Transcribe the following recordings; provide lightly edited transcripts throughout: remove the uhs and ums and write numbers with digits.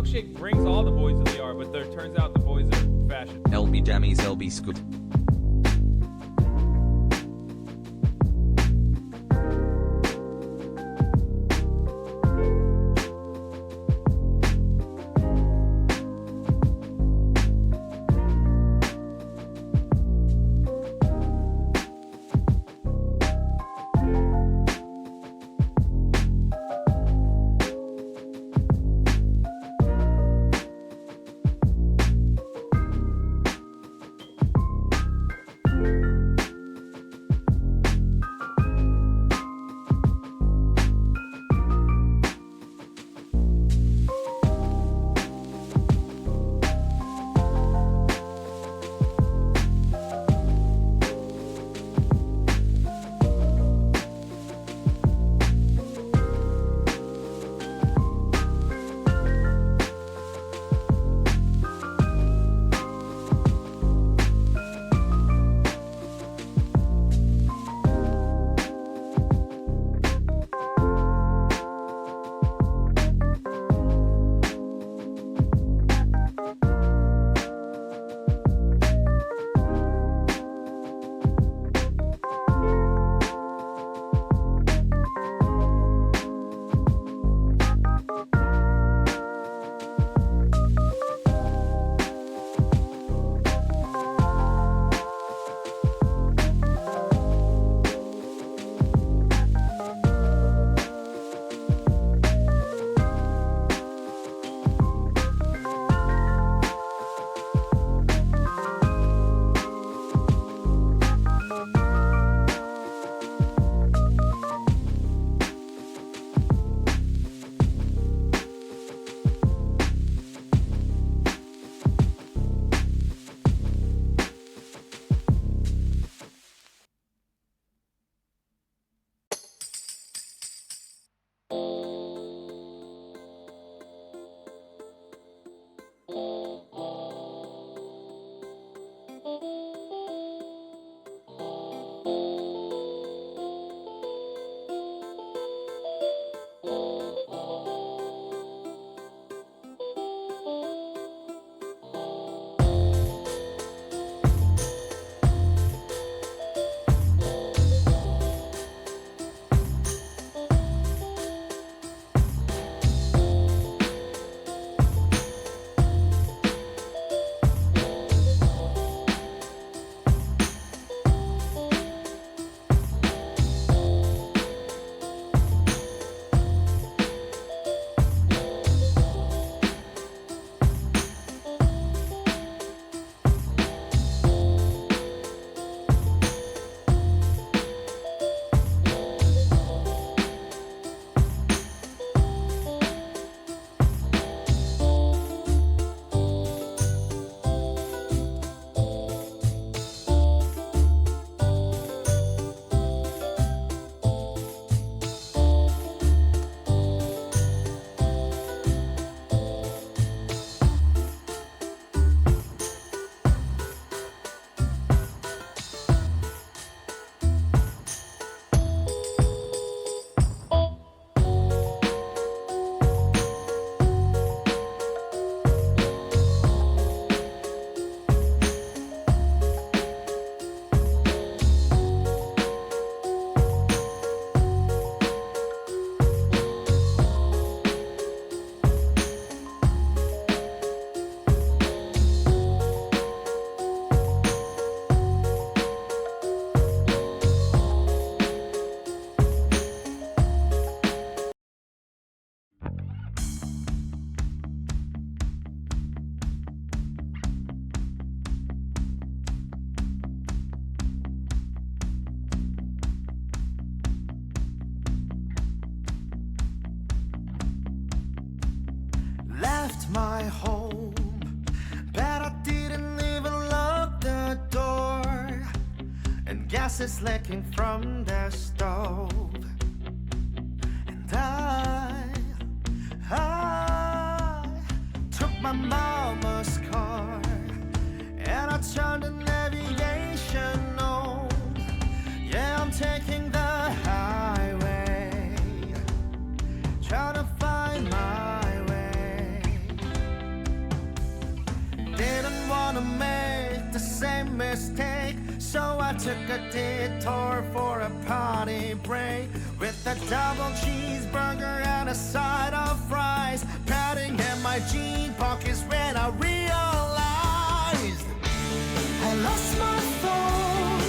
milkshake brings all the boys to the yard, but there turns out the boys are fashion. LB Jammies LB Scoop. Left my home, but I didn't even lock the door, and gas is leaking from the stove. And I took my mama's car, and I turned the navigation on. Yeah, I'm taking the highway, trying to find my way. same mistake, so I took a detour for a party break with a double cheeseburger and a side of fries, padding in my jean pockets when I realized I lost my phone,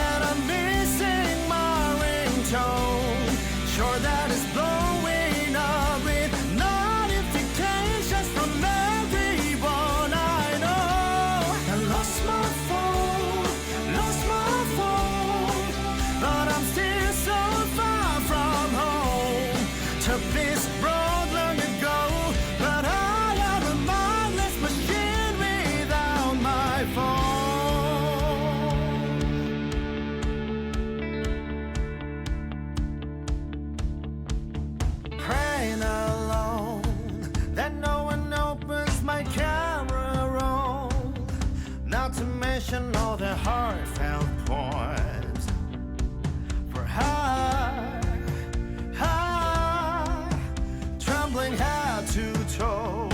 and I'm missing my ringtone. Sure that is blowing up with notifications from everyone I know. I lost my phone, but I'm still so far from home. Took this road long ago, but I am a mindless machine without my phone. Praying alone that no one opens my camera roll, not to mention all the heartfelt poems for trembling head to toe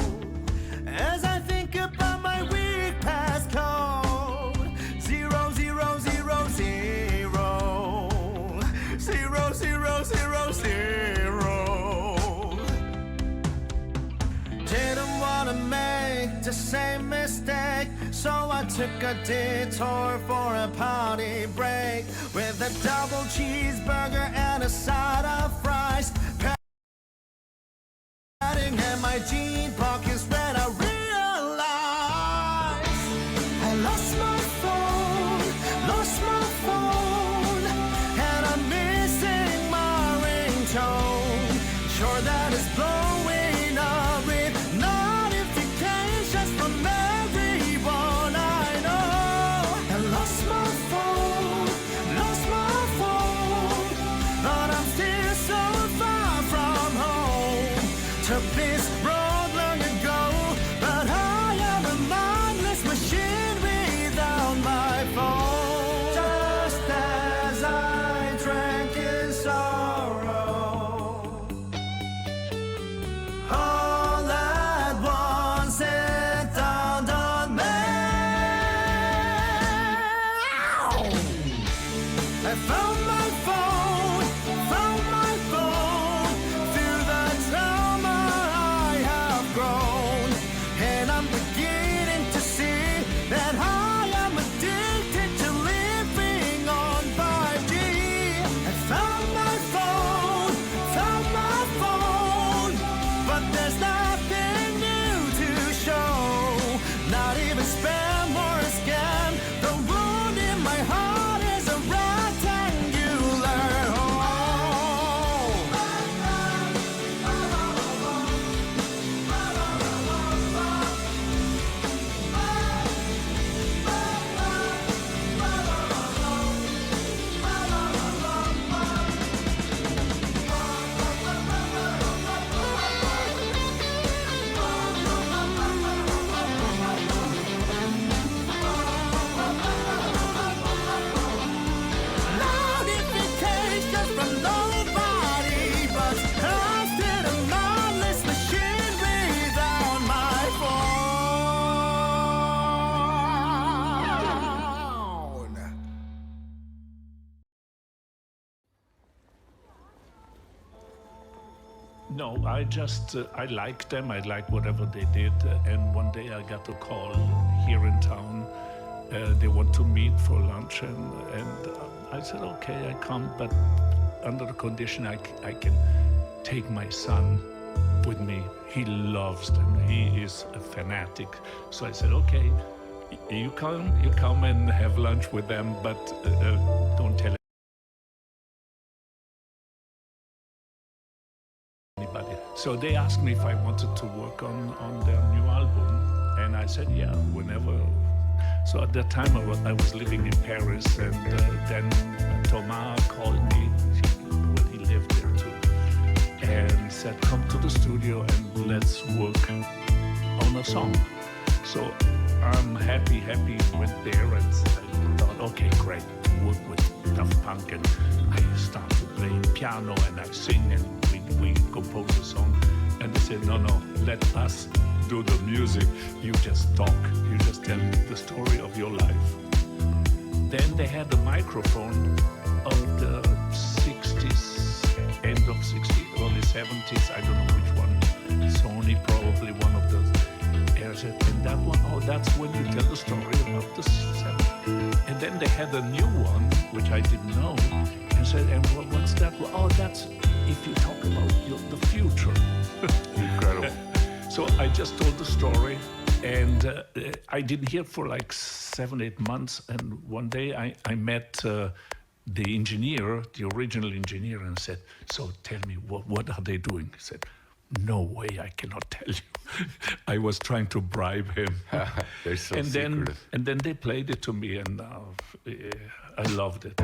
as I think about my weak passcode. 0000000. Didn't wanna make the same mistake, so I took a detour for a party break with a double cheeseburger and a side of fries, padding in my jean pockets when I realized I lost my phone, and I'm missing my ringtone. Sure that is blowing up with notifications from everyone I know. I lost my phone, but I'm still so far from home. Took this road long ago, but I am a mindless machine without my phone. Just as I drank in sorrow, all at once it dawned on me. I found my phone, through the trauma I have grown, and I'm beginning to see that I am addicted to living on 5G. I found my phone, but there's nothing new to show, not even spam or a scam. The wound in my heart is a rectangular hole. Notifications from nobody, but I'm still a mindless machine without my phone. No, I just, I liked them. I liked whatever they did. And one day I got a call here in town. They want to meet for lunch. And I said, okay, I come, but under the condition I can take my son with me. He loves them. He is a fanatic. So I said, okay, you come and have lunch with them, but don't tell anybody. So they asked me if I wanted to work on their new album, and I said, yeah, whenever. So at that time I was living in Paris, and then Thomas called me, well, he lived there too, and said, come to the studio and let's work on a song. So I'm happy went there, and I thought, okay, great, work with Daft Punk, and I start to play piano and I sing, and we compose a song. And they said, no, let us do the music. You just talk. You just tell the story of your life. Then they had the microphone of the 60s, end of 60s, early 70s. I don't know which one. Sony, probably one of those. And that one, oh, that's when you tell the story about the 70s. And then they had a new one, which I didn't know, and said, and what's that? Oh, that's if you talk about the future. Incredible. So I just told the story, and I didn't hear for like 7-8 months. And one day I met the engineer, the original engineer, and said, so tell me, what are they doing? He said, no way, I cannot tell you. I was trying to bribe him. They're so and secretive. then they played it to me, and I loved it.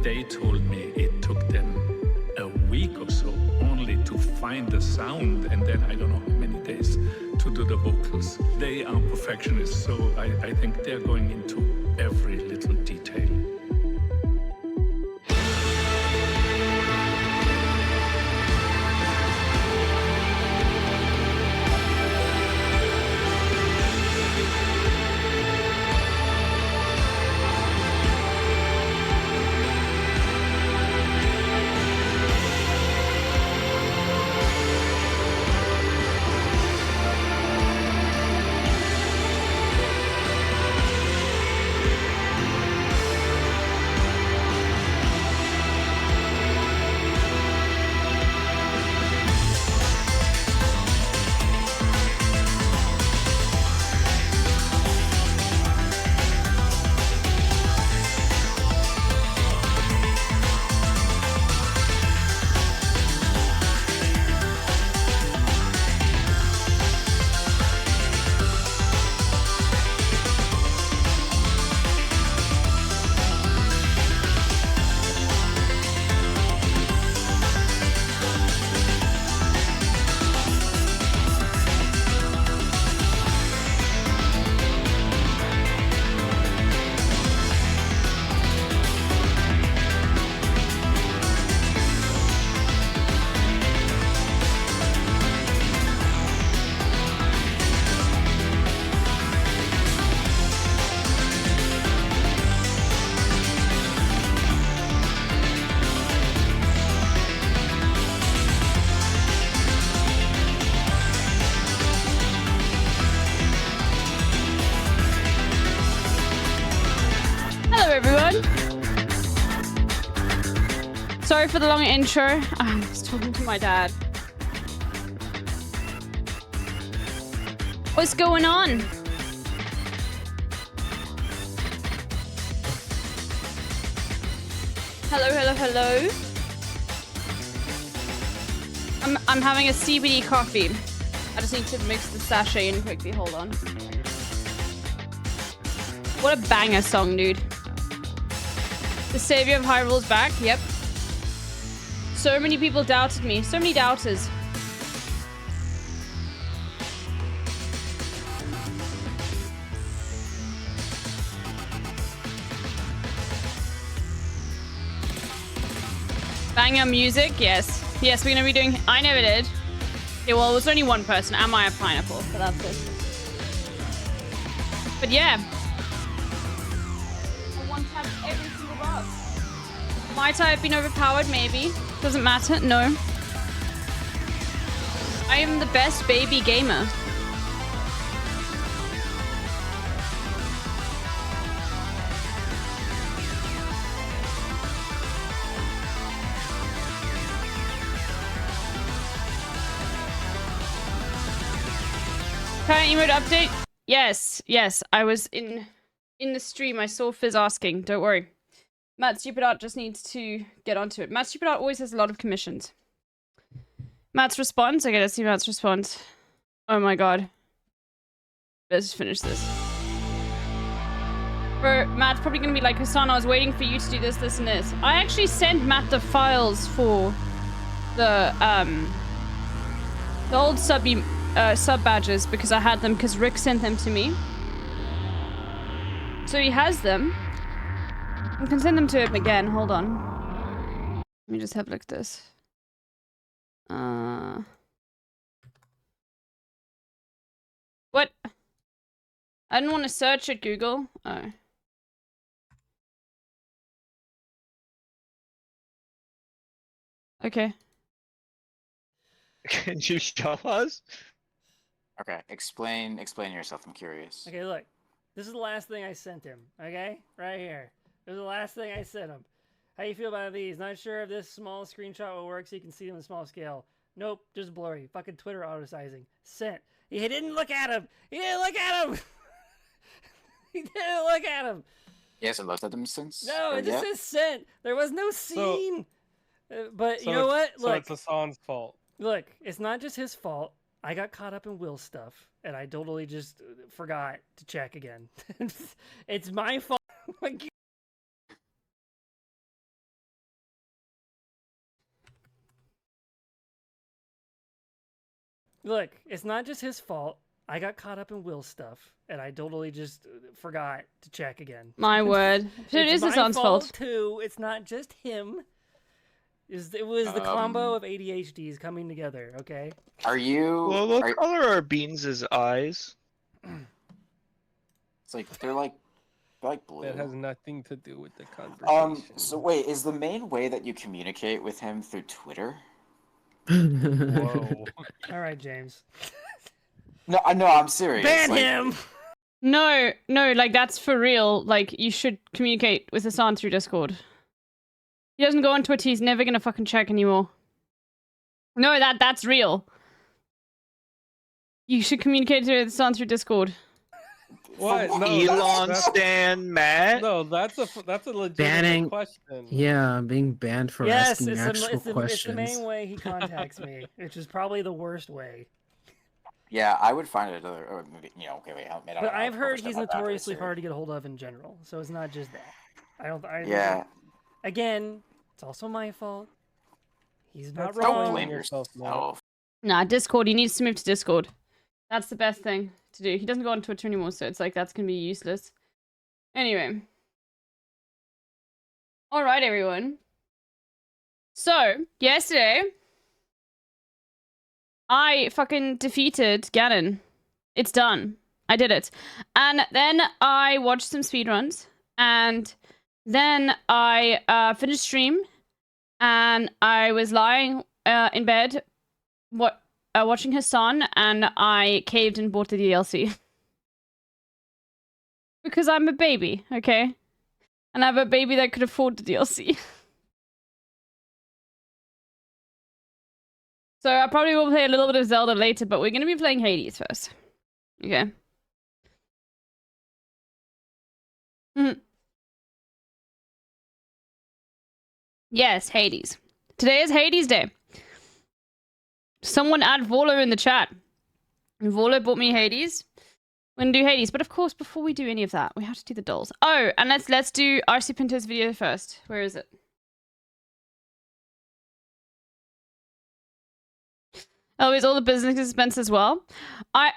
They told me it took them a week or so only to find the sound, and then I don't know how many days to do the vocals. They are perfectionists, so I think they're going into every little detail. everyone. Sorry for the long intro. I was talking to my dad. What's going on? Hello, hello, hello. I'm having a CBD coffee. I just need to mix the sachet in quickly. Hold on. What a banger song, dude. The savior of Hyrule's back. Yep. So many people doubted me. So many doubters. Banger music, yes. Yes, we're gonna be doing... I never did. Okay, well, it was only one person. Am I a pineapple? But that's it. But yeah. I want to have every single box. Might I have been overpowered? Maybe. Doesn't matter. No. I am the best baby gamer. Current emote update? Yes, yes. I was in the stream. I saw Fizz asking. Don't worry. Matt Stupid Art just needs to get onto it. Matt Stupid Art always has a lot of commissions. Matt's response? Okay, let's see Matt's response. Oh my god. Let's just finish this. Matt's probably gonna be like, Hassan, I was waiting for you to do this, this, and this. I actually sent Matt the files for the old sub badges because I had them because Rick sent them to me. So he has them. I can send them to him again. Hold on. Let me just have a look at this. What? I didn't want to search at Google. Oh. Okay. Can you show us? Okay, explain yourself. I'm curious. Okay, look. This is the last thing I sent him. Okay? Right here. This is the last thing I sent him. How you feel about these? Not sure if this small screenshot will work so you can see them in small scale. Nope, just blurry. Fucking Twitter auto-sizing. Sent. He didn't look at him! He didn't look at him! He didn't look at him! He hasn't looked at them since? No, it just says sent. There was no scene. But So you know what? So Look. it's Hassan's fault. Look, it's not just his fault. I got caught up in Will's stuff, and I totally just forgot to check again. It's my fault. Look, it's not just his fault. I got caught up in Will's stuff, and I totally just forgot to check again. My word. So it is Hassan's fault too. It's not just him. It was the combo of ADHDs coming together, okay? Are you... Well, what color are Beans' eyes? It's like, they're like blue. That has nothing to do with the conversation. So wait, is the main way that you communicate with him through Twitter? Whoa. All right, James. No, I'm serious. Ban him! No, like that's for real. Like you should communicate with Hassan through Discord. He doesn't go on Twitter, he's never gonna fucking check anymore. No, that's real. You should communicate with Hassan through Discord. What? No, Elon Stan Matt? No, that's a legitimate Banning. question. Yeah, I'm being banned for asking actual questions. It's the main way he contacts me, which is probably the worst way. Yeah, I would find it other, or maybe, okay, wait, But I've heard he's notoriously hard to get a hold of in general, so it's not just that. Yeah. Again, it's also my fault. He's not Don't wrong. blame yourself. Nah, Discord, he needs to move to Discord. That's the best thing to do. He doesn't go on Twitter anymore, so it's like that's gonna be useless. Anyway. Alright, everyone. So, yesterday, I fucking defeated Ganon. It's done. I did it. And then I watched some speedruns, and then I finished stream, and I was lying in bed watching Hassan, and I caved and bought the DLC. Because I'm a baby, okay? and have a baby that could afford the DLC. So I probably will play a little bit of Zelda later, but we're going to be playing Hades first. Okay. Yes, Hades. Today is Hades Day. Someone add vorloe in the chat. vorloe bought me Hades. We're gonna do Hades, but of course, before we do any of that, we have to do the dolls. Oh, and let's do RC Pinto's video first. Where is it? Oh, is all the business expense as well?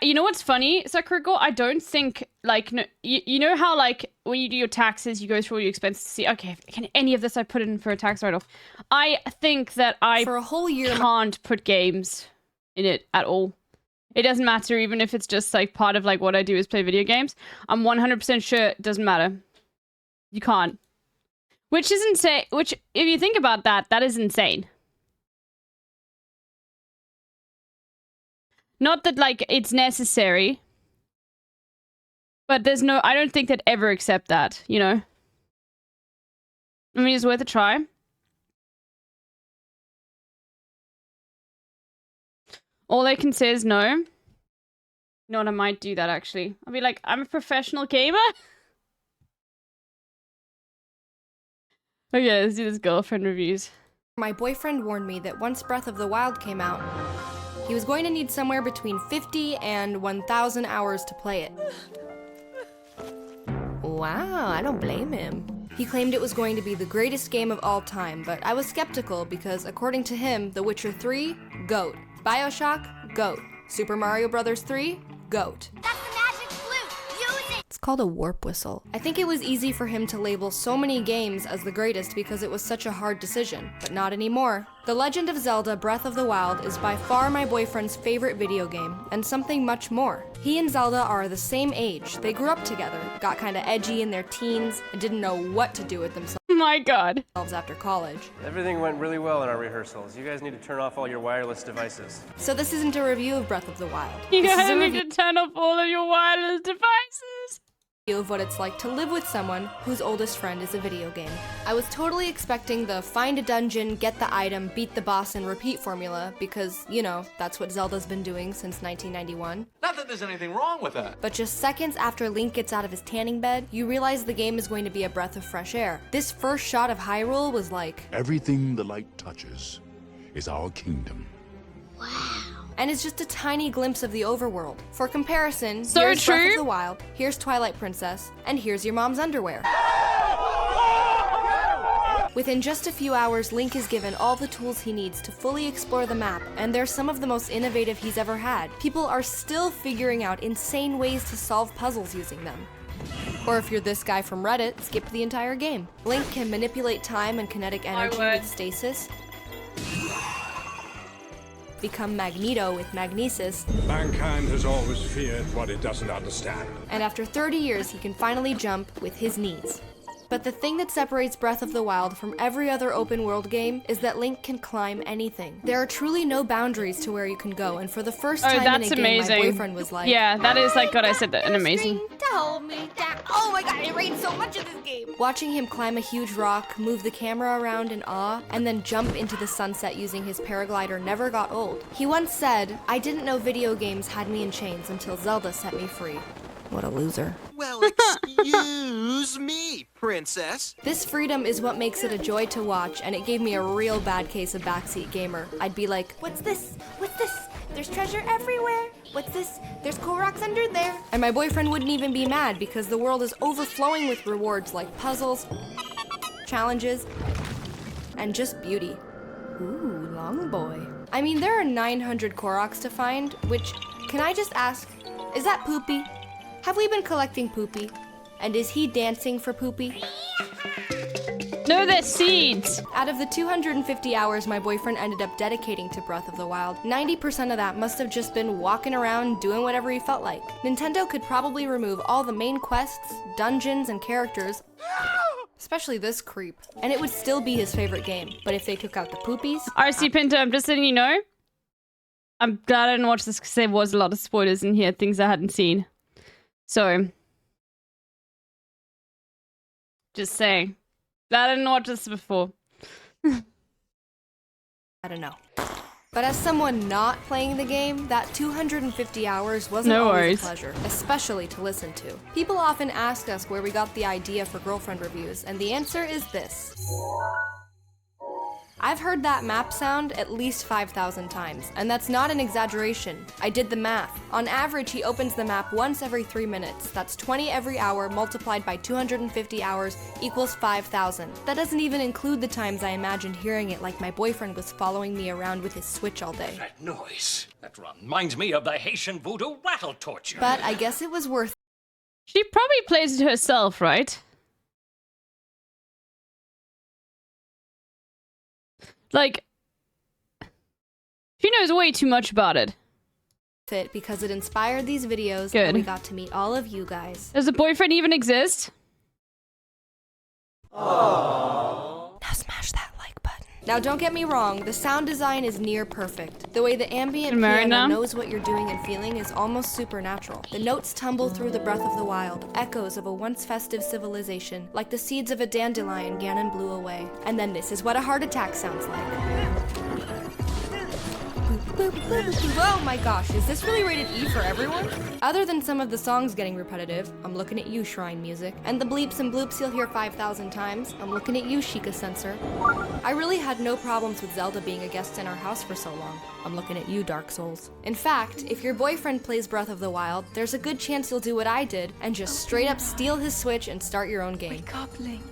You know what's funny, Sakuriko? I don't think, like, no, you know how, like, when you do your taxes, you go through all your expenses to see, okay, can any of this I put in for a tax write-off? I think that I for a whole year can't put games in it at all. It doesn't matter, even if it's just, like, part of, like, what I do is play video games. I'm 100% sure it doesn't matter. You can't. Which is insane. Which, if you think about that, that is insane. Not that, like, it's necessary. But there's no... I don't think they'd ever accept that, you know? I mean, it's worth a try. All they can say is no. You know what? I might do that, actually. I'll be like, I'm a professional gamer. Okay, let's do this girlfriend reviews. My boyfriend warned me that once Breath of the Wild came out, he was going to need somewhere between 50 and 1,000 hours to play it. Wow, I don't blame him. He claimed it was going to be the greatest game of all time, but I was skeptical because, according to him, The Witcher 3, GOAT. BioShock, GOAT. Super Mario Bros. 3, GOAT. That's the magic flute! Use it! It's called a warp whistle. I think it was easy for him to label so many games as the greatest because it was such a hard decision, but not anymore. The Legend of Zelda Breath of the Wild is by far my boyfriend's favorite video game, and something much more. He and Zelda are the same age, they grew up together, got kinda edgy in their teens, and didn't know what to do with themselves. My god. After college. Everything went really well in our rehearsals. You guys need to turn off all your wireless devices. So this isn't a review of Breath of the Wild. You This is guys a need review to turn off all of your wireless devices. of what it's like to live with someone whose oldest friend is a video game. I was totally expecting the find a dungeon, get the item, beat the boss, and repeat formula because, you know, that's what Zelda's been doing since 1991. Not that there's anything wrong with that. But just seconds after Link gets out of his tanning bed, you realize the game is going to be a breath of fresh air. This first shot of Hyrule was like, everything the light touches is our kingdom. and it's just a tiny glimpse of the overworld. For comparison, So here's Breath true. of the Wild, here's Twilight Princess, and here's your mom's underwear. Within just a few hours, Link is given all the tools he needs to fully explore the map, and they're some of the most innovative he's ever had. People are still figuring out insane ways to solve puzzles using them. Or if you're this guy from Reddit, skip the entire game. Link can manipulate time and kinetic energy with stasis, become Magneto with magnesis, Mankind has always feared what it doesn't understand. and after 30 years he can finally jump with his knees. But the thing that separates Breath of the Wild from every other open world game is that Link can climb anything. There are truly no boundaries to where you can go, and for the first time in a that's game, amazing. my boyfriend was like, Yeah, that is, like, God, I said that, an amazing. To hold me down. Oh my god, I rate so much of this game. watching him climb a huge rock, move the camera around in awe, and then jump into the sunset using his paraglider never got old. He once said, "I didn't know video games had me in chains until Zelda set me free." What a loser. Well, excuse me, princess. This freedom is what makes it a joy to watch, and it gave me a real bad case of backseat gamer. I'd be like, What's this? What's this? There's treasure everywhere. What's this? There's cool rocks under there. and my boyfriend wouldn't even be mad because the world is overflowing with rewards like puzzles, challenges, and just beauty. Ooh, long boy. I mean, there are 900 Koroks to find, which, can I just ask, is that Poopy? Have we been collecting Poopy? And is he dancing for Poopy? No, they're seeds. Out of the 250 hours my boyfriend ended up dedicating to Breath of the Wild, 90% of that must have just been walking around doing whatever he felt like. Nintendo could probably remove all the main quests, dungeons, and characters, especially this creep, and it would still be his favorite game. But if they took out the poopies... RC Pinto, I'm just letting you know. I'm glad I didn't watch this because there was a lot of spoilers in here, things I hadn't seen. So, Just saying. I didn't watch this before. I don't know. But as someone not playing the game, that 250 hours wasn't No always worries. a pleasure, especially to listen to. People often ask us where we got the idea for girlfriend reviews, and the answer is this. I've heard that map sound at least 5,000 times, and that's not an exaggeration. I did the math. On average, he opens the map once every 3 minutes. That's 20 every hour multiplied by 250 hours equals 5,000. That doesn't even include the times I imagined hearing it like my boyfriend was following me around with his Switch all day. That noise. That reminds me of the Haitian voodoo rattle torture. But I guess it was worth it. She probably plays it herself, right? Like, she knows way too much about it. Because it inspired these videos Good. and we got to meet all of you guys. Does a boyfriend even exist? Now smash that like button. Now don't get me wrong, the sound design is near perfect. The way the ambient Married piano now? knows what you're doing and feeling is almost supernatural. The notes tumble through the breath of the wild, echoes of a once festive civilization, like the seeds of a dandelion Ganon blew away. And then this is what a heart attack sounds like. Oh my gosh, is this really rated E for everyone? Other than some of the songs getting repetitive, I'm looking at you, Shrine Music, and the bleeps and bloops you'll hear 5,000 times, I'm looking at you, Sheikah Censor. I really had no problems with Zelda being a guest in our house for so long. I'm looking at you, Dark Souls. In fact, if your boyfriend plays Breath of the Wild, there's a good chance you'll do what I did and just straight up steal his Switch and start your own game. Wake up, Link.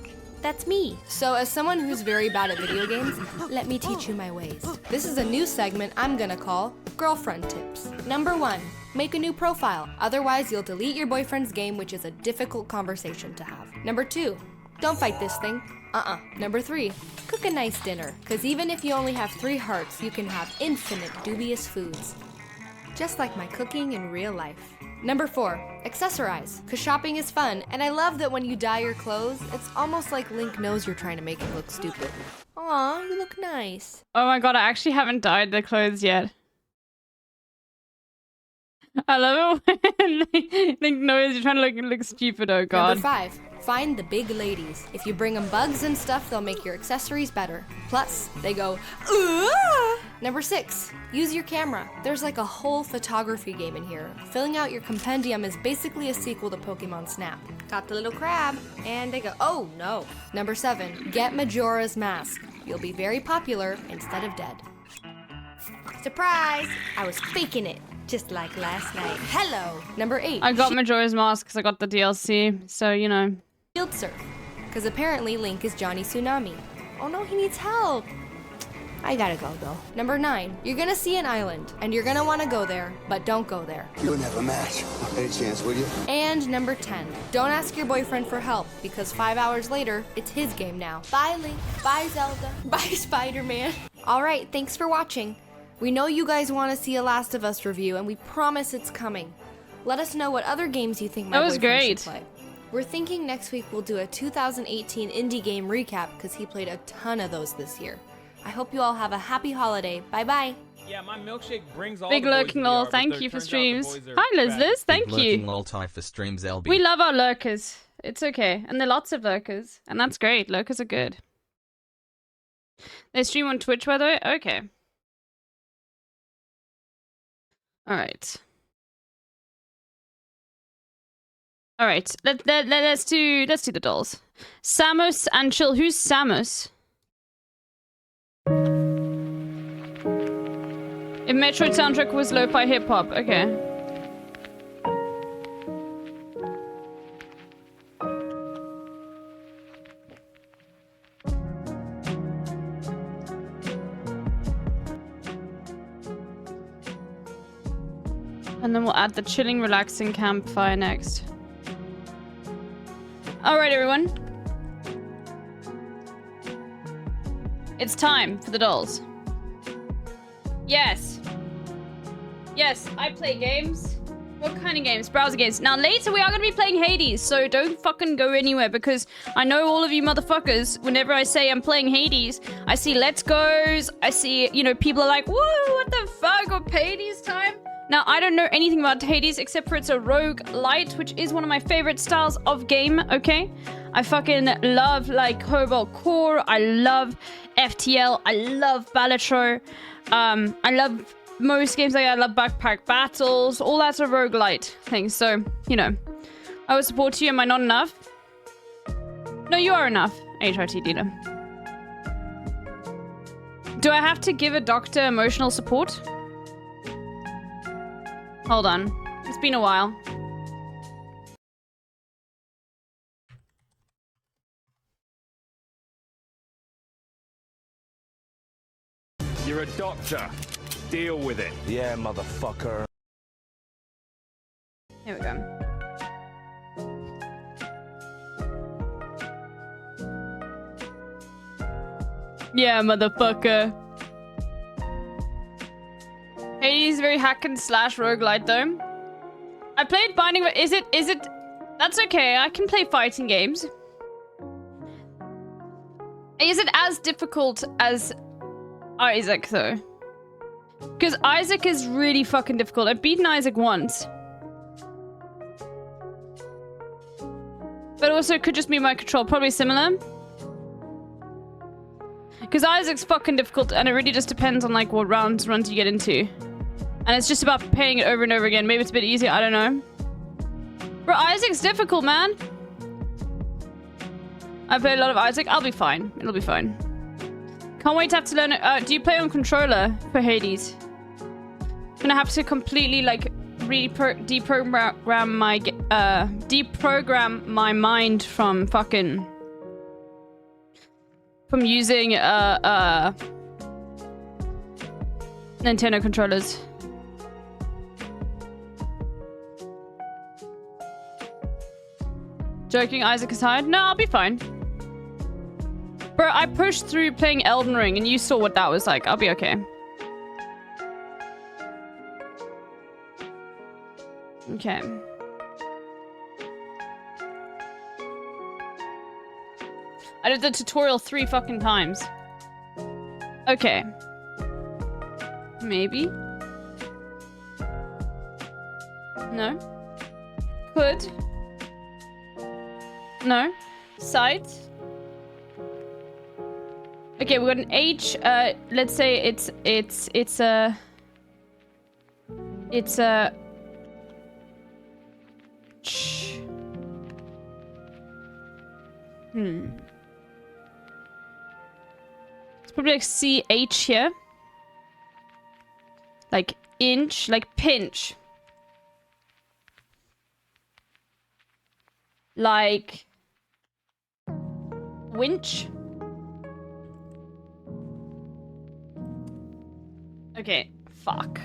That's me. So as someone who's very bad at video games, let me teach you my ways. This is a new segment I'm gonna call Girlfriend Tips. Number 1, make a new profile. Otherwise, you'll delete your boyfriend's game, which is a difficult conversation to have. Number 2, don't fight this thing. Number 3, cook a nice dinner. Cause even if you only have 3 hearts, you can have infinite dubious foods. Just like my cooking in real life. Number 4, accessorize, cause shopping is fun, and I love that when you dye your clothes, it's almost like Link knows you're trying to make him look stupid. Aw, you look nice. Oh my god, I actually haven't dyed the clothes yet. I love it when Link knows you're trying to look stupid, oh god. Number 5, find the big ladies. If you bring them bugs and stuff, they'll make your accessories better. Plus, they go, ooh! Number 6, use your camera. There's like a whole photography game in here. Filling out your compendium is basically a sequel to Pokemon Snap. Got the little crab, and they go, oh no. Number 7, get Majora's Mask. You'll be very popular instead of dead. Surprise! I was faking it, just like last night. Hello! Number 8. I got Majora's Mask because I got the DLC, so you know. Shield surf, because apparently Link is Johnny Tsunami. Oh no, he needs help. I gotta go though. Number 9, you're gonna see an island, and you're gonna wanna go there, but don't go there. You'll never match. Any chance, will you? And number 10, don't ask your boyfriend for help, because 5 hours later, it's his game now. Bye Link, bye Zelda, bye Spider-Man. Alright, thanks for watching. We know you guys want to see a Last of Us review, and we promise it's coming. Let us know what other games you think my boyfriend should play. We're thinking next week we'll do a 2018 indie game recap, because he played a ton of those this year. I hope you all have a happy holiday. Bye-bye. Yeah, my milkshake brings all Big the boys lurking in the lol, yard, thank but you for turns out the streams. boys are Hi Liz fat. Liz, thank you. Multi for streams LB. We love our lurkers. It's okay. And there are lots of lurkers. And that's great. Lurkers are good. They stream on Twitch, by the way? Okay. Alright. Alright. Let's do the dolls. Samus and Chill. Who's Samus? If Metroid soundtrack was lo-fi hip-hop. Okay. And then we'll add the chilling, relaxing campfire next. Alright, everyone. It's time for the dolls. Yes. Yes, I play games. What kind of games? Browser games. Now, later we are going to be playing Hades, so don't fucking go anywhere, because I know all of you motherfuckers, whenever I say I'm playing Hades, I see Let's Goes, I see, you know, people are like, whoa, what the fuck, or Hades time? Now, I don't know anything about Hades except for it's a rogue light, which is one of my favorite styles of game, okay? I fucking love, like, Cobalt Core. I love FTL. I love Balatro. I love most games like that. I love Backpack Battles. All that's a roguelite thing. So, you know, I will support you. Am I not enough? No, you are enough, HRT dealer. Do I have to give a doctor emotional support? Hold on. It's been a while. You're a doctor. Deal with it. Yeah, motherfucker. Here we go. Yeah, motherfucker. Hades is very hack and slash roguelite though. I played Binding, but is it? That's okay, I can play fighting games. Is it as difficult as Isaac though? Because Isaac is really fucking difficult. I've beaten Isaac once. But also it could just be my control, probably similar. Because Isaac's fucking difficult and it really just depends on like what runs you get into. And it's just about playing it over and over again. Maybe it's a bit easier, I don't know. Bro, Isaac's difficult, man. I've played a lot of Isaac. I'll be fine. It'll be fine. Can't wait to have to learn it. Do you play on controller for Hades? I'm gonna have to completely like deprogram my mind from fucking using Nintendo controllers. Joking, Isaac is hard? No, I'll be fine. Bro, I pushed through playing Elden Ring and you saw what that was like. I'll be okay. Okay. I did the tutorial 3 fucking times. Okay. Maybe. No. Could. No. Sight. Okay, we got an H. Let's say it's a It's probably like CH here. Like inch, like pinch. Like winch. Okay, fuck.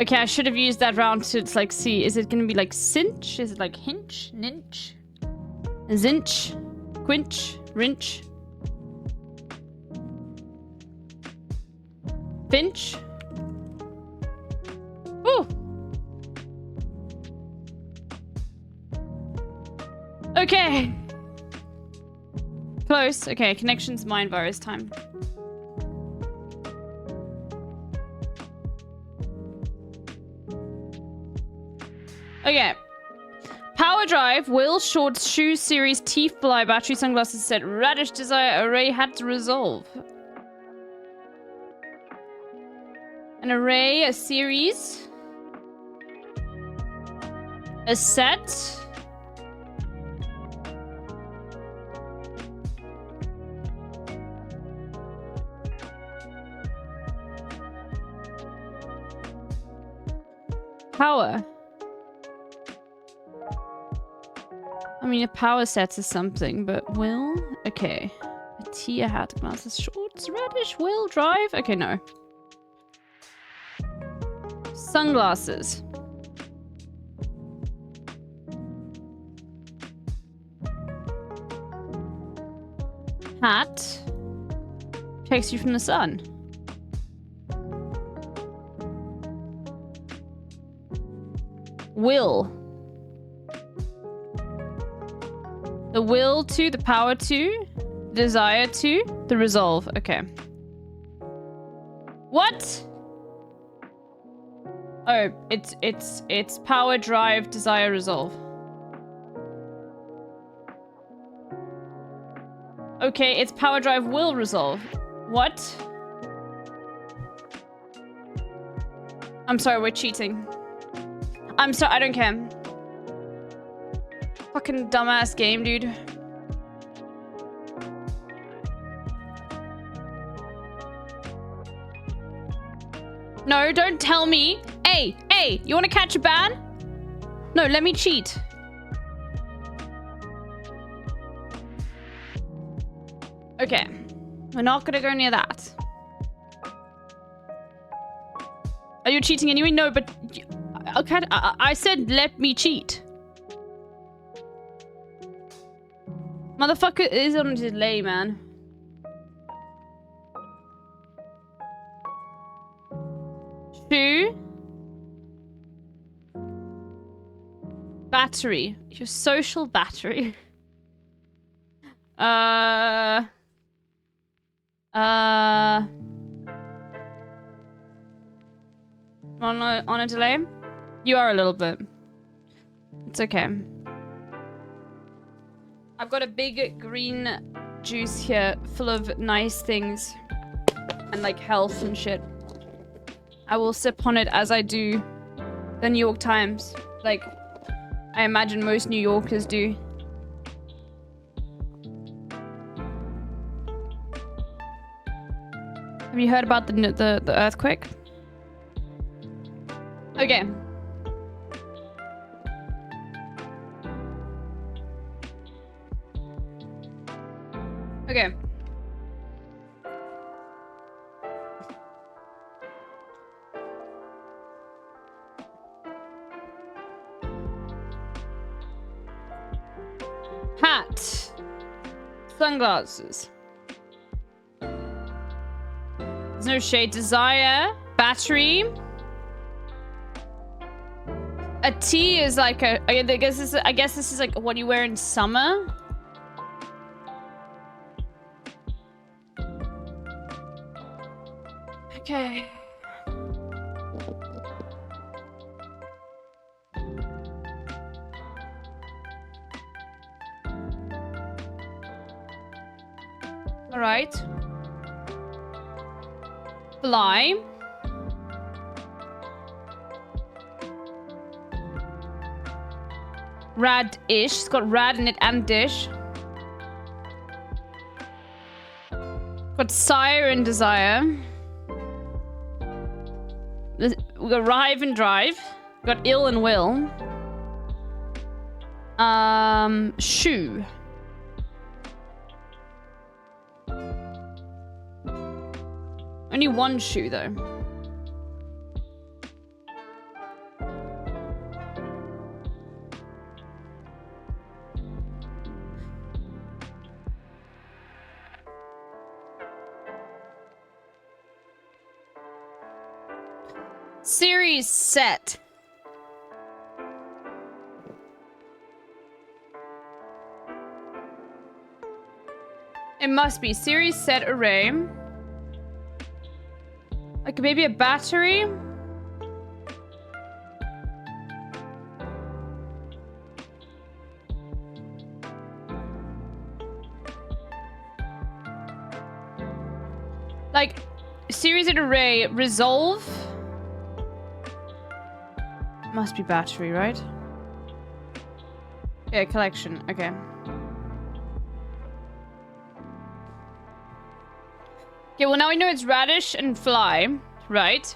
Okay, I should have used that round to like see. Is it gonna be like cinch? Is it like hinch? Ninch? Zinch? Quinch? Rinch? Finch? Ooh! Okay. Close. Okay, connections mind virus time. Okay. Power drive, will, short, shoe, series, T-fly, battery, sunglasses, set, radish, desire, array, had to resolve. An array, a series. A set. Power. I mean, a power set is something, but will? Okay. A T, a hat, glasses, shorts, radish, will, drive? Okay, no. Sunglasses. Hat. Protects you from the sun. Will. The will to, the power to, desire to, the resolve. Okay. What? Oh, it's power, drive, desire, resolve. Okay, it's power, drive, will, resolve. What? I'm sorry, we're cheating. I'm sorry, I don't care. Fucking dumbass game, dude. No, don't tell me. Hey, you want to catch a ban? No, let me cheat. Okay, we're not gonna go near that. Are you cheating anyway? No, but okay, I said let me cheat. Motherfucker is on delay, man. Shoe. Battery. Your social battery. On a delay? You are a little bit. It's okay. I've got a big green juice here full of nice things. And like health and shit. I will sip on it as I do the New York Times. Like, I imagine most New Yorkers do. Have you heard about the earthquake? Okay. Okay. Hat. Sunglasses. There's no shade. Desire. Battery. A tee is like a. I guess this is like what you wear in summer. Okay. All right. Fly. Rad-ish. It's got rad in it and dish. Got sire and desire. We got rive and drive. We got ill and will. Shoe. Only one shoe though. Series set. It must be series set array. Like maybe a battery. Like series set array resolve. Must be battery, right? Yeah, collection. Okay. Okay, well now we know it's radish and fly, right?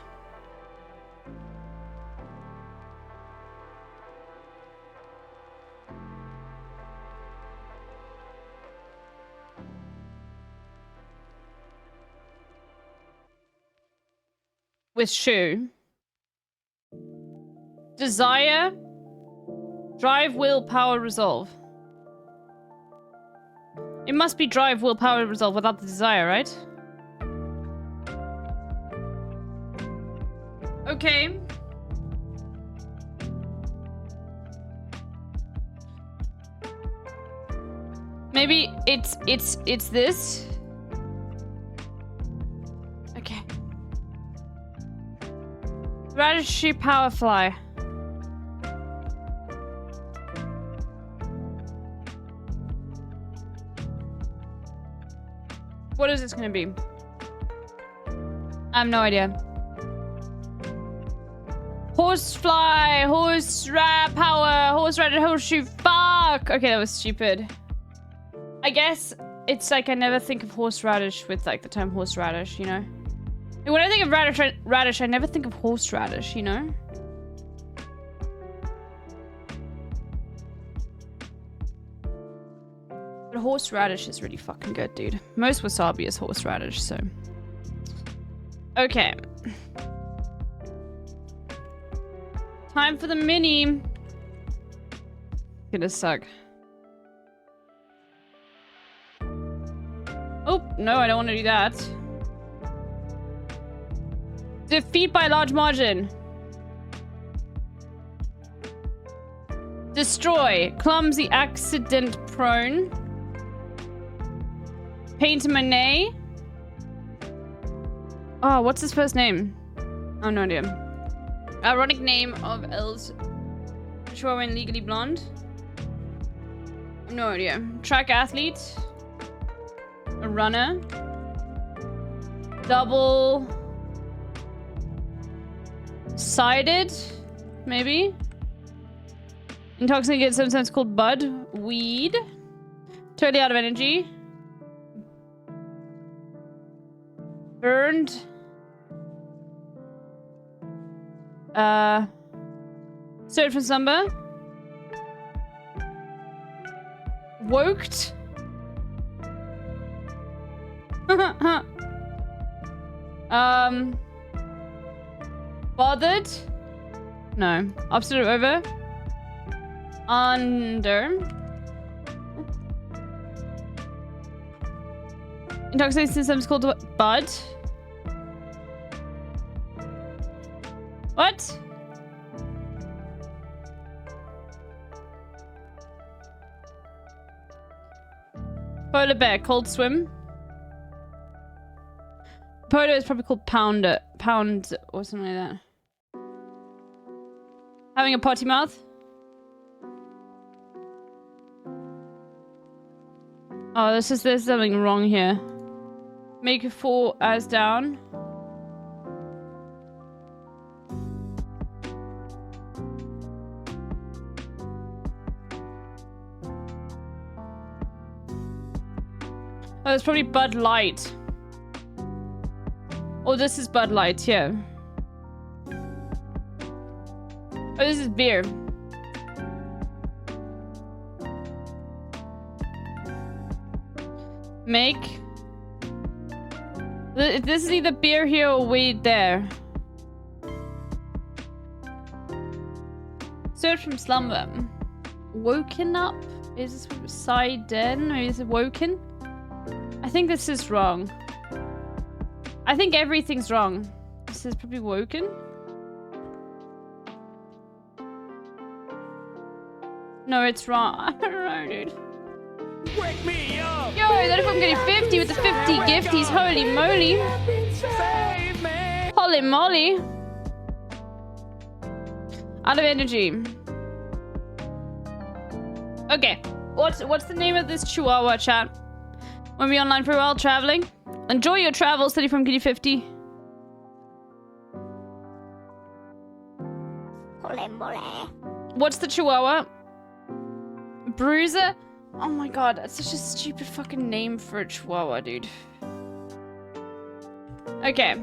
With shoe. Desire. Drive, will, power, resolve. It must be drive, will, power, resolve without the desire, right? Okay. Maybe it's this. Okay. Radishy Powerfly. What is this gonna be? I have no idea. Horsefly, horseradish, horseshoe, fuck! Okay, that was stupid. I guess it's like I never think of horseradish with like the term horseradish, you know? When I think of radish, I never think of horseradish, you know? But horseradish is really fucking good, dude. Most wasabi is horseradish, so... Okay. Time for the mini. Gonna suck. Oh, no, I don't want to do that. Defeat by large margin. Destroy. Clumsy, accident prone. Paint Monet. Oh, what's his first name? Oh, no idea. Ironic name of Els Chihuahua Legally Blonde. No idea. Track athlete. A runner. Double sided, maybe. Intoxicated, sometimes called bud. Weed. Totally out of energy. Burned. Search for slumber. Woked. Bothered. No. Opposite of over. Under. Intoxicating systems called what? Bud. What? Polar bear, cold swim. Polar is probably called pound or something like that. Having a potty mouth. Oh, there's something wrong here. Make it fall as down. Oh, it's probably Bud Light. Oh, this is Bud Light, yeah. Oh, this is beer. Make. This is either beer here or weed there. Search from slumber. Woken up? Is this Siden? Or is it woken? I think this is wrong. I think everything's wrong. This is probably woken. No, it's wrong. I don't know, dude. Wake me up! Yo, that if I'm getting 50 with the 50 gifties. Holy moly. Save me! Holy moly. Out of energy. Okay. What's the name of this chihuahua, chat? When we online for a while traveling? Enjoy your travels, study from Kitty 50. What's the chihuahua? Bruiser? Oh my god, that's such a stupid fucking name for a chihuahua, dude. Okay.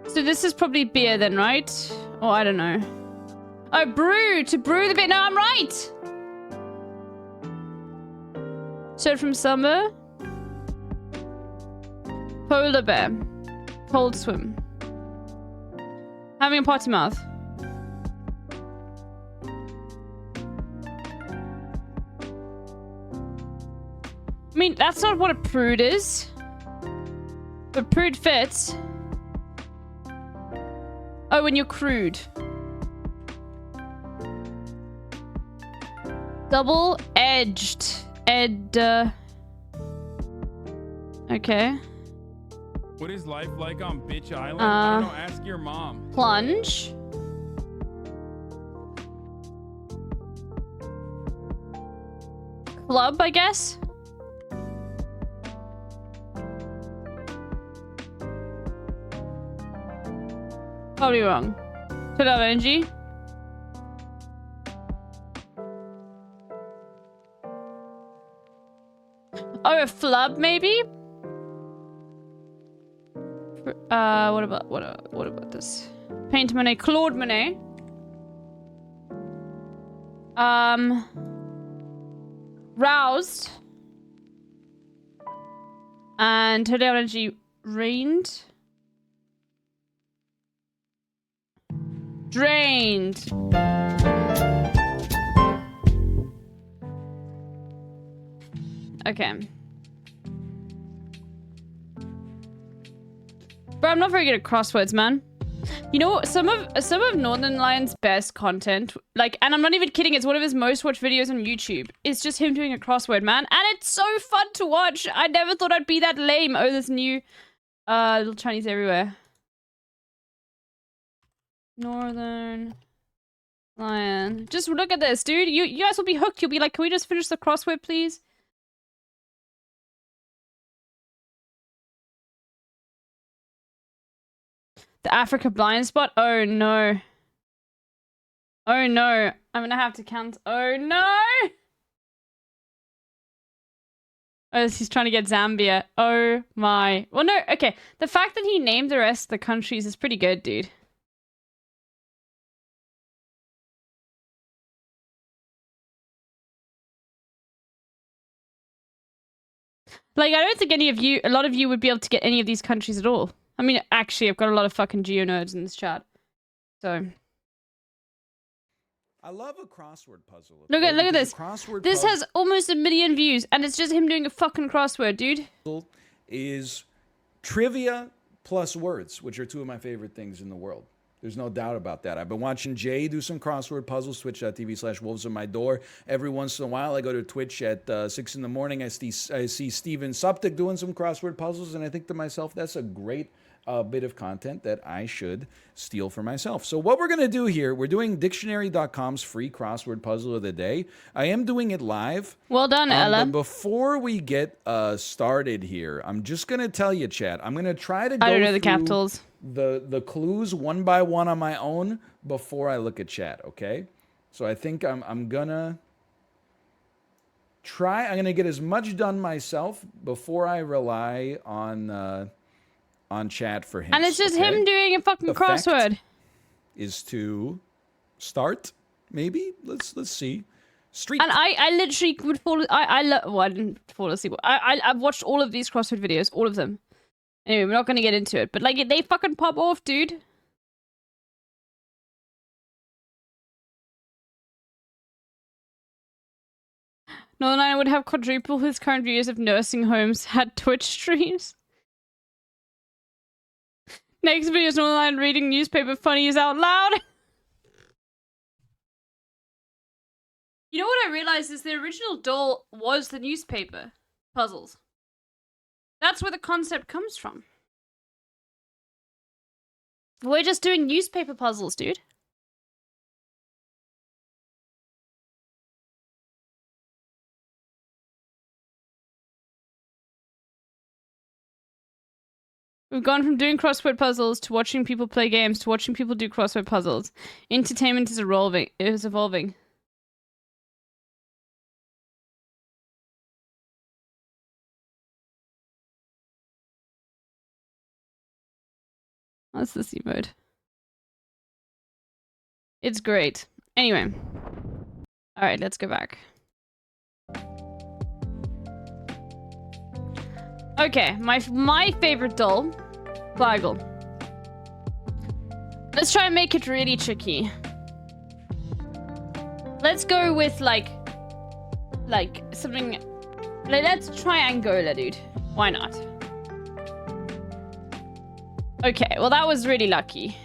So this is probably beer then, right? Oh, I don't know. Oh, brew! To brew the beer. No, I'm right! Search from summer. Polar bear. Cold swim. Having a potty mouth. I mean, that's not what a prude is. But prude fits. Oh, when you're crude. Double-edged. Okay. What is life like on Bitch Island? I don't know. Ask your mom. Plunge. Club, I guess. Probably wrong. Put up energy. Oh, a flub maybe? What about this? Paint Monet, Claude Monet. Roused. And total energy rained. Drained. Okay. Bro, I'm not very good at crosswords, man. You know what? Some of Northern Lion's best content, like, and I'm not even kidding, it's one of his most watched videos on YouTube. It's just him doing a crossword, man. And it's so fun to watch. I never thought I'd be that lame. Oh, there's new little Chinese everywhere. Northern Lion. Just look at this, dude. You guys will be hooked. You'll be like, can we just finish the crossword, please? The Africa blind spot? Oh no. Oh no. I'm gonna have to count. Oh no! Oh, he's trying to get Zambia. Oh my. Well, no, okay. The fact that he named the rest of the countries is pretty good, dude. Like, I don't think a lot of you would be able to get any of these countries at all. I mean, actually, I've got a lot of fucking geo nerds in this chat. So. I love a crossword puzzle. Look at this. This puzzle has almost 1 million views, and it's just him doing a fucking crossword, dude. is trivia plus words, which are two of my favorite things in the world. There's no doubt about that. I've been watching Jay do some crossword puzzles, twitch.tv/wolves on my door. Every once in a while, I go to Twitch at 6 in the morning. I see Steven Suptic doing some crossword puzzles, and I think to myself, that's a great bit of content that I should steal for myself. So what we're going to do here, we're doing dictionary.com's free crossword puzzle of the day. I am doing it live. Well done, Ella. But before we get started here, I'm just going to tell you, chat, I'm going to try to go I don't know the through capitals. the clues one by one on my own before I look at chat, okay? So I think I'm going to try. I'm going to get as much done myself before I rely on chat for hints. And it's just okay? him doing a fucking crossword. Is to start, maybe? Let's see. Street. And I literally would fall. Well, I didn't fall asleep. I've watched all of these crossword videos, all of them. Anyway, we're not gonna get into it, but like they fucking pop off, dude. Northern Ireland would have quadruple his current views if nursing homes had Twitch streams. Next video is Northern Ireland reading newspaper funnies out loud. You know what I realized is the original doll was the newspaper puzzles. That's where the concept comes from. We're just doing newspaper puzzles, dude. We've gone from doing crossword puzzles to watching people play games to watching people do crossword puzzles. Entertainment is evolving. That's the C mode. It's great. Anyway. Alright, let's go back. Okay, my favorite doll, Flagel. Let's try and make it really tricky. Let's go with like something. Let's try Angola, dude. Why not? Okay, well that was really lucky.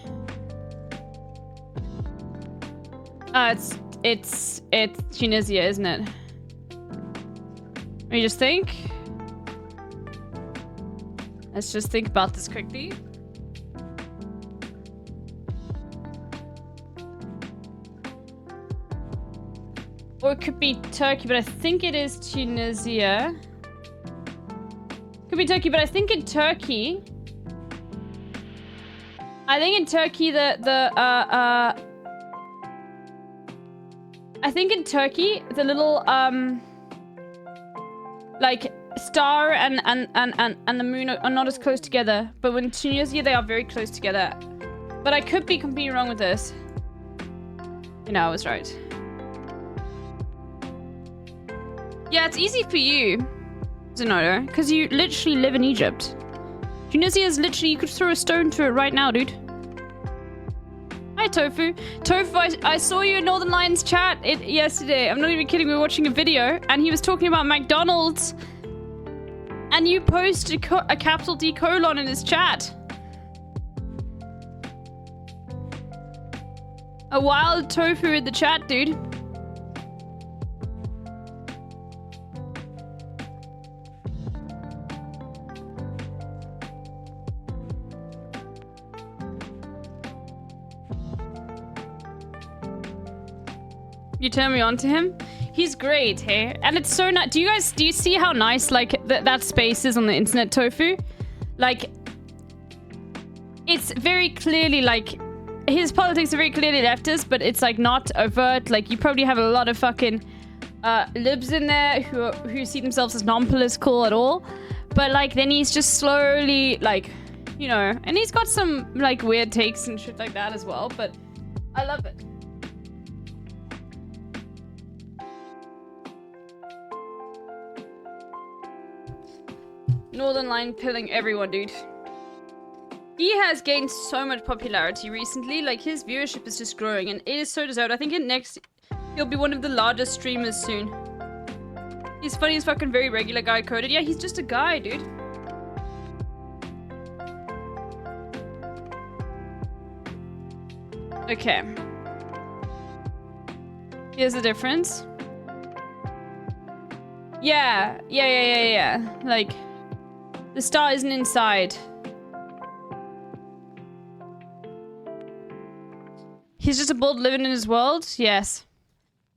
It's Tunisia, isn't it? Let me just think. Let's just think about this quickly. Or it could be Turkey, but I think it is Tunisia. Could be Turkey, but I think in Turkey... I think in Turkey the little like star and the moon are not as close together, but in Tunisia they are very close together. But I could be completely wrong with this. You know, I was right. Yeah, it's easy for you, Zenodo, because you literally live in Egypt. Tunisia is literally, you could throw a stone to it right now, dude. Hi, Tofu. Tofu, I saw you in Northern Lions chat yesterday. I'm not even kidding. We were watching a video, and he was talking about McDonald's. And you posted a capital D colon in his chat. A wild Tofu in the chat, dude. You turn me on to him? He's great, hey? And it's so nice. Do you see how nice, like, that space is on the internet, Tofu? Like, it's very clearly, like, his politics are very clearly leftist, but it's, like, not overt. Like, you probably have a lot of fucking libs in there who see themselves as non-political at all. But, like, then he's just slowly, like, you know, and he's got some, like, weird takes and shit like that as well, but I love it. Northern Line pilling everyone, dude. He has gained so much popularity recently. Like, his viewership is just growing, and it is so deserved. I think he'll be one of the largest streamers soon. He's funny as fucking, very regular guy coded. Yeah, he's just a guy, dude. Okay. Here's the difference. Yeah. Like... The star isn't inside. He's just a bull living in his world? Yes.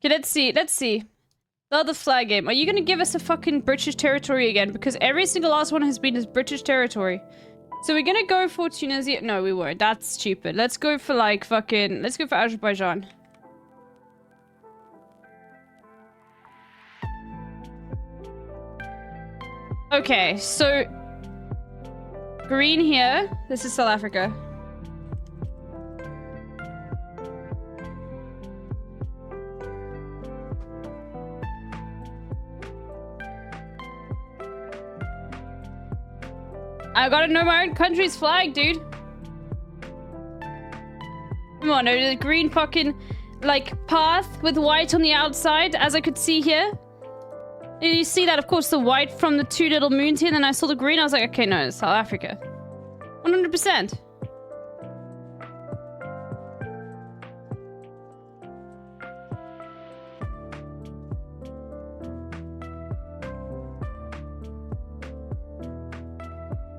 Okay, let's see. The other flag game. Are you gonna give us a fucking British territory again? Because every single last one has been his British territory. So we're gonna go for Tunisia. No, we won't. That's stupid. Let's go for, like, fucking... Let's go for Azerbaijan. Okay, so... Green here. This is South Africa. I gotta know my own country's flag, dude. Come on, the green fucking, like, path with white on the outside, as I could see here. Did you see that? Of course, the white from the two little moons here, and then I saw the green. I was like, okay, no, it's South Africa. 100%.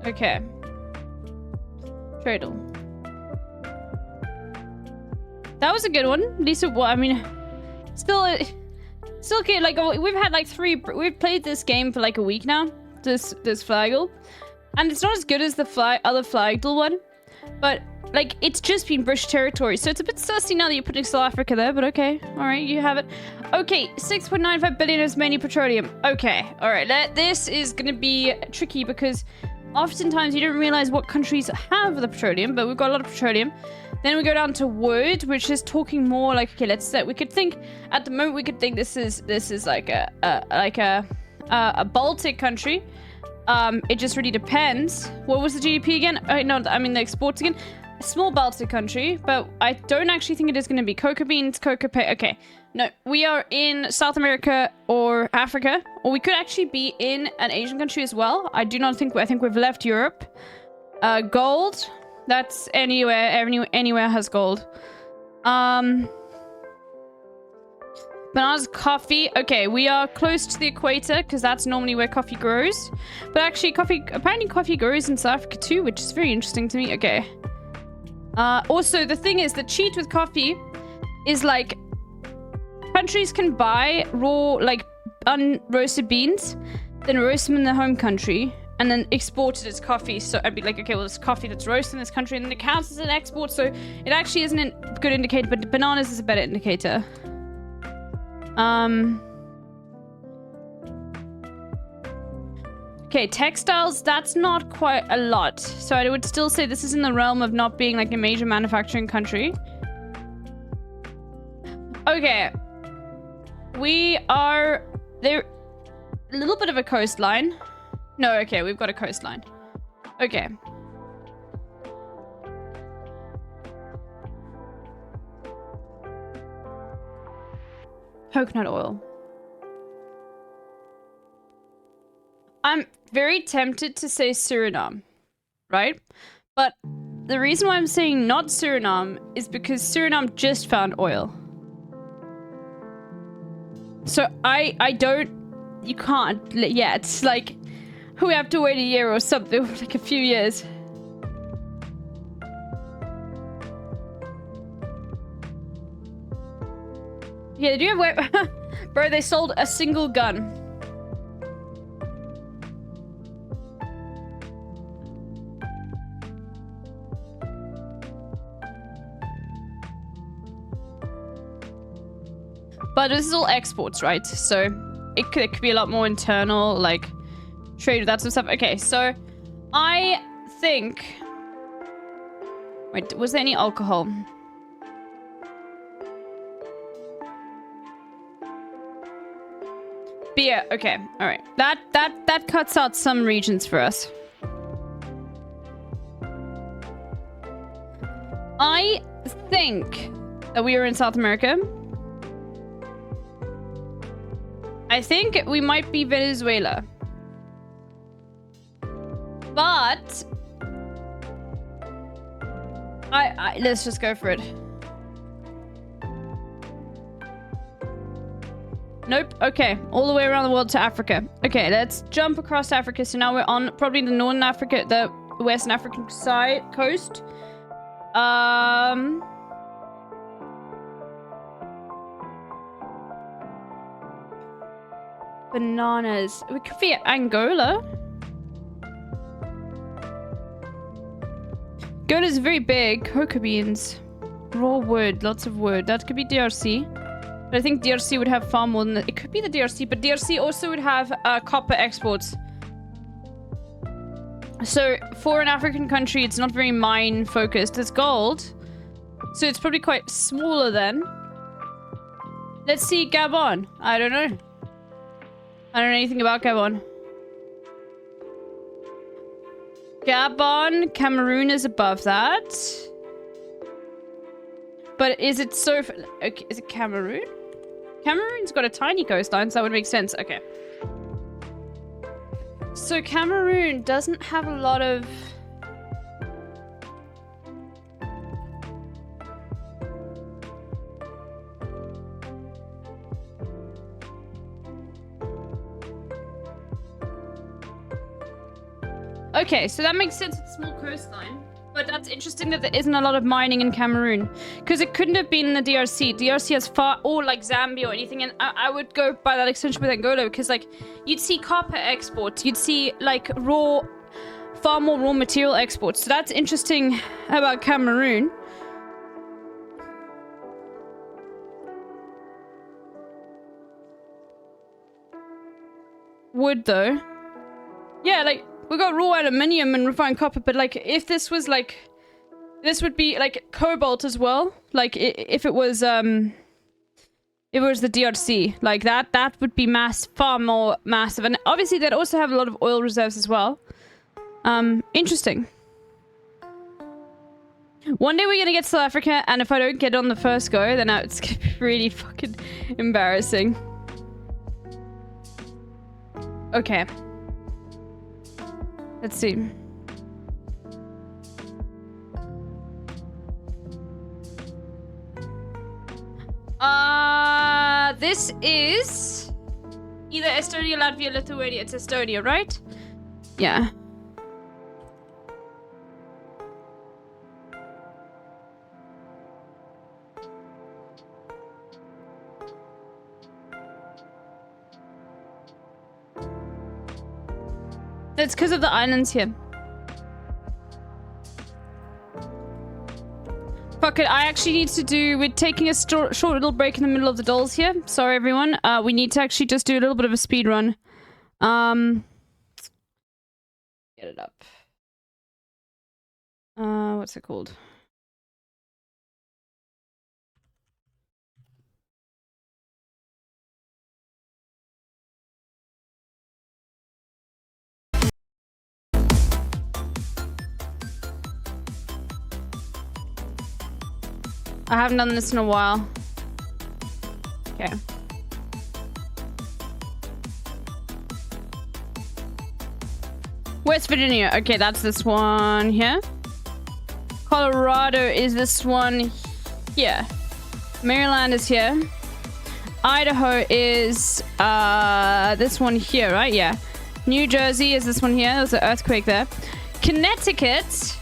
Okay. Tradle. That was a good one. At least, well, I mean, still okay. Like, we've had like we've played this game for like a week now. This Flaggle, and it's not as good as the other Flaggle one, but like it's just been British territory, so it's a bit sussy now that you're putting South Africa there. But okay, all right, you have it. Okay, 6.95 billion is mainly petroleum. Okay, all right. This is gonna be tricky because oftentimes you don't realize what countries have the petroleum, but we've got a lot of petroleum. Then we go down to wood, which is talking more like, okay, let's say we could think at the moment we could think this is like a Baltic country. It just really depends. What was the GDP again? No, I mean the exports again. A small Baltic country, but I don't actually think it is going to be cocoa beans, cocoa pay. Okay, no, we are in South America or Africa, or we could actually be in an Asian country as well. I think we've left Europe. Gold. That's anywhere has gold. Bananas, coffee. Okay, we are close to the equator because that's normally where coffee grows. But actually, apparently coffee grows in South Africa too, which is very interesting to me. Okay. Also, the thing is, the cheat with coffee is like countries can buy raw, like unroasted beans, then roast them in their home country, and then export it as coffee. So I'd be like, okay, well, it's coffee that's roasted in this country, and then it counts as an export. So it actually isn't a good indicator, but bananas is a better indicator. Okay, textiles, that's not quite a lot. So I would still say this is in the realm of not being like a major manufacturing country. Okay. We are there. A little bit of a coastline. No, okay, we've got a coastline. Okay. Coconut oil. I'm very tempted to say Suriname, right? But the reason why I'm saying not Suriname is because Suriname just found oil. So I don't, you can't yet. Like, we have to wait a year or something, like a few years. Yeah, they do have bro, they sold a single gun. But this is all exports, right? So it could be a lot more internal, like trade with that sort of stuff. Okay, so I think... Wait, was there any alcohol? Beer, okay, all right. That cuts out some regions for us. I think that we are in South America. I think we might be Venezuela. But let's just go for it. Nope. Okay. All the way around the world to Africa. Okay, let's jump across Africa. So now we're on probably the Northern Africa, the Western African side coast. Bananas. We could be Angola. Angola's very big. Cocoa beans. Raw wood. Lots of wood. That could be DRC. But I think DRC would have far more than that. It could be the DRC, but DRC also would have copper exports. So for an African country, it's not very mine focused. It's gold. So it's probably quite smaller then. Let's see Gabon. I don't know. I don't know anything about Gabon. Gabon, Cameroon is above that. But is it so... Okay, is it Cameroon? Cameroon's got a tiny coastline, so that would make sense. Okay. So Cameroon doesn't have a lot of... Okay, so that makes sense with small coastline. But that's interesting that there isn't a lot of mining in Cameroon. Because it couldn't have been in the DRC. DRC has far... Or like Zambia or anything. And I would go by that extension with Angola. Because like, you'd see copper exports. You'd see like raw... Far more raw material exports. So that's interesting about Cameroon. Wood though. Yeah, like... We got raw aluminium and refined copper, but like, if this was like, this would be like cobalt as well. Like, if it was the DRC, like that would be far more massive. And obviously, they'd also have a lot of oil reserves as well. Interesting. One day we're gonna get to South Africa, and if I don't get on the first go, then it's gonna be really fucking embarrassing. Okay. Let's see. This is either Estonia, Latvia, Lithuania. It's Estonia, right? Yeah. It's because of the islands here. Fuck it, I actually need to do... We're taking a short little break in the middle of the dolls here. Sorry, everyone. We need to actually just do a little bit of a speed run. Get it up. What's it called? I haven't done this in a while. Okay. West Virginia. Okay, that's this one here. Colorado is this one here. Maryland is here. Idaho is this one here, right? Yeah. New Jersey is this one here. There's an earthquake there. Connecticut.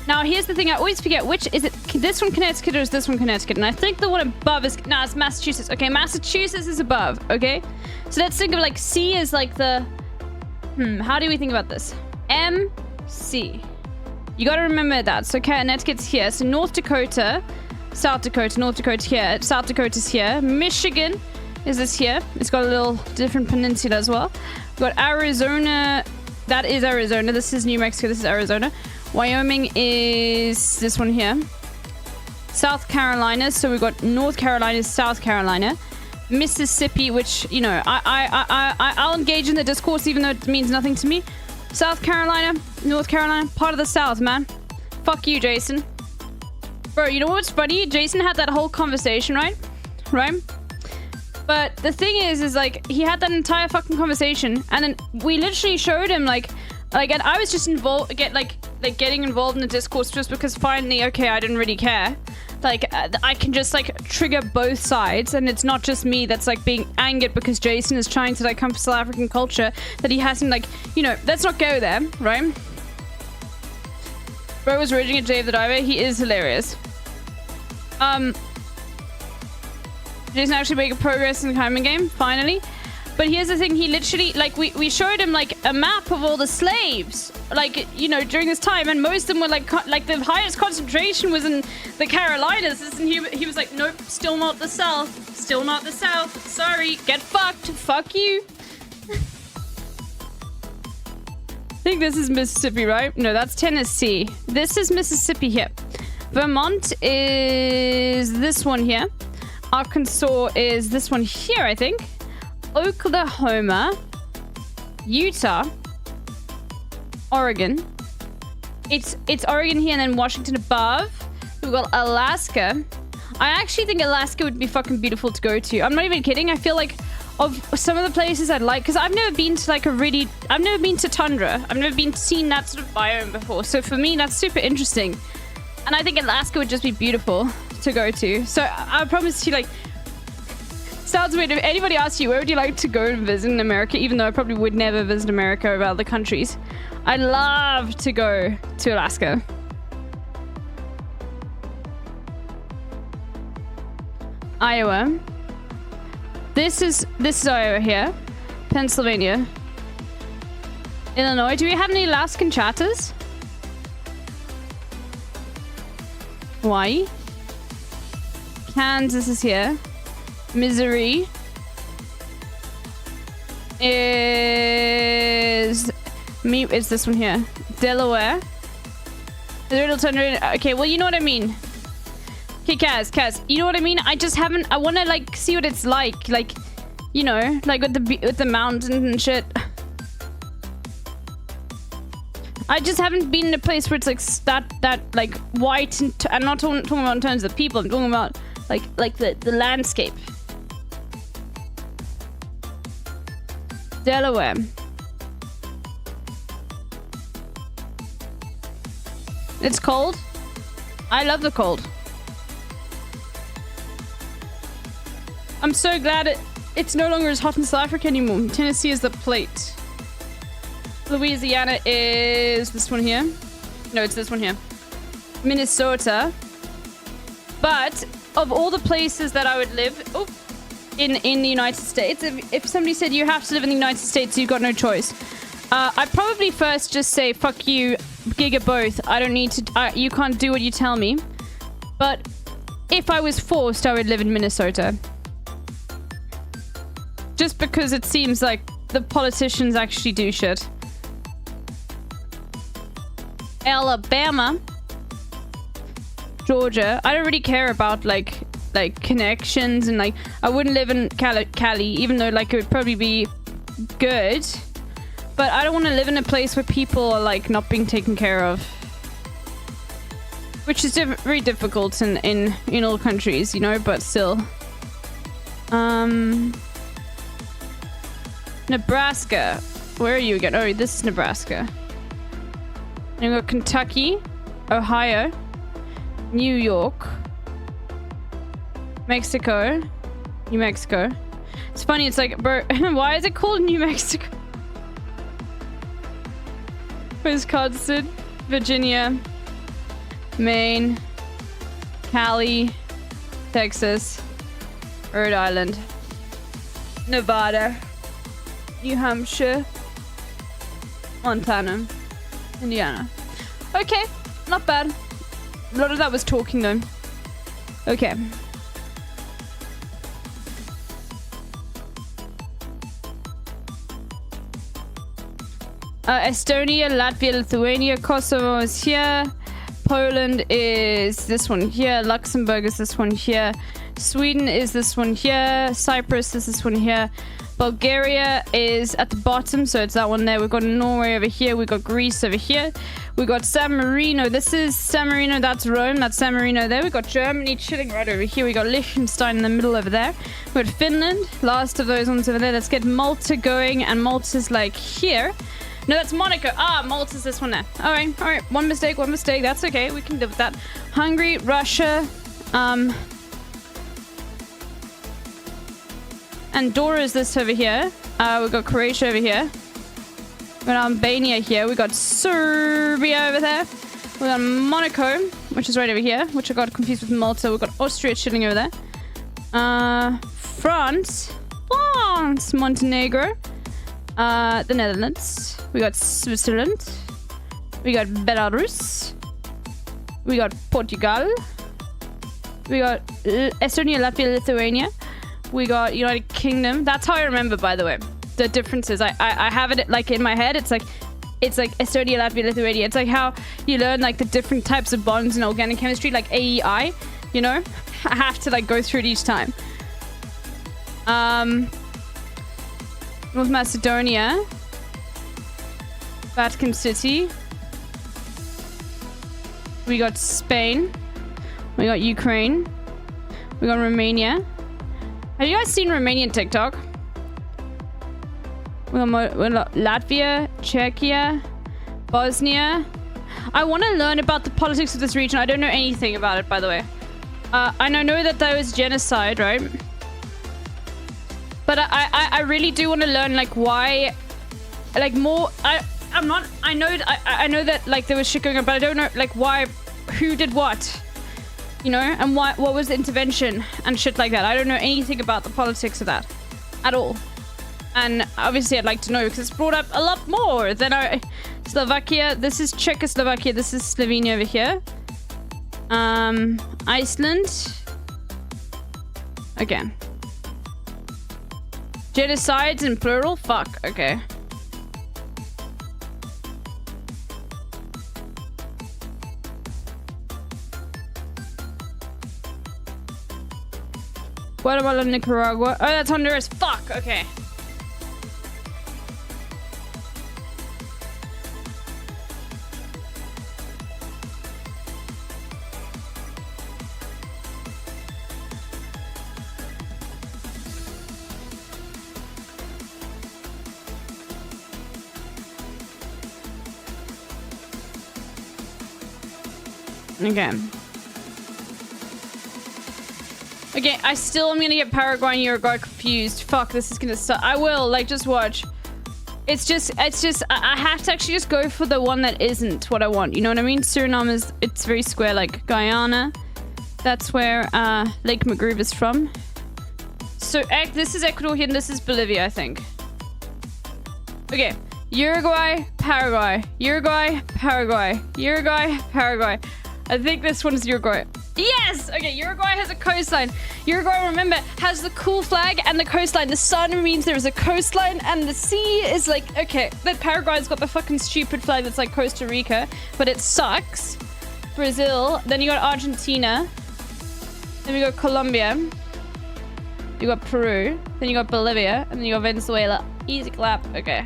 Now, here's the thing. I always forget which is it. This one Connecticut or is this one Connecticut? And I think the one above is... No, it's Massachusetts. Okay, Massachusetts is above. Okay? So let's think of like C is like the... how do we think about this? M-C. You gotta remember that. So Connecticut's here. So North Dakota, South Dakota, North Dakota here. South Dakota's here. Michigan is this here. It's got a little different peninsula as well. We've got Arizona. That is Arizona. This is New Mexico. This is Arizona. Wyoming is this one here. South Carolina. So we've got North Carolina, South Carolina. Mississippi, which, you know, I'll engage in the discourse even though it means nothing to me. South Carolina, North Carolina, part of the South, man. Fuck you, Jason. Bro, you know what's funny? Jason had that whole conversation, right? Right? But the thing is like, he had that entire fucking conversation, and then we literally showed him, and I was just involved, getting involved in the discourse just because finally, okay, I didn't really care. I can just, trigger both sides, and it's not just me that's, being angered because Jason is trying to, come for South African culture that he hasn't, you know, let's not go there, right? Bro was raging at Dave the Diver. He is hilarious. Jason actually making progress in the climbing game, finally. But here's the thing, he literally, we showed him, a map of all the slaves, you know, during this time, and most of them were, the highest concentration was in the Carolinas, and he was like, nope, still not the South, still not the South, sorry, get fucked, fuck you. I think this is Mississippi, right? No, that's Tennessee. This is Mississippi here. Vermont is this one here. Arkansas is this one here, I think. Oklahoma, Utah, Oregon. It's Oregon here and then Washington above. We've got Alaska. I actually think Alaska would be fucking beautiful to go to. I'm not even kidding. I feel like of some of the places I'd like, because I've never been to I've never been to tundra. I've never seen that sort of biome before. So for me, that's super interesting. And I think Alaska would just be beautiful to go to. So I promise you, sounds weird. If anybody asks you, where would you like to go and visit in America? Even though I probably would never visit America or other countries. I'd love to go to Alaska. Iowa. This is Iowa here. Pennsylvania. Illinois. Do we have any Alaskan chatters? Hawaii. Kansas is here. Missouri is this one here. Delaware. Okay, well, you know what I mean. Okay, Kaz, you know what I mean? I just haven't. I want to see what it's like, you know, with the mountains and shit. I just haven't been in a place where it's that white and I'm not talking about in terms of people. I'm talking about the landscape. Delaware. It's cold. I love the cold. I'm so glad it's no longer as hot in South Africa anymore. Tennessee is the plate. Louisiana is this one here. No, it's this one here. Minnesota. But of all the places that I would live in the United States, if somebody said you have to live in the United States, you've got no choice. I'd probably first just say, fuck you, giga both. I don't need to, you can't do what you tell me. But if I was forced, I would live in Minnesota. Just because it seems like the politicians actually do shit. Alabama. Georgia. I don't really care about like connections and like I wouldn't live in Cali, even though like it would probably be good. But I don't want to live in a place where people are like not being taken care of. Which is very difficult in all countries, you know, but still. Nebraska. Where are you again? Oh, this is Nebraska. And we've got Kentucky, Ohio, New York, Mexico, New Mexico. It's funny, it's like, bro, why is it called New Mexico? Wisconsin, Virginia, Maine, Cali, Texas, Rhode Island, Nevada, New Hampshire, Montana, Indiana. Okay, not bad. A lot of that was talking though. Okay. Estonia, Latvia, Lithuania, Kosovo is here. Poland is this one here. Luxembourg is this one here. Sweden is this one here. Cyprus is this one here. Bulgaria is at the bottom, so it's that one there. We've got Norway over here. We've got Greece over here. We've got San Marino. This is San Marino. That's Rome. That's San Marino there. We've got Germany chilling right over here. We've got Liechtenstein in the middle over there. We've got Finland. Last of those ones over there. Let's get Malta going. And Malta's like here. No, that's Monaco. Ah, Malta's this one there. All right. All right. One mistake. One mistake. That's okay. We can live with that. Hungary, Russia. Andorra is this over here. We've got Croatia over here. We've got Albania here. We've got Serbia over there. We've got Monaco, which is right over here, which I got confused with Malta. We've got Austria chilling over there. France, Montenegro. The Netherlands. We got Switzerland. We got Belarus. We got Portugal. We got Estonia, Latvia, Lithuania. We got United Kingdom. That's how I remember, by the way, the differences. I have it like in my head. It's like Estonia, Latvia, Lithuania. It's like how you learn like the different types of bonds in organic chemistry, like AEI. You know, I have to like go through it each time. North Macedonia, Vatican City. We got Spain. We got Ukraine. We got Romania. Have you guys seen Romanian TikTok? We got Latvia, Czechia, Bosnia. I want to learn about the politics of this region. I don't know anything about it, by the way. And I know that there was genocide, right? But I really do want to learn like why, like more. I know that like there was shit going on, but I don't know like why, who did what. You know, and what was the intervention and shit like that. I don't know anything about the politics of that at all. And obviously I'd like to know because it's brought up a lot more than Slovakia. This is Czechoslovakia. This is Slovenia over here. Iceland. Again. Genocides in plural? Fuck. Okay. Guatemala, Nicaragua. Oh, that's Honduras. Fuck. Okay. Okay. Okay, I still am gonna get Paraguay and Uruguay confused. Fuck, this is gonna suck. I will, like, just watch. It's just, I have to actually just go for the one that isn't what I want. You know what I mean? Suriname is, it's very square, like Guyana. That's where Lake McGroove is from. So this is Ecuador here and this is Bolivia, I think. Okay, Uruguay, Paraguay, Uruguay, Paraguay, Uruguay, Paraguay. I think this one is Uruguay. Yes! Okay, Uruguay has a coastline. Uruguay, remember, has the cool flag and the coastline. The sun means there is a coastline and the sea is like, okay, but Paraguay's got the fucking stupid flag that's like Costa Rica, but it sucks. Brazil, then you got Argentina, then we got Colombia, you got Peru, then you got Bolivia, and then you got Venezuela. Easy clap. Okay.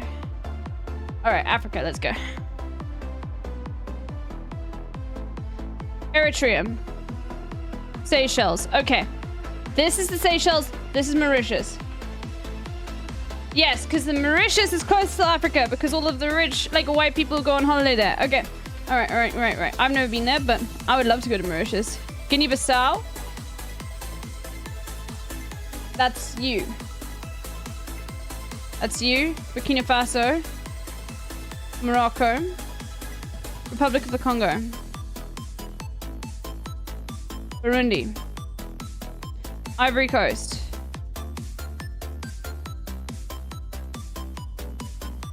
Alright, Africa, let's go. Eritrea. Seychelles. Okay. This is the Seychelles. This is Mauritius. Yes, because the Mauritius is close to Africa because all of the rich, like, white people go on holiday there. Okay. Alright, right. I've never been there, but I would love to go to Mauritius. Guinea-Bissau. That's you. That's you. Burkina Faso. Morocco. Republic of the Congo. Burundi. Ivory Coast.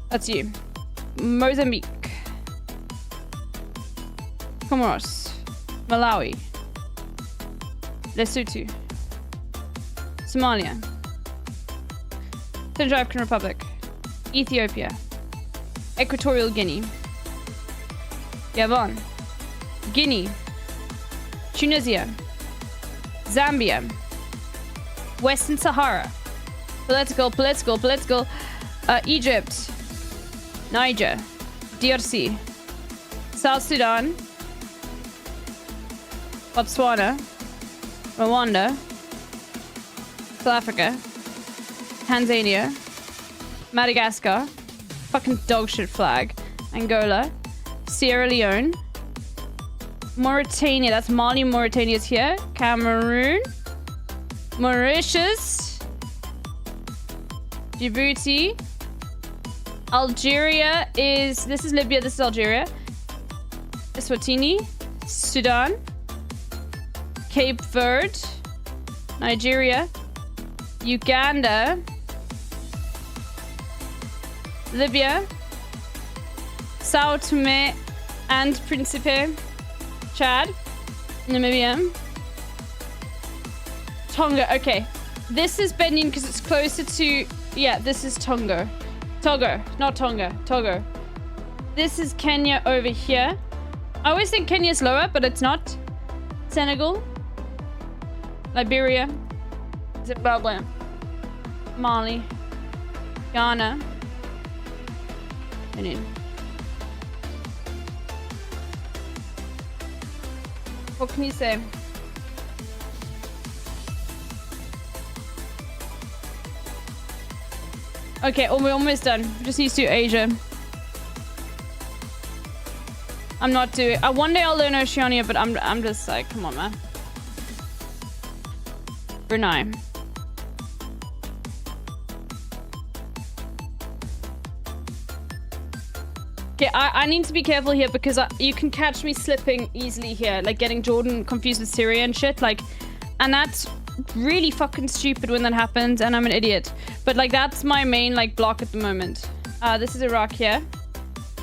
That's you. Mozambique. Comoros. Malawi. Lesotho. Somalia. Central African Republic. Ethiopia. Equatorial Guinea. Gabon. Guinea. Tunisia. Zambia. Western Sahara. Political. Egypt. Niger. DRC. South Sudan. Botswana. Rwanda. South Africa. Tanzania. Madagascar. Fucking dogshit flag. Angola. Sierra Leone. Mauritania. That's Mali. Mauritania's here. Cameroon. Mauritius. Djibouti. Algeria is... This is Libya. This is Algeria. Eswatini. Sudan. Cape Verde. Nigeria. Uganda. Libya. Sao Tome and Principe. Chad. Namibia. Tonga. Okay. This is Benin because it's closer to... Yeah, this is Tonga. Togo. Not Tonga. Togo. This is Kenya over here. I always think Kenya's lower, but it's not. Senegal. Liberia. Zimbabwe. Mali. Ghana. Benin. What can you say? Okay, we're almost done. We just need to do Asia. I'm not doing... one day I'll learn Oceania, but I'm just like, come on, man. Brunei. Okay, I need to be careful here because you can catch me slipping easily here, like getting Jordan confused with Syria and shit, like, and that's really fucking stupid when that happens, and I'm an idiot. But like, that's my main like block at the moment. This is Iraq here.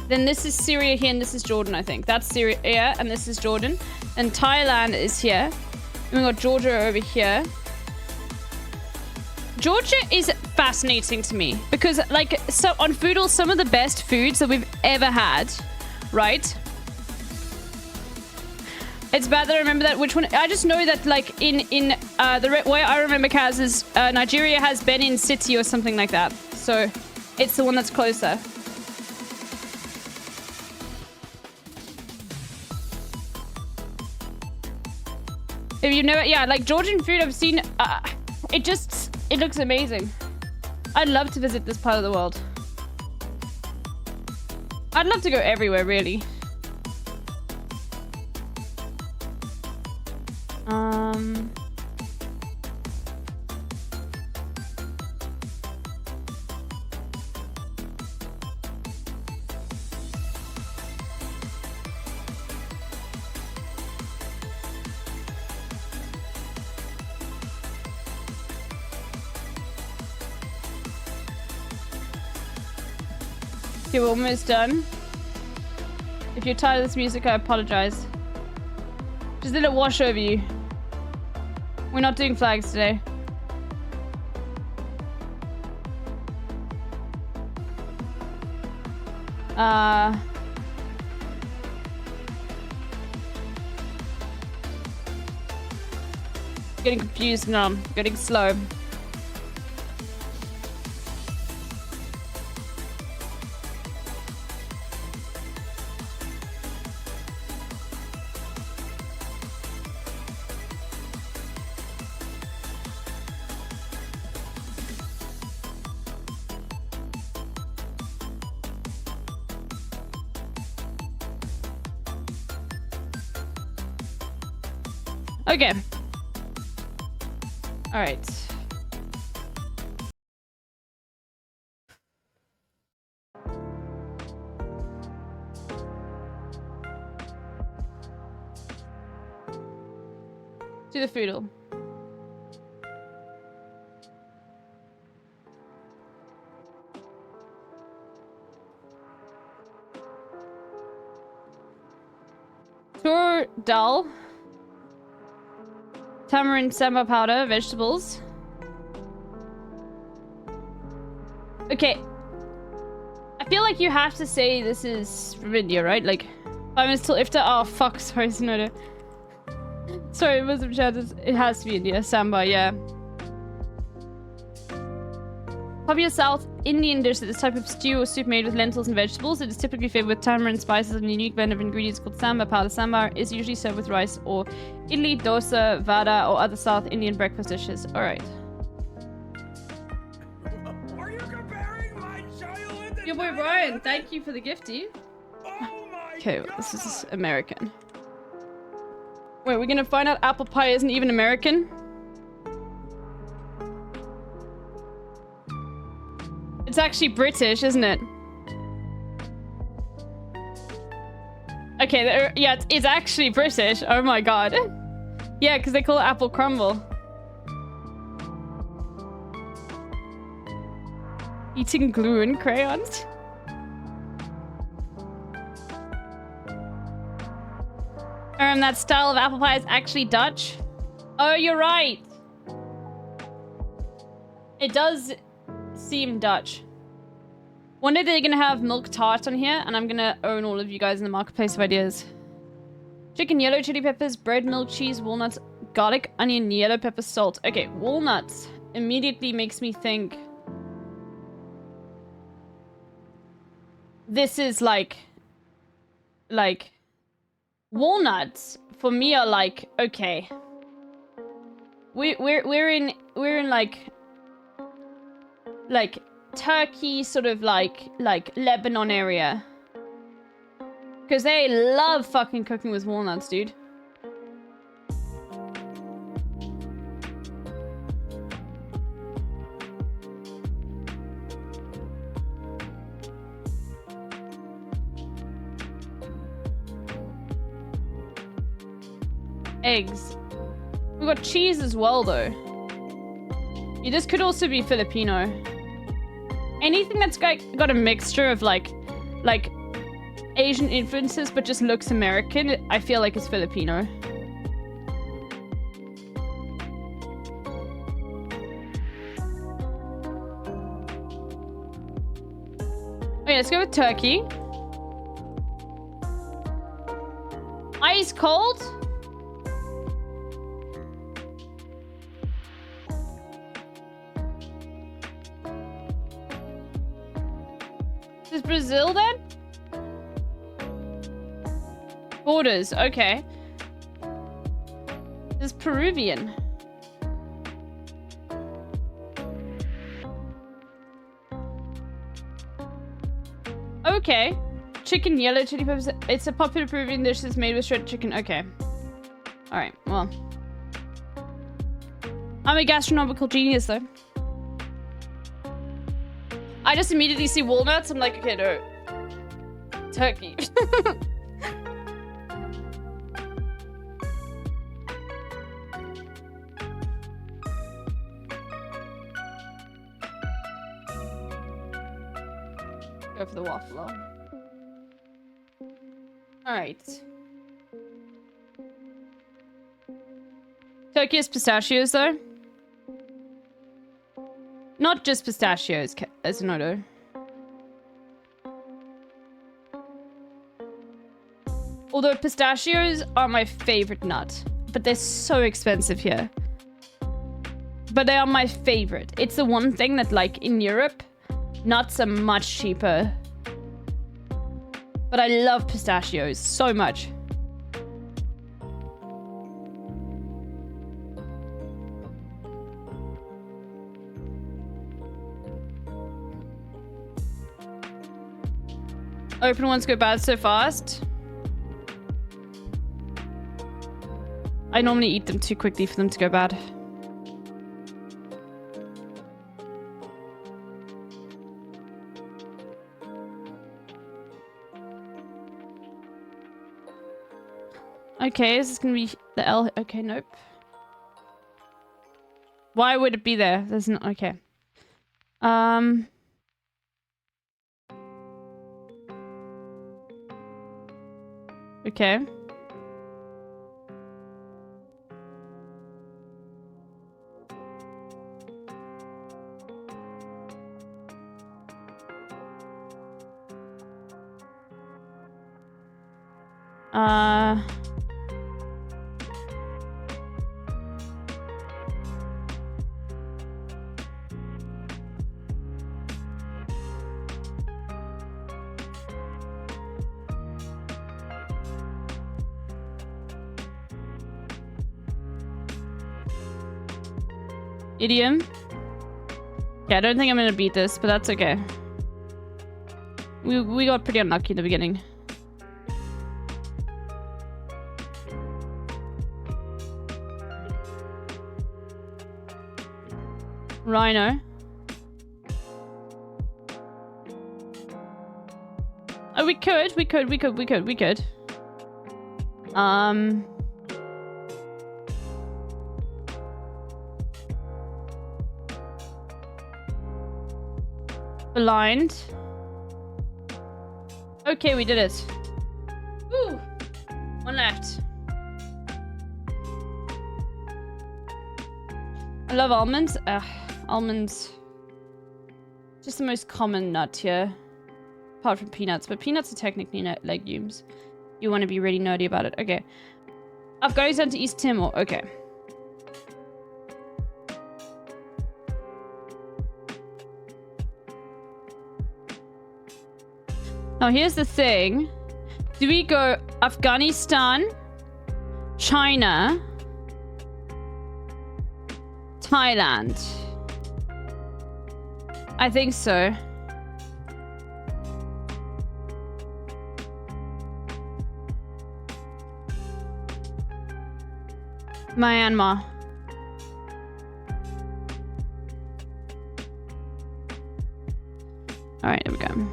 Then this is Syria here, and this is Jordan, I think. That's Syria, yeah, and this is Jordan. And Thailand is here. And we got Georgia over here. Georgia is fascinating to me because, like, so on Foodle, some of the best foods that we've ever had, right? It's bad that I remember that. Which one? I just know that, like, in the way I remember Kaz is Nigeria has Benin City or something like that. So it's the one that's closer. If you know it, yeah, like Georgian food I've seen, it looks amazing. I'd love to visit this part of the world. I'd love to go everywhere, really. Okay, we're almost done. If you're tired of this music, I apologize. Just let it wash over you. We're not doing flags today. Getting confused now. Getting slow. Okay. All right. Do the foodle. Tur dal. Tamarind samba powder, vegetables. Okay. I feel like you have to say this is from India, right? Like, 5 minutes till iftar. Oh, fuck. Sorry, Sonoda. Sorry, Muslim chat. It has to be India. Samba, yeah. Popular South Indian dish is this type of stew or soup made with lentils and vegetables. It is typically flavored with tamarind, spices, and a unique blend of ingredients called samba powder. Samba is usually served with rice or idli, dosa, vada, or other South Indian breakfast dishes. All right. Are you comparing my childhood? Your boy Brian, thank you for the gifty. Okay, well, this is American. Wait, we're gonna find out apple pie isn't even American? It's actually British, isn't it? Okay, yeah, it's actually British. Oh my god. Yeah, because they call it apple crumble. Eating glue and crayons? That style of apple pie is actually Dutch. Oh, you're right. It does seem Dutch. One day they're gonna have milk tart on here, and I'm gonna own all of you guys in the marketplace of ideas. Chicken, yellow chili peppers, bread, milk, cheese, walnuts, garlic, onion, yellow pepper, salt. Okay, walnuts immediately makes me think this is like walnuts for me are like, okay, we're in like Turkey, sort of like Lebanon area, because they love fucking cooking with walnuts, dude. Eggs. We've got cheese as well, though. Yeah, this could also be Filipino. Anything that's got a mixture of like Asian influences but just looks American, I feel like is Filipino. Okay, let's go with turkey. Ice cold? Is Brazil then? Borders, okay. This is Peruvian. Okay. Chicken, yellow chili peppers. It's a popular Peruvian dish that's made with shredded chicken. Okay. Alright, well. I'm a gastronomical genius, though. I just immediately see walnuts. I'm like, okay, no. Turkey. Go for the waffle. Alright. Tokyo's pistachios, though. Not just pistachios, as an order. Although pistachios are my favorite nut. But they're so expensive here. But they are my favorite. It's the one thing that, like, in Europe, nuts are much cheaper. But I love pistachios so much. Open ones go bad so fast. I normally eat them too quickly for them to go bad. Okay, is this gonna be the L? Okay, nope. Why would it be there? There's not. Okay. Okay. Idiom. Yeah, I don't think I'm gonna beat this, but that's okay. We got pretty unlucky in the beginning. Rhino. Oh, we could. Blind. Okay, we did it. Woo! One left. I love almonds. Almonds. Just the most common nut here. Apart from peanuts. But peanuts are technically legumes. You want to be really nerdy about it. Okay. Afghanistan to East Timor. Okay. Now here's the thing. Do we go Afghanistan, China, Thailand? I think so. Myanmar. Alright, there we go.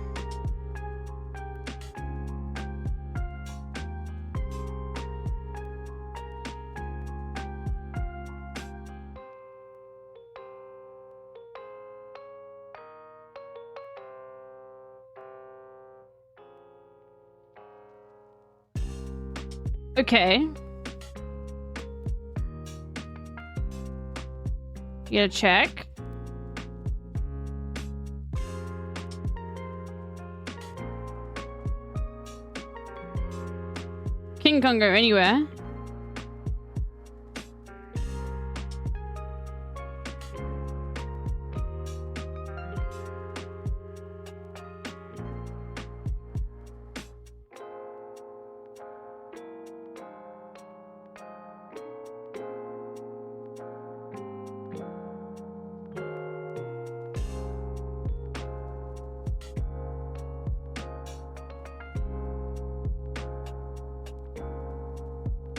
Okay. You gotta check. King can't go anywhere.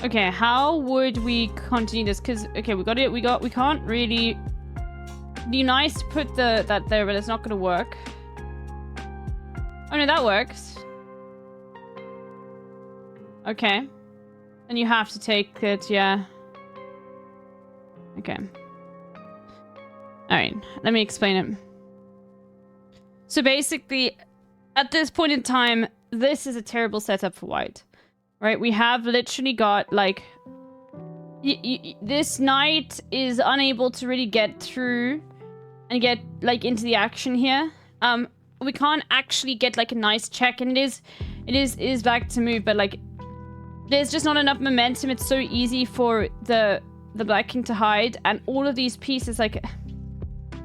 Okay, how would we continue this? Because okay, we got it. We can't really. It'd be nice to put that there, but it's not gonna work. Oh no, that works. Okay. Then you have to take it, yeah. Okay. Alright, let me explain it. So basically, at this point in time, this is a terrible setup for white. Right? We have literally got, like... this knight is unable to really get through and get, like, into the action here. We can't actually get, like, a nice check, and it is back to move, but, like, there's just not enough momentum. It's so easy for the Black King to hide, and all of these pieces, like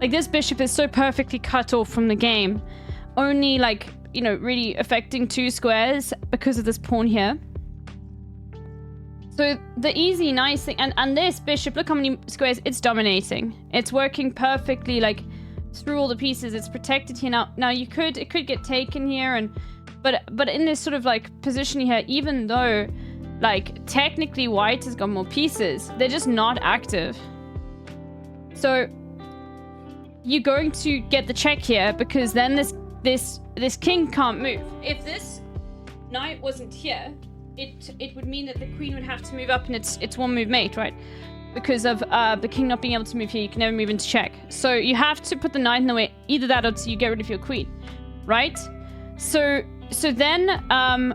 this bishop is so perfectly cut off from the game, only, like, you know, really affecting 2 squares because of this pawn here. So the easy, nice thing, and this bishop, look how many squares it's dominating. It's working perfectly, like, through all the pieces. It's protected here now. Now it could get taken here, and but in this sort of, like, position here, even though, like, technically white has got more pieces, they're just not active. So you're going to get the check here, because then this king can't move. If this knight wasn't here, it would mean that the queen would have to move up, and it's one move mate, right? Because of the king not being able to move here, you can never move into check. So you have to put the knight in the way. Either that, or you get rid of your queen, right? So then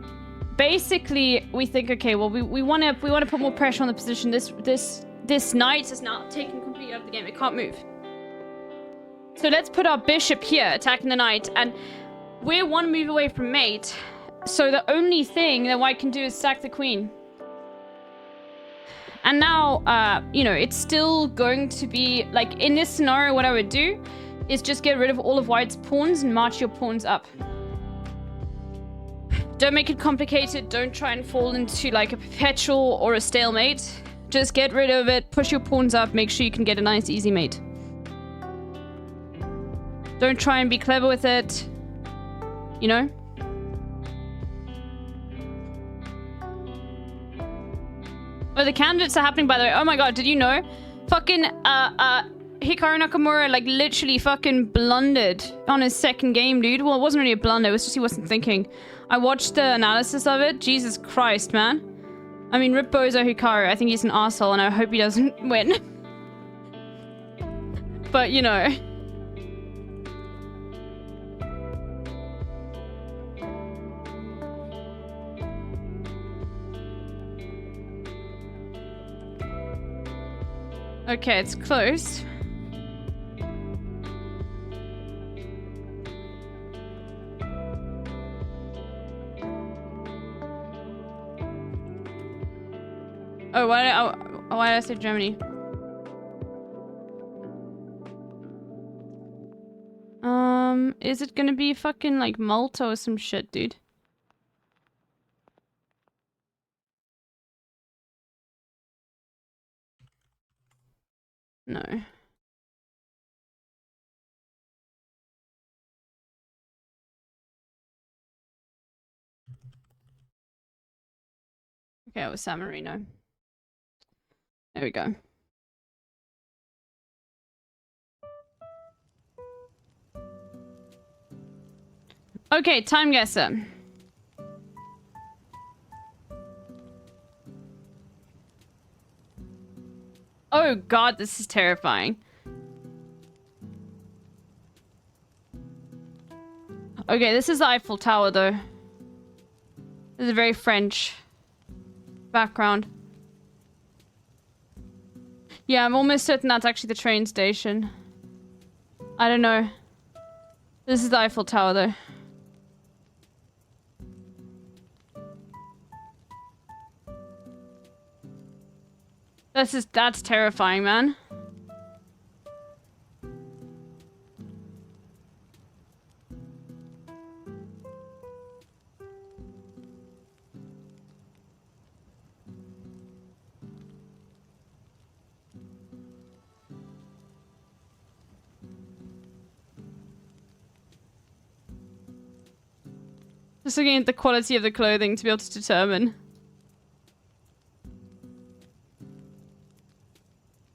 basically we think, okay, well, we want to put more pressure on the position. This knight is now taken completely out of the game. It can't move. So let's put our bishop here, attacking the knight, and we're one move away from mate. So the only thing that white can do is sack the queen. And now, you know, it's still going to be, like, in this scenario, what I would do is just get rid of all of white's pawns and march your pawns up. Don't make it complicated. Don't try and fall into, like, a perpetual or a stalemate. Just get rid of it, push your pawns up, make sure you can get a nice, easy mate. Don't try and be clever with it, you know? Oh, the candidates are happening, by the way. Oh my god, did you know? Fucking, Hikaru Nakamura, like, literally fucking blundered on his second game, dude. Well, it wasn't really a blunder, it was just he wasn't thinking. I watched the analysis of it. Jesus Christ, man. I mean, rip Bozo Hikaru. I think he's an asshole, and I hope he doesn't win. But, you know. Okay, it's close. Oh, why did I say Germany? Is it gonna be fucking, like, Malta or some shit, dude? No. Okay, it was San Marino. There we go. Okay, time guesser. Oh god, this is terrifying. Okay, this is the Eiffel Tower, though. This is a very French background. Yeah, I'm almost certain that's actually the train station. I don't know. This is the Eiffel Tower, though. That's terrifying, man. Just looking at the quality of the clothing to be able to determine.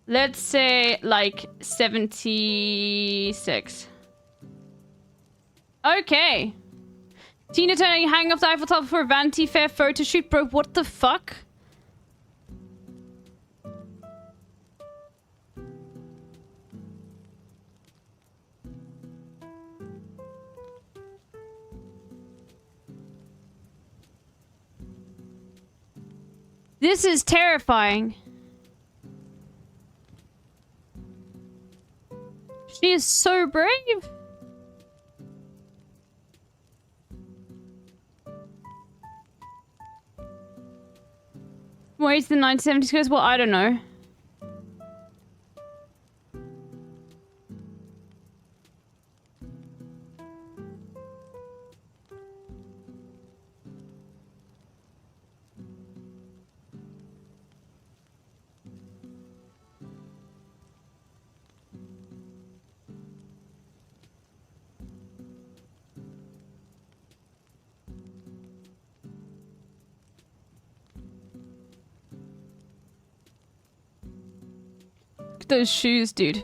Let's say, like, 76. Okay. Tina Turner hanging off the Eiffel Tower for a Vanity Fair photo shoot. Bro, what the fuck? This is terrifying. She is so brave. Where's the 1970s goes? Well, I don't know. Look at those shoes, dude.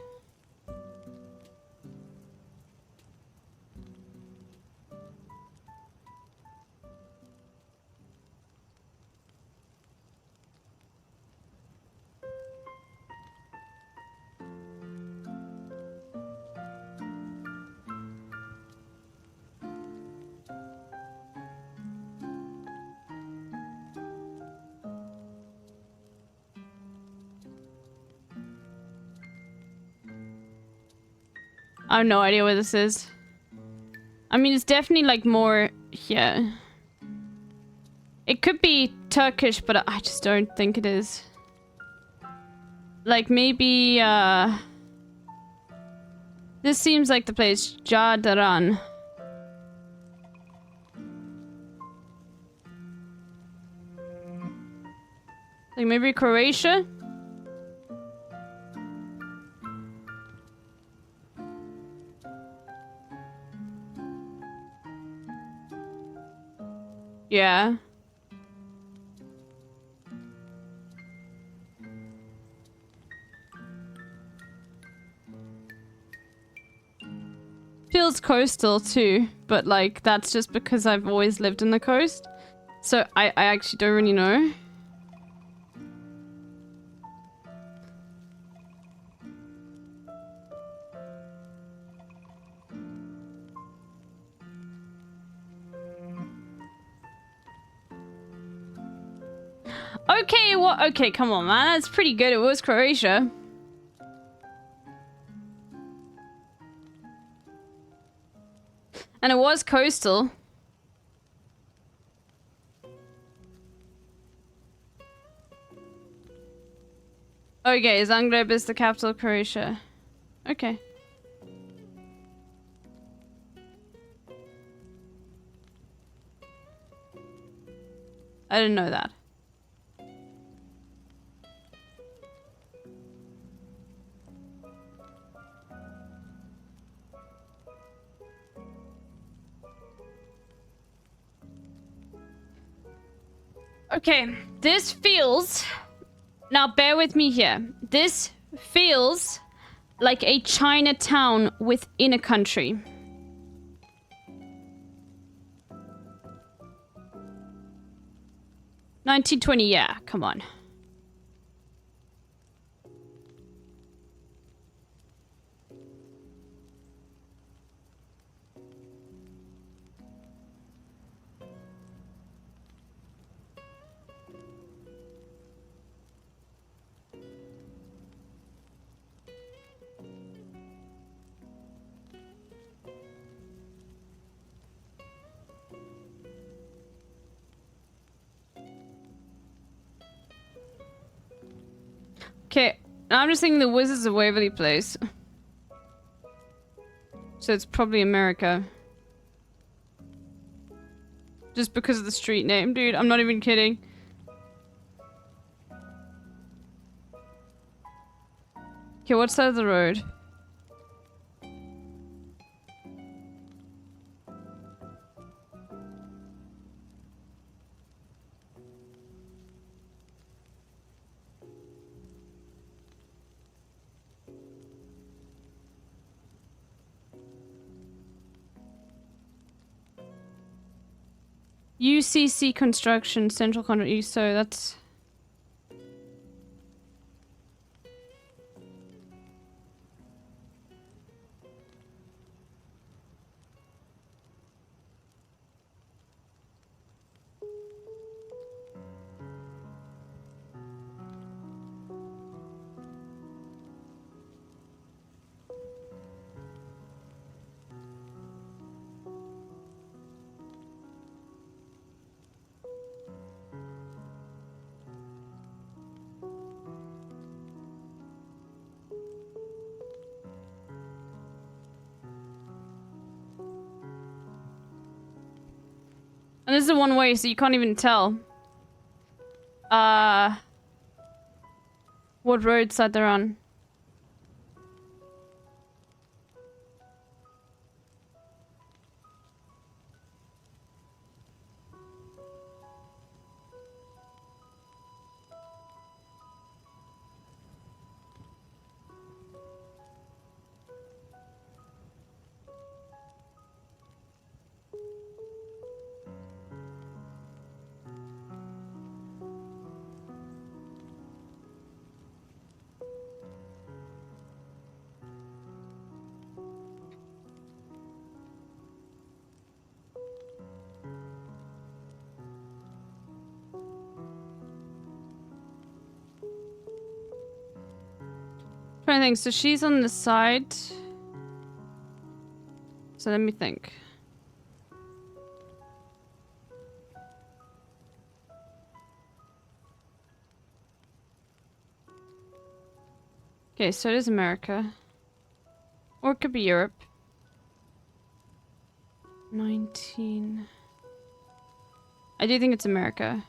I have no idea what this is. I mean, it's definitely like more... Yeah. It could be Turkish, but I just don't think it is. Like, maybe, this seems like the place. Jadaran. Like, maybe Croatia? Yeah. Feels coastal too, but like that's just because I've always lived in the coast. So I actually don't really know. Okay, what? Okay, come on, man. That's pretty good. It was Croatia. And it was coastal. Okay, Zagreb is the capital of Croatia. Okay. I didn't know that. Okay, this feels... Now bear with me here. This feels like a Chinatown within a country. $1920, yeah, come on. Okay, I'm just thinking the Wizards of Waverly Place. So it's probably America. Just because of the street name, dude. I'm not even kidding. Okay, what side of the road? UCC Construction, Central Contract. So that's... this is a one way, so you can't even tell. What roadside they're on. Trying to think. So she's on the side. So let me think. Okay, so it is America. Or it could be Europe. 19. I do think it's America.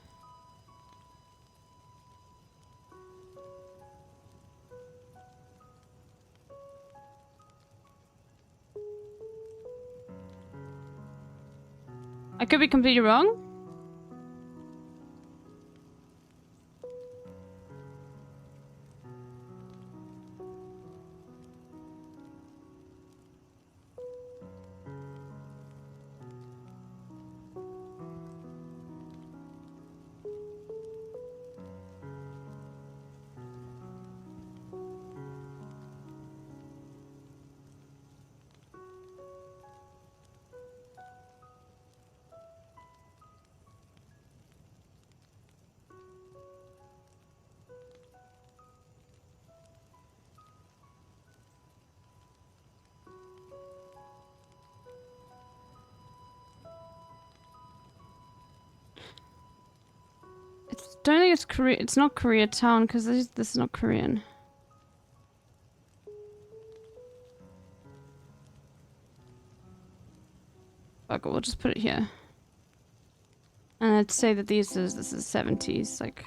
I could be completely wrong. Don't think it's Korea. It's not Koreatown because this is not Korean. Fuck it, we'll just put it here. And let's say that this is 70s, like.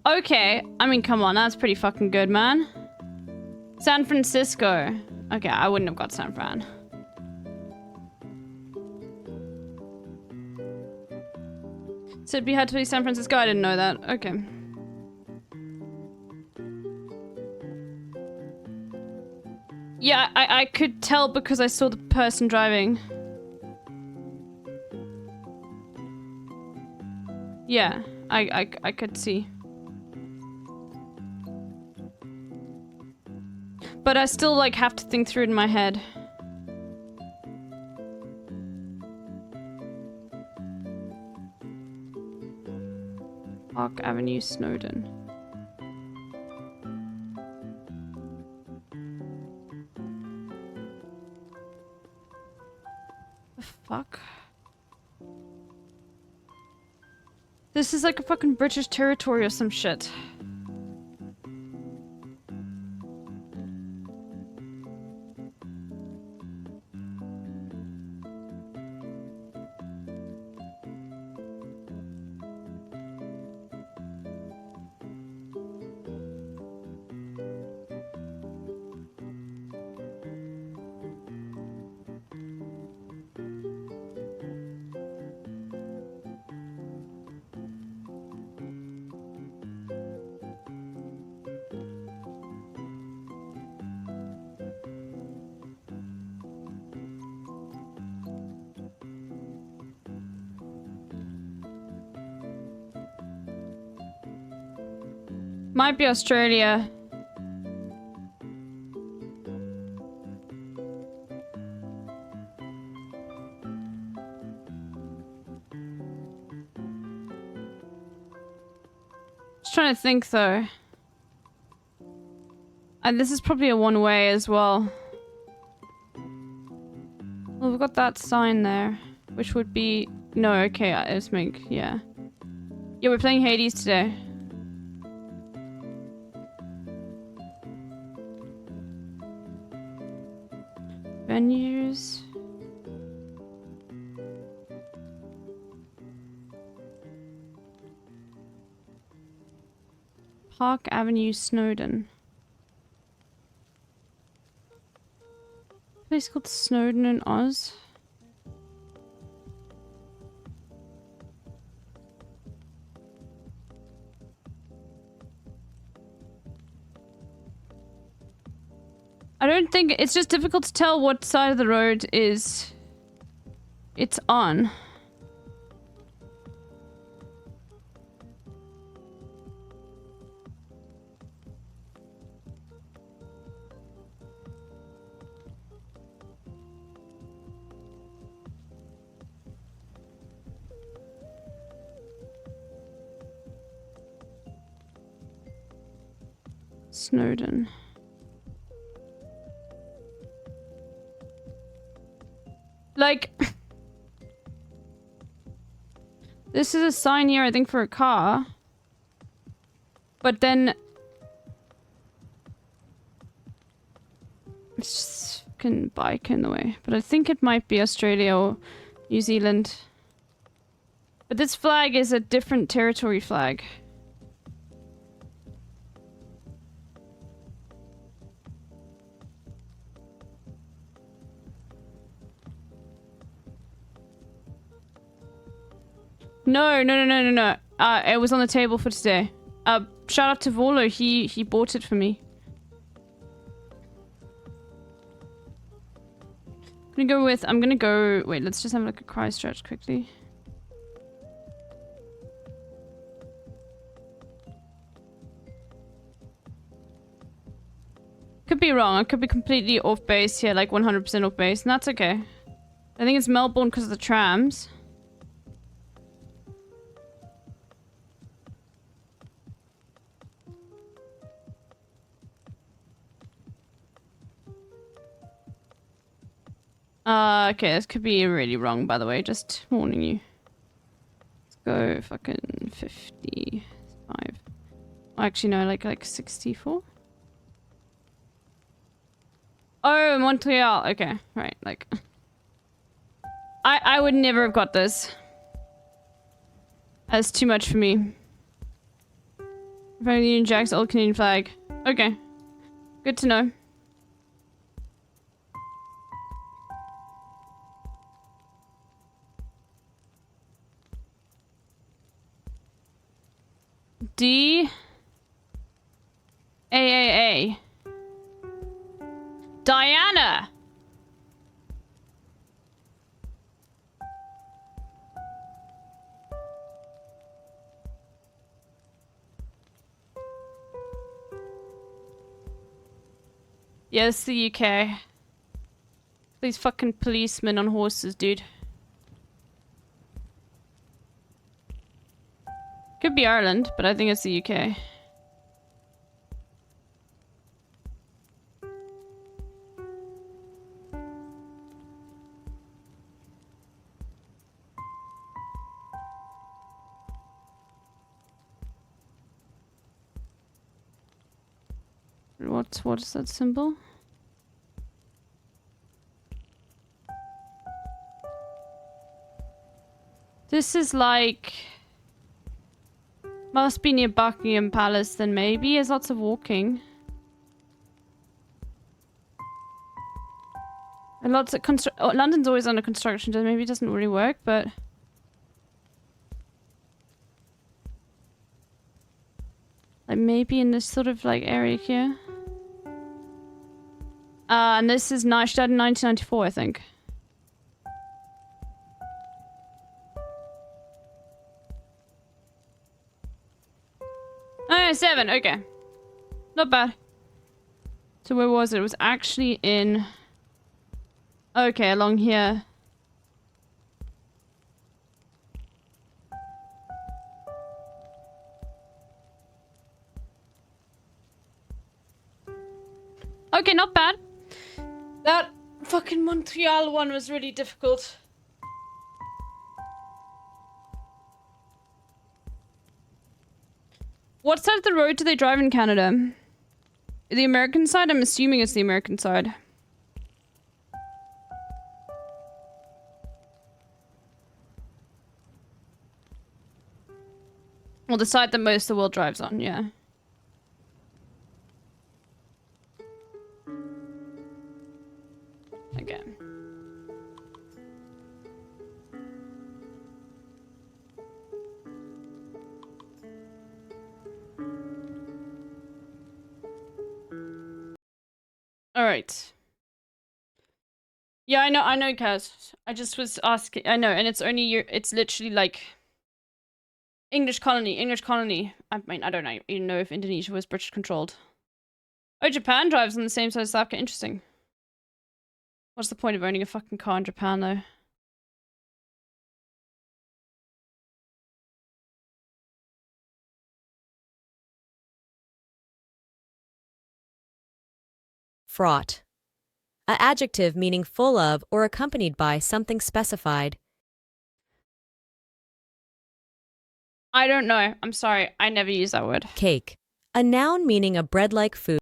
Okay, I mean, come on, that's pretty fucking good, man. San Francisco. Okay, I wouldn't have got San Fran. So it'd be hard to be San Francisco? I didn't know that. Okay. Yeah, I could tell because I saw the person driving. Yeah, I could see. But I still, like, have to think through it in my head. Park Avenue, Snowden. The fuck? This is like a fucking British territory or some shit. Might be Australia. Just trying to think though. And this is probably a one-way as well. Well, we've got that sign there, which would be... No, okay, it's Mink, yeah. Yeah, we're playing Hades today. Venues. Park Avenue, Snowdon. Place called Snowdon in Oz. I don't think it's just difficult to tell what side of the road it's on. Snowdon. Like, this is a sign here, I think, for a car. But then... it's just a fucking bike in the way. But I think it might be Australia or New Zealand. But this flag is a different territory flag. No. It was on the table for today. Shout out to vorloe. He bought it for me. I'm gonna go. Wait, let's just have a look at Christchurch quickly. Could be wrong. I could be completely off base here, like 100% off base, and that's okay. I think it's Melbourne because of the trams. Okay, this could be really wrong, by the way, just warning you. Let's go fucking 55. Actually, no, like 64? Oh, Montreal. Okay, right, like... I would never have got this. That's too much for me. Union Jack's old Canadian flag. Okay. Good to know. D AAA Diana. Yes, the UK. These fucking policemen on horses, dude. Could be Ireland, but I think it's the UK. What is that symbol? This is like... must be near Buckingham Palace then maybe. There's lots of walking. And lots of London's always under construction, so maybe it doesn't really work, but... like maybe in this sort of like area here. And this is Neustadt in 1994, I think. Oh, 7, okay. Not bad. So where was it? It was actually in... okay, along here. Okay, not bad. That fucking Montreal one was really difficult. What side of the road do they drive in Canada? The American side? I'm assuming it's the American side. Well, the side that most of the world drives on, yeah. Again. All right. Yeah, I know, Kaz. I just was asking. I know, and it's only it's literally like English colony. I mean, I don't even know if Indonesia was British controlled. Oh, Japan drives on the same side as South Africa. Interesting. What's the point of owning a fucking car in Japan, though? Fraught. A adjective meaning full of or accompanied by something specified. I don't know. I'm sorry. I never use that word. Cake. A noun meaning a bread-like food.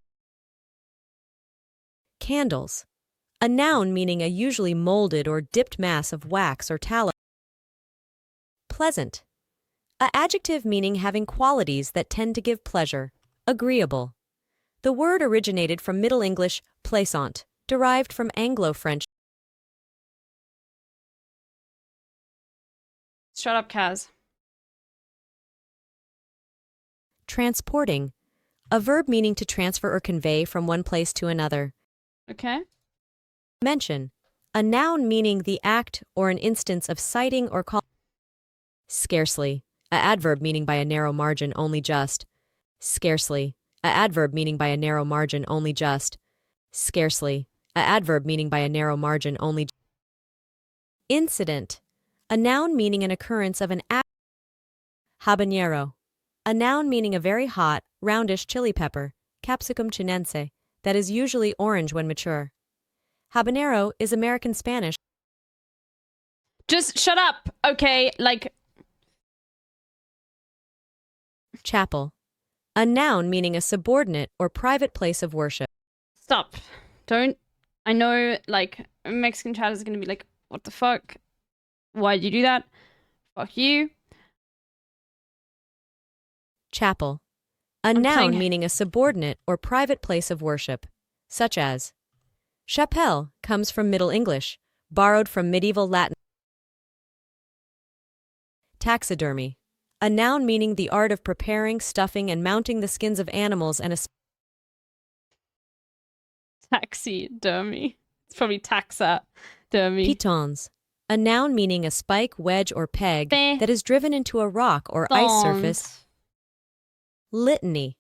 Candles. A noun meaning a usually molded or dipped mass of wax or tallow. Pleasant. A adjective meaning having qualities that tend to give pleasure. Agreeable. The word originated from Middle English plaisant, derived from Anglo-French. Shut up, Kaz. Transporting. A verb meaning to transfer or convey from one place to another. Okay. Mention. A noun meaning the act or an instance of citing or call. Scarcely. A adverb meaning by a narrow margin only just. Scarcely. A adverb meaning by a narrow margin only just. Scarcely. A adverb meaning by a narrow margin only. Incident. A noun meaning an occurrence of an act. Habanero. A noun meaning a very hot, roundish chili pepper, Capsicum chinense, that is usually orange when mature. Habanero is American Spanish. Just shut up, okay? Like... Chapel. A noun meaning a subordinate or private place of worship. Stop. Don't... I know, like, Mexican chat is gonna be like, what the fuck? Why'd you do that? Fuck you. Chapel. A noun meaning a subordinate or private place of worship, such as chapelle comes from Middle English, borrowed from medieval Latin. Taxidermy. A noun meaning the art of preparing, stuffing, and mounting the skins of animals and a taxidermy. It's probably taxa-dermy. pitons. A noun meaning a spike, wedge, or peg that is driven into a rock or ice surface. Litany.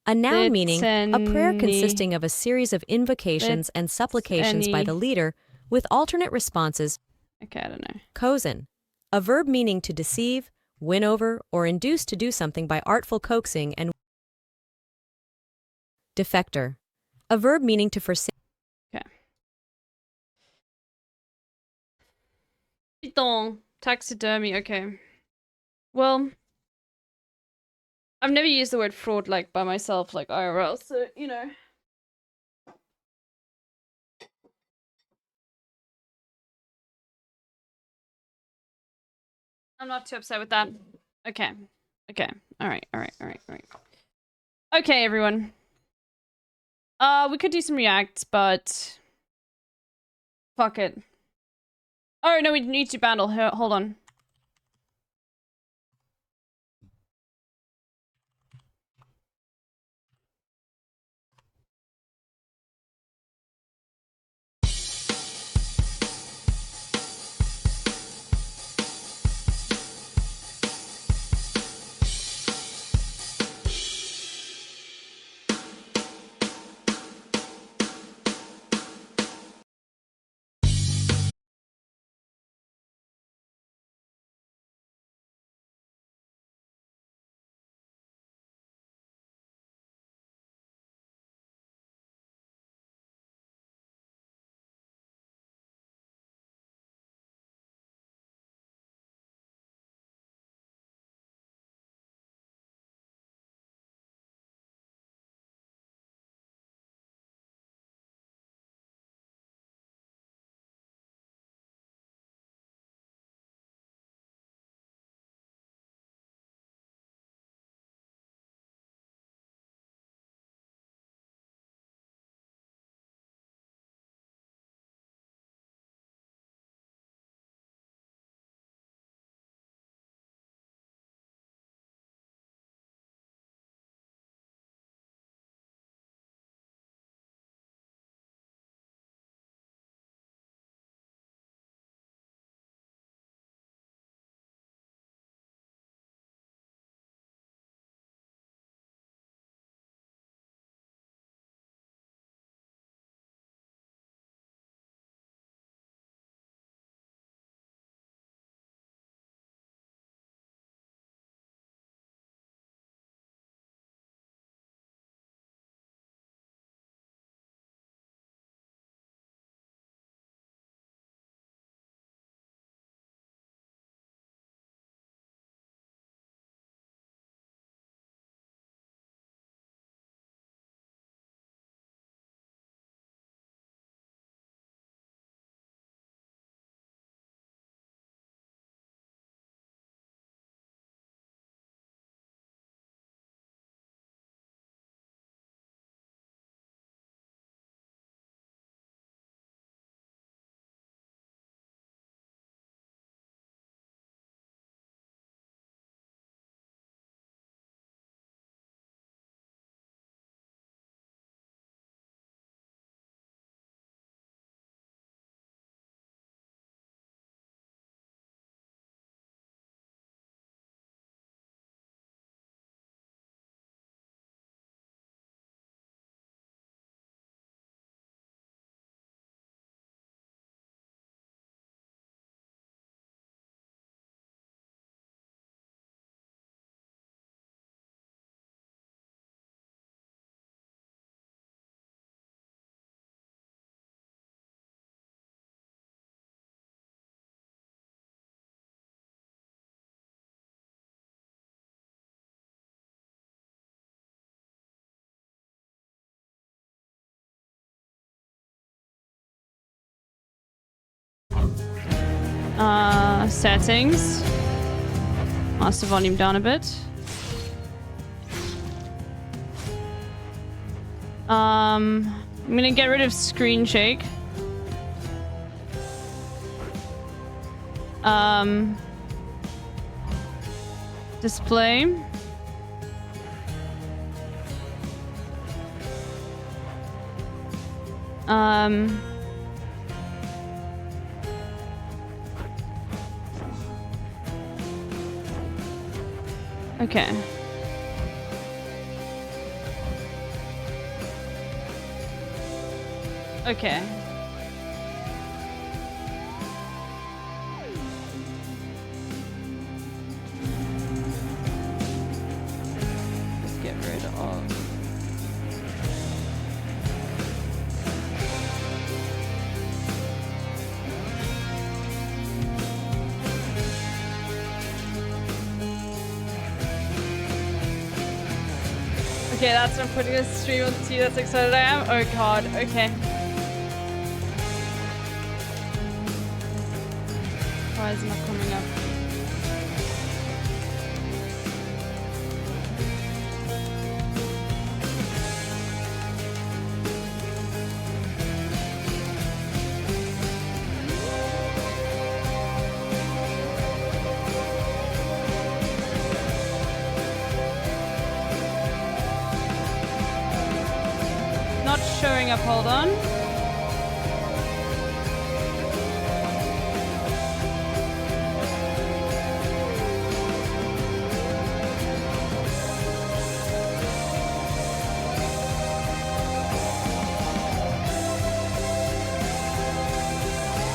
A noun meaning a prayer consisting of a series of invocations and supplications by the leader with alternate responses. Okay, I don't know. Cozen. A verb meaning to deceive, win over, or induce to do something by artful coaxing and defector. A verb meaning to forsake. Okay. Piton. Taxidermy, okay. Well, I've never used the word fraud like by myself, like IRL, so, you know. I'm not too upset with that. Okay. Okay. Alright. Okay, everyone. We could do some reacts, but... fuck it. Oh, no, we need to battle. Hold on. Settings. Master volume down a bit. I'm gonna get rid of screen shake. Display. Okay. Okay. Let's get rid of... Okay, that's not putting a stream on the that's excited I am. Oh god, okay. Why is it not coming up? Not showing up, hold on.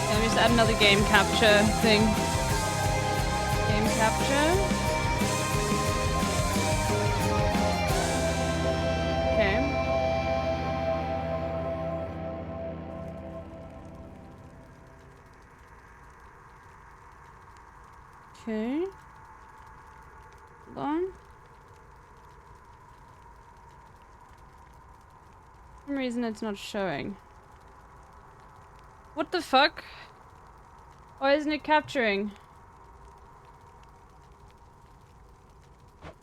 Let me just add another game capture thing. Game capture. Okay. Okay. Hold on. For some reason it's not showing. What the fuck? Why isn't it capturing?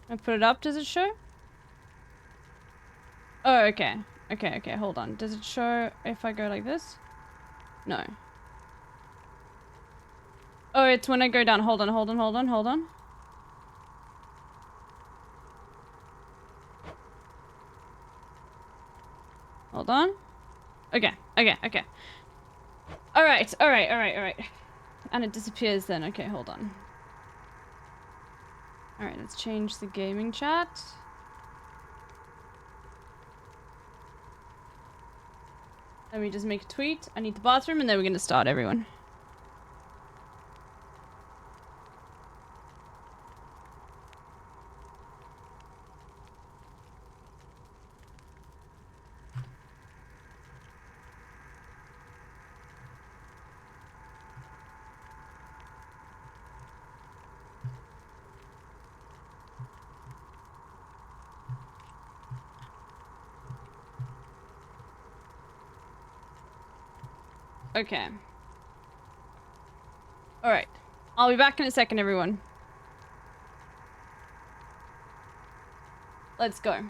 I put it up, does it show? Oh, okay. Okay, hold on. Does it show if I go like this? No. Oh, it's when I go down. Hold on. Hold on. Okay. Alright. And it disappears then. Okay, hold on. Alright, let's change the gaming chat. Let me just make a tweet. I need the bathroom and then we're gonna start, everyone. Okay. Alright. I'll be back in a second, everyone. Let's go.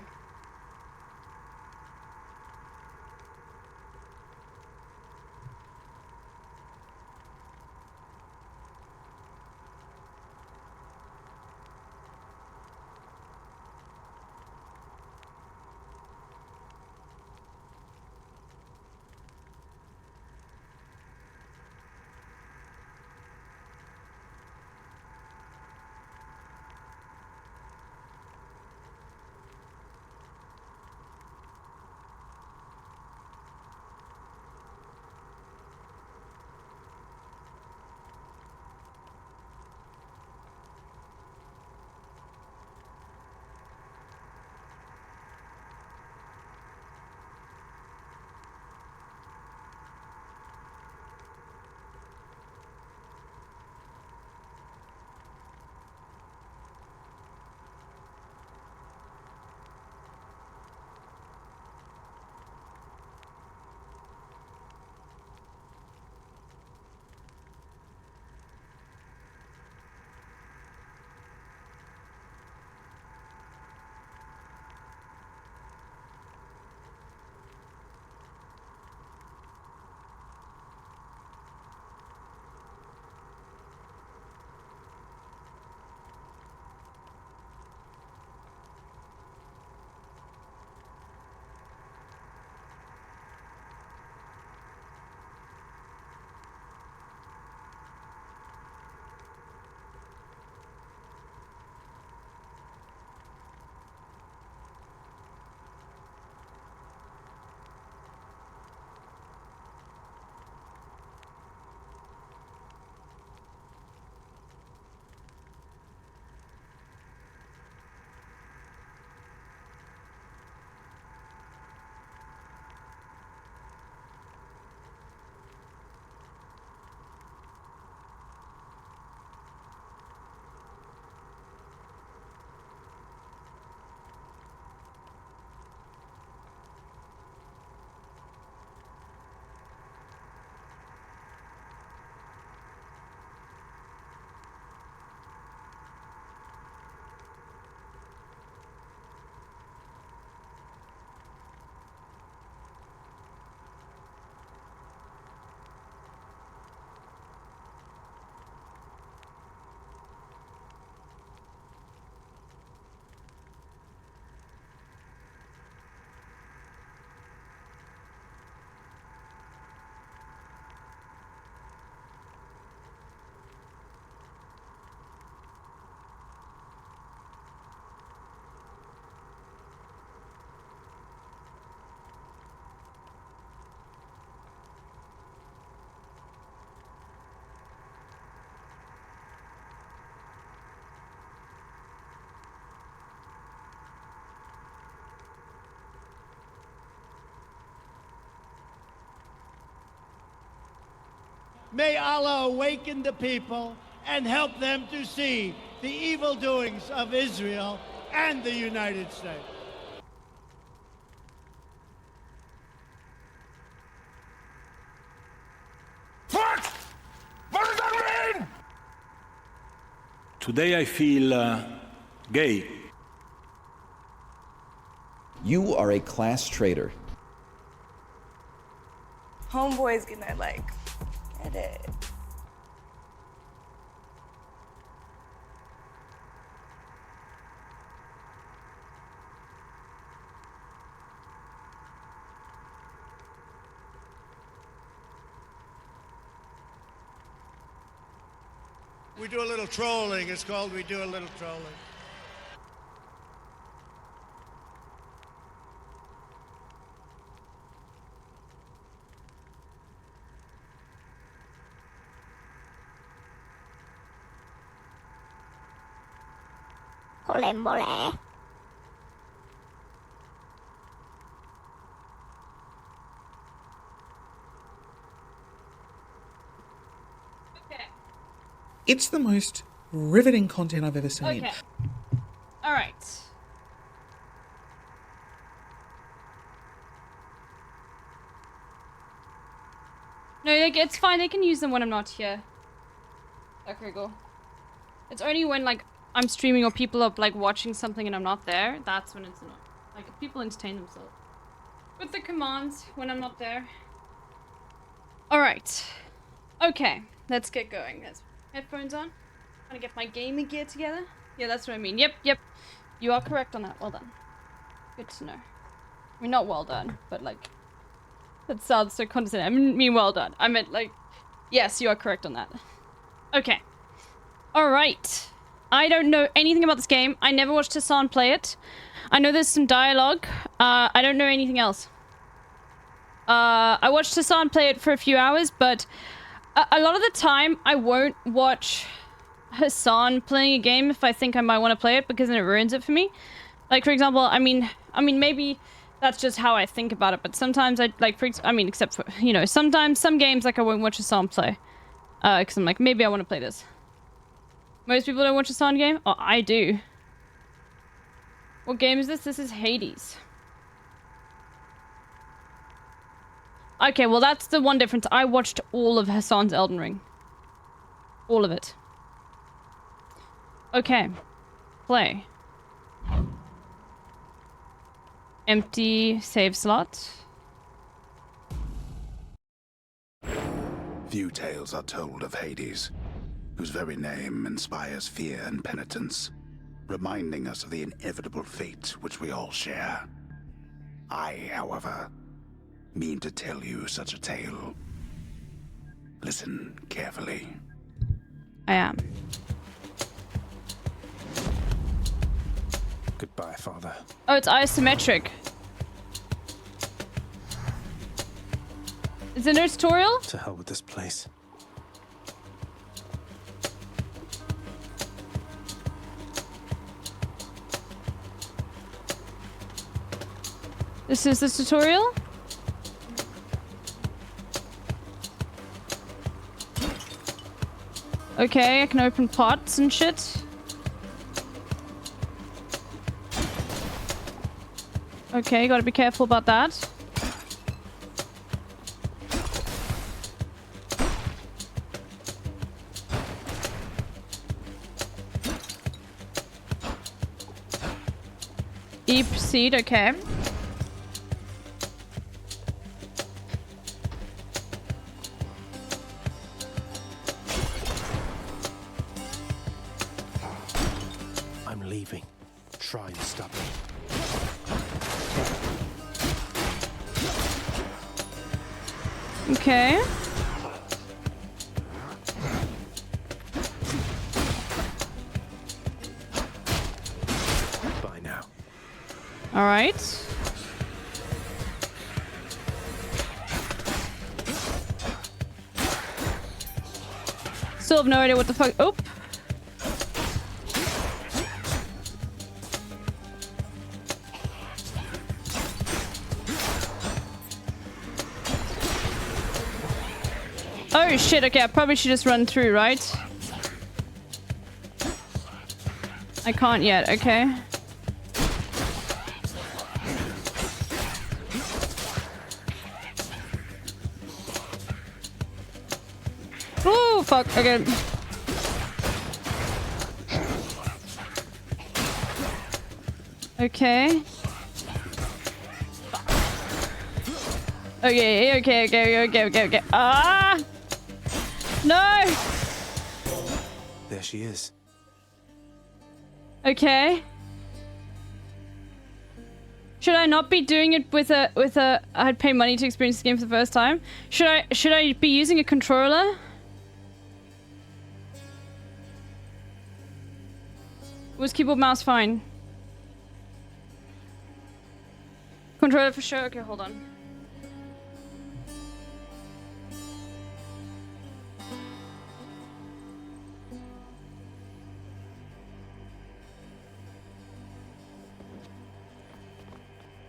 May Allah awaken the people and help them to see the evil doings of Israel and the United States. What? What does that mean? Today I feel gay. You are a class traitor. Homeboy's gonna like get it. We do a little trolling. It's called We Do a Little Trolling. Ole mole. It's the most riveting content I've ever seen. Okay. All right. No, like, it's fine. They can use them when I'm not here. Okay, cool. It's only when, like, I'm streaming or people are, like, watching something and I'm not there. That's when it's not. Like, people entertain themselves with the commands when I'm not there. All right. Okay. Let's get going. Let's headphones on. Trying to get my gaming gear together. Yeah, that's what I mean. Yep. You are correct on that. Well done. Good to know. I mean, not well done, but like, that sounds so condescending. I mean well done. I meant like, yes, you are correct on that. Okay. All right. I don't know anything about this game. I never watched Hassan play it. I know there's some dialogue. I don't know anything else. I watched Hassan play it for a few hours, but a lot of the time, I won't watch Hassan playing a game if I think I might want to play it, because then it ruins it for me. Like, for example, I mean, maybe that's just how I think about it, but sometimes I, like, except for, you know, sometimes, some games, like, I won't watch Hassan play. Because I'm like, maybe I want to play this. Most people don't watch Hassan game? Oh, I do. What game is this? This is Hades. Okay, well, that's the one difference. I watched all of Hassan's Elden Ring. All of it. Okay. Play. Empty save slot. Few tales are told of Hades, whose very name inspires fear and penitence, reminding us of the inevitable fate which we all share. I, however, mean to tell you such a tale. Listen carefully. I am. Goodbye, Father. Oh, it's isometric. Is it no tutorial? To hell with this place. This is the tutorial? Okay, I can open pots and shit. Okay, gotta be careful about that. Seed, okay. I'm leaving. Try and stop me. Okay. Bye now. All right. Still have no idea what the fuck. Oh. Oh shit, okay, I probably should just run through, right? I can't yet, okay. Oh, fuck, okay. Okay. Okay. Ah! No! There she is. Okay. Should I not be doing it with a I'd pay money to experience the game for the first time? Should I be using a controller? Was keyboard mouse fine? Controller for sure. Okay, hold on.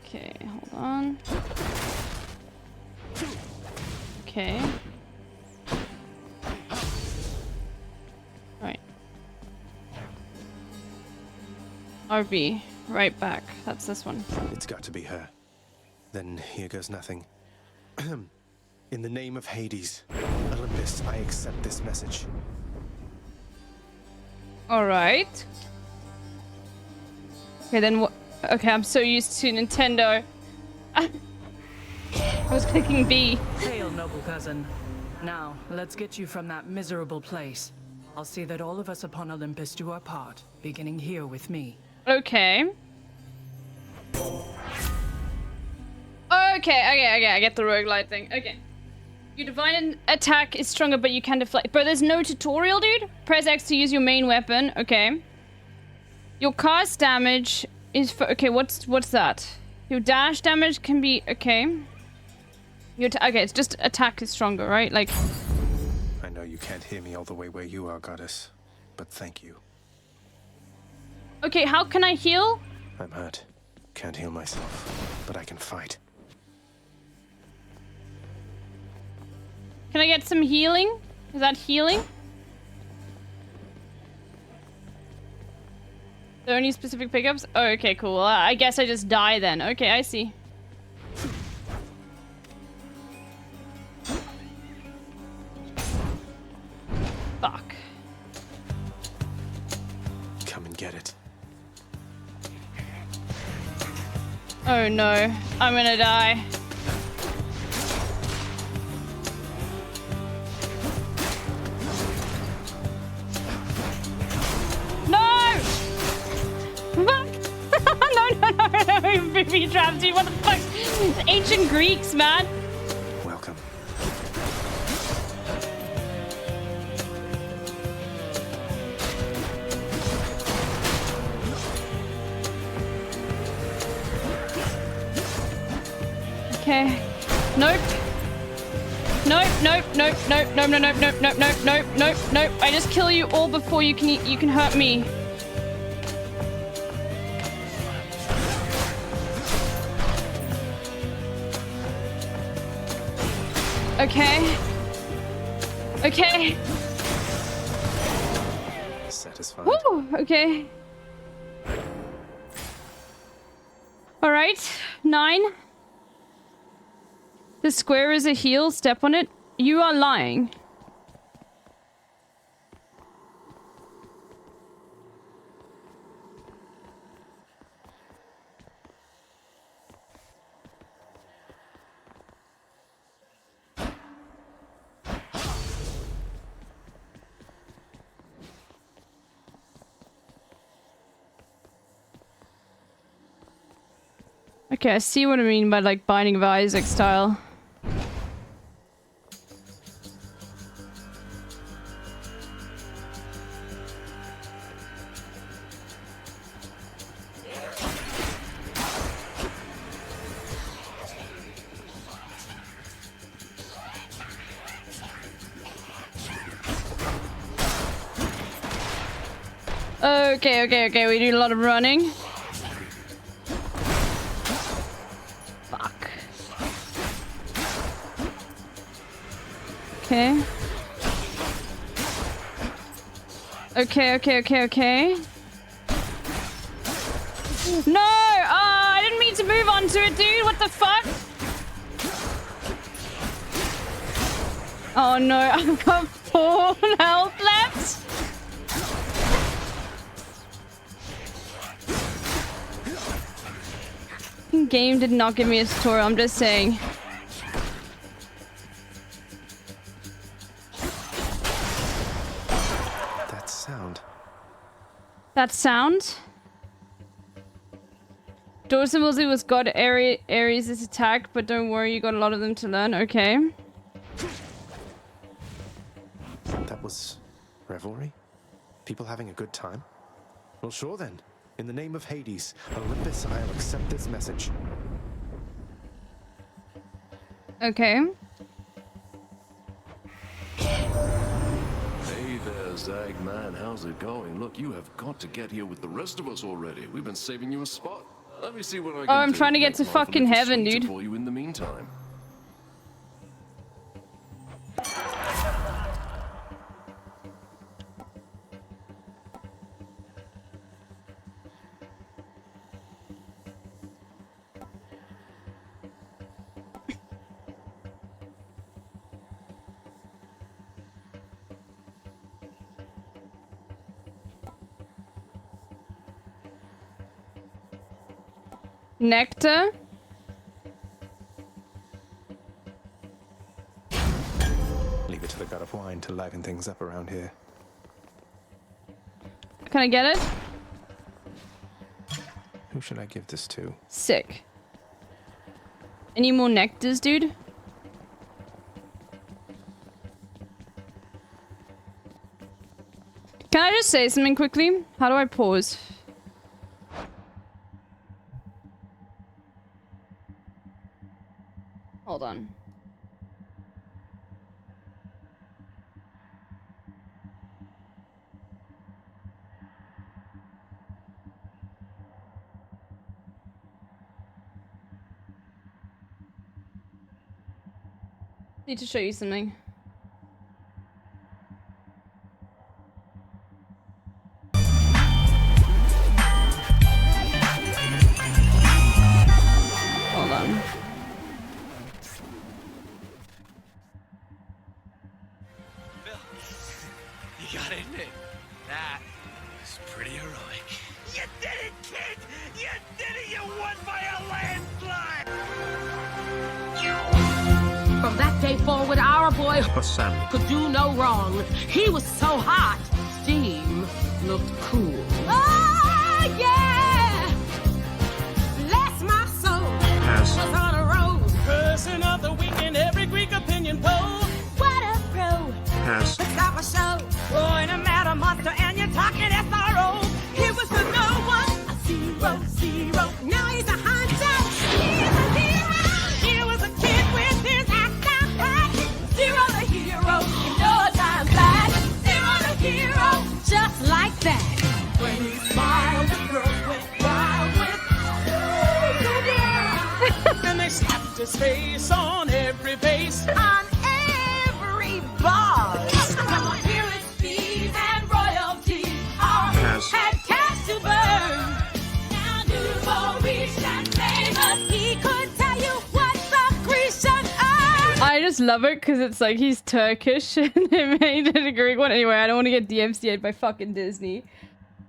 Okay, hold on. Okay. Right. RB, right back. That's this one. It's got to be her. Then here goes nothing. In the name of Hades, Olympus, I accept this message. Alright. Okay, then what? Okay, I'm so used to Nintendo. I was clicking B. Hail, noble cousin. Now, let's get you from that miserable place. I'll see that all of us upon Olympus do our part, beginning here with me. Okay. Okay, I get the roguelite thing. Okay. Your divine attack is stronger, but you can deflect. Bro, there's no tutorial, dude? Press X to use your main weapon. Okay. Your cast damage is for... Okay, what's that? Your dash damage can be... Okay. Okay, it's just attack is stronger, right? Like... I know you can't hear me all the way where you are, goddess, but thank you. Okay, how can I heal? I'm hurt. Can't heal myself, but I can fight. Can I get some healing? Is that healing? Are there any specific pickups? Oh, okay, cool. I guess I just die then. Okay, I see. Fuck. Come and get it. Oh no, I'm gonna die. No! Fuck! No, booby trapped you. What the fuck? It's ancient Greeks, man. Welcome. Okay. Nope. Nope. I just kill you all before you can hurt me. Okay. Okay. Satisfied. Woo, okay. All right. 9. The square is a heel. Step on it. You are lying. Okay, I see what I mean by like Binding of Isaac style. Okay, we do a lot of running. Fuck. Okay. Okay. No! I didn't mean to move on to it, dude. What the fuck? Oh no, I've got 4 health left. Game did not give me a tutorial, I'm just saying. That sound. That sound? Door symbols was God Ares' attack, but don't worry, you got a lot of them to learn. Okay. That was revelry? People having a good time? Well, sure then. In the name of Hades, Olympus, I'll accept this message. Okay. Hey there, Zagman. How's it going? Look, you have got to get here with the rest of us already. We've been saving you a spot. Let me see what I can do. Oh, I'm trying to get to Make life a fucking little heaven, sweeter dude. for you in the meantime. Nectar? Leave it to the god of wine to liven things up around here. Can I get it? Who should I give this to? Sick. Any more nectars, dude? Can I just say something quickly? How do I pause? Hold on. Need to show you something. Hold on. You gotta admit, that was pretty heroic. You did it, kid! You did it! You won by a landslide! From that day forward, our boy could do no wrong. He was so hot, steam looked cool. Oh, yeah! Bless my soul. Pass. Was on a roll. Person of the week in every Greek opinion poll. What a pro. Pass. Let's stop a show. Boy, no matter monster, and you're talking SRO. He was the no one, a 0-0. Now he's a hunter. He's a hero. He was a kid with his act down pat. Zero the hero, in no time flat. Zero the hero, just like that. When he smiled, the girls went wild with. And they slapped his face on every base. On every bar. Had cash to burn. Now Nuvo reached and famous. He could tell you what the Grecian earned. I just love it because it's like he's Turkish and they made it a Greek one. Anyway, I don't want to get DMCA'd by fucking Disney.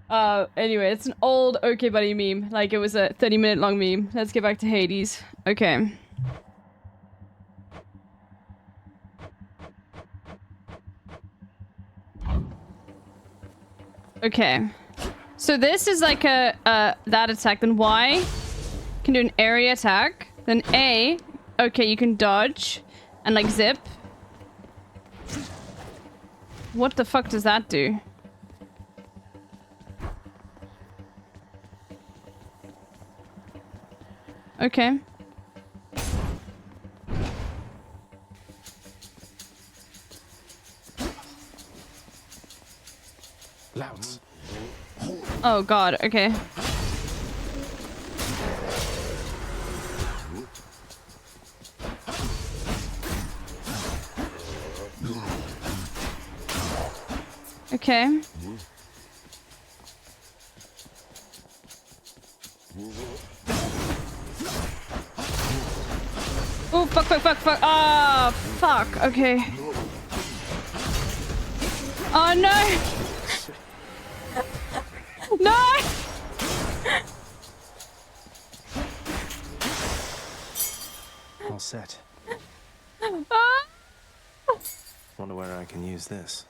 Anyway, it's an old Okay Buddy meme. Like it was a 30-minute long meme. Let's get back to Hades. Okay. Okay. So this is like a that attack. Then Y can do an area attack. Then A, okay, you can dodge and like zip. What the fuck does that do? Okay. Louds. Oh god, okay. Okay. Oh, fuck. Ah, fuck. Okay. Oh, no. No! All set. Ah! Wonder where I can use this.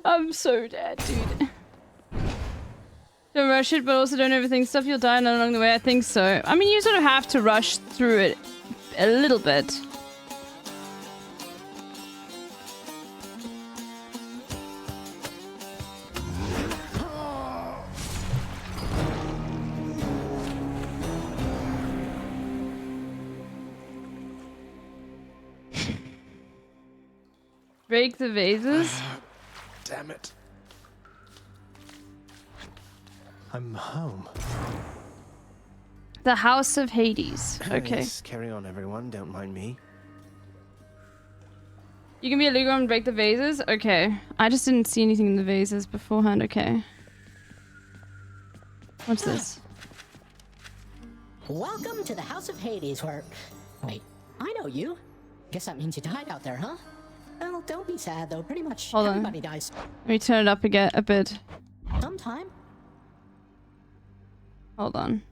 I'm so dead, dude. Don't rush it, but also don't overthink stuff. You'll die along the way. I think so. I mean, you sort of have to rush through it a little bit. Break the vases. Damn it. I'm home. The House of Hades. Okay. Yes, carry on, everyone. Don't mind me. You can be a Lugo and break the vases? Okay. I just didn't see anything in the vases beforehand. Okay. What's this? Welcome to the House of Hades, where... Wait, I know you. Guess that means you died out there, huh? Well, don't be sad, though. Pretty much everybody dies. Let me turn it up again a bit. Sometime. Hold on.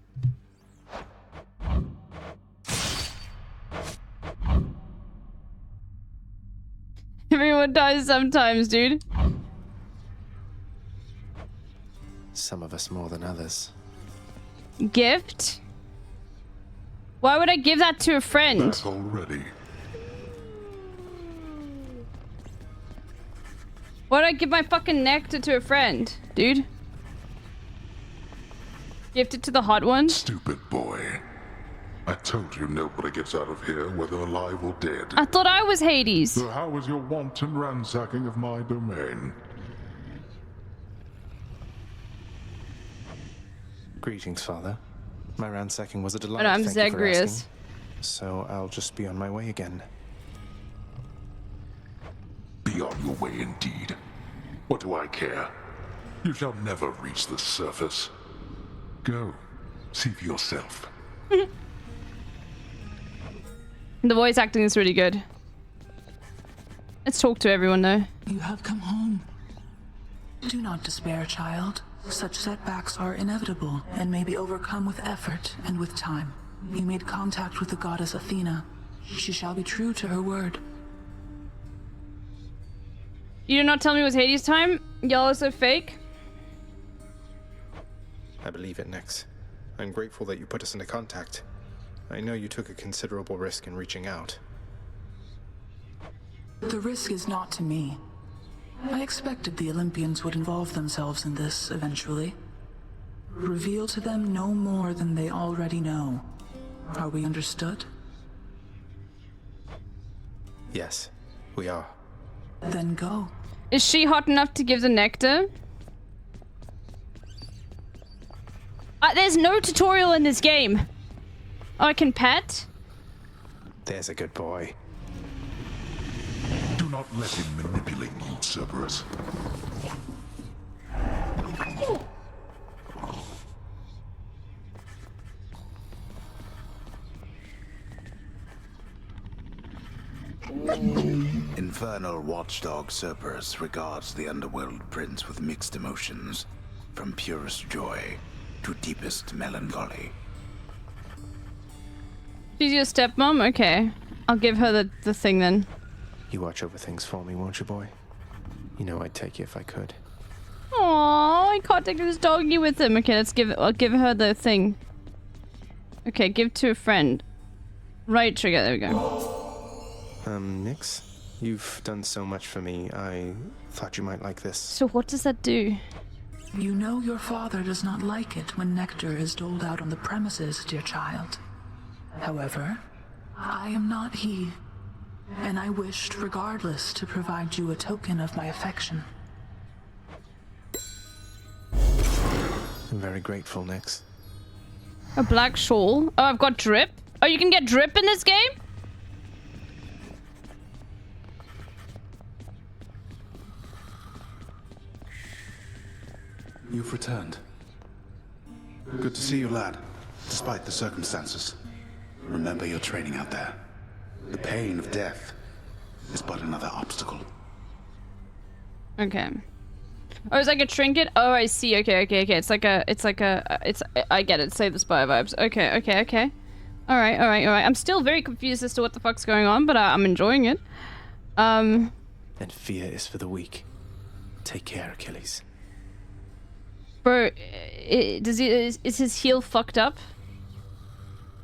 Everyone dies sometimes, dude. Some of us more than others. Gift? Why would I give that to a friend? That's already. Why would I give my fucking nectar to a friend, dude? Gift it to the hot one? Stupid boy. I told you nobody gets out of here, whether alive or dead. I thought I was Hades. So how was your wanton ransacking of my domain? Greetings, Father. My ransacking was a delight. Oh, no, I'm Thank you for Zagreus. asking. So I'll just be on my way again. Be on your way indeed. What do I care? You shall never reach the surface. Go. See for yourself. The voice acting is really good. Let's talk to everyone though. You have come home. Do not despair, child. Such setbacks are inevitable and may be overcome with effort and with time. You made contact with the goddess Athena. She shall be true to her word. You did not tell me it was Hades time? Y'all are so fake. I believe it, Nyx. I'm grateful that you put us into contact. I know you took a considerable risk in reaching out. The risk is not to me. I expected the Olympians would involve themselves in this eventually. Reveal to them no more than they already know. Are we understood? Yes, we are. Then go. Is she hot enough to give the nectar? There's no tutorial in this game. Oh, I can pet? There's a good boy. Do not let him manipulate you, Cerberus. Infernal watchdog Cerberus regards the underworld prince with mixed emotions, from purest joy to deepest melancholy. She's your stepmom? Okay. I'll give her the thing then. You watch over things for me, won't you, boy? You know I'd take you if I could. Aww, I can't take this doggy with him. Okay, I'll give her the thing. Okay, give to a friend. Right trigger, there we go. Nyx, you've done so much for me. I thought you might like this. So what does that do? You know your father does not like it when nectar is doled out on the premises, dear child. However, I am not he, and I wished regardless to provide you a token of my affection. I'm very grateful, Nyx. A black shawl? Oh, I've got drip? Oh, you can get drip in this game? You've returned. Good to see you, lad. Despite the circumstances. Remember your training out there. The pain of death is but another obstacle. Okay. Oh, it's like a trinket? Oh, I see. Okay. It's like a, I get it. Save the spy vibes. Okay. Alright. I'm still very confused as to what the fuck's going on, but I'm enjoying it. And fear is for the weak. Take care, Achilles. Bro, is his heel fucked up?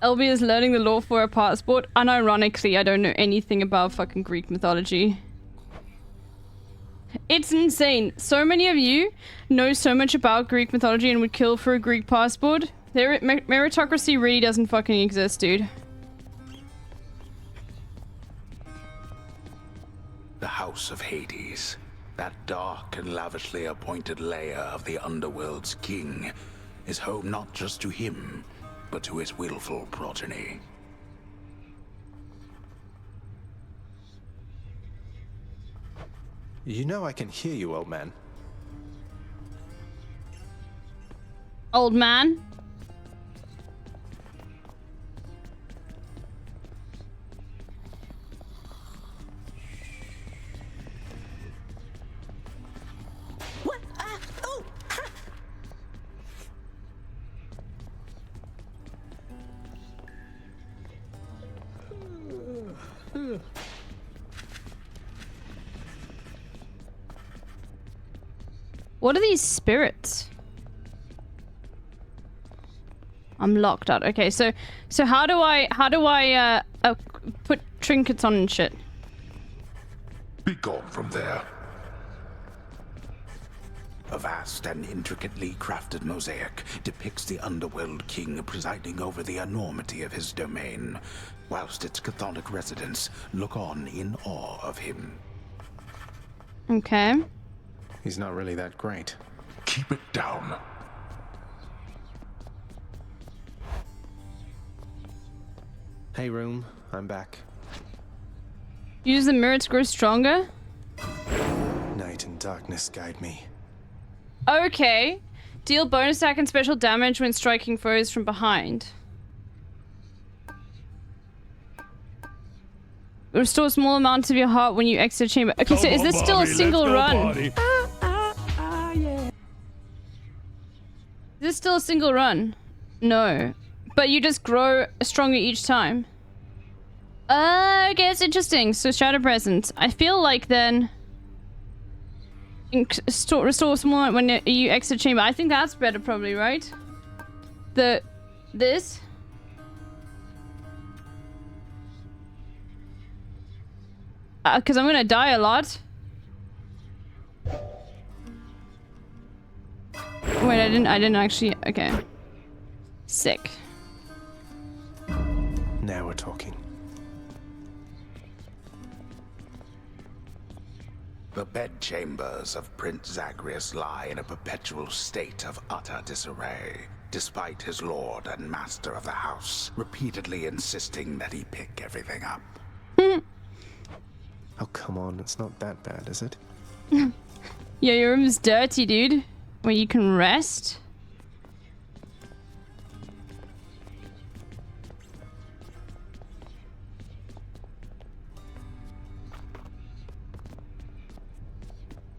LB is learning the lore for a passport. Unironically, I don't know anything about fucking Greek mythology. It's insane. So many of you know so much about Greek mythology and would kill for a Greek passport. Meritocracy really doesn't fucking exist, dude. The House of Hades. That dark and lavishly appointed lair of the Underworld's king is home not just to him, but to his willful progeny. You know I can hear you, old man. Old man? What? Oh! What are these spirits? I'm locked out. Okay, so how do I put trinkets on and shit? Be gone from there. A vast and intricately crafted mosaic depicts the Underworld king presiding over the enormity of his domain, whilst its Chthonic residents look on in awe of him. Okay. He's not really that great. Keep it down. Hey, room. I'm back. Use the mirror to grow stronger? Night and darkness guide me. Okay. Deal bonus attack and special damage when striking foes from behind. Restore small amounts of your heart when you exit chamber. Okay, so is this still a single run? Is this still a single run? No. But you just grow stronger each time. Okay, it's interesting. So Shadow Presence. I feel like then... Restore small when you exit chamber. I think that's better probably, right? This? Because I'm gonna die a lot. Wait, I didn't actually... Okay. Sick. Now we're talking. The bedchambers of Prince Zagreus lie in a perpetual state of utter disarray, despite his lord and master of the house repeatedly insisting that he pick everything up. Oh, come on. It's not that bad, is it? Yeah, your room's dirty, dude. Where you can rest.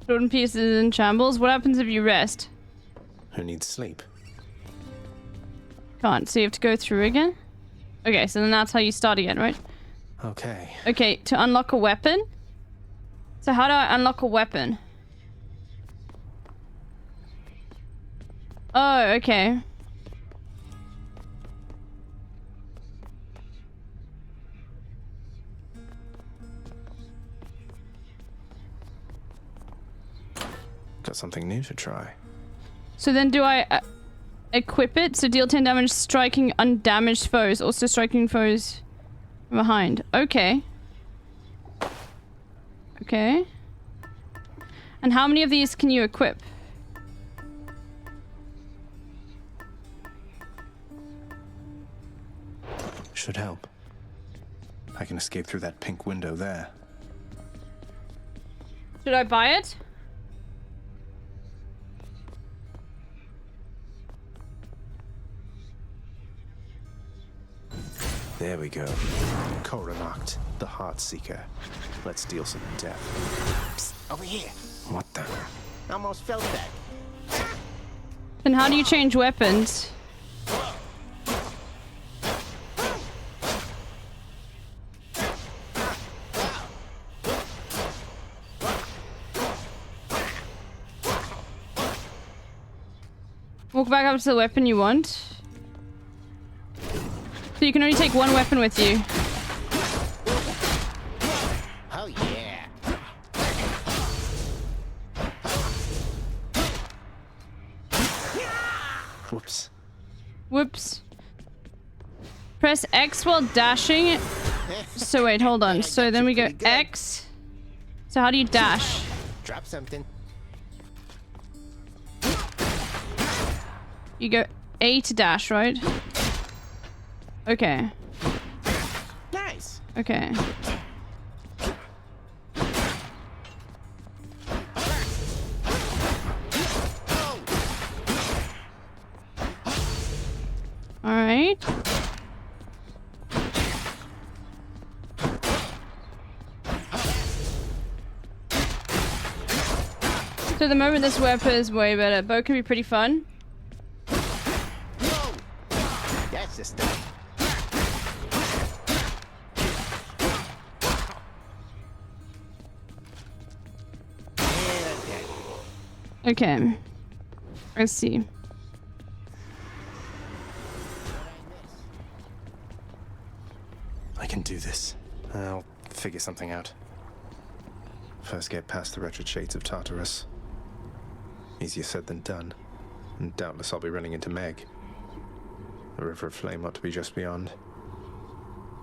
Jordan pieces in shambles. What happens if you rest? Who needs sleep? Can't. So you have to go through again? Okay, so then that's how you start again, right? Okay. Okay, to unlock a weapon? So how do I unlock a weapon? Oh, okay. Got something new to try. So then do I equip it? So deal 10 damage striking undamaged foes. Also striking foes from behind. Okay. Okay. And how many of these can you equip? Should help. I can escape through that pink window there. Should I buy it? There we go. Korra marked, the Heart Seeker. Let's deal some death. Psst, over here. What the? Almost felt that. Then how do you change weapons? Walk back up to the weapon you want. So you can only take one weapon with you. Oh yeah. Whoops. Whoops. Press X while dashing. So wait, hold on. So then we go X. So how do you dash? Drop something. You go A to dash, right? Okay. Nice. Okay. Alright. So the moment this weapon is way better. Bow can be pretty fun. That's the stuff. Okay. Let's see. I can do this. I'll figure something out. First get past the wretched shades of Tartarus. Easier said than done. And doubtless I'll be running into Meg. The River of Flame ought to be just beyond.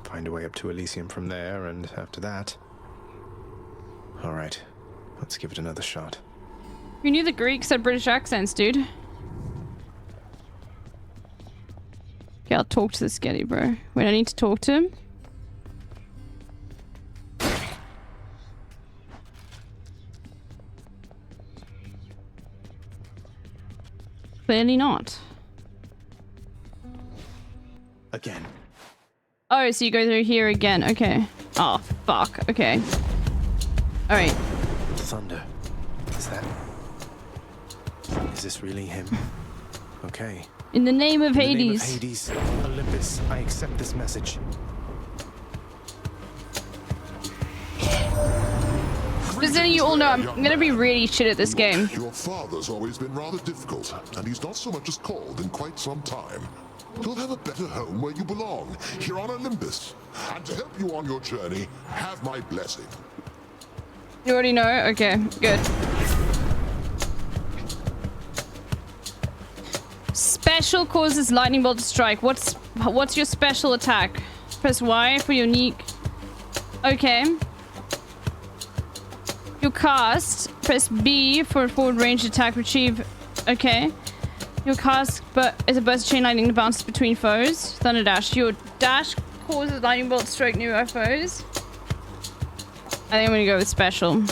Find a way up to Elysium from there, and after that... Alright, let's give it another shot. You knew the Greeks had British accents, dude. Okay, I'll talk to this Getty, bro. Wait, I need to talk to him? Clearly not. Again. Oh, so you go through here again. Okay. Oh, fuck. Okay. Alright. Thunder. Is that... Is this really him? Okay. In the name of In the Hades. name of Hades, Olympus, I accept this message. Just so you all know, I'm gonna be really shit at this game. Your father's always been rather difficult, and he's not so much as called in quite some time. You'll have a better home where you belong, here on Olympus. And to help you on your journey, have my blessing. You already know? Okay, good. Special causes lightning bolt to strike. What's your special attack? Press Y for your unique. Okay. Your cast. Press B for a forward range attack. Retrieve. Okay. Your cast is a burst of chain lightning that bounces between foes. Thunder dash. Your dash causes lightning bolt to strike new foes. I think I'm gonna go with special.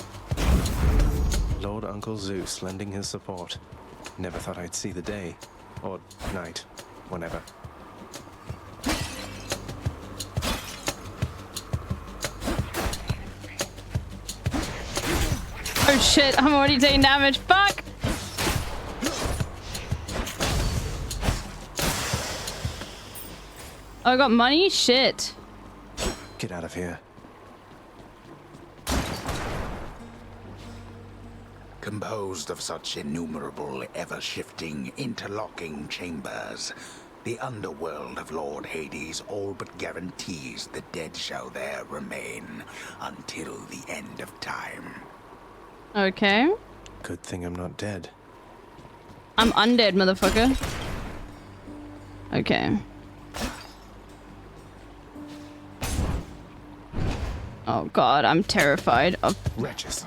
Lord Uncle Zeus lending his support. Never thought I'd see the day. Or night. Whenever. Oh shit, I'm already taking damage. Fuck! Oh, I got money? Shit. Get out of here. Composed of such innumerable, ever-shifting, interlocking chambers, the underworld of Lord Hades all but guarantees the dead shall there remain until the end of time. Okay. Good thing I'm not dead. I'm undead, motherfucker. Okay. Oh god, I'm terrified of... Wretches.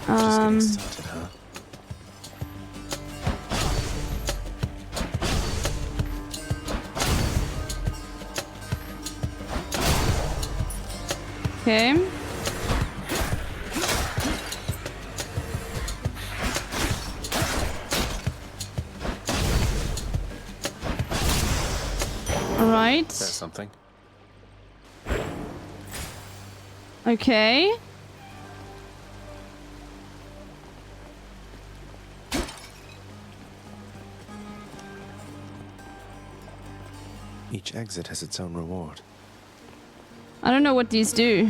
Just getting started, huh? Okay. right. There's something. Okay. Each exit has its own reward. I don't know what these do.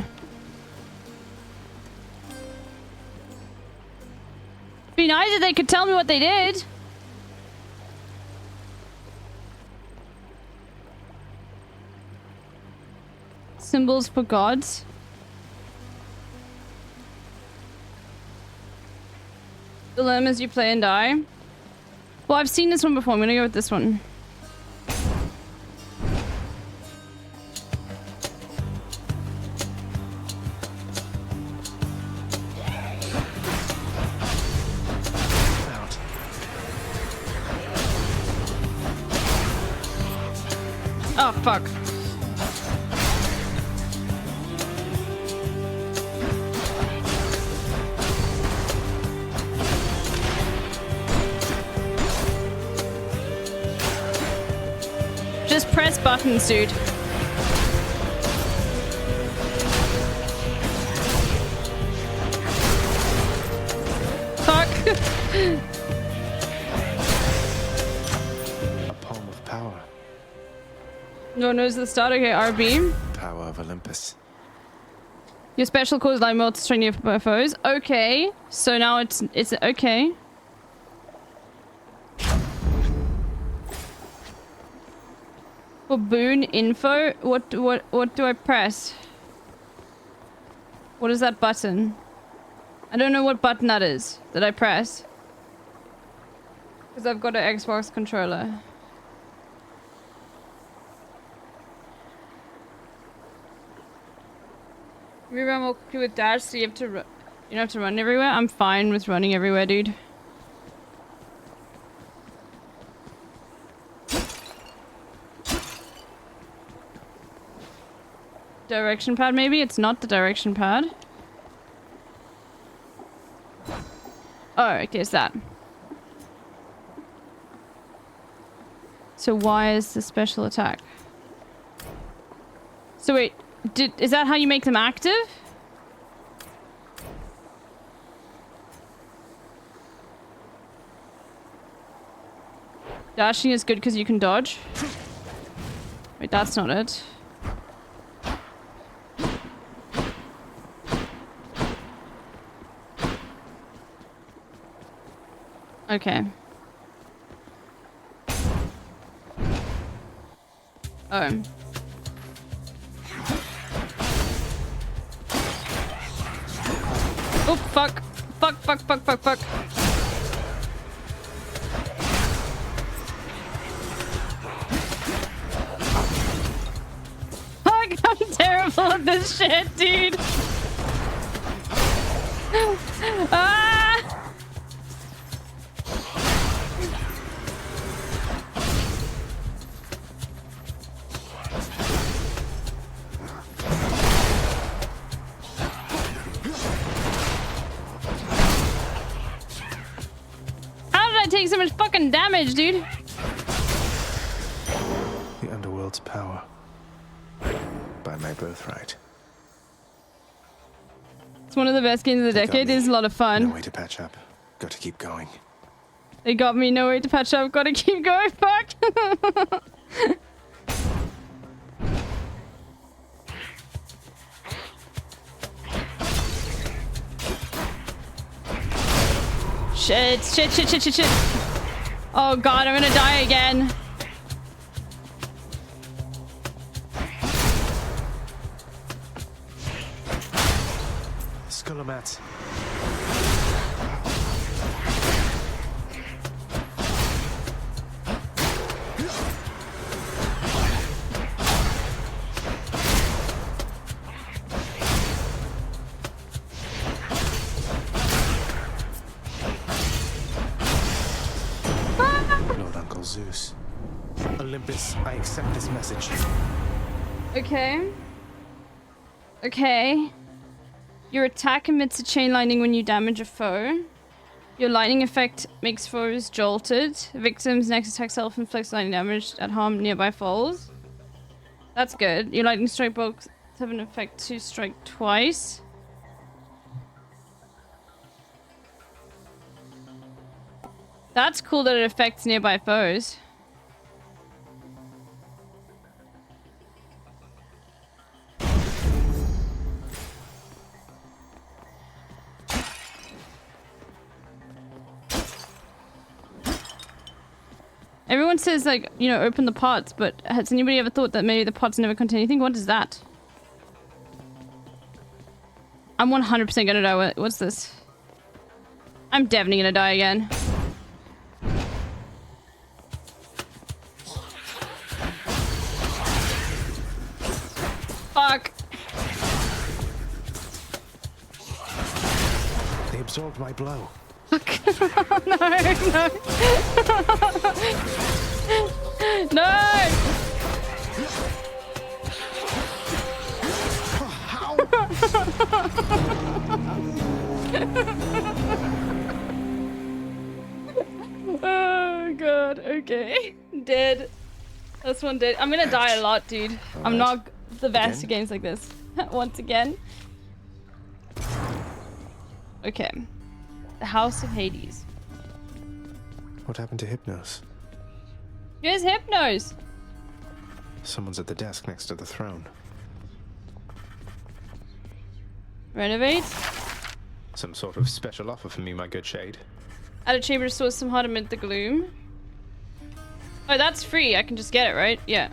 Be nice if they could tell me what they did. Symbols for gods. Dilemmas you play and die. Well, I've seen this one before. I'm gonna go with this one. Oh, fuck. Just press buttons, dude. Fuck. A palm of power. No one knows the start. Okay, RB. Power of Olympus. Your special cause like multi string your foes. Okay. So now it's okay. For boon info, what do I press? What is that button? I don't know what button that is that I press. Because I've got an Xbox controller. We run more quickly with dash, so you don't have to run everywhere. I'm fine with running everywhere, dude. Direction pad, maybe? It's not the direction pad. Oh, okay, it's that. So why is the special attack? So wait, is that how you make them active? Dashing is good because you can dodge. Wait, that's not it. Okay. Oh. Oh, fuck. Fuck. Fuck, I'm terrible at this shit, dude. Ah! Take so much fucking damage, dude. The underworld's power. By my birthright. It's one of the best games of the decade. It's a lot of fun. No way to patch up. Got to keep going. They got me. No way to patch up. Gotta keep going. Fuck. Shit. Oh god, I'm gonna die again. Skullamat. Zeus. Olympus, I accept this message. Okay. Your attack emits a chain lightning when you damage a foe. Your lightning effect makes foes jolted. Victims' next attack self-inflicts lightning damage at harm nearby foes. That's good. Your lightning strike bolts have an effect to strike twice. That's cool that it affects nearby foes. Everyone says, like, you know, open the pots, but has anybody ever thought that maybe the pots never contain anything? What is that? I'm 100% gonna die. What's this? I'm definitely gonna die again. Fuck. They absorbed my blow. No, no. No! Oh god, okay. Dead. That's one dead. I'm gonna die a lot, dude. I'm not the best at games like this. Once again. Okay. The House of Hades. What happened to Hypnos? Here's Hypnos. Someone's at the desk next to the throne. Renovate. Some sort of special offer for me, my good shade. Add a chamber to source some hard amid the gloom. Oh, that's free. I can just get it, right? Yeah.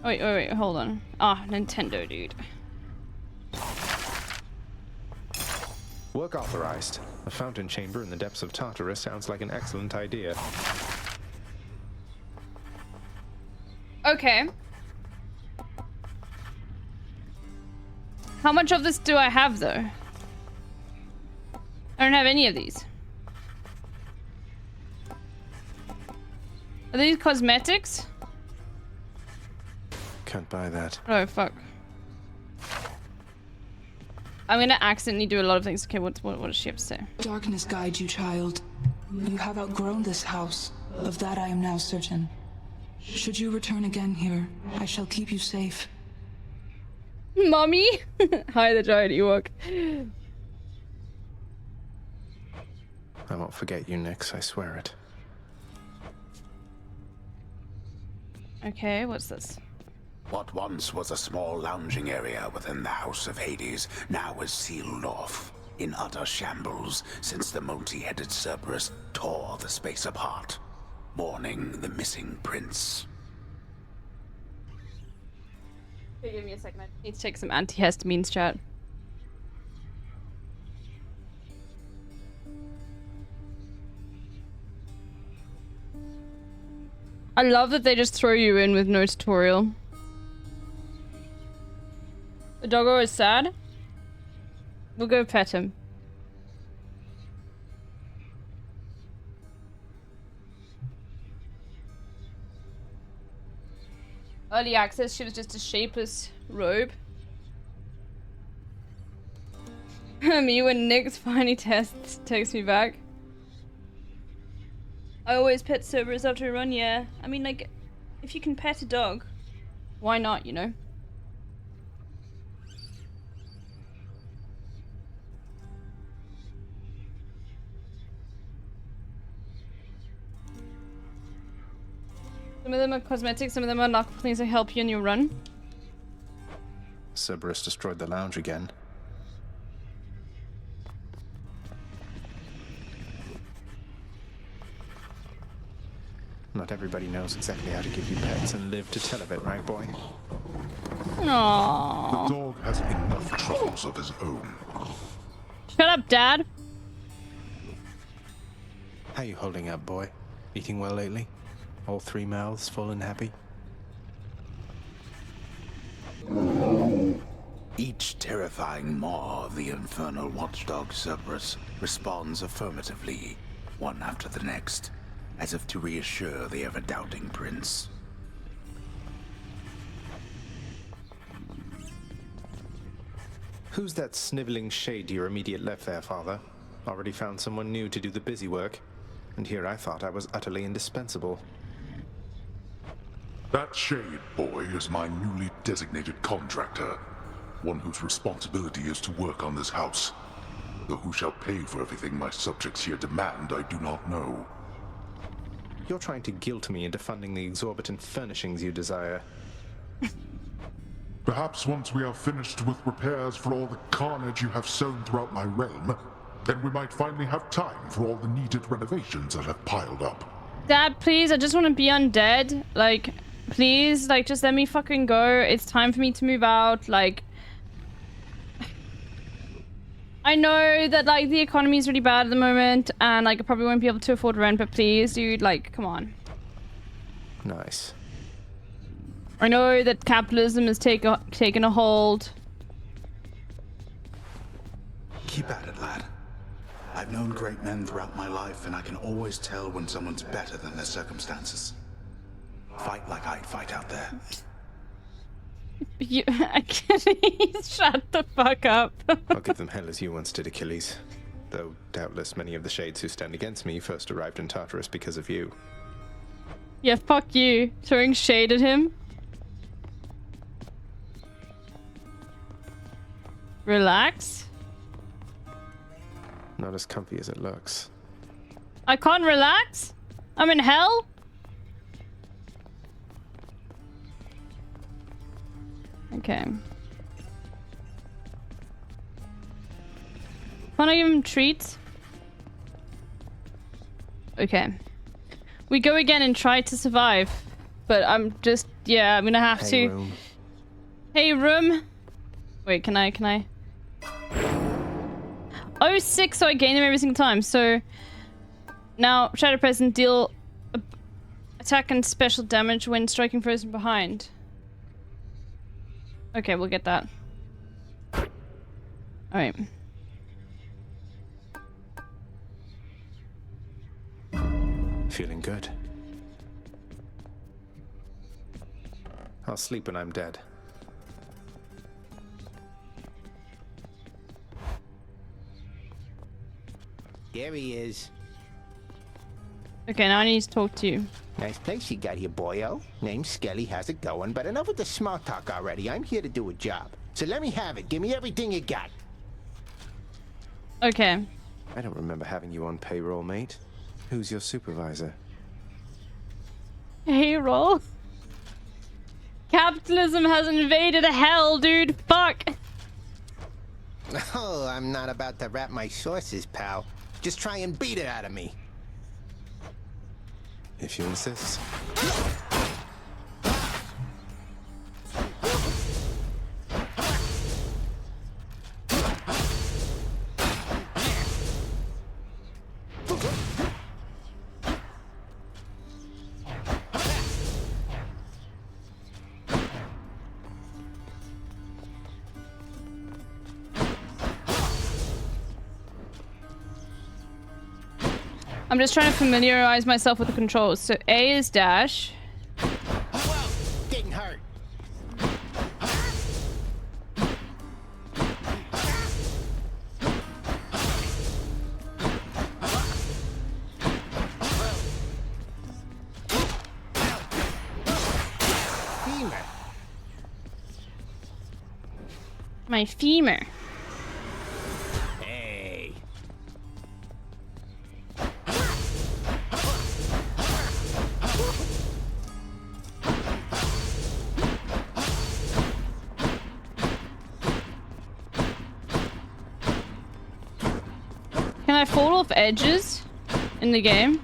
Oh, wait, hold on. Ah, Nintendo, dude. Work authorized. A fountain chamber in the depths of Tartarus sounds like an excellent idea. Okay. How much of this do I have, though? I don't have any of these. Are these cosmetics? Can't buy that. Oh, fuck. I'm gonna accidentally do a lot of things. Okay, what does she have to say? Darkness guide you, child. You have outgrown this house. Of that I am now certain. Should you return again here, I shall keep you safe. Mommy? Hi, the giant Ewok. I won't forget you, Nyx, I swear it. Okay, what's this? What once was a small lounging area within the House of Hades now is sealed off, in utter shambles, since the multi-headed Cerberus tore the space apart, mourning the missing prince. Okay, give me a second. I need to take some antihistamines, chat. I love that they just throw you in with no tutorial. The doggo is sad. We'll go pet him. Early access, she was just a shapeless robe. Me when Nyx finally takes me back. I always pet Cerberus after a run, yeah. I mean, like, if you can pet a dog, why not, you know? Some of them are cosmetics, some of them are unlockable things that help you in your run. Cerberus destroyed the lounge again. Not everybody knows exactly how to give you pets and live to tell of it, right, boy? Aww. The dog has enough troubles of his own. Shut up, Dad. How you holding up, boy? Eating well lately? All three mouths full and happy? Each terrifying maw of the infernal watchdog Cerberus responds affirmatively, one after the next, as if to reassure the ever-doubting prince. Who's that sniveling shade to your immediate left there, father? Already found someone new to do the busy work, and here I thought I was utterly indispensable. That Shade boy is my newly designated contractor, one whose responsibility is to work on this house. Though who shall pay for everything my subjects here demand, I do not know. You're trying to guilt me into funding the exorbitant furnishings you desire. Perhaps once we are finished with repairs for all the carnage you have sown throughout my realm, then we might finally have time for all the needed renovations that have piled up. Dad, please, I just want to be undead. Like, please, like, just let me fucking go. It's time for me to move out. Like, I know that, like, the economy is really bad at the moment, and, like, I probably won't be able to afford rent, but please, dude, like, come on. Nice. I know that capitalism has taken a hold. Keep at it, lad. I've known great men throughout my life, and I can always tell when someone's better than their circumstances. Fight like I'd fight out there. I can't. Shut the fuck up. I'll give them hell as you once did Achilles. Though doubtless many of the shades who stand against me first arrived in Tartarus because of you. Yeah, fuck you. Throwing shade at him. Relax. Not as comfy as it looks. I can't relax? I'm in hell? Okay. Can't I give him treats? Okay. We go again and try to survive. But I'm just... Yeah, I'm gonna have to... Room. Hey, room. Wait, can I? Oh, 6, so I gain them every single time. So now Shadow Presence deal attack and special damage when striking frozen behind. Okay, we'll get that. Alright. Feeling good. I'll sleep when I'm dead. There he is. Okay, now I need to talk to you. Nice place you got here, boyo. Name's Skelly, how's it going? But enough with the small talk already. I'm here to do a job. So let me have it. Give me everything you got. Okay. I don't remember having you on payroll, mate. Who's your supervisor? Payroll? Capitalism has invaded hell, dude. Fuck. Oh, I'm not about to wrap my sources, pal. Just try and beat it out of me. If you insist. I'm just trying to familiarize myself with the controls. So A is dash. Whoa, didn't hurt. Femur. My femur. Hey. Can I fall off edges in the game?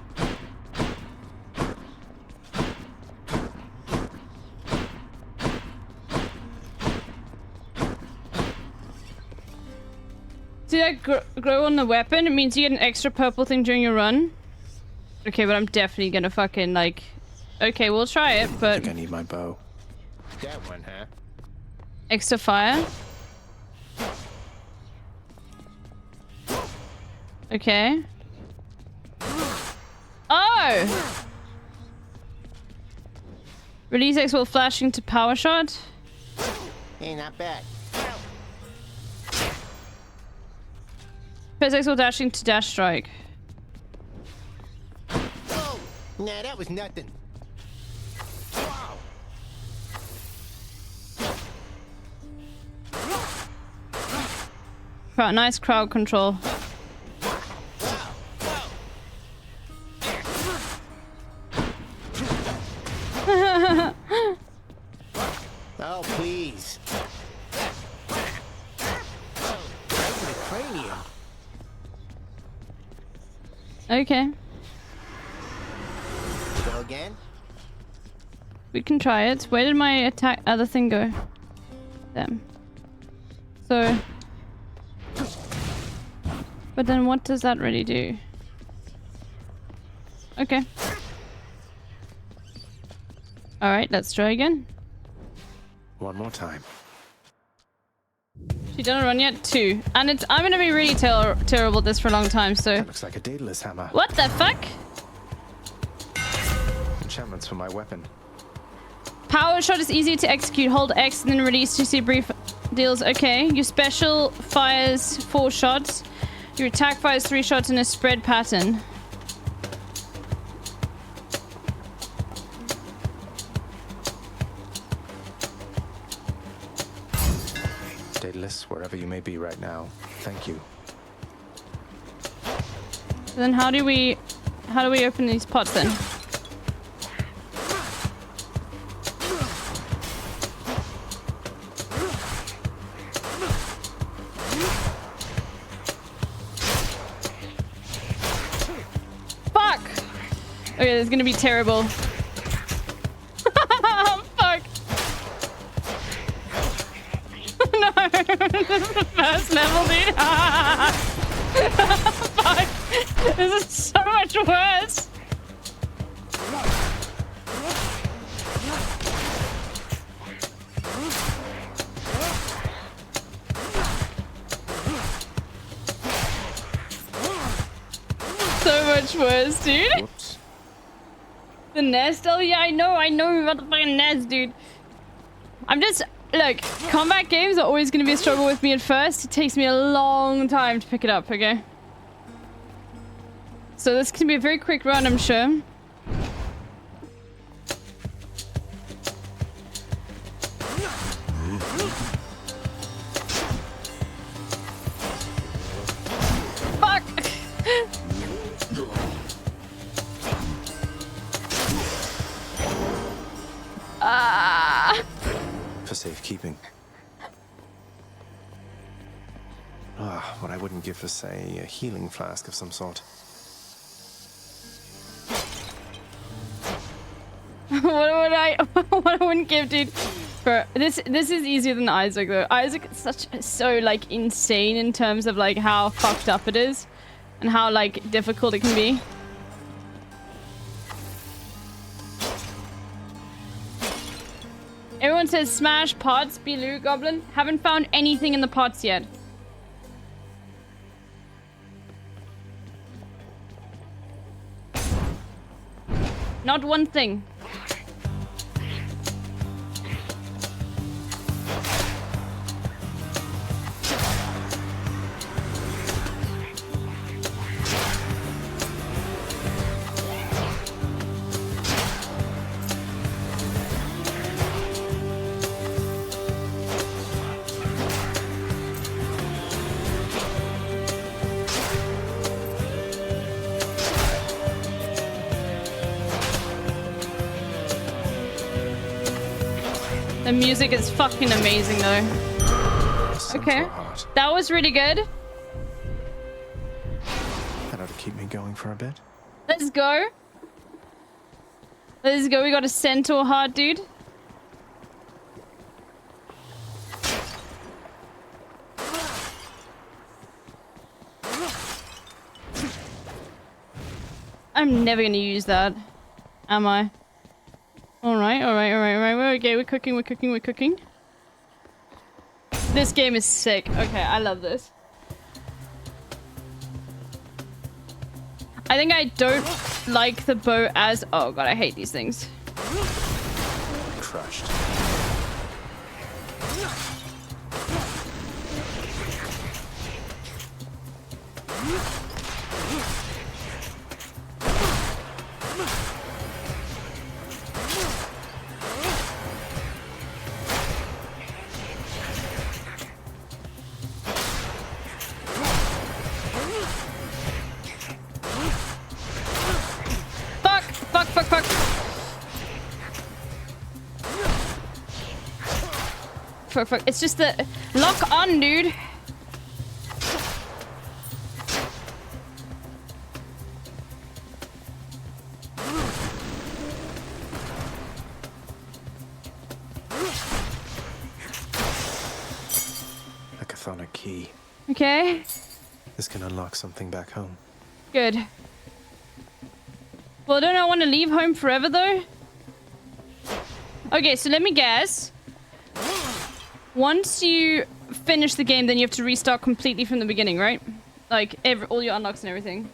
See that grow on the weapon? It means you get an extra purple thing during your run. Okay, but I'm definitely gonna fucking like... Okay, we'll try it, but... I think I need my bow. That one, huh? Extra fire. Okay. Oh! Release X while flashing to power shot. Hey, not bad. Press X while dashing to dash strike. Whoa! Nah, that was nothing. Wow! Nice crowd control. Oh, please. Cranium. Okay. Go again? We can try it. Where did my attack other thing go? Them. So. But then what does that really do? Okay. Alright, let's try again. One more time. She done a run yet? 2. And it's I'm gonna be really terrible at this for a long time, so. That looks like a Daedalus hammer. What the fuck? Enchantments for my weapon. Power shot is easier to execute. Hold X and then release to see brief deals. Okay. Your special fires 4 shots. Your attack fires 3 shots in a spread pattern. Daedalus, wherever you may be right now, thank you. Then how do we open these pots then? Fuck! Okay, this is gonna be terrible. Fuck! No! This is the first level, dude! Fuck! This is so much worse! So much worse, dude. Whoops. The nest? Oh yeah, I know about the fucking nest, dude. I'm just... Look, combat games are always going to be a struggle with me at first. It takes me a long time to pick it up, okay? So this can be a very quick run, I'm sure. Fuck! For safekeeping. Ah, what I wouldn't give for, say, a healing flask of some sort. What I wouldn't give, dude. For this is easier than Isaac though. Isaac is so like insane in terms of like how fucked up it is and how like difficult it can be. Everyone says smash pots, Biloo Goblin. Haven't found anything in the pots yet. Not one thing. The music is fucking amazing though. Okay. That was really good. That ought to keep me going for a bit. Let's go. Let's go. We got a centaur heart, dude. I'm never gonna use that. Am I? Alright. Okay, we're cooking. This game is sick. Okay, I love this. I think I don't like the bow as... Oh god, I hate these things. Crushed. fuck. It's just the lock on, dude. A chthonic key. Okay. This can unlock something back home. Good. Well, don't I want to leave home forever, though? Okay, so let me guess. Once you finish the game, then you have to restart completely from the beginning, right? Like, all your unlocks and everything.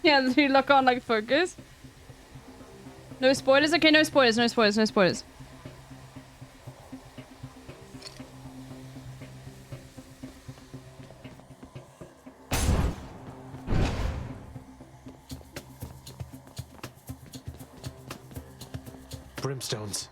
Yeah, you lock on, like, focus. No spoilers? Okay, no spoilers, no spoilers, no spoilers. Brimstones.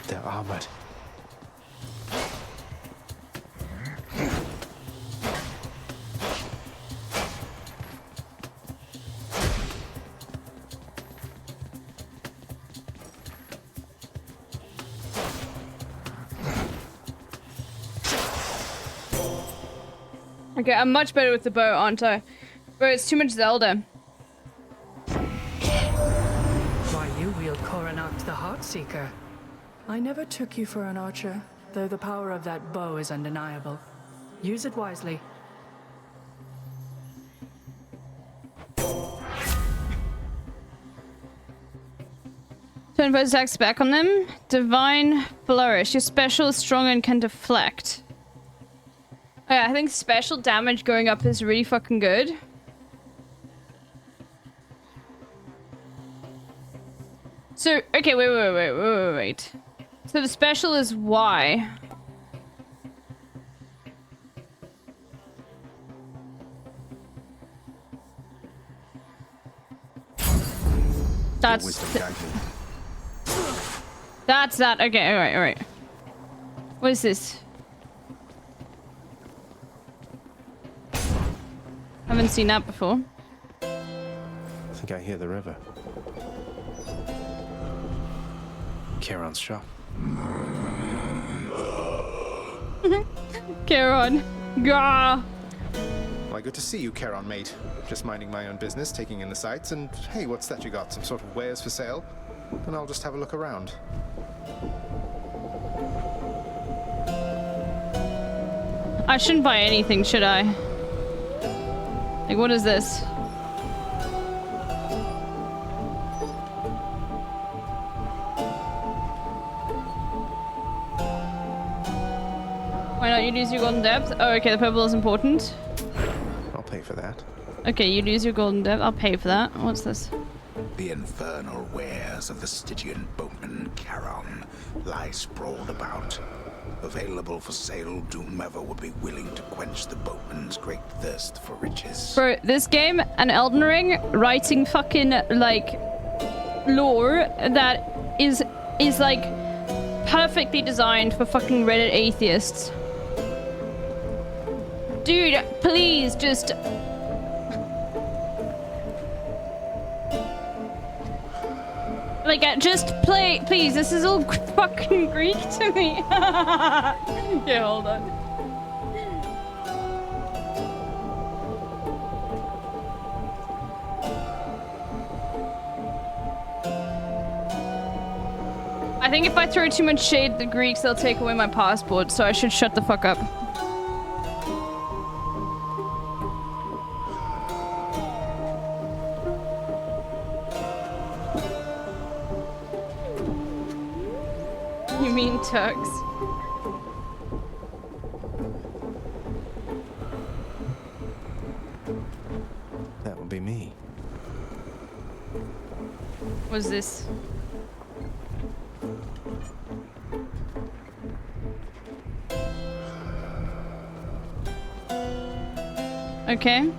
They're armored. Okay, I'm much better with the bow, aren't I? Bro, it's too much Zelda. Why, you wield Coronacht the Heartseeker. I never took you for an archer, though the power of that bow is undeniable. Use it wisely. Turn both attacks back on them. Divine Flourish. Your special is strong and can deflect. Oh yeah, I think special damage going up is really fucking good. So, okay, wait. So the special is Y. That's that. Okay, alright. What is this? Haven't seen that before. I think I hear the river. Charon's shop. Charon. Gah. Why, good to see you, Charon, mate. Just minding my own business, taking in the sights, and hey, what's that you got? Some sort of wares for sale? Then I'll just have a look around. I shouldn't buy anything, should I? Like, what is this? Why not you lose your golden depth? Oh, okay, the purple is important. I'll pay for that. Okay, you lose your golden depth. I'll pay for that. What's this? The infernal wares of the Stygian boatman Charon lie sprawled about. Available for sale to whomever would be willing to quench the boatman's great thirst for riches. Bro, this game and Elden Ring writing fucking, like, lore that is like, perfectly designed for fucking Reddit atheists. Dude, please, just... Like, just play, please, this is all fucking Greek to me. Yeah, hold on. I think if I throw too much shade at the Greeks, they'll take away my passport, so I should shut the fuck up. You mean Turks? That would be me. What's this? Okay.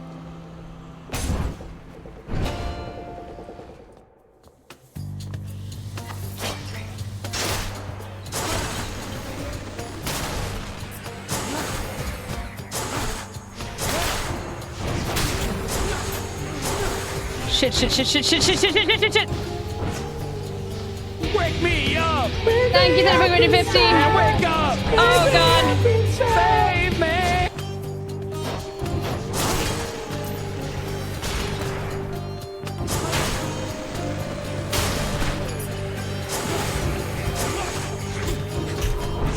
Shit, shit, shit, shit, shit, shit, shit, shit, shit, shit, shit. Wake me up! Thank you, for going to 50. Wake up! Oh god. Save me!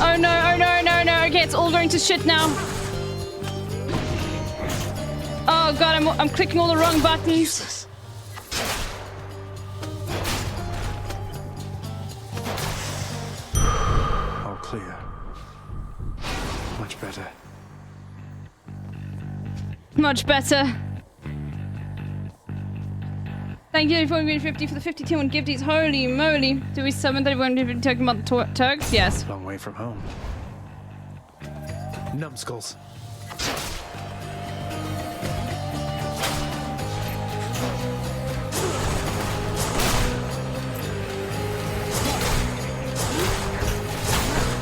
Oh no, oh no, no, no. Okay, it's all going to shit now. Oh god, I'm clicking all the wrong buttons. All clear. Much better. Much better. Thank you for 50 for the 52 on gifties. Holy moly. Do we summon that we're going to be talking about the Turks? Yes. Long way from home. Numbskulls.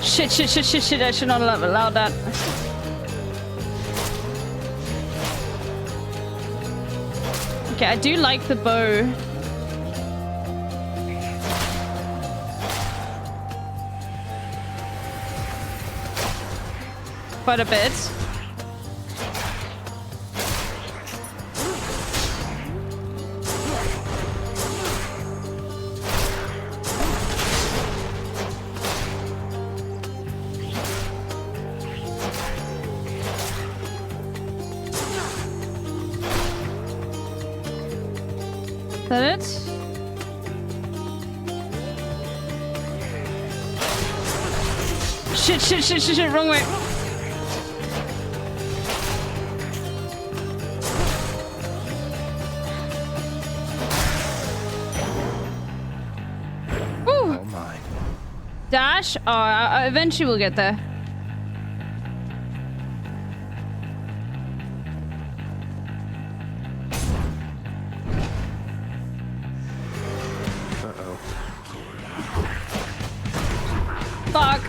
Shit, shit, shit, shit, shit. I should not have allowed that. Okay, I do like the bow. Quite a bit. Is that it? Shit, shit, shit, shit, shit, wrong way. Woo. Oh my. Dash? Oh, eventually we'll get there. Fuck.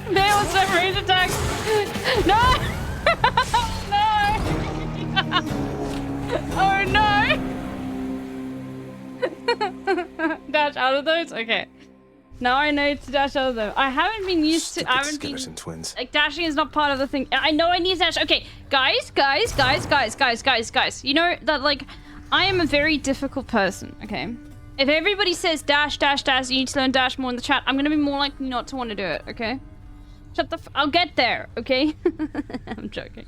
There was some range attack. No! No! Oh no! Dash out of those? Okay. Now I know to dash out of them. I haven't been used to. I haven't been. Twins. Like dashing is not part of the thing. I know I need to dash. Okay, guys. You know that like, I am a very difficult person. Okay, if everybody says dash, dash, dash, you need to learn dash more in the chat. I'm gonna be more likely not to want to do it. Okay, shut the. I'll get there. Okay, I'm joking.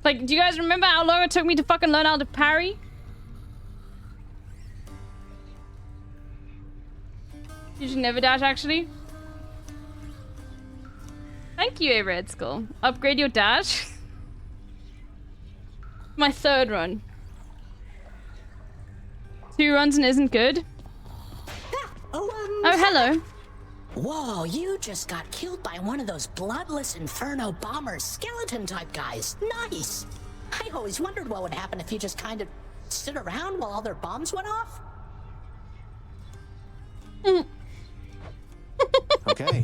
Like, do you guys remember how long it took me to fucking learn how to parry? You should never dash, actually. Thank you, A Red Skull. Upgrade your dash. My third run. 2 runs and isn't good. Oh, hello. Whoa, you just got killed by one of those bloodless Inferno bomber skeleton type guys. Nice. I always wondered what would happen if you just kind of stood around while all their bombs went off. Okay.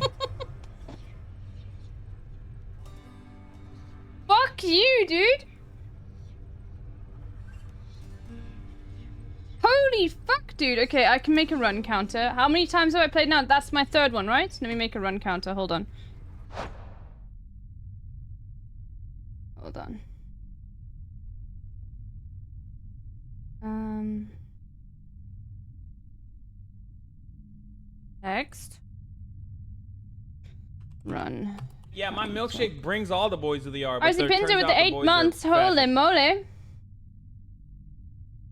Fuck you, dude. Holy fuck, dude. Okay, I can make a run counter. How many times have I played now? That's my third one, right? Let me make a run counter. Hold on. Hold on. Next. Run. Yeah, my milkshake brings all the boys to the yard. Arzy Pinter with the 8 months. Holy moly.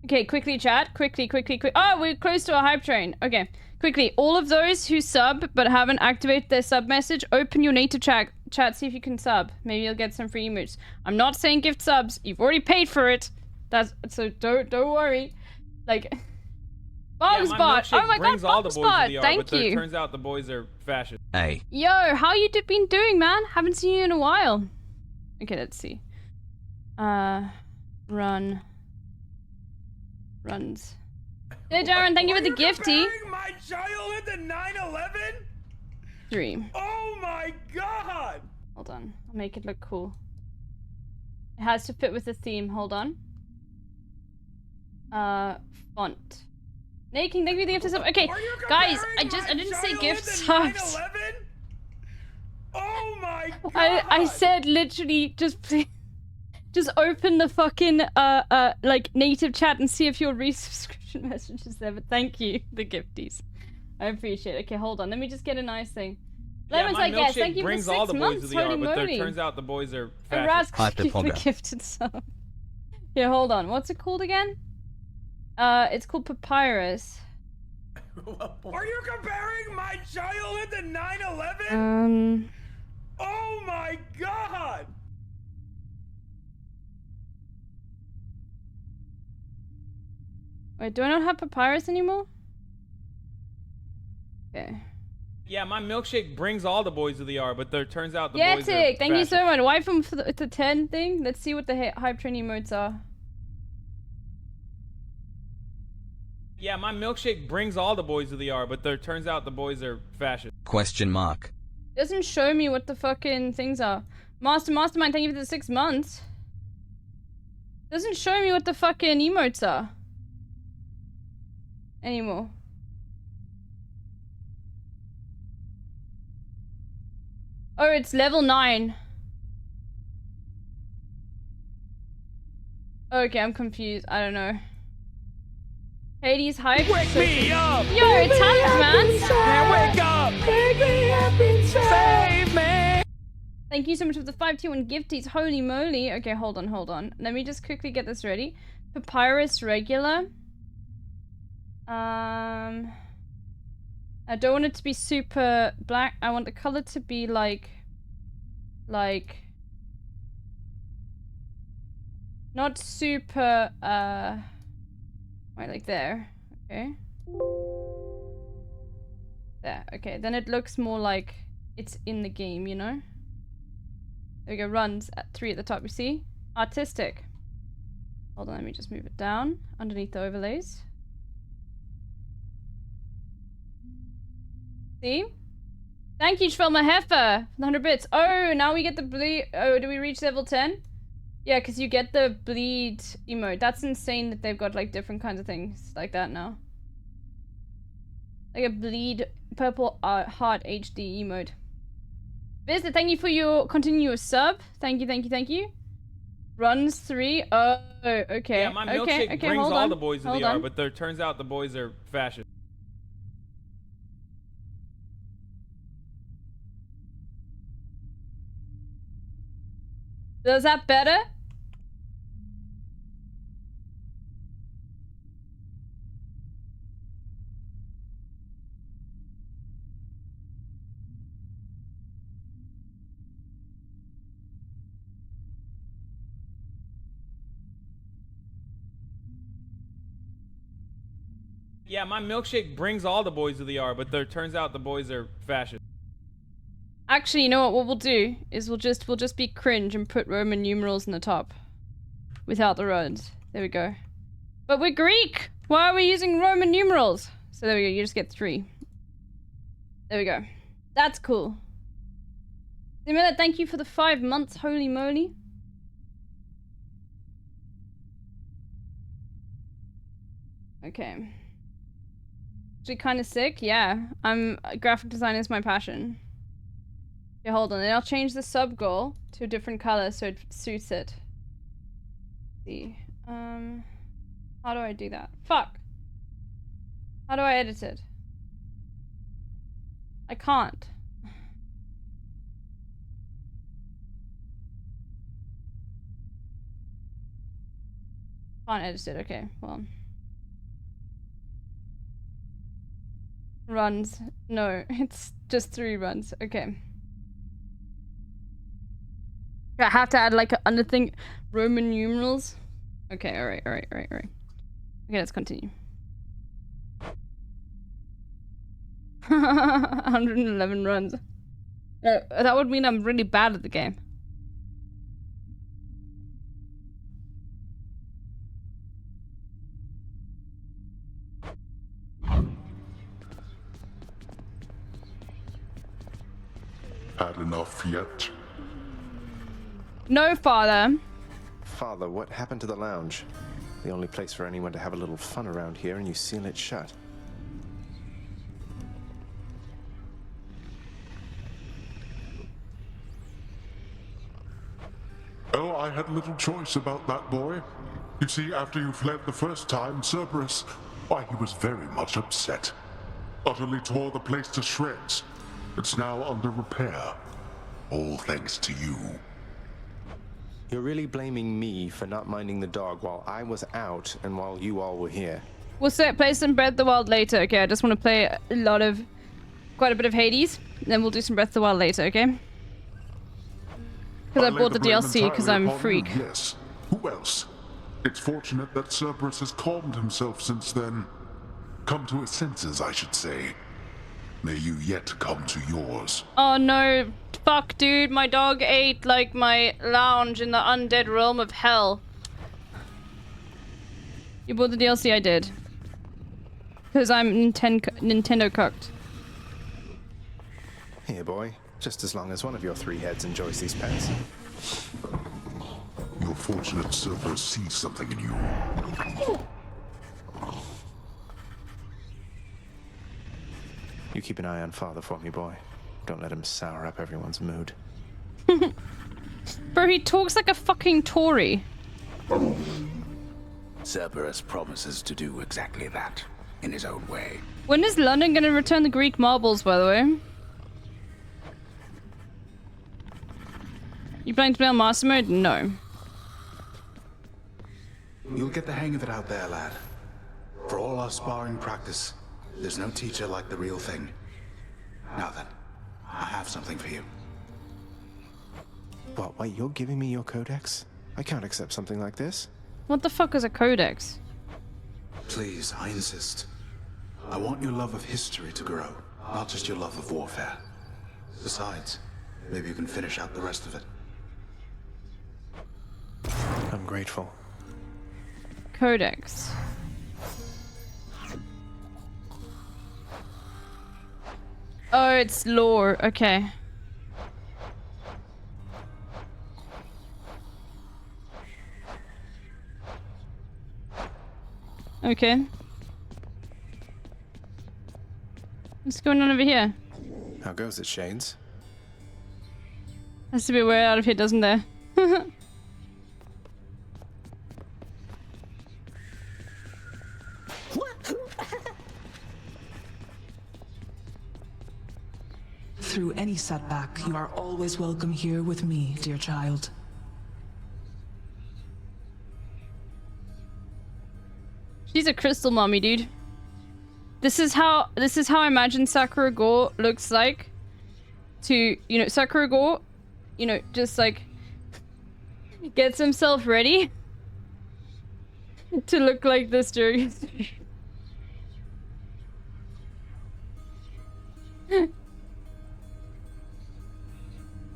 Okay, quickly chat. Quickly. Oh, we're close to a hype train. Okay, quickly. All of those who sub but haven't activated their sub message, open your native chat. See if you can sub. Maybe you'll get some free emotes. I'm not saying gift subs. You've already paid for it. That's so don't worry. Like Bob's bot. Oh my god, Bob's bot. Thank you. Turns out the boys are fascist. Hey. Yo, how you been doing, man? Haven't seen you in a while. Okay, let's see. Runs. Hey, Darren, thank you for the gifty. My child into 9/11? 3. Oh my god! Hold on. I'll make it look cool. It has to fit with the theme. Hold on. Font. Naking, thank you for the gift of sub. Okay, guys, I didn't say gift subs. Oh my god! I said literally just please, just open the fucking like native chat and see if your resubscription message is there. But thank you, the gifties. I appreciate it. Okay, hold on. Let me just get a nice thing. Lemons, my I guess. milkshake Thank you for brings 6 all the boys months. to the yard, Holy but moly. turns out the boys are And fascist. Raz keep the gifted sub. Yeah, hold on. What's it called again? It's called Papyrus. Are you comparing my childhood to 9/11? Oh my god! Wait, do I not have Papyrus anymore? Okay. Yeah, my milkshake brings all the boys to the yard, but turns out the Yeah, boys are Tick, thank you so fascist. much. Why from the 10 thing? Let's see what the hype train emotes are. Yeah, my milkshake brings all the boys to the yard, but turns out the boys are fascist. Question mark. Doesn't show me what the fucking things are. Mastermind, thank you for the 6 months. Doesn't show me what the fucking emotes are. Anymore. Oh, it's level 9. Okay, I'm confused. I don't know. Hades hype. Wake me up! Yo, it's hype, man! Man, wake up! Wake me up inside. Save me! Thank you so much for the 521 gifties. Holy moly. Okay, hold on. Let me just quickly get this ready. Papyrus regular. I don't want it to be super black. I want the color to be like not super right, like there. Okay. There. Okay, then it looks more like it's in the game, you know? There we go, runs at 3 at the top, you see? Artistic. Hold on, let me just move it down underneath the overlays. See? Thank you, Shvelma Heifer, 100 bits. Oh, now we get the bleed. Oh, do we reach level 10? Yeah, because you get the bleed emote. That's insane that they've got like different kinds of things like that now. Like a bleed purple heart HD emote. Visit, thank you for your continuous sub. Thank you. Runs 3. Oh, okay. Yeah, my milkshake okay, brings hold all on. the boys to the Hold yard, on. but turns out the boys are fascist. Is that better? Yeah, my milkshake brings all the boys to the yard, but turns out the boys are fascist. Actually, you know what we'll do is we'll just be cringe and put Roman numerals in the top without the runs. There we go. But we're Greek. Why are we using Roman numerals? So there we go. You just get 3. There we go. That's cool. Simila, thank you for the 5 months. Holy moly. Okay. Actually, kind of sick. Yeah, graphic design is my passion. Okay, hold on. Then I'll change the sub goal to a different color so it suits it. Let's see. How do I do that? Fuck. How do I edit it? I can't. Can't edit it. Okay, well. Runs. No, it's just 3 runs. Okay. I have to add like another thing. Roman numerals. Okay, alright. Okay, let's continue. 111 runs. That would mean I'm really bad at the game. had enough yet? No, father. Father, what happened to the lounge? The only place for anyone to have a little fun around here, and you seal it shut. Oh, I had little choice about that boy. You see, after you fled the first time, Cerberus, why, he was very much upset. Utterly tore the place to shreds. It's now under repair. All thanks to you. You're really blaming me for not minding the dog while I was out and while you all were here. We'll play some Breath of the Wild later, okay? I just want to play quite a bit of Hades, then we'll do some Breath of the Wild later, okay? Because I bought the DLC because I'm a freak. Yes. Who else? It's fortunate that Cerberus has calmed himself since then. Come to his senses, I should say. May you yet come to yours. Oh no, fuck dude, my dog ate like my lounge in the undead realm of hell. You bought the DLC? I did. Because I'm Nintendo cucked. Here, boy. Just as long as one of your three heads enjoys these pets. You're fortunate Cerberus sees something in you. You keep an eye on Father for me, boy. Don't let him sour up everyone's mood. Bro, he talks like a fucking Tory. Cerberus promises to do exactly that, in his own way. When is London gonna return the Greek marbles, by the way? You planning to play on Master Mode? No. You'll get the hang of it out there, lad. For all our sparring practice, there's no teacher like the real thing. Now then, I have something for you. What, wait, you're giving me your codex? I can't accept something like this. What the fuck is a codex? Please, I insist. I want your love of history to grow, not just your love of warfare. Besides, maybe you can finish out the rest of it. I'm grateful. Codex. Oh, it's lore. Okay. Okay. What's going on over here? How goes it, Shades? Has to be a way out of here, doesn't there? Through any setback, you are always welcome here with me, dear child. She's a crystal mommy, dude. This is how I imagine Sakura Gore looks like. To, you know, Sakura Gore, you know, just like gets himself ready to look like this during.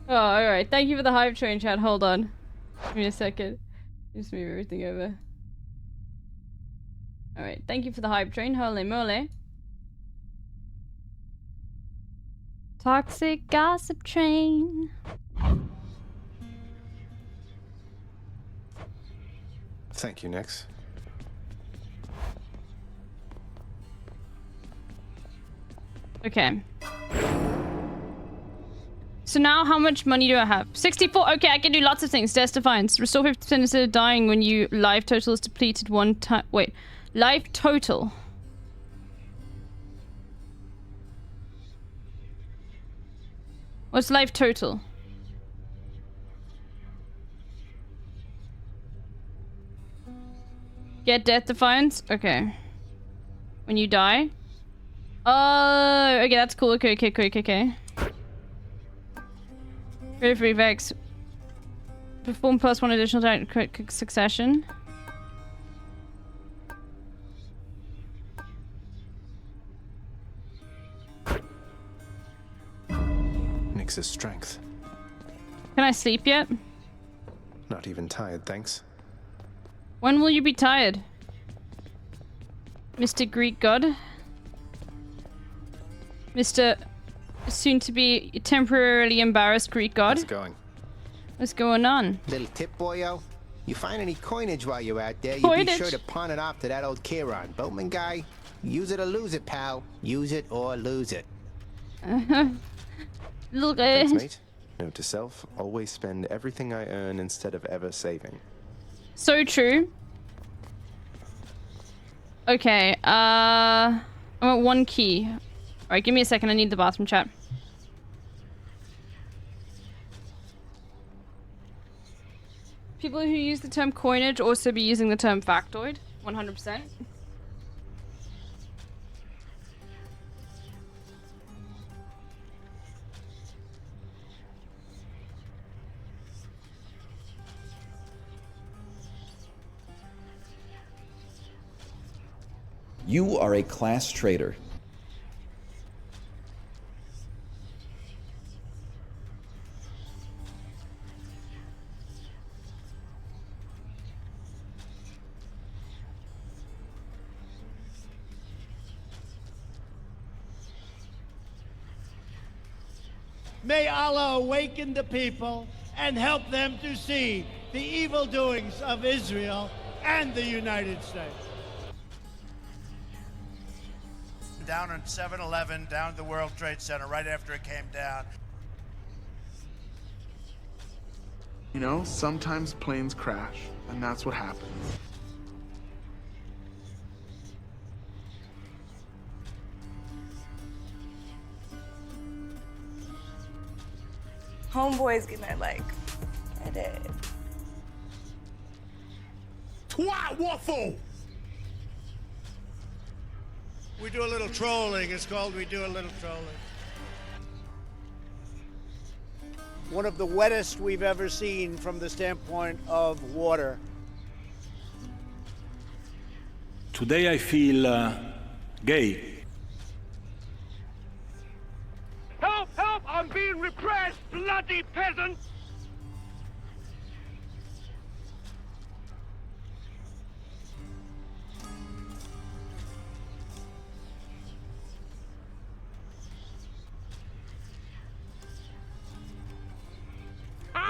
Oh, alright. Thank you for the hype train, chat. Hold on. Give me a second. Just move everything over. Alright, thank you for the hype train. Holy moly. Toxic gossip train. Thank you, Nix. Okay. So now how much money do I have? 64. Okay, I can do lots of things. Death Defiance. Restore 50% instead of dying when you life total is depleted one time. Wait. Life total. What's life total? Get Death Defiance? Okay. When you die? Oh, okay, that's cool. Okay. Ready for Vex. Perform +1 additional time quick succession. Nix's strength. Can I sleep yet? Not even tired, thanks. When will you be tired? Mr. Greek God? Mr. Soon to be temporarily embarrassed Greek god. How's it going? What's going on? Little tip, boyo. You find any coinage while you're out there, you be Coinage? sure to pawn it off to that old Chiron. Boatman guy, use it or lose it, pal. Use it or lose it. Look, Thanks, mate. Note to self, always spend everything I earn instead of ever saving. So true. Okay, I want 1 key. Alright, give me a second, I need the bathroom chat. People who use the term coinage also be using the term factoid, 100%. You are a class traitor. May Allah awaken the people and help them to see the evil doings of Israel and the United States. Down on 7-Eleven, down at the World Trade Center, right after it came down. You know, sometimes planes crash, and that's what happens. Homeboy's gonna like get it. Twat waffle! We do a little trolling. It's called We Do a Little Trolling. One of the wettest we've ever seen from the standpoint of water. Today I feel gay. Help! Help! I'm being repressed, bloody peasant!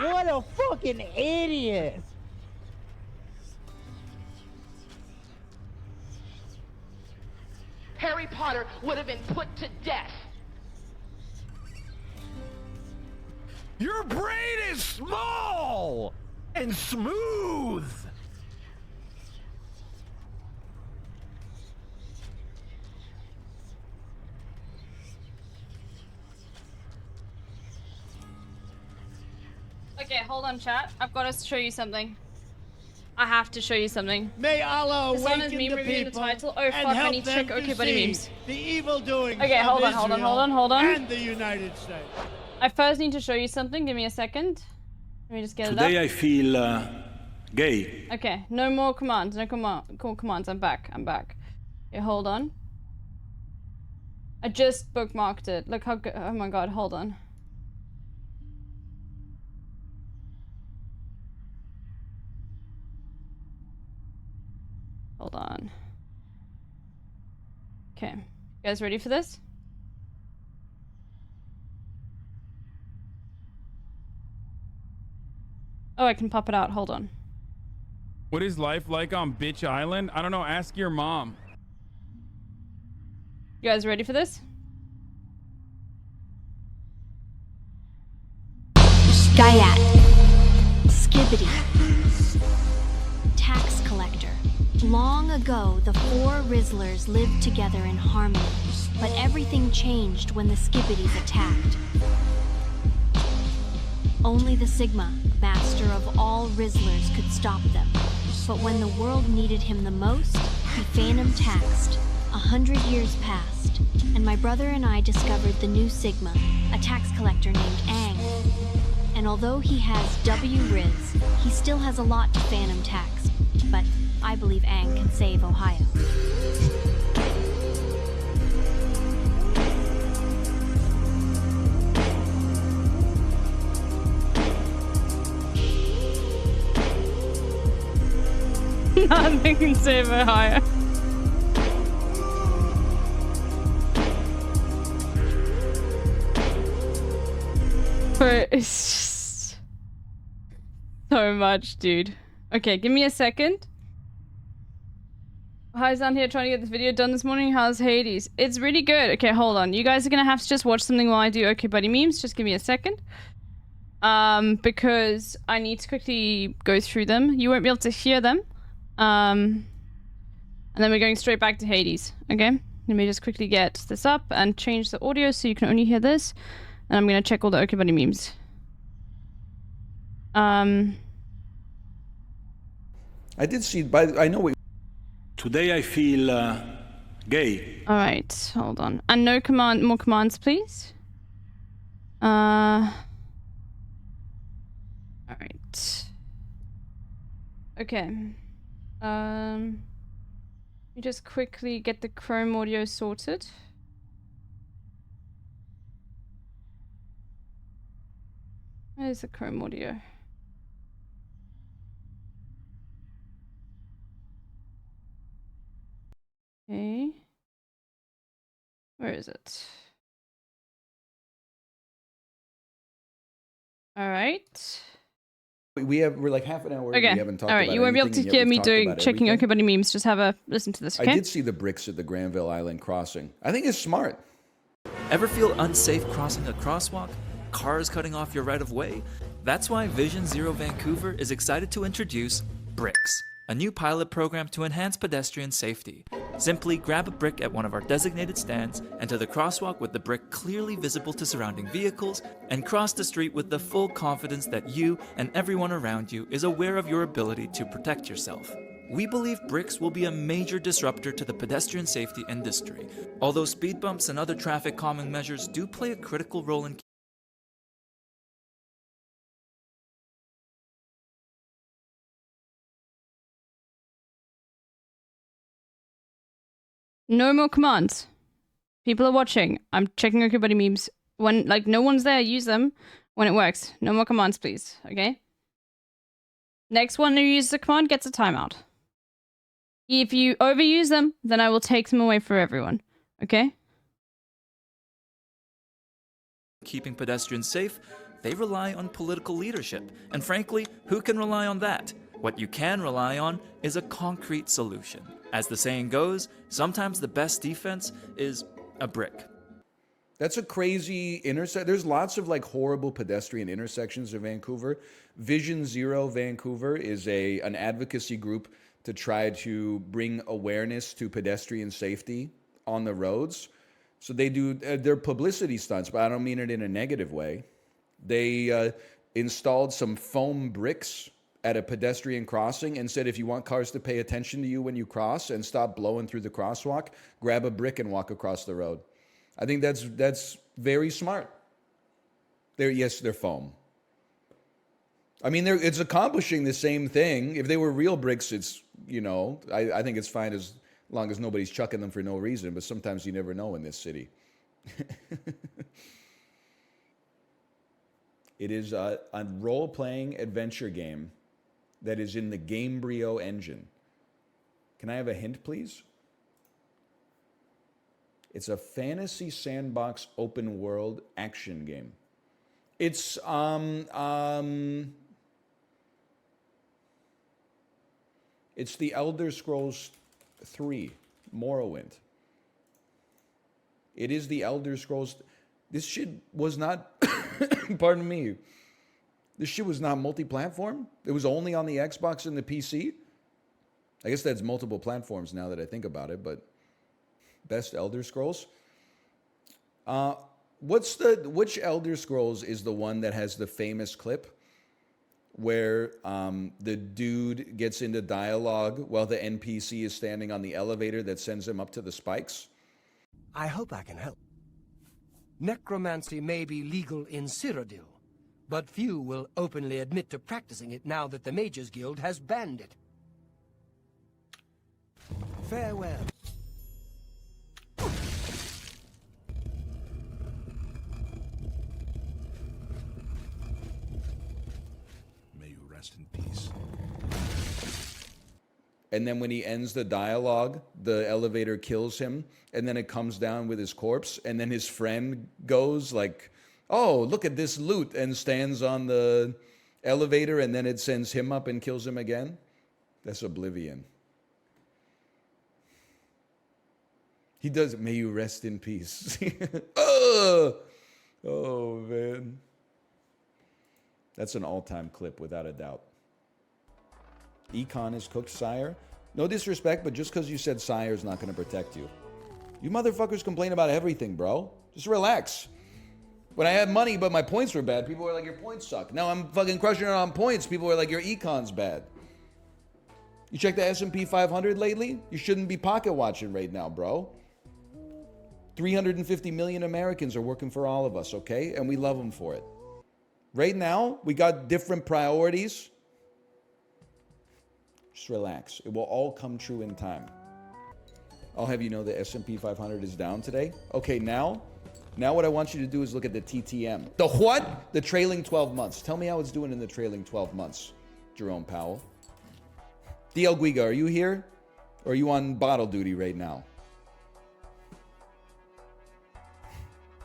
What a fucking idiot! Harry Potter would have been put to death. Your brain is small and smooth. Okay, hold on, chat. I've got to show you something. I have to show you something. May Allah This one is awaken meme the reviewing the people title. Oh and fuck, I help need to them check Okay Buddy see memes. the evil doings Okay, of hold on, Israel hold on. and the United States. I first need to show you something. Give me a second. Let me just get Today it up. I feel gay. Okay, no more commands. No commands. I'm back. Okay, hold on. I just bookmarked it. Look how good. Oh my god, hold on. Hold on. Okay, you guys ready for this? Oh, I can pop it out. Hold on. What is life like on Bitch Island? I don't know. Ask your mom. You guys ready for this? Guyat. Skibbity. Tax collector. Long ago, the 4 Rizzlers lived together in harmony, but everything changed when the Skibbities attacked. Only the Sigma, master of all Rizzlers, could stop them. But when the world needed him the most, he phantom taxed. 100 years passed, and my brother and I discovered the new Sigma, a tax collector named Aang. And although he has W Riz, he still has a lot to phantom tax. But I believe Aang can save Ohio. Nothing can save Ohio. So it's just so much, dude. Okay, give me a second. Hi's down here trying to get this video done this morning. How's Hades? It's really good. Okay, hold on. You guys are gonna have to just watch something while I do Okay Buddy memes. Just give me a second. Because I need to quickly go through them. You won't be able to hear them. And then we're going straight back to Hades. Okay? Let me just quickly get this up and change the audio so you can only hear this. And I'm gonna check all the Okay Buddy memes. I did see, I know what. Today I feel gay. Alright, hold on. And no more commands, please. Alright. Okay. Let me just quickly get the Chrome audio sorted. Where's the Chrome audio? Okay. Where is it? All right. We're like half an hour. Okay. We haven't talked all right. about You won't be able anything, to and yet hear we've me talked doing about checking everything. Okay Buddy memes. Just have a listen to this. Okay. I did see the bricks at the Granville Island crossing. I think it's smart. Ever feel unsafe crossing a crosswalk? Cars cutting off your right of way? That's why Vision Zero Vancouver is excited to introduce Bricks, a new pilot program to enhance pedestrian safety. Simply grab a brick at one of our designated stands, enter the crosswalk with the brick clearly visible to surrounding vehicles, and cross the street with the full confidence that you and everyone around you is aware of your ability to protect yourself. We believe bricks will be a major disruptor to the pedestrian safety industry, although speed bumps and other traffic calming measures do play a critical role in No more commands. People are watching. I'm checking Okay Buddy memes. When like no one's there, use them when it works. No more commands, please. Okay. Next one who uses the command gets a timeout. If you overuse them, then I will take them away for everyone. Okay? keeping pedestrians safe, they rely on political leadership. And frankly, who can rely on that? What you can rely on is a concrete solution. As the saying goes, sometimes the best defense is a brick. That's a crazy intersection. There's lots of like horrible pedestrian intersections in Vancouver. Vision Zero Vancouver is an advocacy group to try to bring awareness to pedestrian safety on the roads. So they do their publicity stunts, but I don't mean it in a negative way. They installed some foam bricks at a pedestrian crossing and said, if you want cars to pay attention to you when you cross and stop blowing through the crosswalk, grab a brick and walk across the road. I think that's very smart. They're foam. I mean, it's accomplishing the same thing. If they were real bricks, it's, I think it's fine as long as nobody's chucking them for no reason, but sometimes you never know in this city. It is a role-playing adventure game that is in the Gamebryo engine. Can I have a hint, please? It's a fantasy sandbox open world action game. It's it's the Elder Scrolls 3 Morrowind. It is the Elder Scrolls. This shit was not pardon me. This shit was not multi-platform. It was only on the Xbox and the PC. I guess that's multiple platforms now that I think about it, but best Elder Scrolls. Which Elder Scrolls is the one that has the famous clip where the dude gets into dialogue while the NPC is standing on the elevator that sends him up to the spikes? I hope I can help. Necromancy may be legal in Cyrodiil, but few will openly admit to practicing it now that the Mages Guild has banned it. Farewell. May you rest in peace. And then when he ends the dialogue, the elevator kills him, and then it comes down with his corpse, and then his friend goes like, Oh, look at this loot, and stands on the elevator, and then it sends him up and kills him again. That's Oblivion. He does. May you rest in peace. Oh, man. That's an all-time clip, without a doubt. Econ is cooked, sire. No disrespect, but just because you said sire is not going to protect you. You motherfuckers complain about everything, bro. Just relax. When I had money, but my points were bad, people were like, your points suck. Now I'm fucking crushing it on points. People were like, your econ's bad. You check the S&P 500 lately? You shouldn't be pocket watching right now, bro. 350 million Americans are working for all of us, okay? And we love them for it. Right now, we got different priorities. Just relax. It will all come true in time. I'll have you know the S&P 500 is down today. Okay, now what I want you to do is look at the TTM. The what? The trailing 12 months. Tell me how it's doing in the trailing 12 months, Jerome Powell. DL Guiga, are you here? Or are you on bottle duty right now?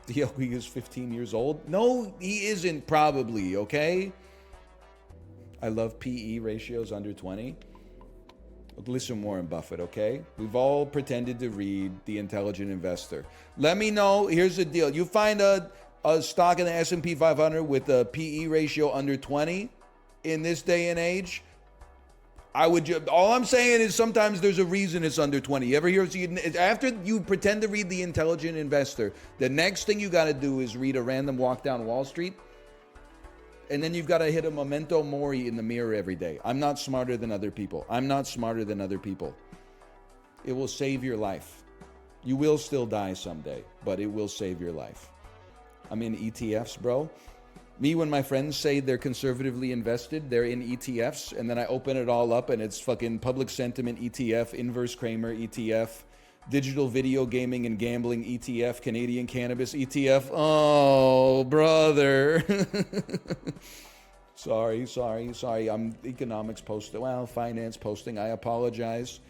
DL Guiga is 15 years old? No, he isn't probably, okay? I love PE ratios under 20. Listen, Warren Buffett, okay? We've all pretended to read The Intelligent Investor. Let me know. Here's the deal. You find a stock in the S&P 500 with a PE ratio under 20 in this day and age, all I'm saying is sometimes there's a reason it's under 20. You ever hear, after you pretend to read The Intelligent Investor, the next thing you got to do is read A Random Walk Down Wall Street. And then you've got to hit a memento mori in the mirror every day. I'm not smarter than other people. I'm not smarter than other people. It will save your life. You will still die someday, but it will save your life. I'm in ETFs, bro. Me, when my friends say they're conservatively invested, they're in ETFs, and then I open it all up, and it's fucking public sentiment ETF, inverse Kramer ETF, digital video gaming and gambling ETF, Canadian cannabis ETF. Oh, brother. Sorry. I'm economics posting. Well, finance posting. I apologize.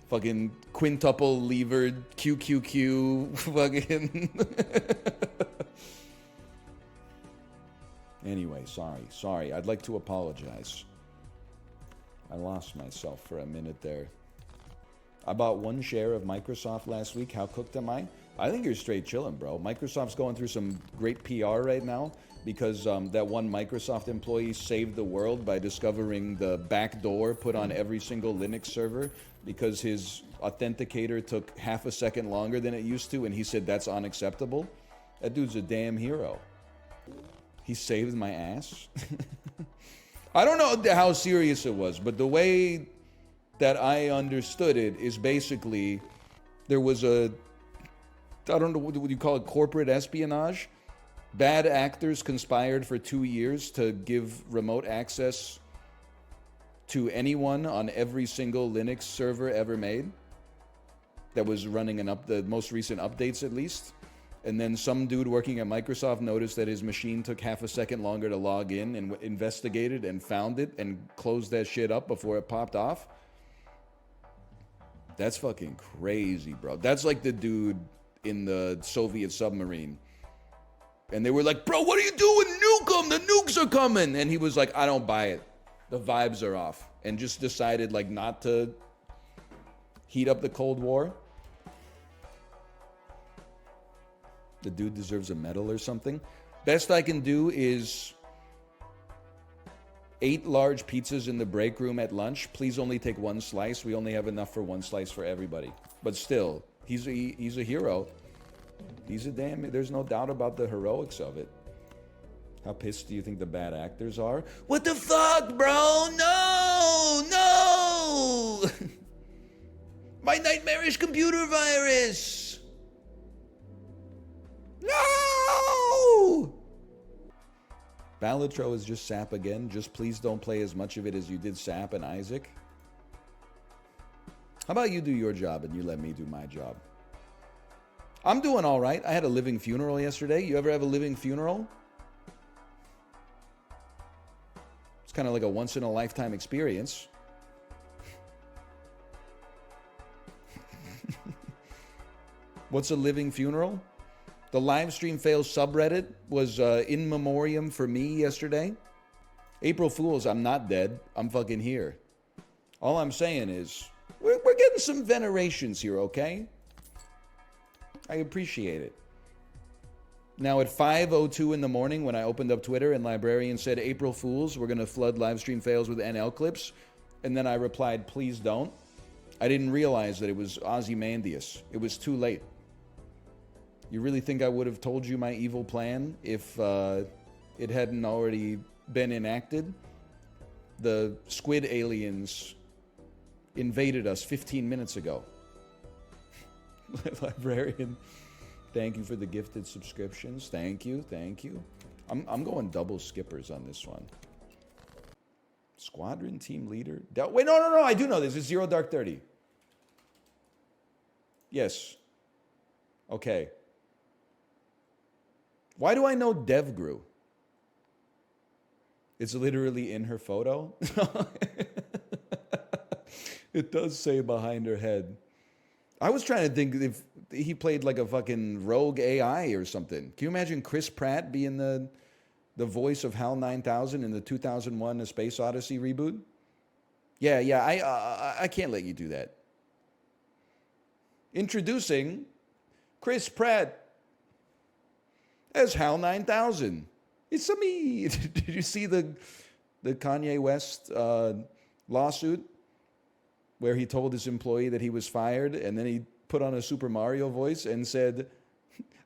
Fucking quintuple levered QQQ. Fucking. Anyway, sorry. I'd like to apologize. I lost myself for a minute there. I bought 1 share of Microsoft last week. How cooked am I? I think you're straight chilling, bro. Microsoft's going through some great PR right now because that one Microsoft employee saved the world by discovering the back door put on every single Linux server because his authenticator took half a second longer than it used to, and he said that's unacceptable. That dude's a damn hero. He saved my ass. I don't know how serious it was, but the way that I understood it is basically there was I don't know, what you call it, corporate espionage? Bad actors conspired for 2 years to give remote access to anyone on every single Linux server ever made that was running the most recent updates at least. And then some dude working at Microsoft noticed that his machine took half a second longer to log in and investigated and found it and closed that shit up before it popped off. That's fucking crazy, bro. That's like the dude in the Soviet submarine. And they were like, bro, what are you doing? Nuke them! The nukes are coming! And he was like, I don't buy it. The vibes are off. And just decided like not to heat up the Cold War. The dude deserves a medal or something. Best I can do is 8 large pizzas in the break room at lunch. Please only take 1 slice. We only have enough for 1 slice for everybody. But still, he's a hero. There's no doubt about the heroics of it. How pissed do you think the bad actors are? What the fuck, bro? No! My nightmarish computer virus! No! Balatro is just Sap again. Just please don't play as much of it as you did Sap and Isaac. How about you do your job and you let me do my job? I'm doing all right. I had a living funeral yesterday. You ever have a living funeral? It's kind of like a once-in-a-lifetime experience. What's a living funeral? The live stream fails subreddit was in memoriam for me yesterday. April Fools, I'm not dead. I'm fucking here. All I'm saying is, we're getting some venerations here, okay? I appreciate it. Now at 5:02 in the morning, when I opened up Twitter and Librarian said, April Fools, we're going to flood live stream fails with NL clips. And then I replied, please don't. I didn't realize that it was Ozymandias. It was too late. You really think I would have told you my evil plan if it hadn't already been enacted? The squid aliens invaded us 15 minutes ago. Librarian, thank you for the gifted subscriptions. Thank you, thank you. I'm going double skippers on this one. Squadron team leader. Wait, no, I do know this. It's Zero Dark 30. Yes. Okay. Why do I know DevGrew? It's literally in her photo. It does say behind her head. I was trying to think if he played like a fucking rogue AI or something. Can you imagine Chris Pratt being the voice of HAL 9000 in the 2001 A Space Odyssey reboot? Yeah, I can't let you do that. Introducing Chris Pratt as HAL 9000. It's a me. Did you see the Kanye West lawsuit where he told his employee that he was fired and then he put on a Super Mario voice and said,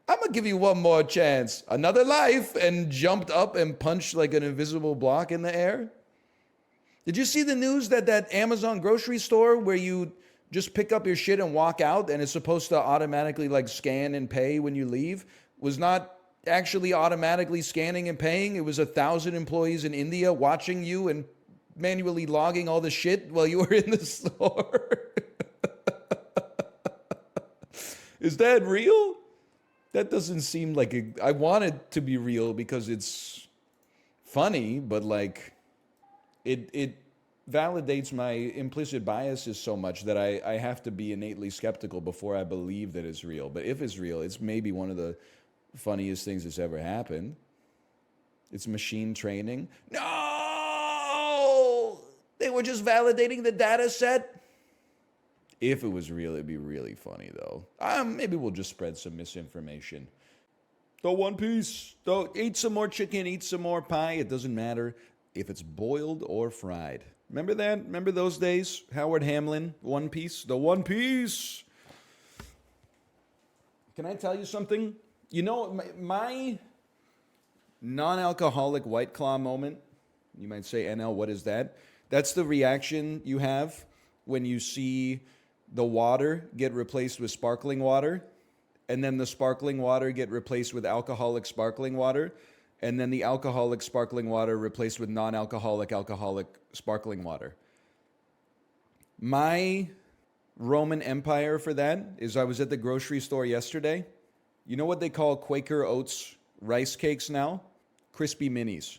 I'm going to give you one more chance, another life, and jumped up and punched like an invisible block in the air? Did you see the news that Amazon grocery store where you just pick up your shit and walk out and it's supposed to automatically like scan and pay when you leave was not actually automatically scanning and paying? It was 1,000 employees in India watching you and manually logging all the shit while you were in the store. Is that real? That doesn't seem like I want it to be real because it's funny, but like it validates my implicit biases so much that I have to be innately skeptical before I believe that it's real. But if it's real, it's maybe one of the funniest things that's ever happened. It's machine training. No! They were just validating the data set. If it was real, it'd be really funny, though. Maybe we'll just spread some misinformation. The One Piece. Eat some more chicken, eat some more pie. It doesn't matter if it's boiled or fried. Remember that? Remember those days? Howard Hamlin, One Piece. The One Piece. Can I tell you something? You know, my non-alcoholic White Claw moment, you might say, NL, what is that? That's the reaction you have when you see the water get replaced with sparkling water, and then the sparkling water get replaced with alcoholic sparkling water, and then the alcoholic sparkling water replaced with non-alcoholic alcoholic sparkling water. My Roman Empire for that is I was at the grocery store yesterday. You know what they call Quaker Oats rice cakes now? Crispy Minis.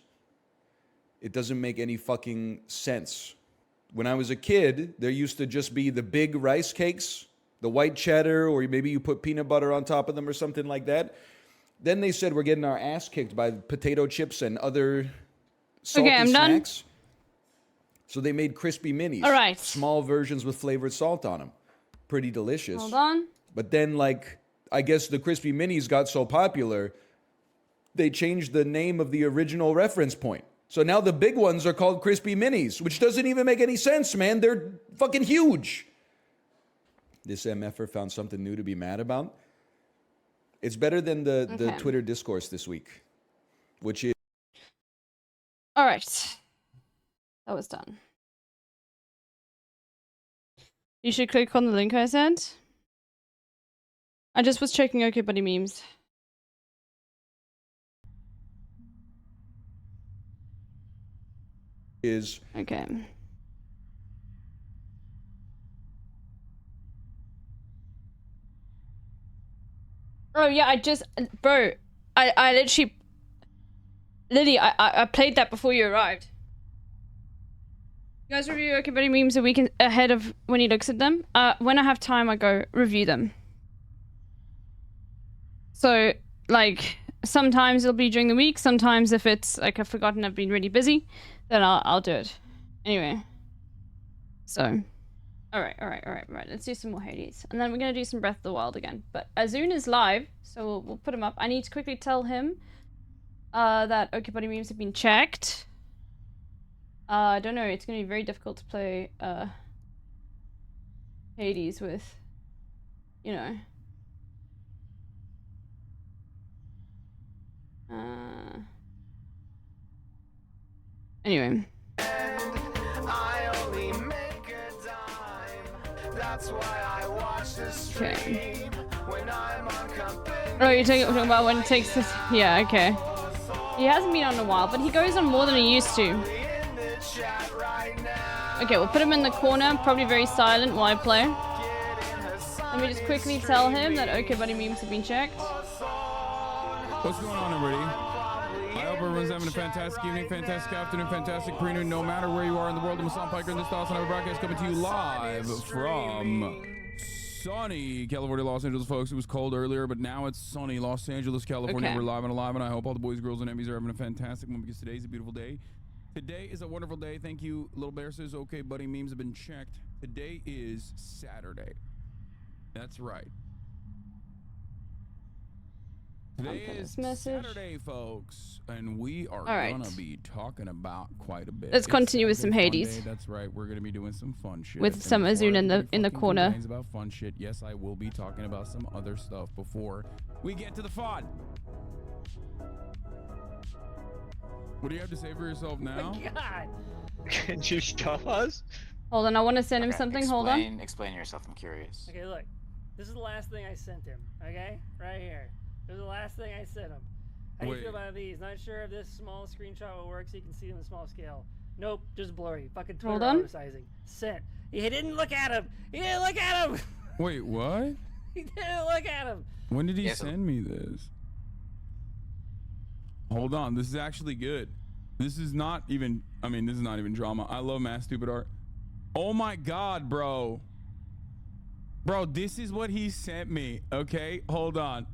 It doesn't make any fucking sense. When I was a kid, there used to just be the big rice cakes, the white cheddar, or maybe you put peanut butter on top of them or something like that. Then they said we're getting our ass kicked by potato chips and other salty snacks. Done. So they made Crispy Minis. All right. Small versions with flavored salt on them. Pretty delicious. Hold on. But then, like, I guess the Crispy Minis got so popular, they changed the name of the original reference point. So now the big ones are called Crispy Minis, which doesn't even make any sense, man. They're fucking huge. This MFer found something new to be mad about. It's better than the Twitter discourse this week, which is... All right. That was done. You should click on the link I sent. I just was checking OK Buddy memes. Is okay. Oh yeah, I literally, Lily, I played that before you arrived. You guys review OK Buddy memes a week ahead of when he looks at them. When I have time, I go review them. So like sometimes it'll be during the week. Sometimes if it's like I've forgotten, I've been really busy, then I'll do it. Anyway. So. All right. Let's do some more Hades, and then we're gonna do some Breath of the Wild again. But Azun is live, so we'll put him up. I need to quickly tell him that OK Buddy memes have been checked. I don't know. It's gonna be very difficult to play Hades with, you know. Anyway. Okay. Oh, you're talking about when it takes this. Yeah, okay. He hasn't been on in a while, but he goes on more than he used to. Okay, we'll put him in the corner, probably very silent while I play. Let me just quickly tell him that OK Buddy memes have been checked. What's going on, everybody? I hope everyone's having a fantastic evening, fantastic afternoon, fantastic pre-noon, no matter where you are in the world. I'm Hassan Piker, and this Dawson Have a broadcast coming to you live from sunny California, Los Angeles, folks. It was cold earlier, but now it's sunny Los Angeles, California. Okay. We're live and alive, and I hope all the boys, girls, and Emmys are having a fantastic one because today's a beautiful day. Today is a wonderful day. Thank you. Little Bear says, OK Buddy memes have been checked. Today is Saturday. That's right. Today is Saturday, folks, and we are gonna be talking about quite a bit. Let's continue with some Hades. Day. That's right. We're gonna be doing some fun shit with some Azun in the corner. Complains about fun shit. Yes, I will be talking about some other stuff before we get to the fun. What do you have to say for yourself now? Oh my God. Can you show us? Hold on, I want to send him something. Hold on. Explain yourself. I'm curious. Okay, look. This is the last thing I sent him. Okay, right here. This is the last thing I sent him. How do you feel about these? Not sure if this small screenshot will work so you can see them in small scale. Nope, just blurry. Fucking Twitter oversizing. Sent. He didn't look at him. He didn't look at him. Wait, what? He didn't look at him. When did he send me this? Hold on, this is actually good. This is not even, this is not even drama. I love Mass Stupid Art. Oh my God, bro. Bro, this is what he sent me. Okay, hold on.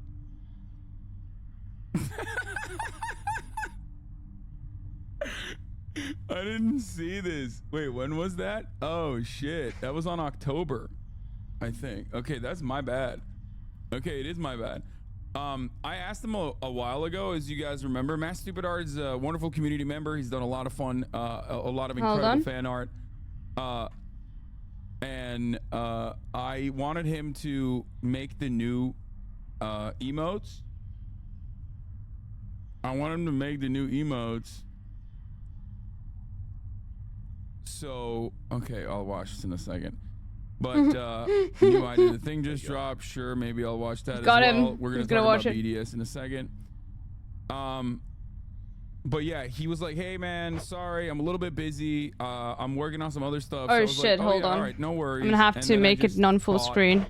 I didn't see this. Wait, when was that? Oh shit, that was on October, I think. Okay, that's my bad. Okay, it is my bad. I asked him a while ago, as you guys remember. Mass Stupid Art is a wonderful community member. He's done a lot of fun, a lot of incredible fan art. And I wanted him to make the new emotes. I want him to make the new emotes. So, okay, I'll watch this in a second. But new idea. The thing just dropped. Sure, maybe I'll watch that Got as well. him. We're gonna He's talk gonna about watch it. BDS in a second. But yeah, he was like, "Hey man, sorry, I'm a little bit busy. I'm working on some other stuff." Oh so I was shit! like, Hold yeah, on. All right, no worries. I'm gonna have And to then I make it just non-full thought screen.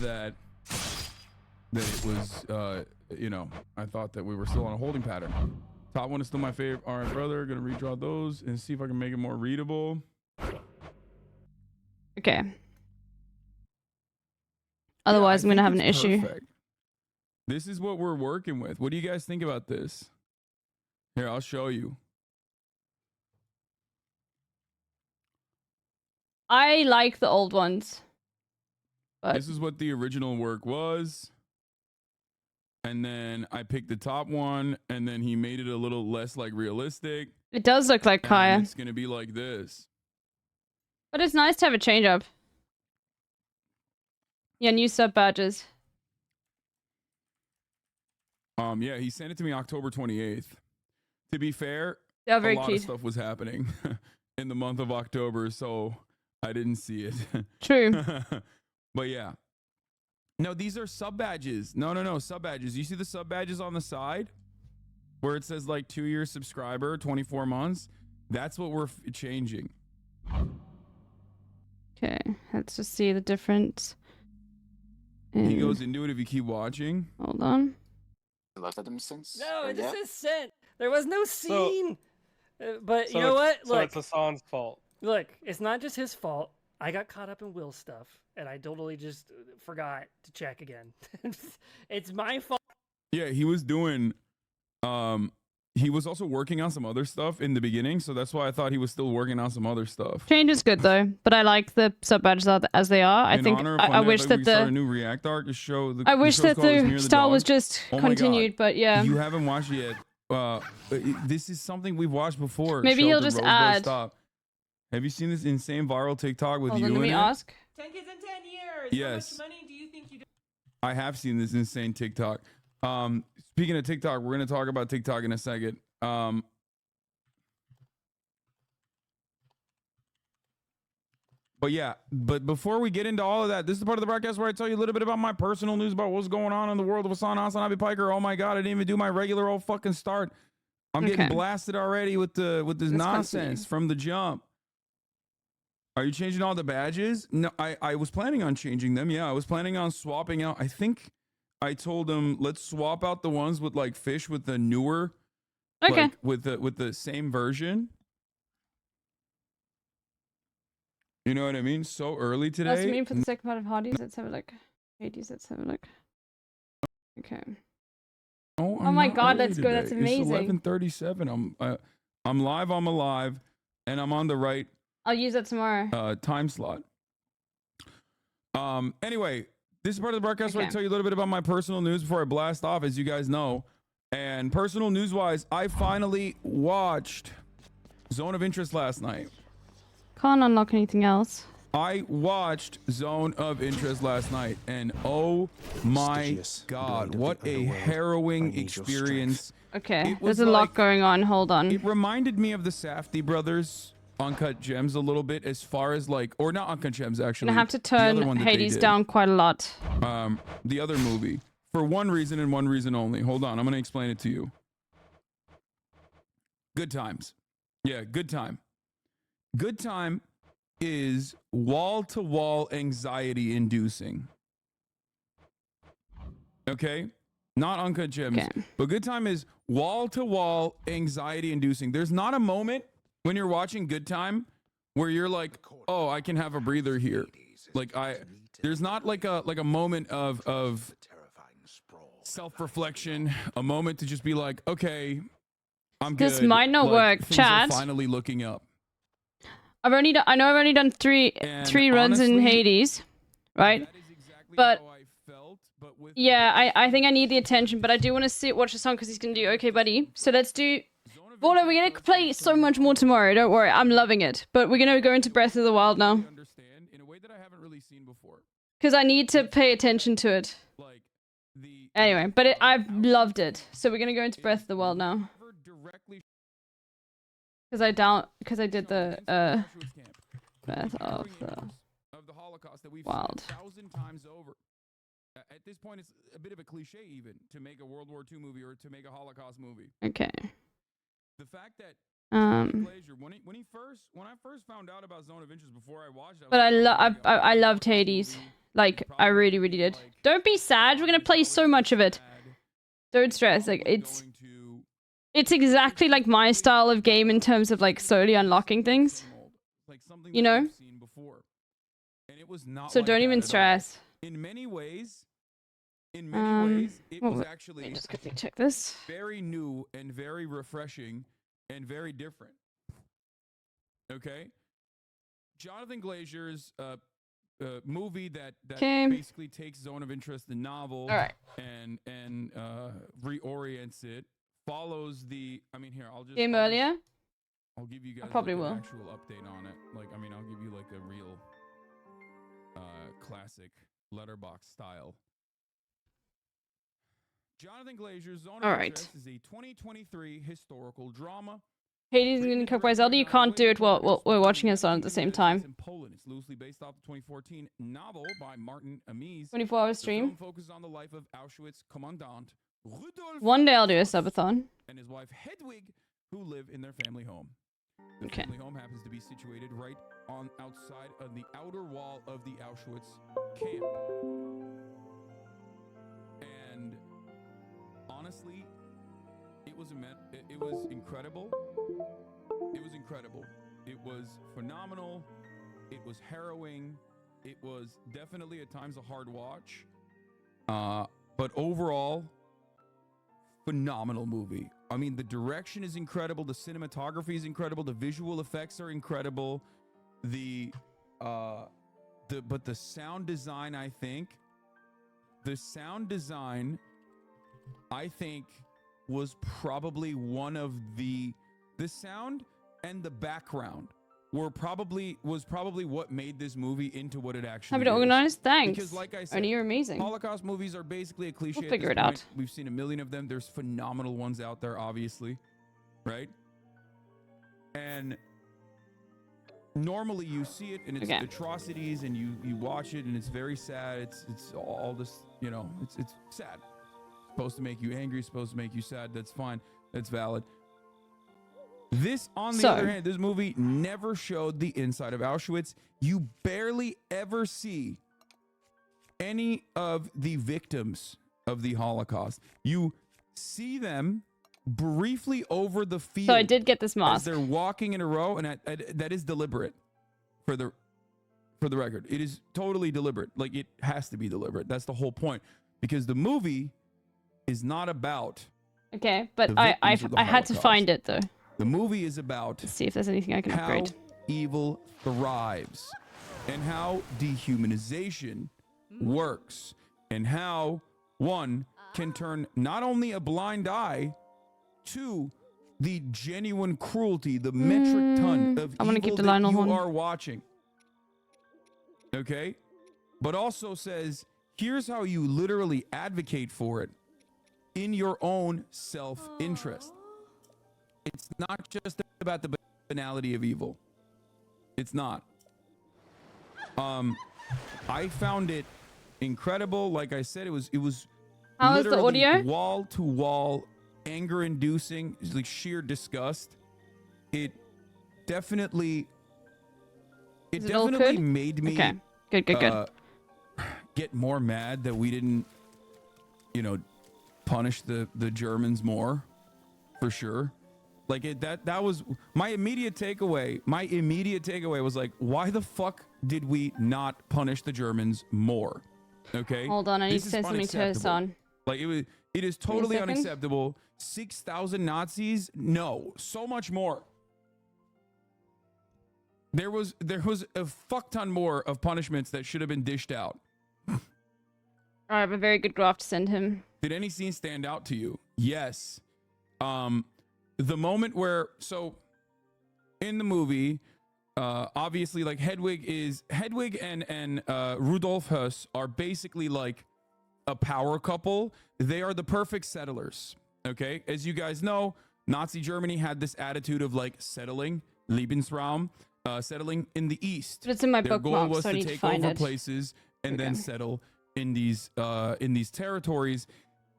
That it was, I thought that we were still on a holding pattern. Top one is still my favorite. All right, brother, gonna redraw those and see if I can make it more readable. Okay. Otherwise, I'm gonna have an it's issue. perfect. This is what we're working with. What do you guys think about this? Here, I'll show you. I like the old ones. But This is what the original work was. And then I picked the top one, and then he made it a little less like realistic. it does look like Kaya, And it's gonna be like this. but it's nice to have a change up. Yeah, new sub badges. Yeah, he sent it to me October 28th. To be fair, They're very a lot cute. of stuff was happening in the month of October, so I didn't see it. True. But yeah. No, these are sub badges. No, sub badges. You see the sub badges on the side where it says like 2-year subscriber, 24 months? That's what we're changing. Okay, let's just see the difference. He goes into it if you keep watching. Hold on. Looked at them since? No, it just yet? says sent. There was no scene. But So you know what? So Look, it's Hassan's fault. look, it's not just his fault. I got caught up in Will's stuff, and I totally just forgot to check again. It's my fault. Yeah, he was doing. He was also working on some other stuff in the beginning, so that's why I thought he was still working on some other stuff. Change is good though, but I like the sub badges as they are. I think I wish that a new React arc to show. I wish that the style was just continued, but yeah. You haven't watched it yet. This is something we've watched before. Maybe he'll just add. Have you seen this insane viral TikTok with you in it? Let me ask. 10 kids in 10 years. Yes. How much money do you think you do? I have seen this insane TikTok. Speaking of TikTok, we're going to talk about TikTok in a second. But yeah, but before we get into all of that, this is the part of the broadcast where I tell you a little bit about my personal news about what's going on in the world of Hassan Abi Piker. Oh my God, I didn't even do my regular old fucking start. I'm getting blasted already with this nonsense from the jump. Are you changing all the badges? No, I was planning on changing them. Yeah, I was planning on swapping out. I think I told them, let's swap out the ones with like fish with the newer, like, with the same version. You know what I mean? So early today. That's me for the second part of Hades. Let's have a look. Hades. Let's have a look. Okay. Oh my God, let's go. That's amazing. It's 11:37. I'm live. I'm alive, and I'm on the right. I'll use that tomorrow. Time slot. Anyway, this is part of the broadcast where I tell you a little bit about my personal news before I blast off, as you guys know. And personal news-wise, I finally watched Zone of Interest last night. Can't unlock anything else. I watched Zone of Interest last night, and oh my God, what a harrowing experience. Okay, there's a lot going on. Hold on. It reminded me of the Safdie brothers Uncut Gems a little bit, as far as like, or not Uncut Gems actually. I have to turn Hades down quite a lot. The other movie, for one reason and one reason only. Hold on, I'm gonna explain it to you. Good Times. Yeah, Good Time. Good Time is wall-to-wall anxiety inducing. Okay? Not Uncut Gems. But Good Time is wall-to-wall anxiety inducing. There's not a moment when you're watching Good Time where you're like, oh, I can have a breather here. Like there's not like a moment of self-reflection, a moment to just be like, okay, I'm good. This might not work, things chat. are finally looking up. I've only done three runs in Hades, right? But yeah, I think I need the attention, but I do want to watch the song because he's gonna do okay, buddy. So let's do. Vorloe, we're gonna play so much more tomorrow. Don't worry, I'm loving it. But we're gonna go into Breath of the Wild now. Because I need to pay attention to it. Anyway, but I've loved it. So we're gonna go into Breath of the Wild now. Because I did the Breath of the Holocaust that we've Wild. seen 1,000 times over. At this point, it's a bit of a cliche even to make a World War II movie or to make a Holocaust movie. Okay. The fact that when I first found out about Zone of Interest before I watched it, but I loved Hades. Like I really did. Don't be sad. We're gonna play so much of it. Don't stress. Like it's exactly like my style of game in terms of like slowly unlocking things. You know? So don't even stress. In many ways, it was actually just quickly check this. Very new and very refreshing and very different. Okay? Jonathan Glazer's movie that basically takes Zone of Interest, the novel, and reorients it. Follows the. I mean, here I'll earlier. I'll give you guys probably an will. actual update on it. Like, I mean, I'll give you like a real classic letterbox style. Jonathan Glazer's Zone of Interest is a 2023 historical drama. Hades and Cookwise Zelda, you can't do it while we're watching us on at the same time. In Poland, it's loosely based off the 2014 novel by Martin Amis. 24-hour stream. The film focuses on the life of Auschwitz commandant Rudolf. One day I'll do a subathon. And his wife Hedwig, who live in their family home. The family home happens to be situated right outside of the outer wall of the Auschwitz camp. And honestly, it was incredible. It was incredible. It was phenomenal. It was harrowing. It was definitely at times a hard watch. But overall, phenomenal movie. I mean, the direction is incredible. The cinematography is incredible. The visual effects are incredible. But the sound design, I think, was probably one of the sound and the background was probably what made this movie into what it actually Happy to is. organize. Thanks. Because like I said, Ernie, you're amazing. Holocaust movies are basically a cliche. We'll at figure this it point. out. We've seen a million of them. There's phenomenal ones out there, obviously, right? And normally you see it and it's atrocities, and you watch it and it's very sad. It's all this, you know, it's sad. It's supposed to make you angry, it's supposed to make you sad. That's fine. That's valid. This, on the other hand, this movie never showed the inside of Auschwitz. You barely ever see any of the victims of the Holocaust. You see them briefly over the field. So I did get this mask. As they're walking in a row, and that is deliberate for the record. It is totally deliberate. Like, it has to be deliberate. That's the whole point. Because the movie is not about... Okay, but I had to find it, though. The movie is about... Let's see if there's anything I can upgrade. How evil thrives, and how dehumanization works, and how one can turn not only a blind eye to the genuine cruelty, the metric ton of evil that you are watching. Okay? But also says, here's how you literally advocate for it in your own self-interest. It's not just about the banality of evil. It's not. I found it incredible. Like I said, it was how is the audio? Wall to wall, anger inducing, like sheer disgust. It definitely made me good. Get more mad that we didn't, punish the Germans more, for sure. Like that was my immediate takeaway. My immediate takeaway was like, why the fuck did we not punish the Germans more? Okay. Hold on, I need to send something to her son. Like it is totally unacceptable. 6,000 Nazis? No, so much more. There was a fuck ton more of punishments that should have been dished out. I have a very good graph to send him. Did any scene stand out to you? Yes. The moment where, so in the movie, obviously, like Hedwig and Rudolf Höss are basically like a power couple. They are the perfect settlers. Okay, as you guys know, Nazi Germany had this attitude of like settling, Lebensraum, settling in the east. But it's in my Their bookmark, goal was so I to need to take find over it. places and then settle in these territories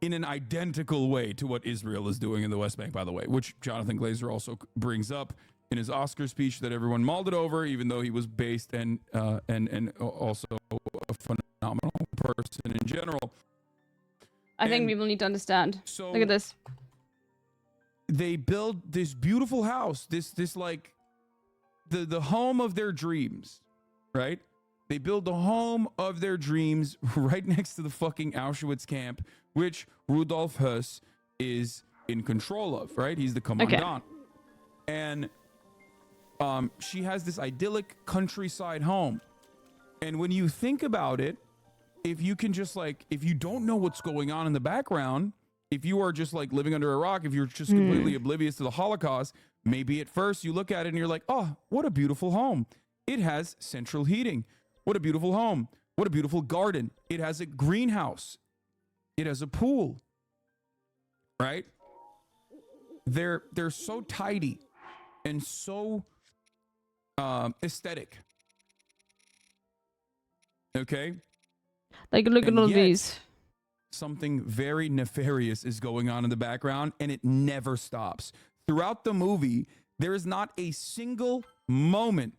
in an identical way to what Israel is doing in the West Bank, by the way, which Jonathan Glazer also brings up in his Oscar speech that everyone mulled it over, even though he was based and also a phenomenal person in general. I think people need to understand. So look at this. They build this beautiful house, this like the home of their dreams, right? They build the home of their dreams right next to the fucking Auschwitz camp, which Rudolf Höss is in control of, right? He's the commandant. Okay. And she has this idyllic countryside home. And when you think about it, if you can just like, if you don't know what's going on in the background, if you are just like living under a rock, if you're just completely oblivious to the Holocaust, maybe at first you look at it and you're like, oh, what a beautiful home. It has central heating. What a beautiful home. What a beautiful garden. It has a greenhouse. It has a pool. Right? They're so tidy and so aesthetic. Okay? Like, look at all these. Something very nefarious is going on in the background, and it never stops. Throughout the movie, there is not a single moment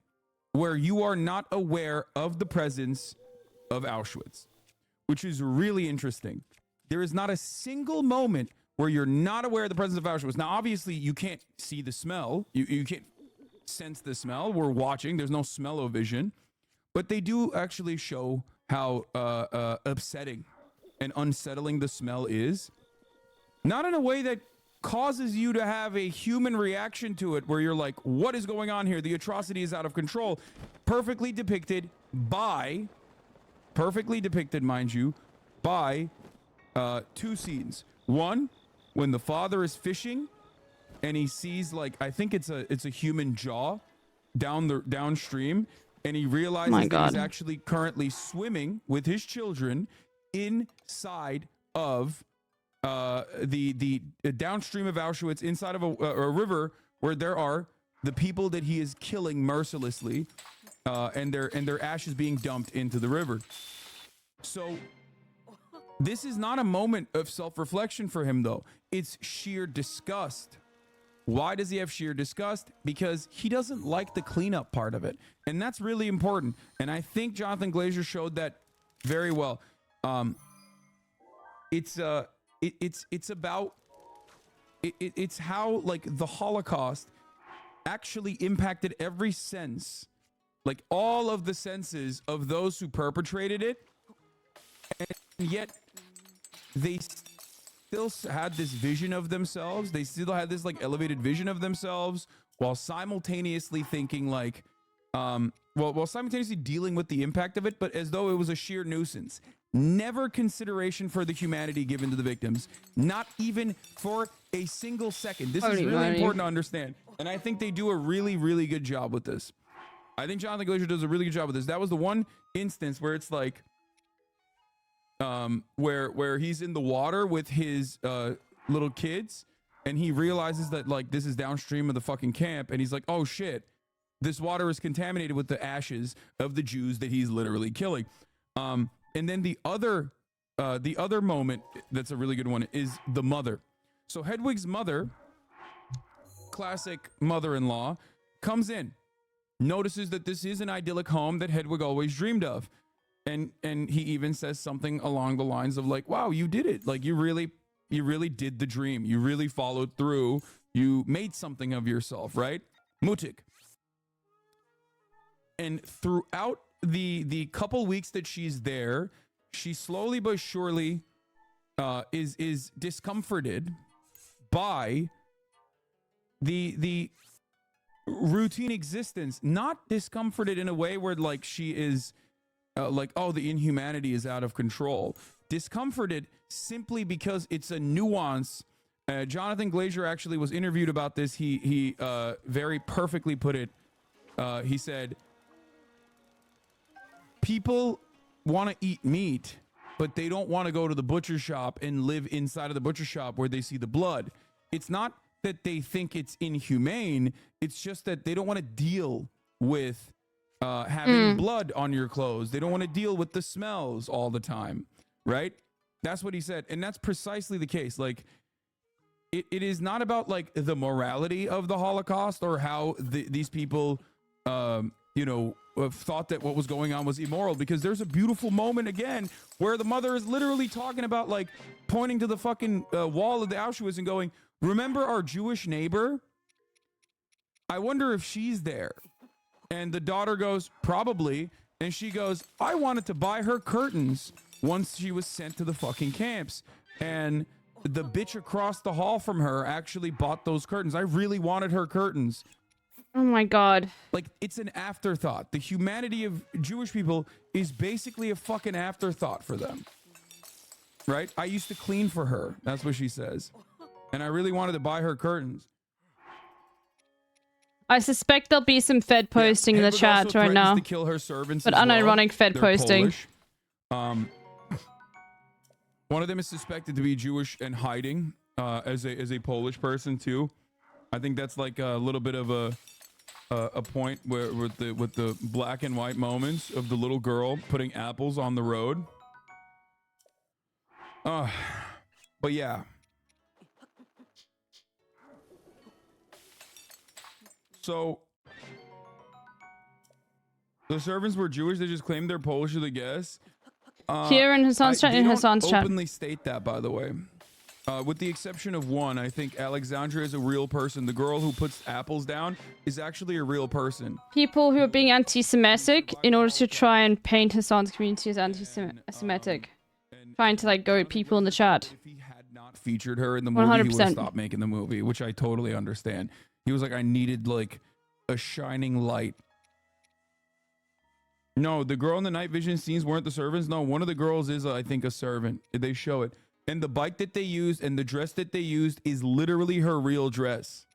where you are not aware of the presence of Auschwitz, which is really interesting. There is not a single moment where you're not aware of the presence of Auschwitz. Now, obviously, you can't see the smell. You can't sense the smell. We're watching. There's no smell-o-vision. But they do actually show how upsetting and unsettling the smell is. Not in a way that causes you to have a human reaction to it where you're like, what is going on here? The atrocity is out of control. Perfectly depicted, mind you, by two scenes. One, when the father is fishing and he sees, like, I think it's a human jaw downstream, and he realizes that he's actually currently swimming with his children inside of the downstream of Auschwitz, inside of a river where there are the people that he is killing mercilessly, and their ashes being dumped into the river. So this is not a moment of self-reflection for him, though. It's sheer disgust. Why does he have sheer disgust? Because he doesn't like the cleanup part of it, and that's really important. And I think Jonathan Glazer showed that very well. It's about it's how, like, the Holocaust actually impacted every sense, like all of the senses of those who perpetrated it, and yet they still had this vision of themselves. They still had this, like, elevated vision of themselves while simultaneously thinking, like, while simultaneously dealing with the impact of it, but as though it was a sheer nuisance. Never consideration for the humanity given to the victims, not even for a single second. This is really important to understand, and I think they do a really, really good job with this. I think Jonathan Glazer does a really good job with this. That was the one instance where it's like, where he's in the water with his little kids, and he realizes that, like, this is downstream of the fucking camp, and he's like, oh shit, this water is contaminated with the ashes of the Jews that he's literally killing. And then the other moment that's a really good one is the mother. So Hedwig's mother, classic mother-in-law, comes in, notices that this is an idyllic home that Hedwig always dreamed of. And he even says something along the lines of, like, wow, you did it. Like, you really did the dream. You really followed through. You made something of yourself, right? Mutig. And throughout the couple weeks that she's there, she slowly but surely is discomforted by the routine existence. Not discomforted in a way where, like, she is like, oh, the inhumanity is out of control. Discomforted simply because it's a nuance. Jonathan Glazer actually was interviewed about this. He very perfectly put it. He said, people want to eat meat, but they don't want to go to the butcher shop and live inside of the butcher shop where they see the blood. It's not that they think it's inhumane. It's just that they don't want to deal with having blood on your clothes. They don't want to deal with the smells all the time, right? That's what he said. And that's precisely the case. Like, it is not about, like, the morality of the Holocaust or how these people, thought that what was going on was immoral, because there's a beautiful moment again where the mother is literally talking about, like, pointing to the fucking wall of the Auschwitz and going, remember our Jewish neighbor? I wonder if she's there. And the daughter goes, probably. And she goes, I wanted to buy her curtains once she was sent to the fucking camps. And the bitch across the hall from her actually bought those curtains. I really wanted her curtains. Oh my God. Like, it's an afterthought. The humanity of Jewish people is basically a fucking afterthought for them. Right? I used to clean for her. That's what she says. And I really wanted to buy her curtains. I suspect there'll be some Fed posting in the chat right now. To kill her servants, but well. unironic Fed They're posting. Polish. One of them is suspected to be Jewish and hiding as a Polish person too. I think that's like a little bit of a point where with the black and white moments of the little girl putting apples on the road. But yeah. So the servants were Jewish. They just claimed they're Polish, I guess. Here in Hassan's chat. They don't openly state that, by the way. With the exception of one, I think Alexandria is a real person. The girl who puts apples down is actually a real person. People who are being anti-Semitic in order to try and paint Hassan's community as anti-Semitic. Trying to like go at people in the chat. If he had not featured her in the movie, 100%. He would have stopped making the movie, which I totally understand. He was like, I needed like a shining light. No, the girl in the night vision scenes weren't the servants. No, one of the girls is, I think, a servant. They show it. And the bike that they used and the dress that they used is literally her real dress.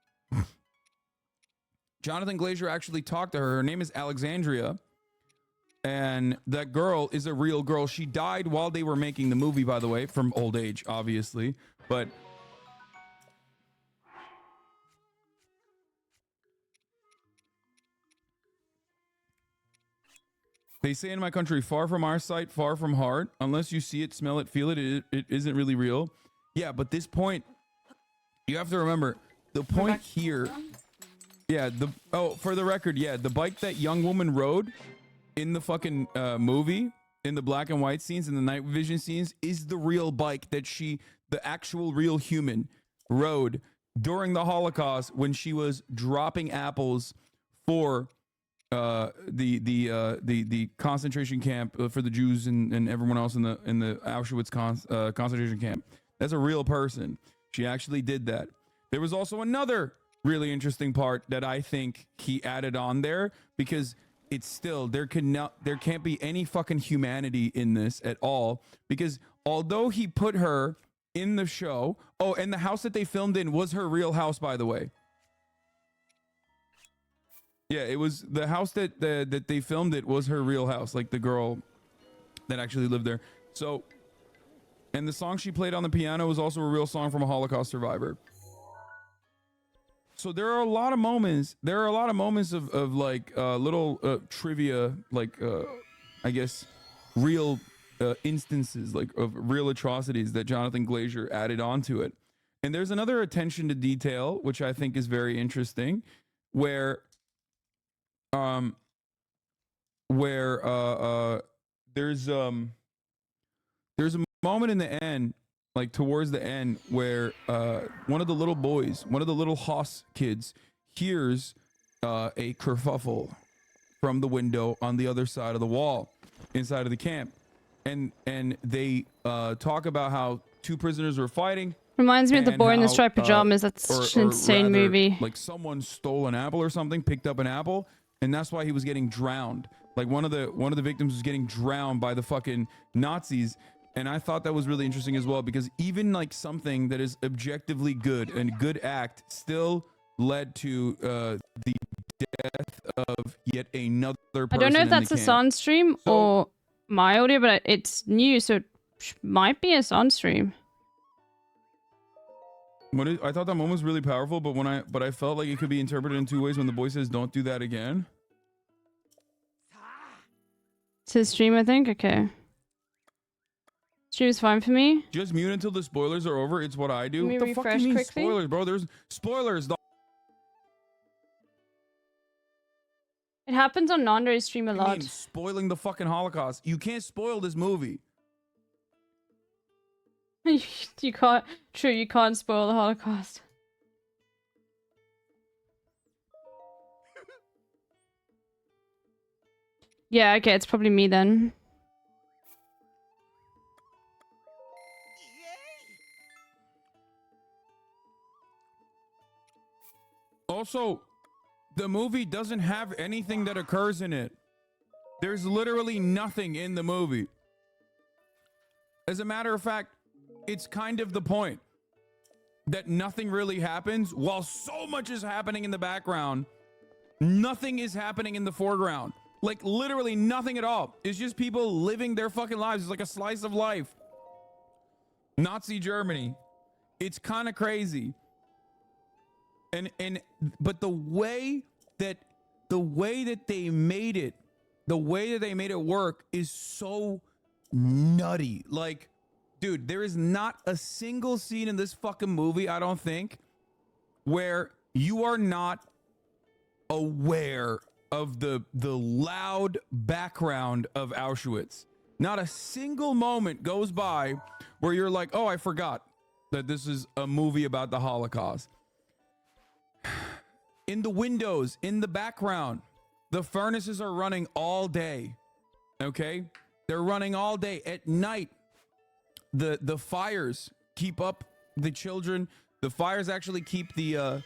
Jonathan Glazer actually talked to her. Her name is Alexandria. And that girl is a real girl. She died while they were making the movie, by the way, from old age, obviously. But they say in my country, far from our sight, far from heart. Unless you see it, smell it, feel it, it isn't really real. Yeah, but this point, you have to remember, the point here, yeah, for the record, yeah, the bike that young woman rode in the fucking movie, in the black and white scenes, in the night vision scenes, is the real bike that the actual real human rode during the Holocaust when she was dropping apples for the concentration camp for the Jews and everyone else in the Auschwitz concentration camp. That's a real person. She actually did that. There was also another really interesting part that I think he added on there, because it's still, there can't be any fucking humanity in this at all, because although he put her in the show, and the house that they filmed in was her real house, by the way. Yeah, it was the house that they filmed it was her real house, like the girl that actually lived there. So, and the song she played on the piano was also a real song from a Holocaust survivor. So there are a lot of moments. There are a lot of moments of like little trivia, like I guess real instances, like of real atrocities that Jonathan Glazer added onto it. And there's another attention to detail, which I think is very interesting, where there's a moment in the end, like towards the end, where one of the little boys, one of the little Haas kids, hears a kerfuffle from the window on the other side of the wall inside of the camp, and they talk about how two prisoners were fighting. Reminds me of the boy in the striped pajamas. That's such an insane movie. Like someone stole an apple or something, picked up an apple, and that's why he was getting drowned. Like one of the victims was getting drowned by the fucking Nazis. And I thought that was really interesting as well, because even like something that is objectively good and good act still led to the death of yet another person. I don't know if that's a Sun stream or my audio, but it's new, so it might be a Sun stream. I thought that moment was really powerful, but I felt like it could be interpreted in two ways when the boy says, "Don't do that again." It's his stream, I think. Okay. Stream's fine for me. Just mute until the spoilers are over. It's what I do. Let me what the fuck do you mean quickly? spoilers, bro? There's spoilers. It happens on Nando's stream a lot. Spoiling the fucking Holocaust. You can't spoil this movie. You can't. True, you can't spoil the Holocaust. Yeah, okay, it's probably me then. Also, the movie doesn't have anything that occurs in it. There's literally nothing in the movie. As a matter of fact, it's kind of the point that nothing really happens while so much is happening in the background. Nothing is happening in the foreground. Like literally nothing at all. It's just people living their fucking lives. It's like a slice of life. Nazi Germany. It's kind of crazy. But the way that they made it, the way that they made it work is so nutty. Like, dude, there is not a single scene in this fucking movie, I don't think, where you are not aware of the loud background of Auschwitz. Not a single moment goes by where you're like, oh, I forgot. that this is a movie about the Holocaust. In the windows, in the background, the furnaces are running all day. Okay? They're running all day. At night, the fires keep up the children. The fires actually keep the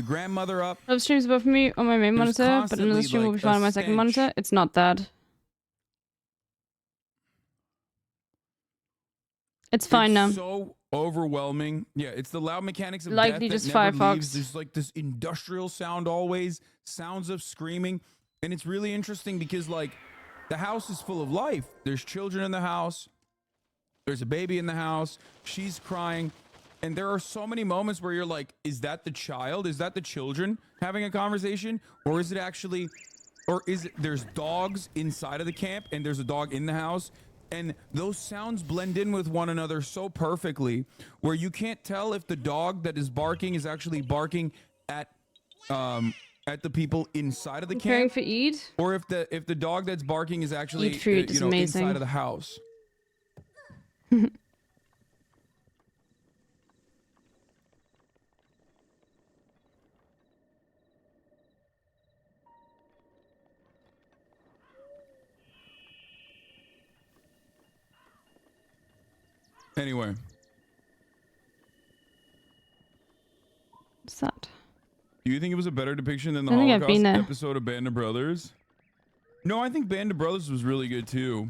grandmother up. Love streams above me on my main monitor, but another stream will be found on my second monitor. It's not that. It's fine now. So overwhelming. Yeah, it's the loud mechanics of Likely death just that never Firefox. leaves. There's like this industrial sound always, sounds of screaming, and it's really interesting because like the house is full of life. There's children in the house. There's a baby in the house. She's crying. And there are so many moments where you're like, is that the child? Is that the children having a conversation? Or is it actually, or is it, there's dogs inside of the camp and there's a dog in the house. And those sounds blend in with one another so perfectly where you can't tell if the dog that is barking is actually barking at the people inside of the Preparing camp. for Eid? Or if the dog that's barking is actually, Eid food is amazing. inside of the house. Anyway. What's that? Do you think it was a better depiction than the I think I've been Holocaust there. episode of Band of Brothers? No, I think Band of Brothers was really good too.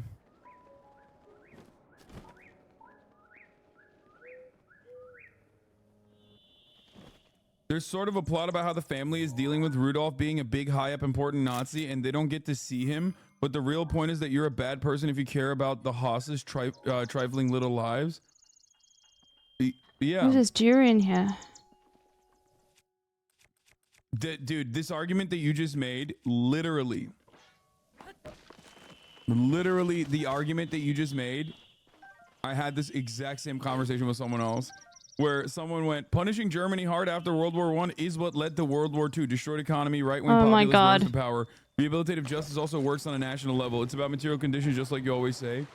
There's sort of a plot about how the family is dealing with Rudolph being a big, high up, important Nazi and they don't get to see him. But the real point is that you're a bad person if you care about the Haas's trifling little lives. Yeah. What is jury in here? Dude, this argument that you just made, literally the argument that you just made, I had this exact same conversation with someone else where someone went, punishing Germany hard after World War I is what led to World War II, destroyed economy, right-wing Oh my populism God. rose to power. Rehabilitative justice also works on a national level. It's about material conditions, just like you always say.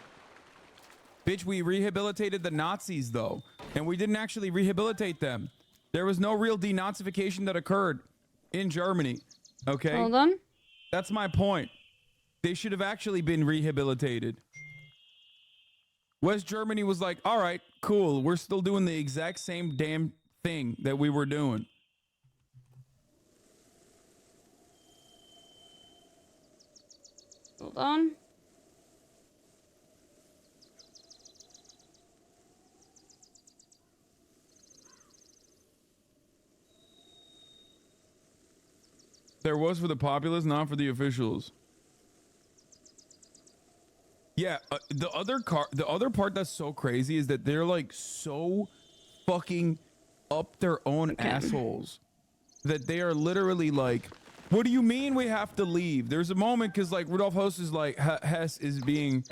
Bitch, we rehabilitated the Nazis, though, and we didn't actually rehabilitate them. There was no real denazification that occurred in Germany, okay? Hold on. That's my point. They should have actually been rehabilitated. West Germany was like, all right, cool. We're still doing the exact same damn thing that we were doing. Hold on. There was for the populace, not for the officials. Yeah, the other part that's so crazy is that they're like so fucking up their own assholes that they are literally like, what do you mean we have to leave? There's a moment because like Rudolf Höss is like Hess is being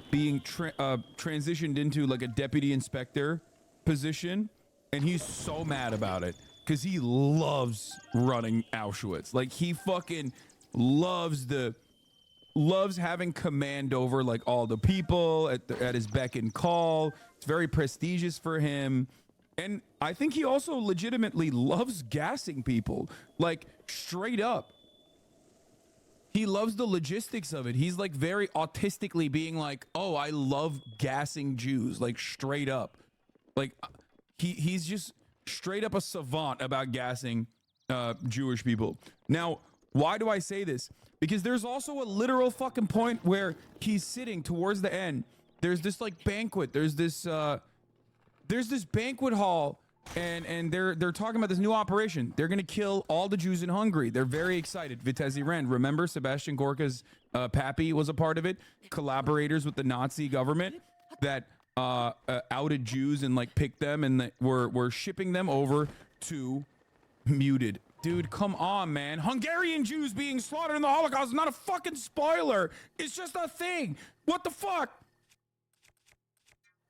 transitioned into like a deputy inspector position, and he's so mad about it because he loves running Auschwitz. Like he fucking loves having command over like all the people at his beck and call. It's very prestigious for him. And I think he also legitimately loves gassing people, like straight up. He loves the logistics of it. He's like very autistically being like, oh, I love gassing Jews, like straight up. Like he's just straight up a savant about gassing Jewish people. Now, why do I say this? Because there's also a literal fucking point where he's sitting towards the end. There's this like banquet. There's this banquet hall, and they're talking about this new operation. They're gonna kill all the Jews in Hungary. They're very excited. Vitesse Ren, remember Sebastian Gorka's pappy was a part of it. Collaborators with the Nazi government that outed Jews and like picked them and were shipping them over to muted. Dude, come on, man. Hungarian Jews being slaughtered in the Holocaust is not a fucking spoiler. It's just a thing. What the fuck?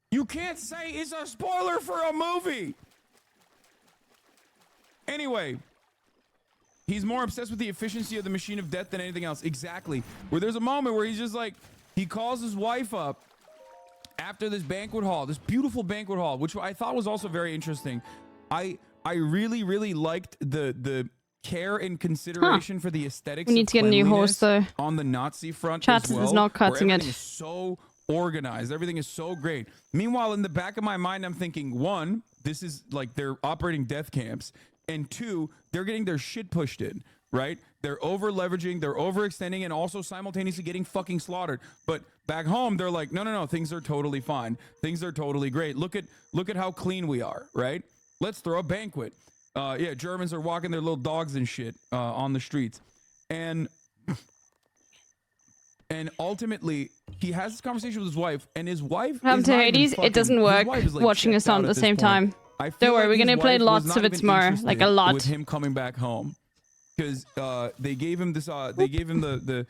You can't say it's a spoiler for a movie. Anyway, he's more obsessed with the efficiency of the machine of death than anything else. Exactly. Where there's a moment where he's just like, he calls his wife up after this banquet hall, this beautiful banquet hall, which I thought was also very interesting. I really liked the care and consideration for the aesthetics. We need to get a new horse though. On the Nazi front Chat as well. is not cutting everything it. Is so organized. Everything is so great. Meanwhile, in the back of my mind, I'm thinking, one, this is like they're operating death camps, and two, they're getting their shit pushed in. Right? They're over leveraging, they're overextending, and also simultaneously getting fucking slaughtered. But back home, they're like, no, things are totally fine. Things are totally great. Look at how clean we are, right? Let's throw a banquet. Yeah, Germans are walking their little dogs and shit on the streets. And ultimately, he has this conversation with his wife, and his wife Come to Hades, it doesn't work watching us on at the same time. Don't worry, we're gonna play lots of it tomorrow, like a lot. With him coming back home. Because they gave him this, they gave him the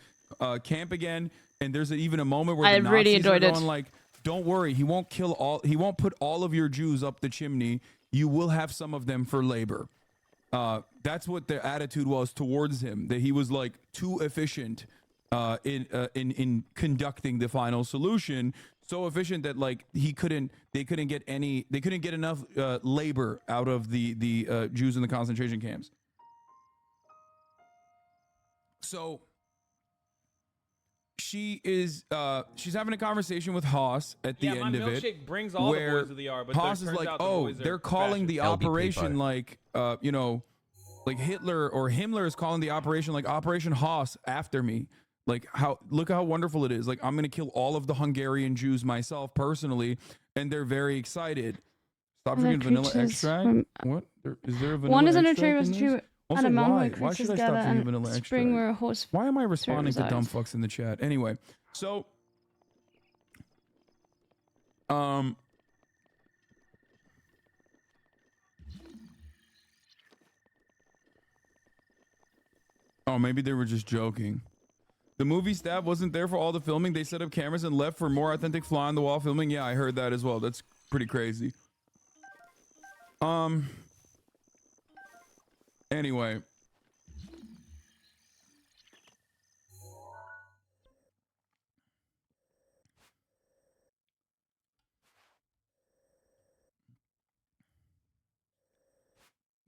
camp again, and there's even a moment where the Nazis really enjoyed are it. going like, "Don't worry, he won't put all of your Jews up the chimney. You will have some of them for labor." That's what their attitude was towards him. That he was like too efficient in conducting the final solution. So efficient that like they couldn't get enough labor out of the Jews in the concentration camps. So she's having a conversation with Haas at the end of it. Milkshake brings all the boys to the yard, but Haas is like, oh, they're calling the operation like like Hitler or Himmler is calling the operation like Operation Haas after me. Like look how wonderful it is. Like I'm gonna kill all of the Hungarian Jews myself personally, and they're very excited. Stop drinking vanilla extract. What? Is there a vanilla One is under extract tree was in true. this? Also, And a why? monk Why should I stop drinking vanilla extract? spring where a horse Why am I responding to resides. dumb fucks in the chat? Anyway, so oh, maybe they were just joking. The movie staff wasn't there for all the filming. They set up cameras and left for more authentic fly on the wall filming. Yeah, I heard that as well. That's pretty crazy. Anyway.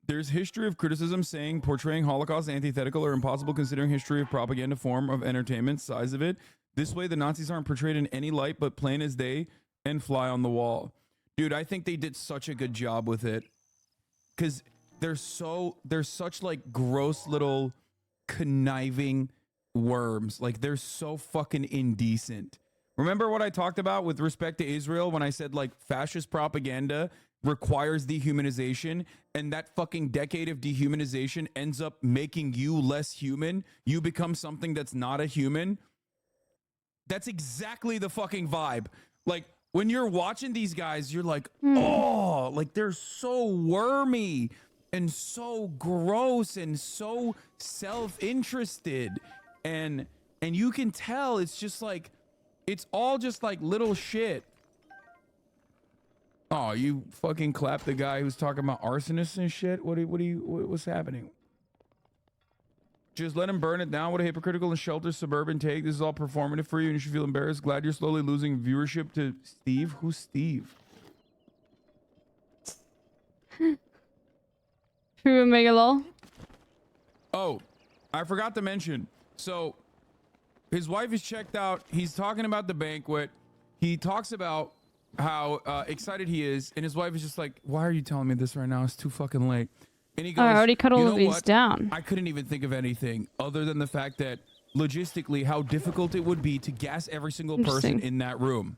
There's history of criticism saying portraying Holocaust antithetical or impossible considering history of propaganda form of entertainment, size of it. This way, the Nazis aren't portrayed in any light but plain as day and fly on the wall. Dude, I think they did such a good job with it. Because they're such like gross little conniving worms. Like they're so fucking indecent. Remember what I talked about with respect to Israel when I said like fascist propaganda requires dehumanization, and that fucking decade of dehumanization ends up making you less human. You become something that's not a human. That's exactly the fucking vibe. Like when you're watching these guys, you're like, oh, like they're so wormy and so gross and so self-interested, and you can tell it's just like it's all just like little shit. Oh, you fucking clapped the guy who's talking about arsonists and shit? What's happening? Just let him burn it down. What a hypocritical and sheltered suburban take. This is all performative for you and you should feel embarrassed. Glad you're slowly losing viewership to Steve. Who's Steve? True Omega lol. Oh, I forgot to mention. So his wife is checked out. He's talking about the banquet. He talks about how excited he is, and his wife is just like, why are you telling me this right now? It's too fucking late. And he goes, I already cut all you of know these what? down. I couldn't even think of anything other than the fact that logistically how difficult it would be to gas every single person in that room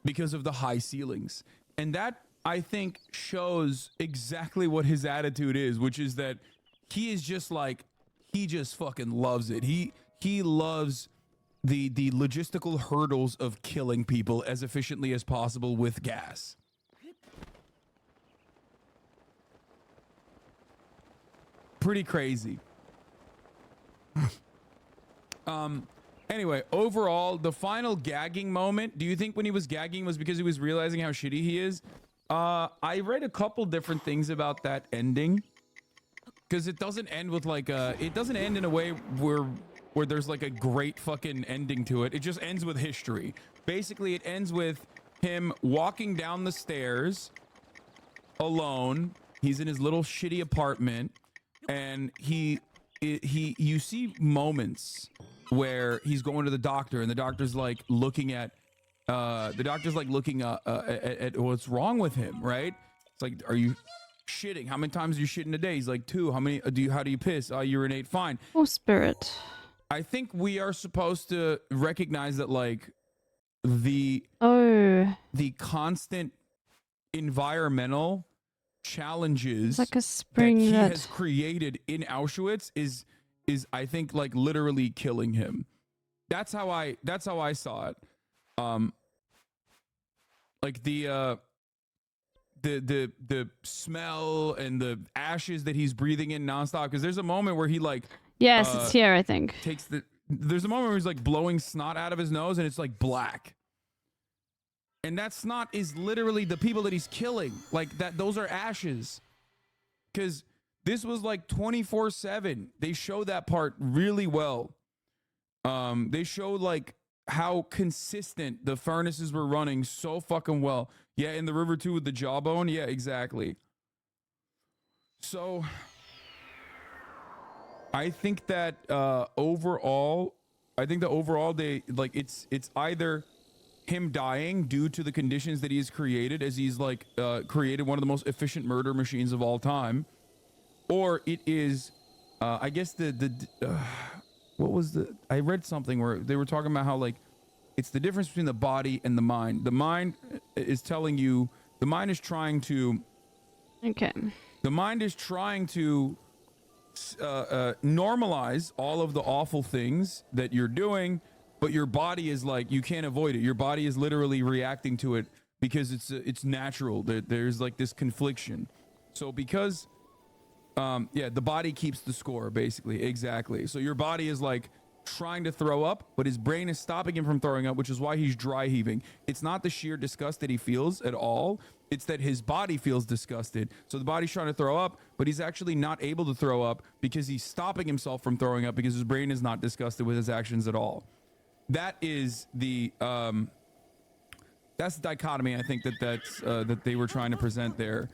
because of the high ceilings. And that, I think, shows exactly what his attitude is, which is that he is just like, he just fucking loves it. He loves the logistical hurdles of killing people as efficiently as possible with gas. Pretty crazy. Anyway, overall, the final gagging moment, do you think when he was gagging was because he was realizing how shitty he is? I read a couple different things about that ending, because it doesn't end with like it doesn't end in a way where where there's like a great fucking ending to it. It just ends with history. Basically, it ends with him walking down the stairs alone. He's in his little shitty apartment, and you see moments where he's going to the doctor, and the doctor's like looking at at what's wrong with him, right? It's like, are you shitting? How many times are you shitting a day? He's like, 2. How do you piss? Urinate. Fine. Oh, spirit. I think we are supposed to recognize that, like, the constant environmental challenges like a spring that he that has created in Auschwitz is I think like literally killing him. That's how I saw it. Like the smell and the ashes that he's breathing in nonstop, because there's a moment where he like yes, it's here, I think. There's a moment where he's like blowing snot out of his nose and it's like black. And that snot is literally the people that he's killing. Like that, those are ashes. Because this was like 24/7. They show that part really well. They show like how consistent the furnaces were running so fucking well. Yeah, in the river too with the jawbone. Yeah, exactly. So I think that overall they like it's either him dying due to the conditions that he's created, as he's like created one of the most efficient murder machines of all time, or it is I guess what was I read something where they were talking about how like it's the difference between the body and the mind. The mind is telling you, the mind is trying to normalize all of the awful things that you're doing, but your body is like, you can't avoid it. Your body is literally reacting to it because it's natural. There's like this confliction. So because the body keeps the score, basically. Exactly. So your body is like trying to throw up, but his brain is stopping him from throwing up, which is why he's dry heaving. It's not the sheer disgust that he feels at all. It's that his body feels disgusted. So the body's trying to throw up, but he's actually not able to throw up because he's stopping himself from throwing up because his brain is not disgusted with his actions at all. That is the dichotomy. I think that's that they were trying to present there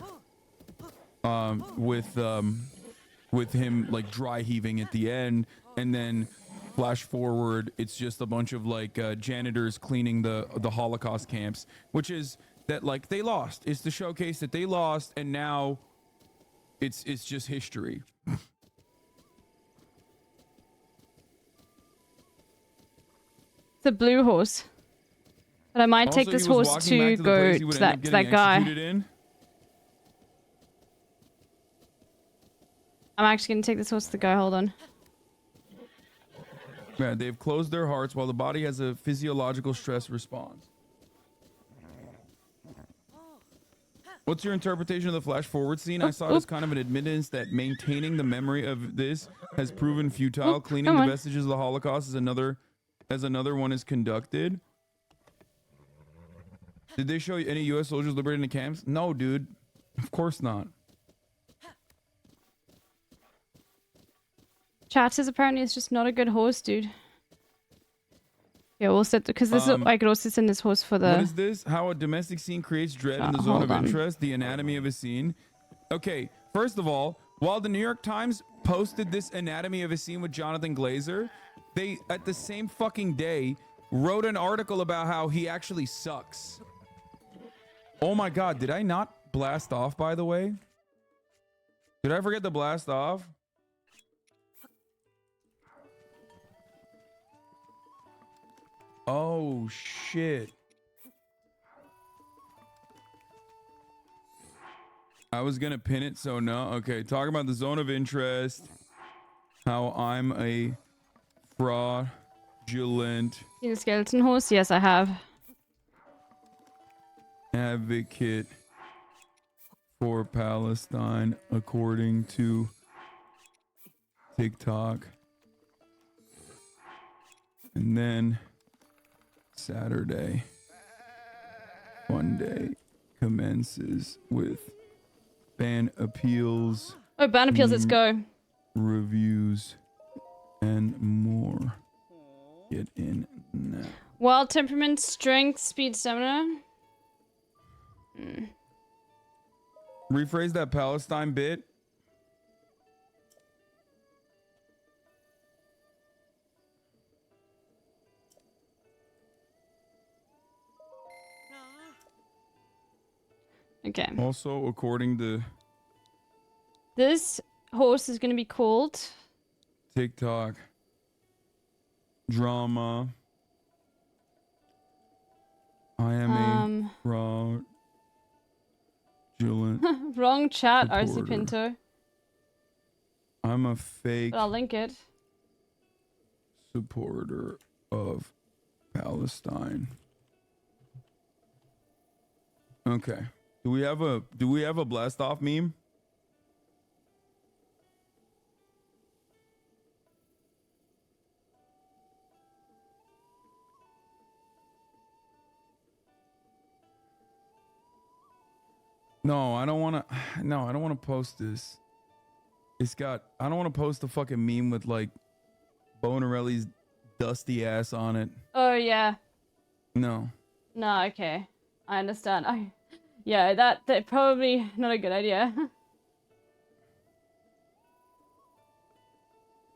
with him like dry heaving at the end, and then flash forward, it's just a bunch of like janitors cleaning the Holocaust camps, which is that like they lost. It's the showcase that they lost, and now it's just history. The blue horse. But I might take this horse to go to that guy. I'm actually going to take this horse to the guy. Hold on. Yeah, they've closed their hearts while the body has a physiological stress response. What's your interpretation of the flash forward scene? I saw it as kind of an admittance that maintaining the memory of this has proven futile. Cleaning the vestiges of the Holocaust as another one is conducted. Did they show any U.S. soldiers liberated in the camps? No, dude. Of course not. Chat says apparently it's just not a good horse, dude. Yeah, we'll set because this is I could also send this horse for the. What is this? How a domestic scene creates dread in the zone of interest. The anatomy of a scene. Okay, first of all, while the New York Times posted this anatomy of a scene with Jonathan Glazer, they at the same fucking day wrote an article about how he actually sucks. Oh my god, did I not blast off, by the way? Did I forget to blast off? Oh shit. I was gonna pin it, so no. Okay, talking about the zone of interest. How I'm a fraudulent. Seen a skeleton horse? Yes, I have. Advocate for Palestine, according to TikTok. And then Saturday, Monday commences with ban appeals. Oh, ban appeals, let's go. Reviews and more. Get in now. Wild temperament, strength, speed, stamina. Rephrase that Palestine bit. Okay. Also, according to This horse is gonna be called TikTok, drama. I am a fraudulent. wrong chat, RC supporter. Pinto. I'm a fake But I'll link it. supporter of Palestine. Okay. Do we have a blast off meme? No, I don't want to. No, I don't want to post this. It's got. I don't want to post a fucking meme with like Bonarelli's dusty ass on it. Oh yeah. No. No, okay. I understand. Yeah, that probably not a good idea.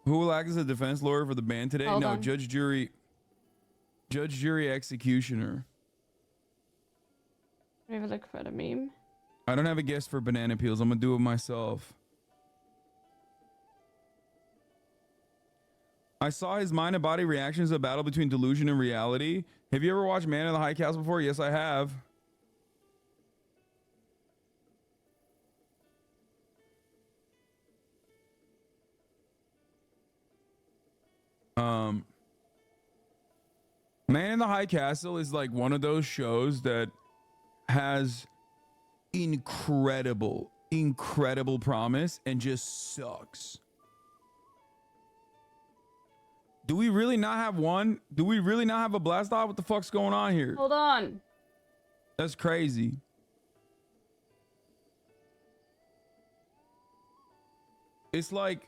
Who will act as a defense lawyer for the band today? Hold No, on. judge, jury, executioner. Let me have a look for the meme. I don't have a guest for banana peels. I'm gonna do it myself. I saw his mind and body reactions to a battle between delusion and reality. Have you ever watched Man in the High Castle before? Yes, I have. Man in the High Castle is like one of those shows that has incredible promise and just sucks. Do we really not have one? Do we really not have a blast off? What the fuck's going on here? Hold on. That's crazy. It's like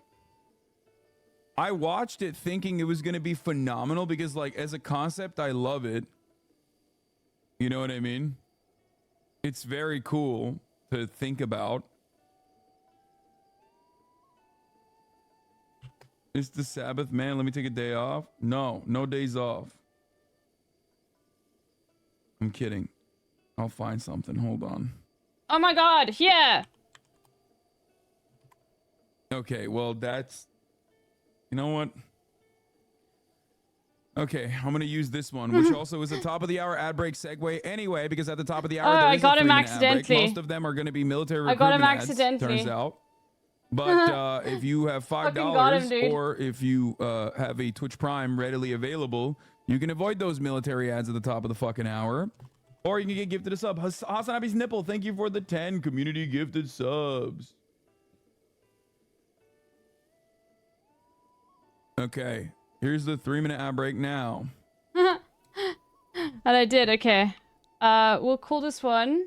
I watched it thinking it was going to be phenomenal because like as a concept I love it. You know what I mean? It's very cool to think about. It's the Sabbath, man. Let me take a day off. No days off. I'm kidding. I'll find something. Hold on. Oh my god, yeah. Okay, well, that's... You know what? Okay, I'm going to use this one, which also is a top of the hour ad break segue anyway, because at the top of the hour, there I is got a him 3-minute ad break. accidentally. Most of them are going to be military I got him recruitment ads, accidentally. turns out. But if you have Fucking got him, $5 dude. or if you have a Twitch Prime readily available, you can avoid those military ads at the top of the fucking hour. Or you can get gifted a sub. Hassan Abi's Nipple, thank you for the 10 community gifted subs. Okay, here's the 3-minute ad break now. And I did, okay. We'll call this one.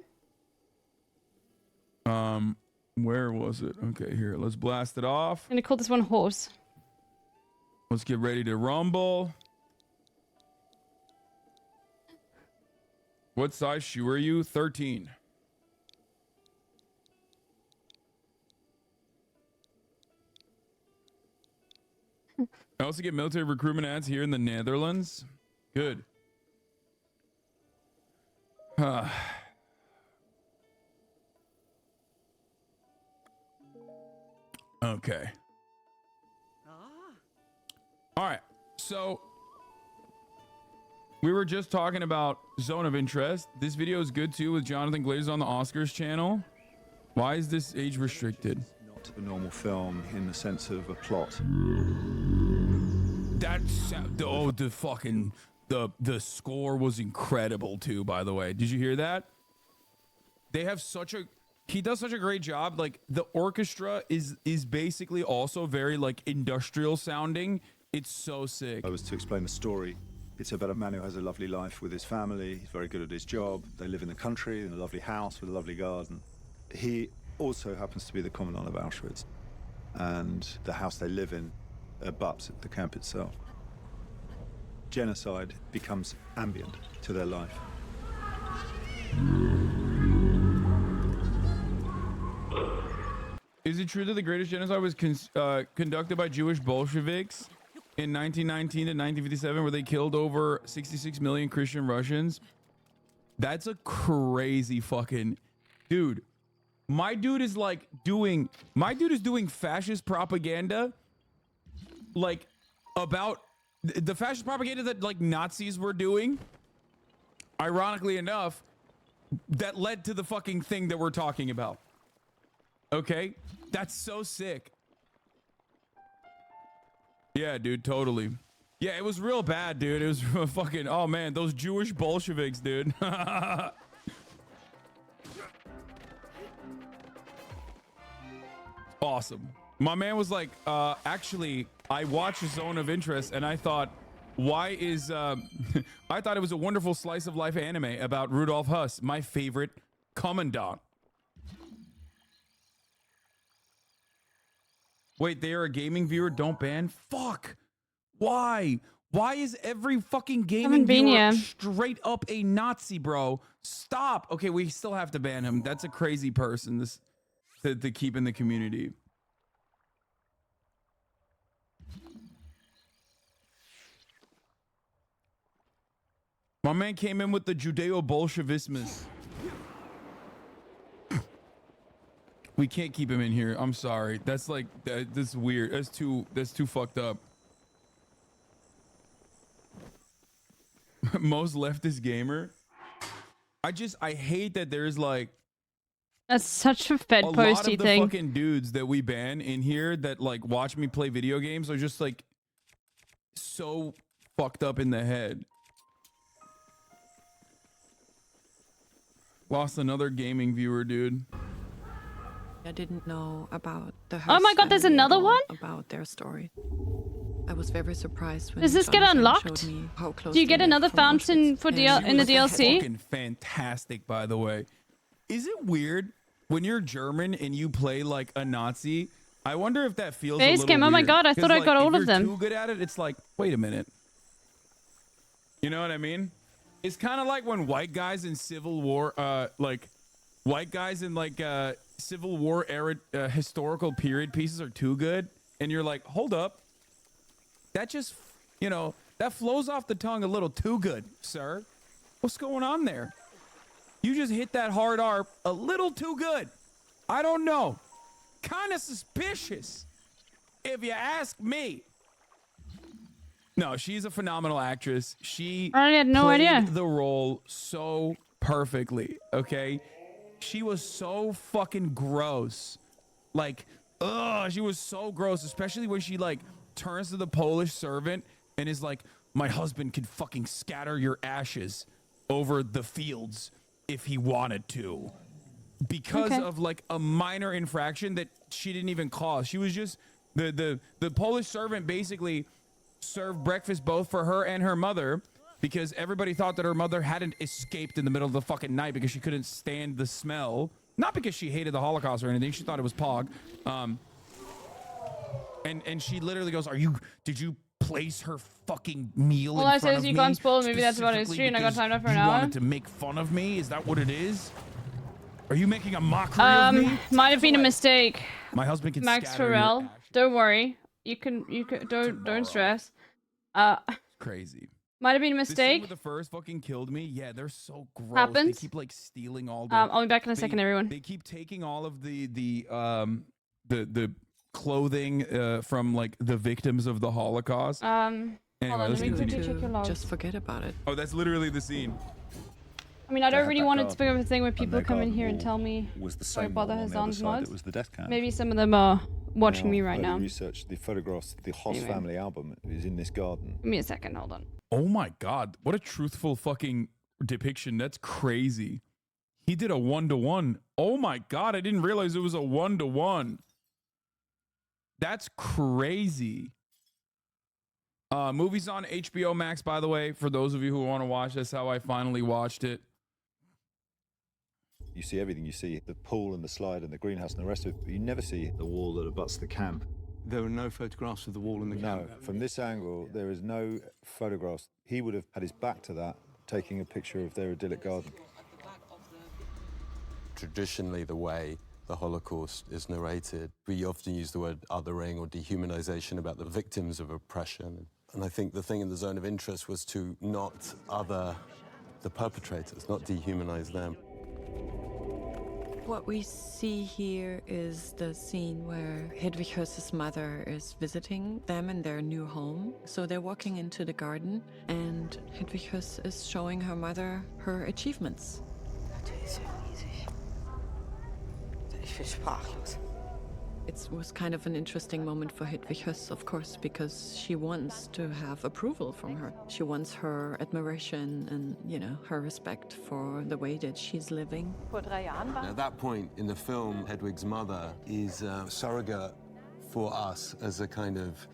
Where was it? Okay, here, let's blast it off. I'm gonna call this one horse. Let's get ready to rumble. What size shoe are you? 13. I also get military recruitment ads here in the Netherlands. Good. Okay. All right. So we were just talking about Zone of Interest. This video is good too with Jonathan Glazer on the Oscars channel. Why is this age restricted? Not a normal film in the sense of a plot. That's the score was incredible too, by the way. Did you hear that? He does such a great job. Like the orchestra is basically also very like industrial sounding. It's so sick. I was to explain the story. It's about a man who has a lovely life with his family. He's very good at his job. They live in the country in a lovely house with a lovely garden. He also happens to be the commandant of Auschwitz. And the house they live in abuts the camp itself. Genocide becomes ambient to their life. Is it true that the greatest genocide was conducted by Jewish Bolsheviks in 1919 to 1957, where they killed over 66 million Christian Russians? That's a crazy fucking dude. My dude is doing fascist propaganda, like about the fascist propaganda that like Nazis were doing. Ironically enough, that led to the fucking thing that we're talking about. Okay, that's so sick. Yeah, dude, totally. Yeah, it was real bad, dude. It was fucking, oh man, those Jewish Bolsheviks, dude. Awesome. My man was like, actually, I watched Zone of Interest and I thought, why is, I thought it was a wonderful slice of life anime about Rudolf Huss, my favorite commandant. Wait, they are a gaming viewer? Don't ban? Fuck. Why? Why is every fucking gaming viewer straight up a Nazi, bro? Stop. Okay, we still have to ban him. That's a crazy person this to keep in the community. My man came in with the Judeo-Bolshevismus. We can't keep him in here. I'm sorry. That's like that's weird. That's too fucked up. Most leftist gamer. I hate that there's like that's such a Fed posty thing. A lot of the fucking dudes that we ban in here that like watch me play video games are just like so fucked up in the head. Lost another gaming viewer, dude. I didn't know about the Oh my god, there's another one? About their story. I was very surprised when Does this get unlocked? Do you get another fountain for in the DLC? Fucking fantastic, by the way. Is it weird when you're German and you play like a Nazi? I wonder if that feels a little weird. Oh my god, I thought I got all of them. If you're too good at it, it's like, wait a minute. You know what I mean? It's kind of like when white guys in Civil War, Civil War era historical period pieces are too good, and you're like, hold up, that just, you know, that flows off the tongue a little too good, sir. What's going on there? You just hit that hard R a little too good. I don't know. Kind of suspicious, if you ask me. No, she's a phenomenal actress. She had no idea. The role so perfectly. Okay. She was so fucking gross. Like, she was so gross, especially when she like turns to the Polish servant and is like, my husband could fucking scatter your ashes over the fields if he wanted to. Because of like a minor infraction that she didn't even cause. She was just the Polish servant basically served breakfast both for her and her mother, because everybody thought that her mother hadn't escaped in the middle of the fucking night because she couldn't stand the smell. Not because she hated the Holocaust or anything. She thought it was Pog. And she literally goes, did you place her fucking meal in front of me? You can't spoil the movie. That's about history, and I got time enough for an hour. You wanted to make fun of me? Is that what it is? Are you making a mockery of me? Might have been a mistake. My husband can Max scatter Farrell. your Don't worry. You can don't stress. Crazy. Might have been a This scene mistake. with the furs fucking killed me. Yeah, they're so gross. Happens. They keep like stealing all the. I'll be back in a second, everyone. They keep taking all of the clothing from like the victims of the Holocaust. Hold on, let me quickly check your logs. Just forget about it. Oh, that's literally the scene. I mean, I don't really want it to garden. become a thing where people their come in garden here and wall tell me was the sorry same bother wall on has the other on side mods. that was the death camp. Maybe some of them are watching me right now. Research the photographs. The Hoss Anyway. family album is in this garden. Give me a second, hold on. Oh my god, what a truthful fucking depiction. That's crazy. He did a 1-to-1. Oh my god, I didn't realize it was a 1-to-1. That's crazy. Movies on HBO Max, by the way, for those of you who want to watch. That's how I finally watched it. You see everything. You see the pool and the slide and the greenhouse and the rest of it, but you never see the wall that abuts the camp. There were no photographs of the wall in the camp? No, from this angle, there is no photographs. He would have had his back to that, taking a picture of their idyllic garden. Traditionally, the way the Holocaust is narrated, we often use the word othering or dehumanization about the victims of oppression. And I think the thing in the zone of interest was to not other the perpetrators, not dehumanize them. What we see here is the scene where Hedwig Höss's mother is visiting them in their new home. So they're walking into the garden, and Hedwig Höss is showing her mother her achievements. It was kind of an interesting moment for Hedwig Höss, of course, because she wants to have approval from her. She wants her admiration and, you know, her respect for the way that she's living. At that point in the film, Hedwig's mother is a surrogate for us as a kind of,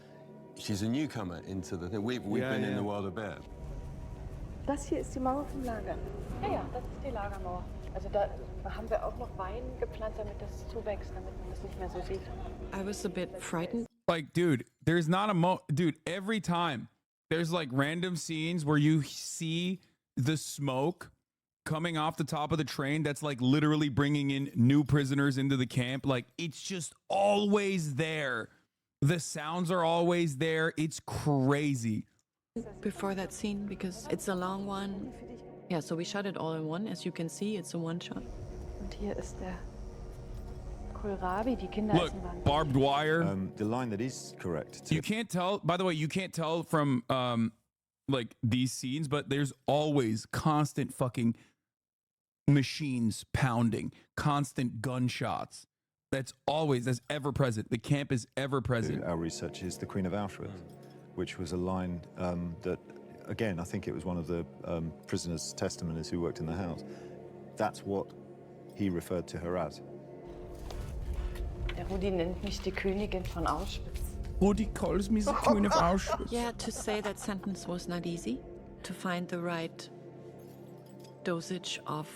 she's a newcomer into the thing. We've been in the world a bit. Das hier ist die Mauer vom Lager. Ja, das ist die Lagermauer. Also da haben wir auch noch Wein gepflanzt, damit das zuwächst, damit man das nicht mehr so sieht. I was a bit frightened. Like, dude, there's not a dude, every time there's like random scenes where you see the smoke coming off the top of the train that's like literally bringing in new prisoners into the camp. Like, it's just always there. The sounds are always there. It's crazy. Before that scene, because it's a long one. Yeah, so we shot it all in one. As you can see, it's a one shot. Und hier ist der Kohlrabi, die Kinder Look, essen waren. barbed wire. The line that is correct. You can't tell, by the way, you can't tell from like these scenes, but there's always constant fucking machines pounding, constant gunshots. That's ever present. The camp is ever present. Our research is the Queen of Auschwitz, which was a line that, again, I think it was one of the prisoners' testimonies who worked in the house. That's what he referred to her as. Der Rudi nennt mich die Königin von Auschwitz. Rudi calls me the Queen of Auschwitz. Yeah, to say that sentence was not easy. To find the right dosage of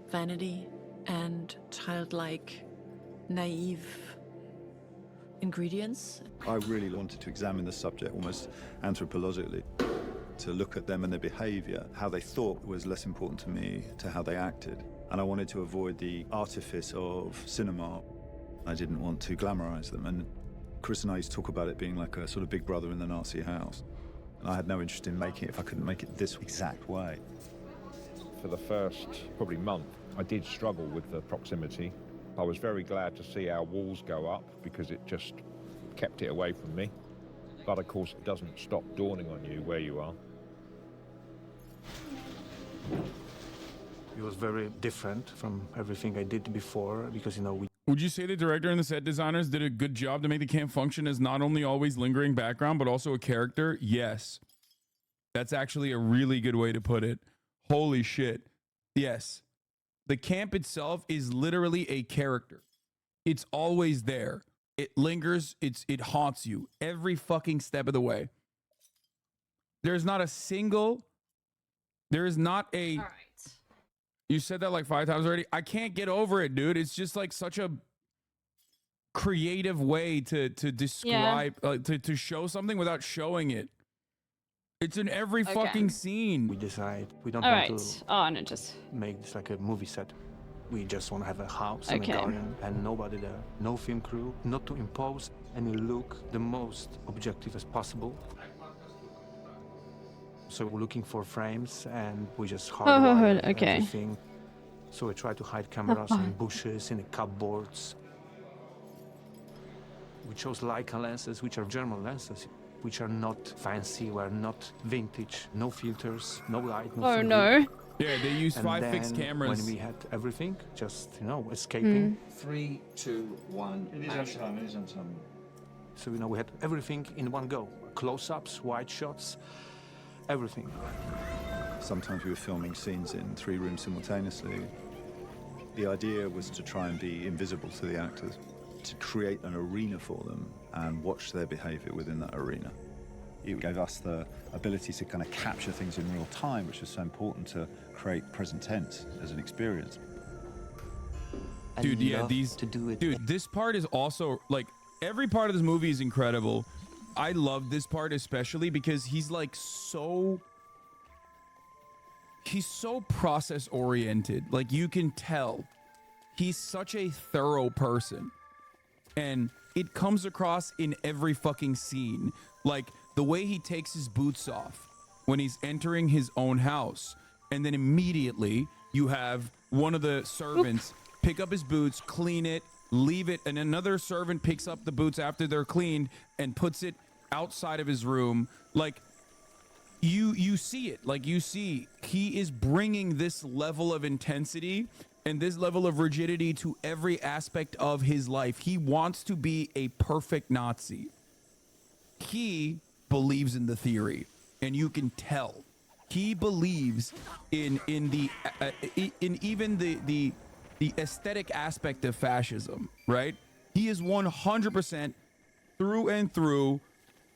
vanity and childlike, naive ingredients. I really wanted to examine the subject almost anthropologically, to look at them and their behavior. How they thought was less important to me to how they acted. And I wanted to avoid the artifice of cinema. I didn't want to glamorize them. And Chris and I used to talk about it being like a sort of big brother in the Nazi house. And I had no interest in making it if I couldn't make it this exact way. For the first probably month, I did struggle with the proximity. I was very glad to see our walls go up because it just kept it away from me. But of course, it doesn't stop dawning on you where you are. It was very different from everything I did before because, you know, Would you say the director and the set designers did a good job to make the camp function as not only always lingering background, but also a character? Yes. That's actually a really good way to put it. Holy shit. Yes. The camp itself is literally a character. It's always there. It lingers. It haunts you every fucking step of the way. There's not a single... There is not a... All right. You said that like 5 times already. I can't get over it, dude. It's just like such a creative way to describe, to show something without showing it. It's in every fucking scene. We decide we don't All want right. to make this like a movie set. We just want to have a house and a garden and nobody there. No film crew, not to impose any look, the most objective as possible. So we're looking for frames and we just hardwire everything. So we try to hide cameras in bushes, in the cupboards. We chose Leica lenses, which are German lenses, which are not fancy, were not vintage, no filters, no light, no Oh no. Yeah, they use 5 fixed cameras. When we had everything, just, you know, escaping. 3, 2, 1. It is on time, it is on time. So, you know, we had everything in one go. Close-ups, wide shots, everything. Sometimes we were filming scenes in 3 rooms simultaneously. The idea was to try and be invisible to the actors, to create an arena for them and watch their behavior within that arena. It gave us the ability to kind of capture things in real time, which is so important to create present tense as an experience. Dude, yeah, dude, this part is also like every part of this movie is incredible. I love this part especially because he's like he's so process oriented. Like you can tell he's such a thorough person, and it comes across in every fucking scene. Like the way he takes his boots off when he's entering his own house, and then immediately you have one of the servants pick up his boots, clean it, leave it, and another servant picks up the boots after they're cleaned and puts it outside of his room. Like you see it. Like you see he is bringing this level of intensity and this level of rigidity to every aspect of his life. He wants to be a perfect Nazi. He believes in the theory, and you can tell he believes in even the aesthetic aspect of fascism, right? He is 100% through and through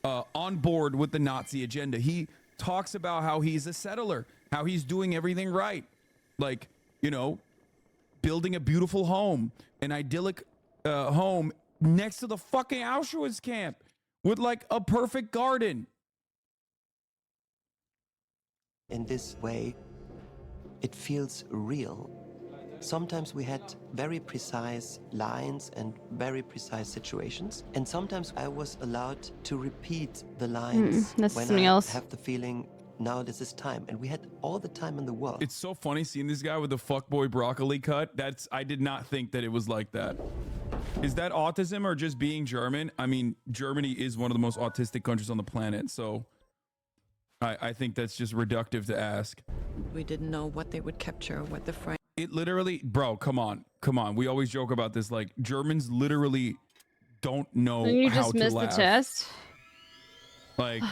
on board with the Nazi agenda. He talks about how he's a settler, how he's doing everything right. Like, you know, building a beautiful home, an idyllic home next to the fucking Auschwitz camp with like a perfect garden. In this way, it feels real. Sometimes we had very precise lines and very precise situations, and sometimes I was allowed to repeat the lines that's when something I else. have the feeling now this is time, and we had all the time in the world. It's so funny seeing this guy with the fuckboy broccoli cut. I did not think that it was like that. Is that autism or just being German? I mean, Germany is one of the most autistic countries on the planet, so I think that's just reductive to ask. We didn't know what they would capture, what the French. It literally, bro, come on. We always joke about this. Like, Germans literally don't know Then you how just to missed laugh. the test. Like,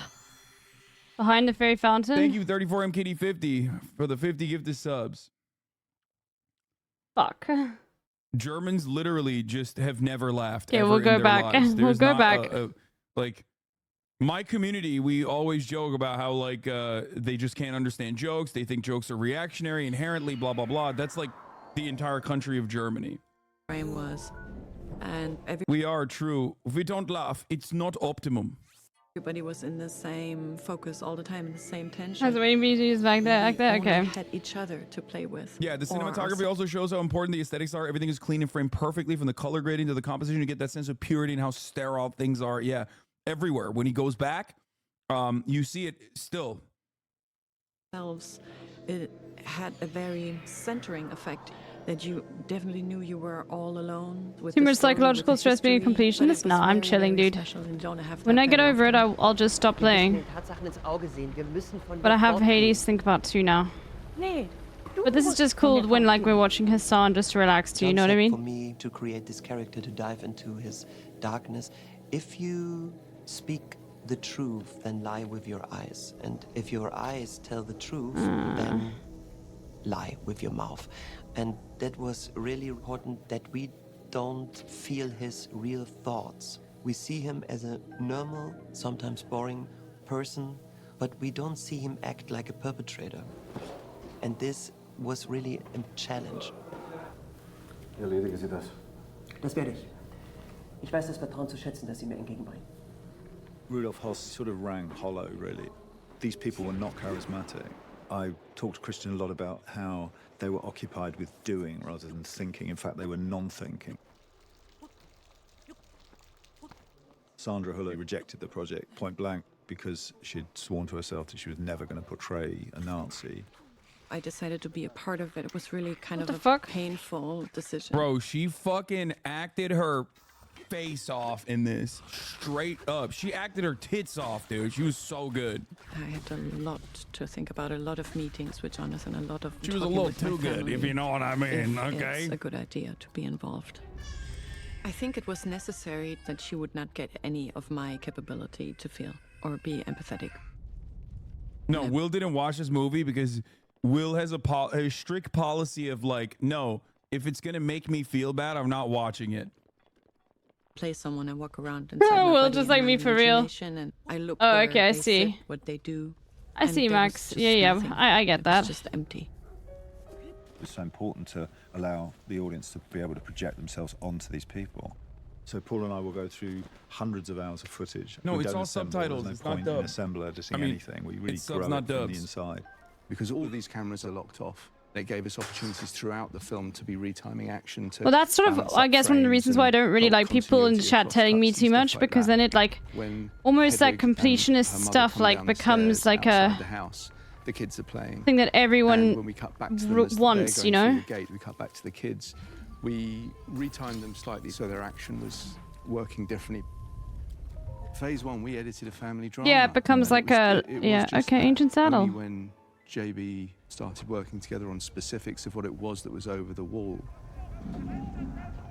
Behind the fairy fountain. thank you, 34MKD50, for the 50 gifted subs. Fuck. Germans literally just have never laughed. Yeah, ever we'll in go their back. lives. We'll There's go not back. Like, my community, we always joke about how like they just can't understand jokes. They think jokes are reactionary inherently, blah blah blah. That's like the entire country of Germany. Frame was, and We are true. If we don't laugh, it's not optimum. everybody was in the same focus all the time, in the same tension. That's what you mean to use back there, like that. We Okay. only had each other to play with. Yeah, the or cinematography also shows how important the aesthetics are. Everything is clean and framed perfectly, from the color grading to the composition. You get that sense of purity and how sterile things are. Yeah, everywhere. When he goes back, you see it still. ourselves, it had a very centering effect. That you definitely knew you were all alone. With Too the much story, psychological with the stress being a history, but it completionist? was No, I'm very, chilling, very dude. special, and you don't have When that I get very over it, often. I'll just stop playing. But I have Hades think about too now. But this is just cool when like we're watching his son just to relax too, you know what I Concept mean? For me to create this character, to dive into his darkness, if you speak the truth, then lie with your eyes. And if your eyes tell the truth, then lie with your mouth. And that was really important, that we don't feel his real thoughts. We see him as a normal, sometimes boring person, but we don't see him act like a perpetrator. And this was really a challenge. Erledigen Sie das. Das werde ich. Ich weiß das Vertrauen zu schätzen, das Sie mir entgegenbringen. Rudolf Hoss sort of rang hollow, really. These people were not charismatic. I talked to Christian a lot about how they were occupied with doing rather than thinking. In fact, they were non-thinking. Sandra Huller rejected the project point blank because she'd sworn to herself that she was never going to portray a Nazi. I decided to be a part of it. It was really kind What of the fuck? painful decision. Bro, she fucking acted her face off in this. Straight up. She acted her tits off, dude. She was so good. I had a lot to think about, a lot of meetings with Jonathan, a lot of She was a talking little with my too good, family, if you know what I mean, if okay? It's a good idea to be involved. I think it was necessary that she would not get any of my capability to feel or be empathetic. No, Will didn't watch this movie because Will has a strict policy of like, no, if it's going to make me feel bad, I'm not watching it. Play someone and walk around and Will, just like me for real. And I look Oh, where okay, I they see. sit, what they do. I and see, there was Max. just Yeah, nothing. I get It that. was just empty. It's so important to allow the audience to be able to project themselves onto these people. So Paul and I will go through hundreds of hours of footage. No, We it's don't all assemble. subtitles. There's It's no not point in dubbed. assembler editing I mean, anything. We really it's subs, grow not it from dubs. the inside. Because all these cameras are locked off. It gave us opportunities throughout the film to be retiming action. To Well, that's sort of, balance I up guess, one of the frames reasons why I and don't really help like people in the continuity chat across telling me cuts too and much, stuff like because that. then it like When almost that Hedwig and completionist her mother stuff come like down the becomes stairs like outside a the house, the kids are playing. thing that everyone And when we cut back to them as they're wants, going you know? through the gate, we cut back to the kids. We retimed them slightly so their action was working differently. Phase 1, we edited a family drama. Yeah, it becomes and like a was yeah. just Okay, that. Ancient Saddle. Only when JB started working together on specifics of what it was that was over the wall.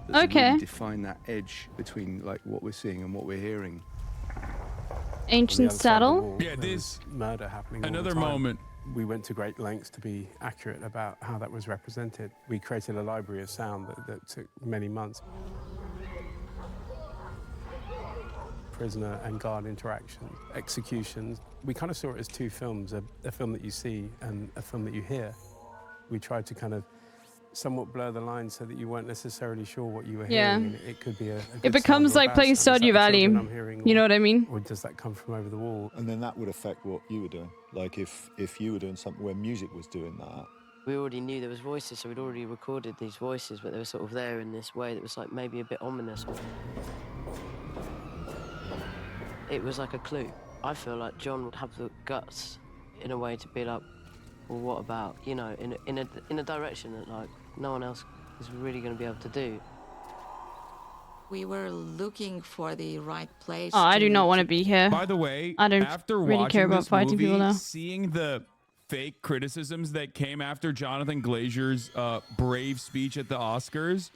That Okay. really define that edge between like what we're seeing and what we're hearing. Ancient Saddle. Yeah, this murder happening. all the another time. moment. We went to great lengths to be accurate about how that was represented. We created a library of sound that took many months. Prisoner and guard interactions, executions. We kind of saw it as two films, a film that you see and a film that you hear. We tried to kind of somewhat blur the lines so that you weren't necessarily sure what you were Yeah. hearing. And it could be a It good becomes sound or a like bad playing sound. Is that Stardew the Valley. children I'm hearing, You know what I mean? Or does that come from over the wall? And then that would affect what you were doing. Like if you were doing something where music was doing that. We already knew there was voices, so we'd already recorded these voices, but they were sort of there in this way that was like maybe a bit ominous. It was like a clue. I feel like John would have the guts, in a way, to be like, well, what about, you know, in a direction that like no one else is really going to be able to do. We were looking for the right place. Oh, I do not want to be here. By the way, I don't after really care watching about this fighting movie, people now. seeing the fake criticisms that came after Jonathan Glazer's brave speech at the Oscars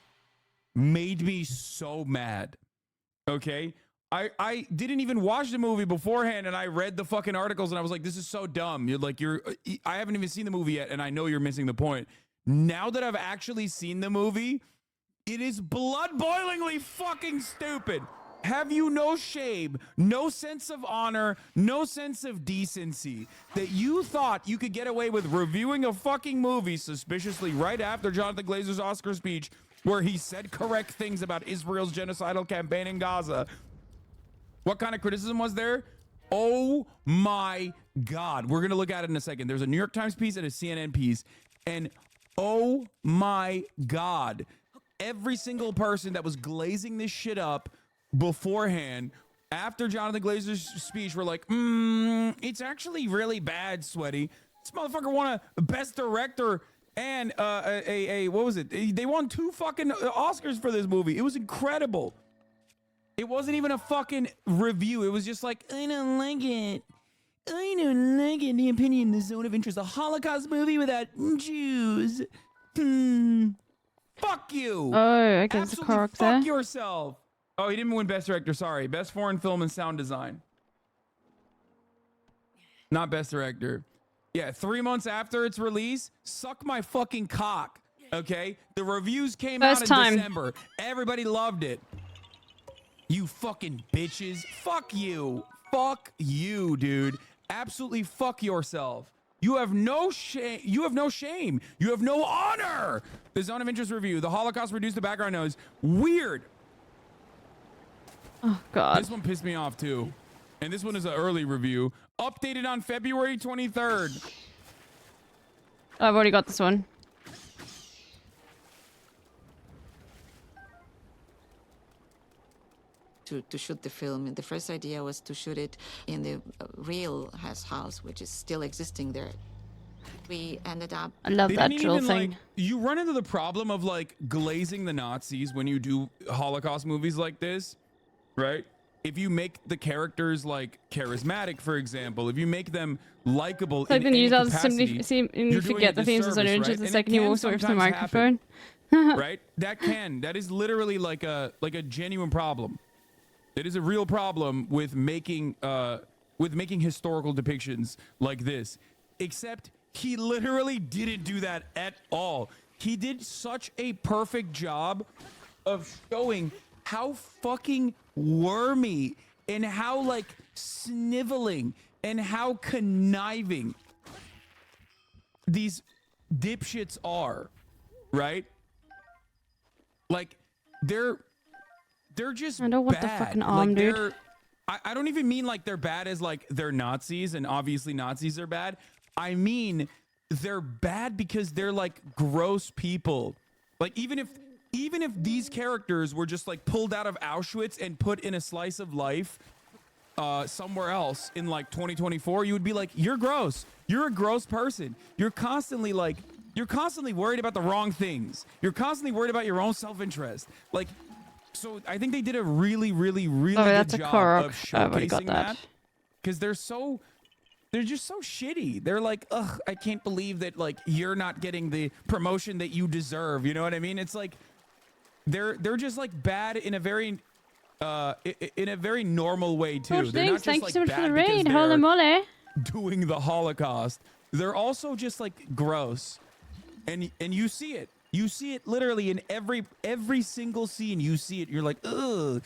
made me so mad. Okay? I didn't even watch the movie beforehand, and I read the fucking articles, and I was like, this is so dumb. I haven't even seen the movie yet, and I know you're missing the point. Now that I've actually seen the movie, it is blood-boilingly fucking stupid. Have you no shame, no sense of honor, no sense of decency that you thought you could get away with reviewing a fucking movie suspiciously right after Jonathan Glazer's Oscar speech where he said correct things about Israel's genocidal campaign in Gaza? What kind of criticism was there? Oh my God. We're going to look at it in a second. There's a New York Times piece and a CNN piece, and oh my God. Every single person that was glazing this shit up beforehand, after Jonathan Glazer's speech, were like, it's actually really bad, Sweaty. This motherfucker won a Best Director and what was it? They won 2 fucking Oscars for this movie. It was incredible. It wasn't even a fucking review. It was just like, I don't like it. I don't like it. The opinion, the zone of interest. A Holocaust movie without Jews. Fuck you. Oh, I guess the car Fuck there. yourself. Oh, he didn't win Best Director. Sorry. Best Foreign Film and Sound Design. Not Best Director. Yeah, 3 months after its release, suck my fucking cock. Okay? The reviews came out in December. Everybody loved it. You fucking bitches. Fuck you. Fuck you, dude. Absolutely fuck yourself. You have no shame. You have no shame. You have no honor. The Zone of Interest review. The Holocaust reduced to background noise. Weird. Oh, God. This one pissed me off, too. And this one is an early review. Updated on February 23rd. I've already got this one. To shoot the film, and the first idea was to shoot it in the real Hess house, which is still existing there. We ended up. I love They that didn't drill even, thing. like, you run into the problem of like glazing the Nazis when you do Holocaust movies like this, right? If you make the characters like charismatic, for example, if you make them likable, Like in the any news does capacity, you you're forget the doing a themes of Zone of disservice, Interest the right? second And he it walks away can from the sometimes happen, microphone. right? That is literally like a genuine problem. It is a real problem with making historical depictions like this. Except he literally didn't do that at all. He did such a perfect job of showing how fucking wormy and how like sniveling and how conniving these dipshits are, right? Like they're they're just I don't want bad. the fucking arm, like, dude. I don't even mean like they're bad as like they're Nazis and obviously Nazis are bad. I mean they're bad because they're like gross people. Like even if these characters were just like pulled out of Auschwitz and put in a slice of life somewhere else in like 2024, you would be like, you're gross. You're a gross person. You're constantly worried about the wrong things. You're constantly worried about your own self-interest. Like, so I think they did a really, really, really good job of showcasing that. Because they're just so shitty. They're like, ugh, I can't believe that like you're not getting the promotion that you deserve. You know what I mean? It's like they're just like bad in a very normal way too. George, They're not just thank like you so much bad for the because raid. they're Holy moly. doing the Holocaust. They're also just like gross, and you see it. You see it literally in every single scene. You see it. You're like, ugh,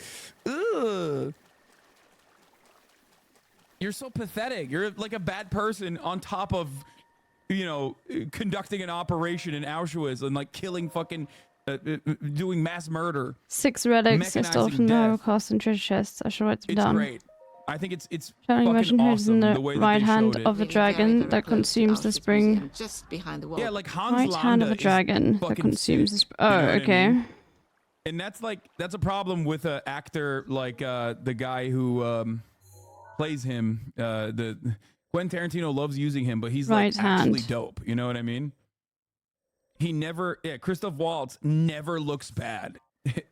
ugh. You're so pathetic. You're like a bad person on top of, you know, conducting an operation in Auschwitz and like killing fucking, doing mass murder. 6 relics are still from the Holocaust and treasure chests. I should write them It's down. great. I think it's Showing fucking Russian who's in awesome the the way that right they hand showed it. of a dragon that consumes the spring. Just behind the wall. Yeah, like Hans Right hand of Landa a dragon is that fucking consumes the sick. spring. Oh, You know what I okay. mean? And that's a problem with an actor like the guy who plays him. The Quentin Tarantino loves using him, but he's like Right hand. actually dope. You know what I mean? Christoph Waltz never looks bad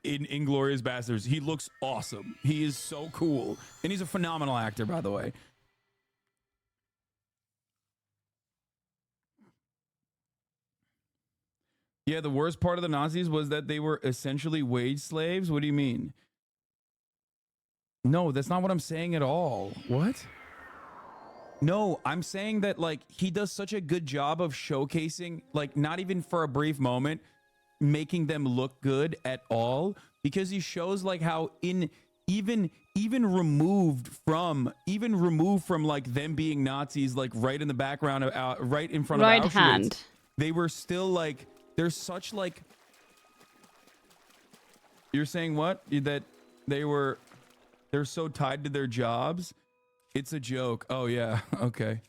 in Inglourious Basterds. He looks awesome. He is so cool, and he's a phenomenal actor, by the way. Yeah, the worst part of the Nazis was that they were essentially wage slaves. What do you mean? No, that's not what I'm saying at all. What? No, I'm saying that like he does such a good job of showcasing, like not even for a brief moment, making them look good at all, because he shows like how even removed from like them being Nazis, like right in the background of right in front of Right Auschwitz, hand. they were still like, there's such like, you're saying what? That they're so tied to their jobs. It's a joke. Oh yeah. Okay.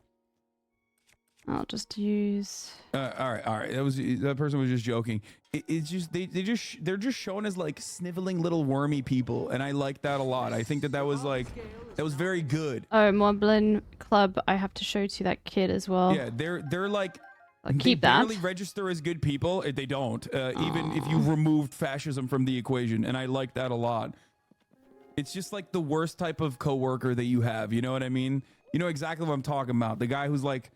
I'll just use. All right. That person was just joking. It's just they're just shown as like sniveling little wormy people, and I like that a lot. I think that was very good. Oh, Moblin Club. I have to show to that kid as well. Yeah, they're like. I'll keep that. They barely register as good people. They don't. Even if you removed fascism from the equation, and I like that a lot. It's just like the worst type of coworker that you have. You know what I mean? You know exactly what I'm talking about. The guy who's like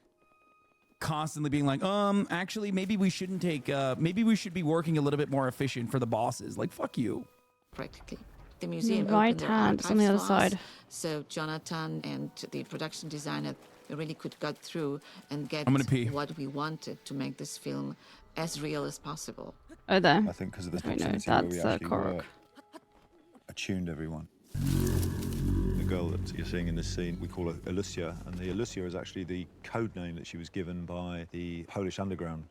constantly being like, actually, maybe we shouldn't take. Maybe we should be working a little bit more efficient for the bosses. Like, fuck you. Practically. The museum Right opened their hand is on the other archives for us, side. So Jonathan and the production designer really could get through and get I'm gonna pee. what we wanted to make this film as real as possible. Oh, there. I think because of this Wait, no, proximity where we that's actually Korok. were attuned everyone. The girl that you're seeing in this scene, we call her Elysia, and the Elysia is actually the code name that she was given by the Polish underground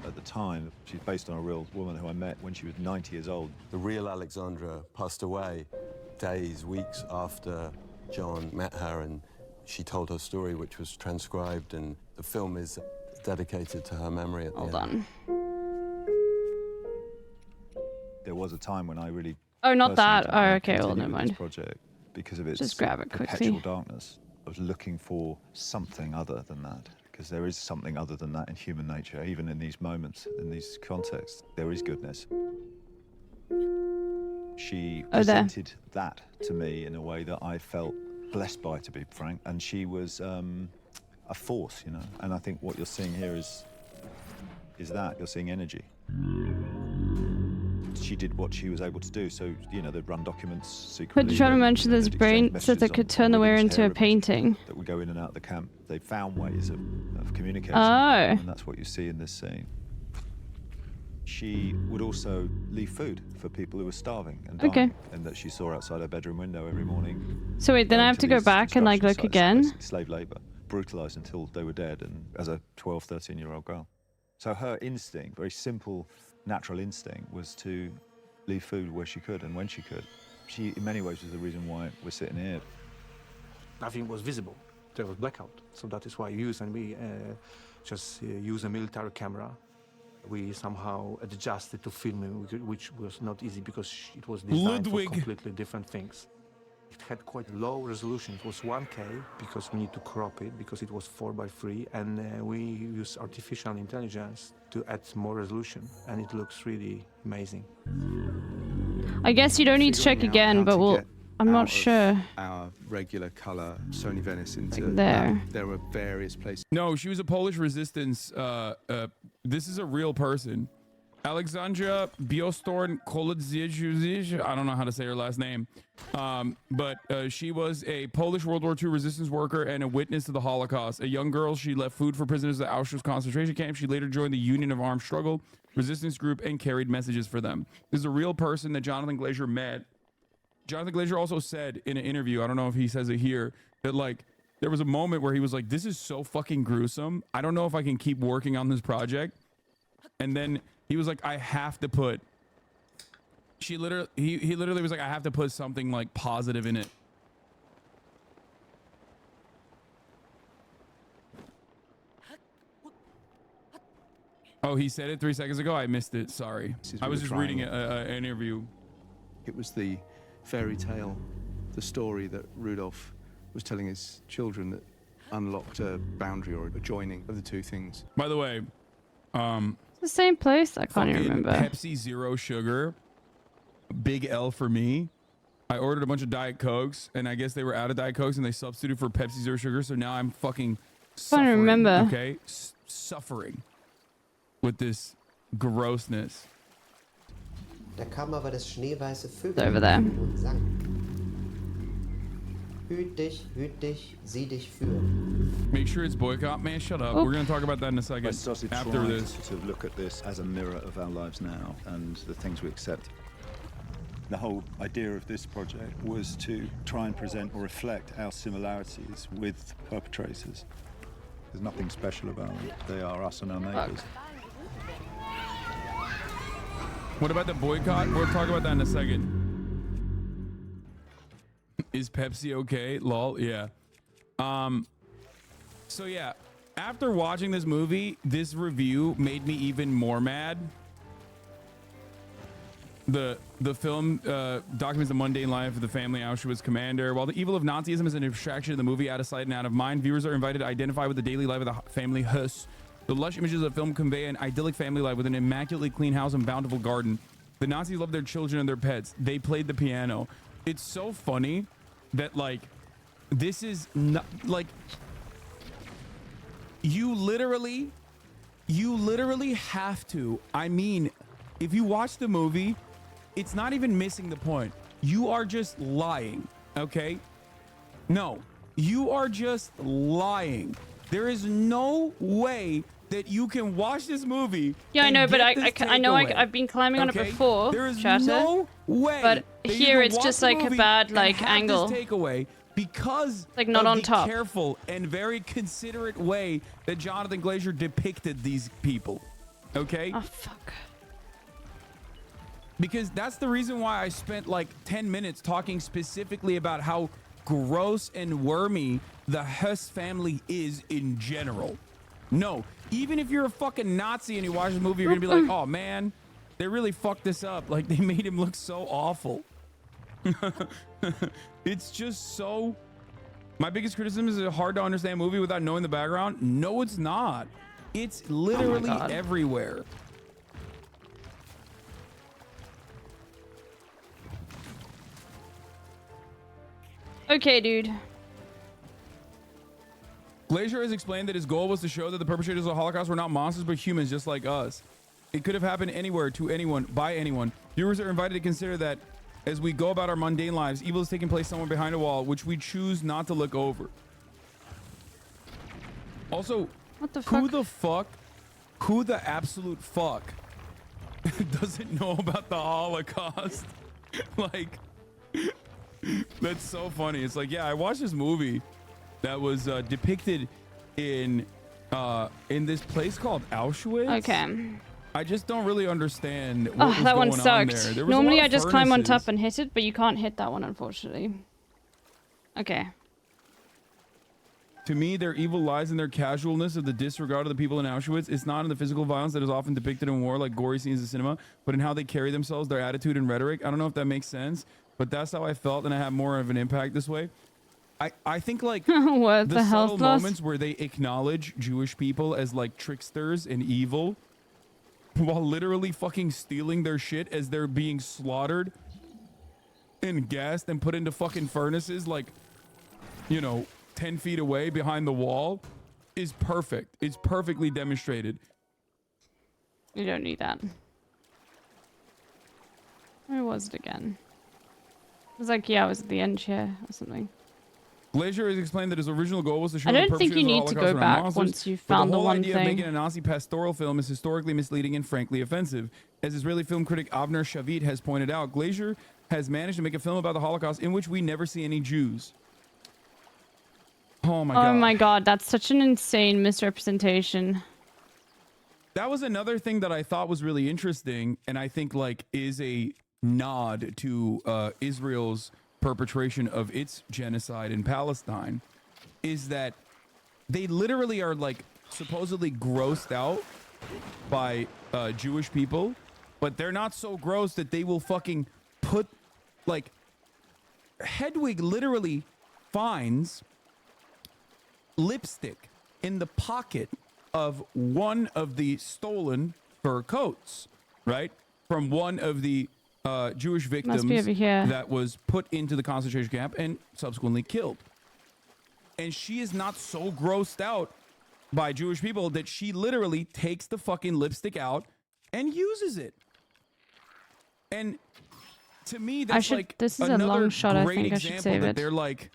at the time. She's based on a real woman who I met when she was 90 years old. The real Alexandra passed away days, weeks after John met her, and she told her story, which was transcribed, and the film is dedicated to her memory at the end. Hold on. There was a time when I really Oh, not that. personally Oh, didn't okay. Well, continue never with this mind. project because of its Just grab it perpetual quickly. darkness. I was looking for something other than that, because there is something other than that in human nature, even in these moments, in these contexts. There is goodness. She Oh, there. presented that to me in a way that I felt blessed by, to be frank, and she was a force, you know. And I think what you're seeing here is that you're seeing energy. She did what she was able to do, so you know they'd run documents secretly. But trying to mention they'd this exchange brain so messages they could on turn the wearer women's into a hair ribbons painting. that would go in and out of the camp. They found ways of communication, Oh. and that's what you see in this scene. She would also leave food for people who were starving and dying, Okay. and that she saw outside her bedroom window every morning. So wait, then I going have to go these back and like look construction sites, again. basically slave labor, brutalized until they were dead, and as a 12, 13-year-old girl. So her instinct, very simple, natural instinct, was to leave food where she could and when she could. She, in many ways, was the reason why we're sitting here. Nothing was visible. There was blackout. So that is why we just use a military camera. We somehow adjusted to filming, which was not easy because it was designed for completely different things. It had quite low resolution. It was 1K because we need to crop it because it was 4:3, and we use artificial intelligence to add more resolution, and it looks really amazing. I guess you don't need to check again, but I'm not sure. Our regular color Sony Venice into like there. There are various places. No, she was a Polish resistance. This is a real person. Alexandra Biostorn Kolodziej. I don't know how to say her last name. But she was a Polish World War II resistance worker and a witness to the Holocaust. A young girl, she left food for prisoners at Auschwitz concentration camp. She later joined the Union of Armed Struggle resistance group and carried messages for them. This is a real person that Jonathan Glazer met. Jonathan Glazer also said in an interview, I don't know if he says it here, that like there was a moment where he was like, this is so fucking gruesome. I don't know if I can keep working on this project. And then he was like, I have to put, he literally was like, I have to put something like positive in it. Oh, he said it 3 seconds ago. I missed it. Sorry. I was just reading an interview. It was the fairy tale, the story that Rudolph was telling his children that unlocked a boundary or a joining of the two things. By the way, it's the same place. I can't even remember. Pepsi Zero Sugar, big L for me. I ordered a bunch of Diet Cokes, and I guess they were out of Diet Cokes, and they substituted for Pepsi Zero Sugar. So now I'm fucking suffering. I don't remember. Okay, suffering with this grossness. Da kam aber das schneeweiße Over there. Vögel und sang. Hüt dich, sieh dich führen. Make sure it's boycott, man. Shut up. Oop. We're gonna talk about that in a second. I started After trying this, to sort of look at this as a mirror of our lives now and the things we accept. The whole idea of this project was to try and present or reflect our similarities with perpetrators. There's nothing special about them. They are us and our neighbours. what about the boycott? We'll talk about that in a second. Is Pepsi okay? Lol. Yeah. So yeah, after watching this movie, this review made me even more mad. The film documents the mundane life of the family Auschwitz commander. While the evil of Nazism is an abstraction of the movie, out of sight and out of mind, viewers are invited to identify with the daily life of the family Huss. The lush images of the film convey an idyllic family life with an immaculately clean house and bountiful garden. The Nazis loved their children and their pets. They played the piano. It's so funny that like this is not like you literally have to. I mean, if you watch the movie, it's not even missing the point. You are just lying, okay? No, you are just lying. There is no way that you can watch this movie. Yeah, I know, but I know I've been climbing on it before. There is Chatter, no way. but that here you it's can just watch like the a movie bad and like have angle. This takeaway because like not of on the top. careful and very considerate way that Jonathan Glazer depicted these people. Okay. Oh fuck. Because that's the reason why I spent like 10 minutes talking specifically about how gross and wormy the Huss family is in general. No, even if you're a fucking Nazi and you watch this movie, you're gonna be like, oh man, they really fucked this up. Like they made him look so awful. It's just so... My biggest criticism is it's a hard to understand movie without knowing the background. No, it's not. It's literally everywhere. Okay, dude. Glazer has explained that his goal was to show that the perpetrators of the Holocaust were not monsters but humans just like us. It could have happened anywhere, to anyone, by anyone. Viewers are invited to consider that as we go about our mundane lives, evil is taking place somewhere behind a wall, which we choose not to look over. Also, who the absolute fuck doesn't know about the Holocaust? Like, that's so funny. It's like, yeah, I watched this movie that was depicted in this place called Auschwitz. Okay. I just don't really understand what Oh, was that one going on sucked. there. There was Normally a lot I of just climb on furnaces. top and hit it, but you can't hit that one, unfortunately. Okay. To me, their evil lies in their casualness of the disregard of the people in Auschwitz. It's not in the physical violence that is often depicted in war, like gory scenes in cinema, but in how they carry themselves, their attitude and rhetoric. I don't know if that makes sense, but that's how I felt, and I have more of an impact this way. I think like what, the subtle health loss? moments where they acknowledge Jewish people as like tricksters and evil, while literally fucking stealing their shit as they're being slaughtered and gassed and put into fucking furnaces, like, you know, 10 feet away behind the wall, is perfect. It's perfectly demonstrated. You don't need that. Where was it again? It was like, yeah, it was at the end here or something. Glacier has explained that his original goal was to show I the don't think you perpetrators of need the to Holocaust go were back monsters, once you've but found the whole one idea thing. of making a Nazi pastoral film is historically misleading and frankly offensive. As Israeli film critic Avner Shavit has pointed out, Glacier has managed to make a film about the Holocaust in which we never see any Jews. Oh my god. Oh my god, that's such an insane misrepresentation. That was another thing that I thought was really interesting, and I think like is a nod to Israel's perpetration of its genocide in Palestine, is that they literally are like supposedly grossed out by Jewish people, but they're not so gross that they will fucking put like Hedwig literally finds lipstick in the pocket of one of the stolen fur coats, right? From one of the Jewish victims over here. that was put into the concentration camp and subsequently killed. And she is not so grossed out by Jewish people that she literally takes the fucking lipstick out and uses it. And to me, that's this is a another long shot, I great think I should example save that it. they're like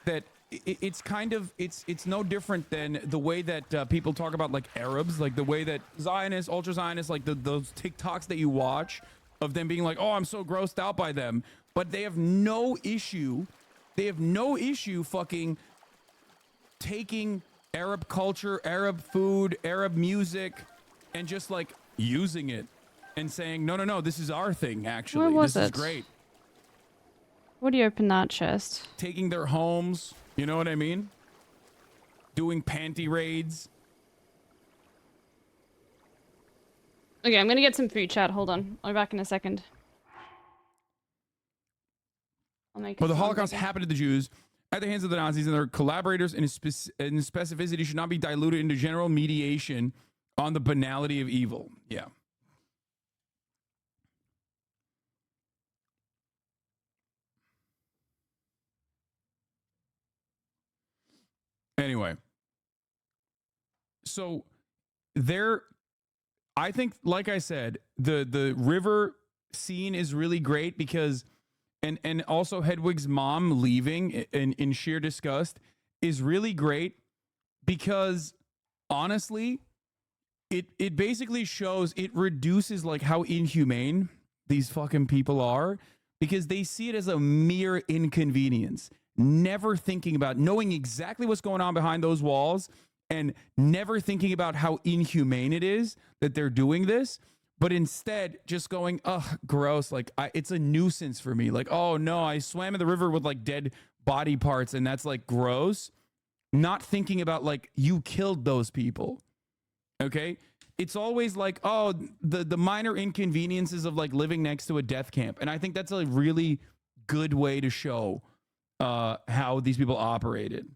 that. It's kind of it's no different than the way that people talk about like Arabs, like the way that Zionists, ultra Zionists, like those TikToks that you watch of them being like, oh, I'm so grossed out by them, but they have no issue. They have no issue fucking taking Arab culture, Arab food, Arab music, and just like using it and saying, no, this is our thing. Actually, Where was this is it? great. Where do you open that chest? Taking their homes, you know what I mean? Doing panty raids. Okay, I'm gonna get some food, chat. Hold on. I'll be back in a second. I'll make Well, the a Holocaust hamburger. happened to the Jews at the hands of the Nazis, and their collaborators and specificity should not be diluted into general mediation on the banality of evil. Yeah. Anyway, so there, I think, like I said, the river scene is really great because, and also Hedwig's mom leaving in sheer disgust is really great because honestly, it basically shows, it reduces like how inhumane these fucking people are because they see it as a mere inconvenience, never thinking about knowing exactly what's going on behind those walls and never thinking about how inhumane it is that they're doing this, but instead just going, ugh, gross. Like it's a nuisance for me. Like, oh no, I swam in the river with like dead body parts and that's like gross. Not thinking about like you killed those people. Okay. It's always like, oh, the minor inconveniences of like living next to a death camp. And I think that's a really good way to show how these people operated.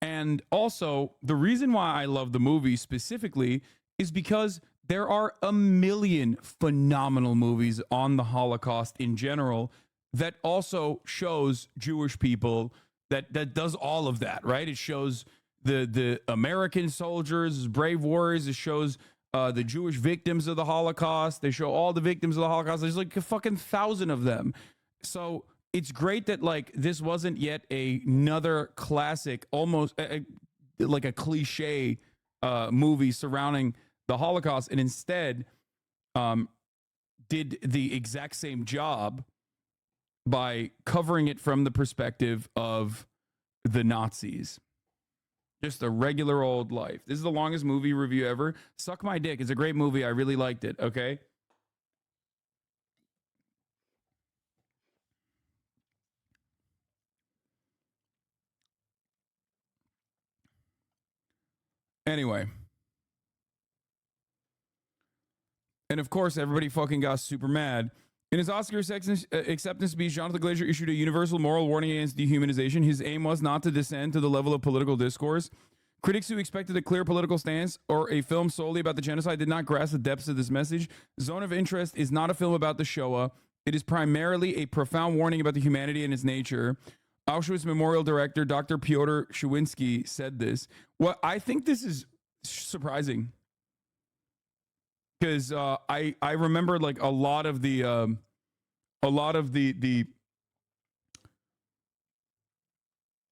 And also, the reason why I love the movie specifically is because there are a million phenomenal movies on the Holocaust in general that also shows Jewish people that does all of that, right? It shows the American soldiers, brave warriors. It shows the Jewish victims of the Holocaust. They show all the victims of the Holocaust. There's like a fucking 1,000 of them. So it's great that like this wasn't yet another classic, almost like a cliche movie surrounding the Holocaust, and instead did the exact same job by covering it from the perspective of the Nazis. Just a regular old life. This is the longest movie review ever. Suck my dick. It's a great movie. I really liked it. Okay. Anyway. And of course, everybody fucking got super mad. In his Oscar acceptance speech, Jonathan Glazer issued a universal moral warning against dehumanization. His aim was not to descend to the level of political discourse. Critics who expected a clear political stance or a film solely about the genocide did not grasp the depths of this message. Zone of Interest is not a film about the Shoah. It is primarily a profound warning about the humanity and its nature. Auschwitz Memorial Director Dr. Piotr Szywinski said this. Well, I think this is surprising because I remember like a lot of the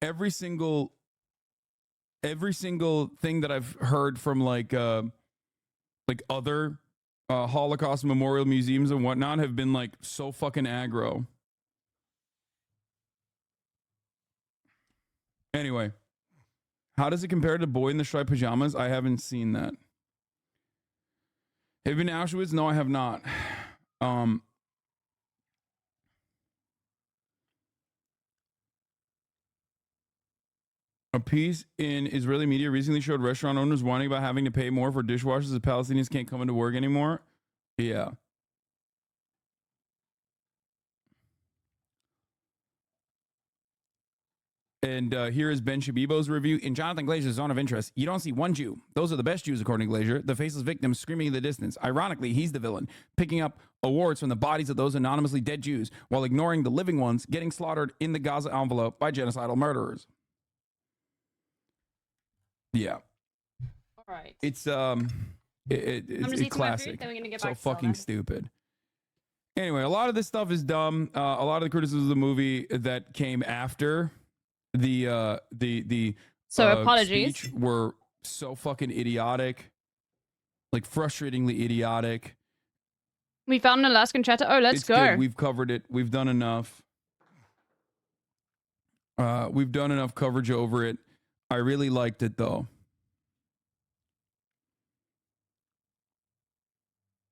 every single thing that I've heard from like other Holocaust memorial museums and whatnot have been like so fucking aggro. Anyway, how does it compare to Boy in the Striped Pajamas? I haven't seen that. Have you been to Auschwitz? No, I have not. A piece in Israeli media recently showed restaurant owners whining about having to pay more for dishwashers as Palestinians can't come into work anymore. Yeah. And here is Ben Shabibo's review. In Jonathan Glazer's Zone of Interest, you don't see one Jew. Those are the best Jews, according to Glazer. The faceless victims screaming in the distance. Ironically, he's the villain, picking up awards from the bodies of those anonymously dead Jews while ignoring the living ones getting slaughtered in the Gaza envelope by genocidal murderers. Yeah. All right. It's it's classic. Then we're gonna get so back to fucking stupid. Anyway, a lot of this stuff is dumb. A lot of the criticisms of the movie that came after the apologies speech were so fucking idiotic, like frustratingly idiotic. We found an Alaskan chatter. Oh, let's go. Good. We've covered it. We've done enough. We've done enough coverage over it. I really liked it though.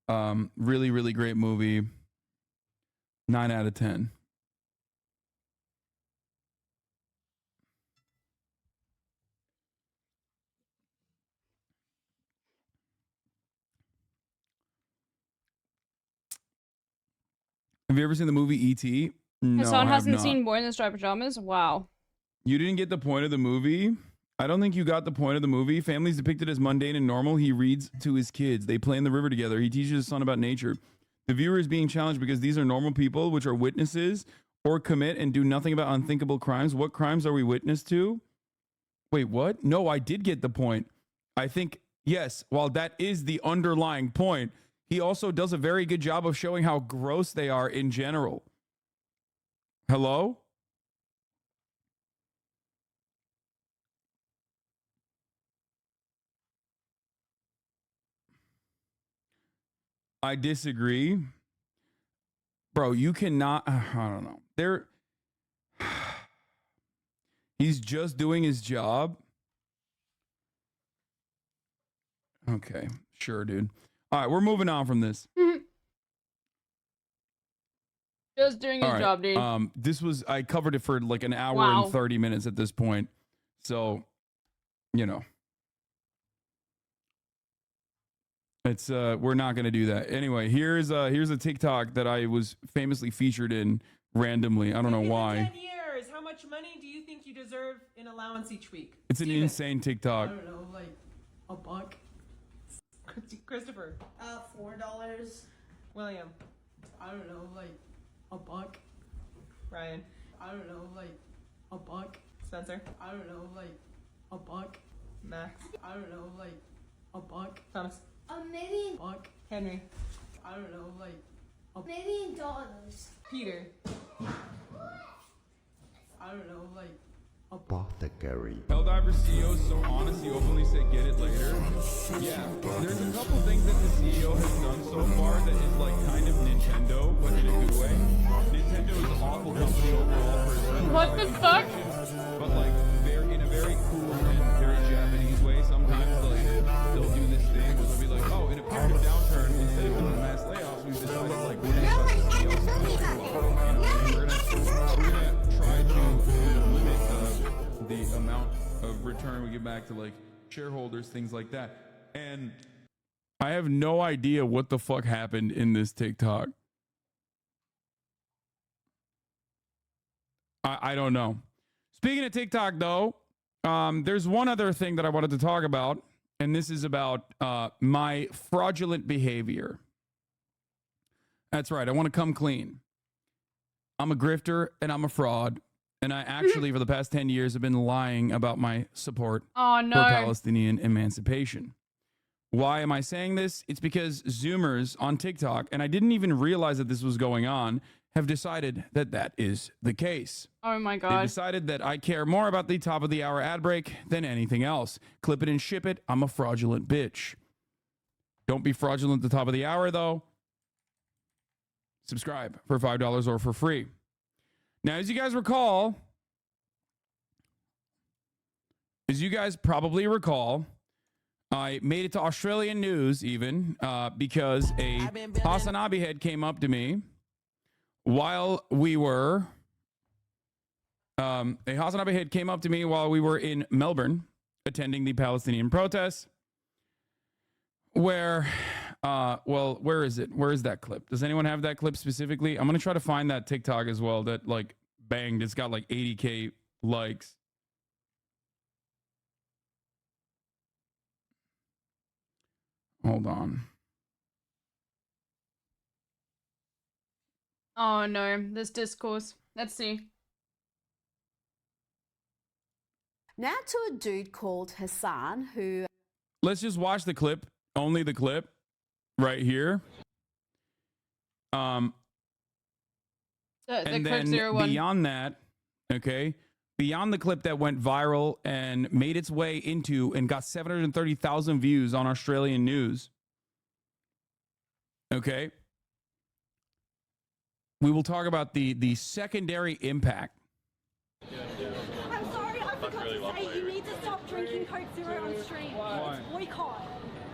Really, really great movie. 9 out of 10. Have you ever seen the movie E.T.? No, Hassan I have hasn't not. seen Boy in the Striped Pajamas. Wow. You didn't get the point of the movie? I don't think you got the point of the movie. Family's depicted as mundane and normal. He reads to his kids. They play in the river together. He teaches his son about nature. The viewer is being challenged because these are normal people, which are witnesses or commit and do nothing about unthinkable crimes. What crimes are we witness to? Wait, what? No, I did get the point. I think, yes, while that is the underlying point, he also does a very good job of showing how gross they are in general. Hello? I disagree. Bro, you cannot, I don't know. He's just doing his job. Okay, sure, dude. All right, we're moving on from this. Just doing his job, dude. This was, I covered it for like an hour Wow. and 30 minutes at this point. So, you know. It's we're not gonna do that. Anyway, here's a TikTok that I was famously featured in randomly. I don't know why. 10 years. How much money do you think you deserve in allowance each week? It's an insane TikTok. I don't know, like $1. Christopher. $4. William. I don't know, like $1. Ryan. I don't know, like $1. Spencer. I don't know, like $1. Max. I don't know, like $1. Thomas. $1 million. Henry. I don't know, like $1 million. Peter. I don't know, like Apothecary. Helldiver CEO is so honest, he openly said get it later. Yeah, there's a couple things that the CEO has done so far that is like kind of Nintendo, but in a good way. Nintendo is an awful company overall for its What the fuck? but like they're in a very cool and very back to like shareholders, things like that. And I have no idea what the fuck happened in this TikTok. I don't know. Speaking of TikTok, though, there's one other thing that I wanted to talk about, and this is about my fraudulent behavior. That's right. I want to come clean. I'm a grifter and I'm a fraud, and I actually, for the past 10 years, have been lying about my support Oh, no. for Palestinian emancipation. Why am I saying this? It's because Zoomers on TikTok, and I didn't even realize that this was going on, have decided that that is the case. Oh my They god. decided that I care more about the top of the hour ad break than anything else. Clip it and ship it. I'm a fraudulent bitch. Don't be fraudulent at the top of the hour, though. Subscribe for $5 or for free. Now, as you guys probably recall, I made it to Australian news even because a Hasanabi head came up to me while we were in Melbourne attending the Palestinian protests, where where is it? Where is that clip? Does anyone have that clip specifically? I'm going to try to find that TikTok as well that like banged. It's got like 80K likes. Hold on. Oh no, this discourse. Let's see. Now to a dude called Hassan who... Let's just watch the clip. Only the clip right here. The And Coke then Zero one. beyond that, okay, beyond the clip that went viral and made its way into and got 730,000 views on Australian news, okay, we will talk about the secondary impact. I'm sorry, I forgot to say you need to stop drinking Coke Zero on stream. Why? It's boycott.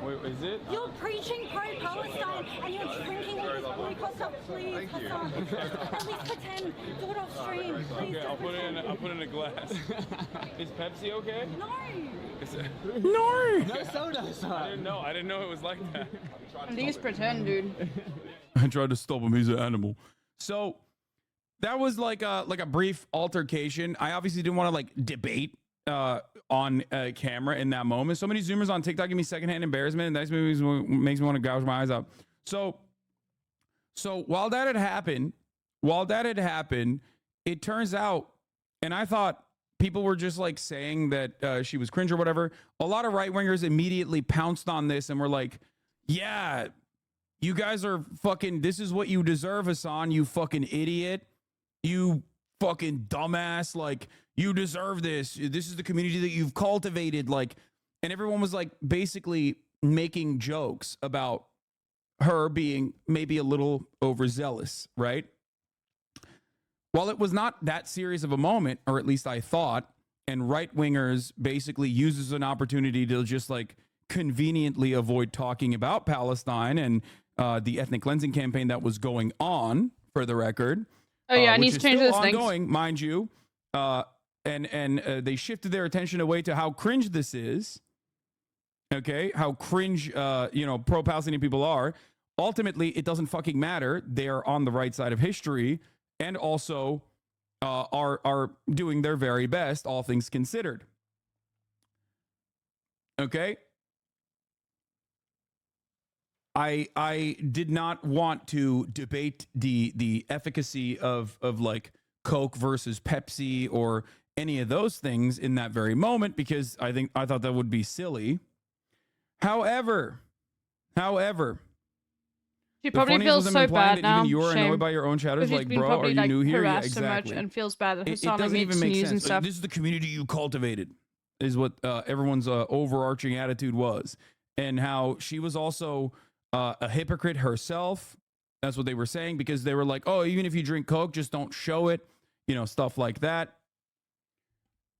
Wait, is it? You're preaching pro-Palestine and you're drinking all this boycott stuff. Please, Hassan. At least pretend. Do it off stream. Please. Okay, I'll put in a glass. Is Pepsi okay? No. No. No soda, son. I didn't know it was like that. These pretend, dude. I tried to stop him. He's an animal. So that was like a brief altercation. I obviously didn't want to like debate on camera in that moment. So many Zoomers on TikTok give me secondhand embarrassment, and that makes me want to gouge my eyes out. So while that had happened, it turns out, and I thought people were just like saying that she was cringe or whatever. A lot of right wingers immediately pounced on this and were like, "Yeah, you guys are fucking. This is what you deserve, Hassan. You fucking idiot. You fucking dumbass. Like, you deserve this. This is the community that you've cultivated." Like, and everyone was like basically making jokes about her being maybe a little overzealous, right? While it was not that serious of a moment, or at least I thought, and right wingers basically uses an opportunity to just like conveniently avoid talking about Palestine and the ethnic cleansing campaign that was going on, for the record. Oh yeah, I need which to is change still this thing. ongoing, mind you. And they shifted their attention away to how cringe this is. Okay, how cringe pro-Palestinian people are. Ultimately, it doesn't fucking matter. They are on the right side of history, and also are doing their very best, all things considered. Okay. I did not want to debate the efficacy of like Coke versus Pepsi or any of those things in that very moment, because I thought that would be silly. However, She probably the funniest feels was so them implying bad that now. even you're Shame. annoyed by your own chatters. Because he's Like, been bro, probably, are you new here? Yeah, harassed so much exactly. and feels bad that It Hassan doesn't makes even make news sense. and stuff. This is the community you cultivated, is what everyone's overarching attitude was, and how she was also a hypocrite herself. That's what they were saying, because they were like, "Oh, even if you drink Coke, just don't show it," stuff like that.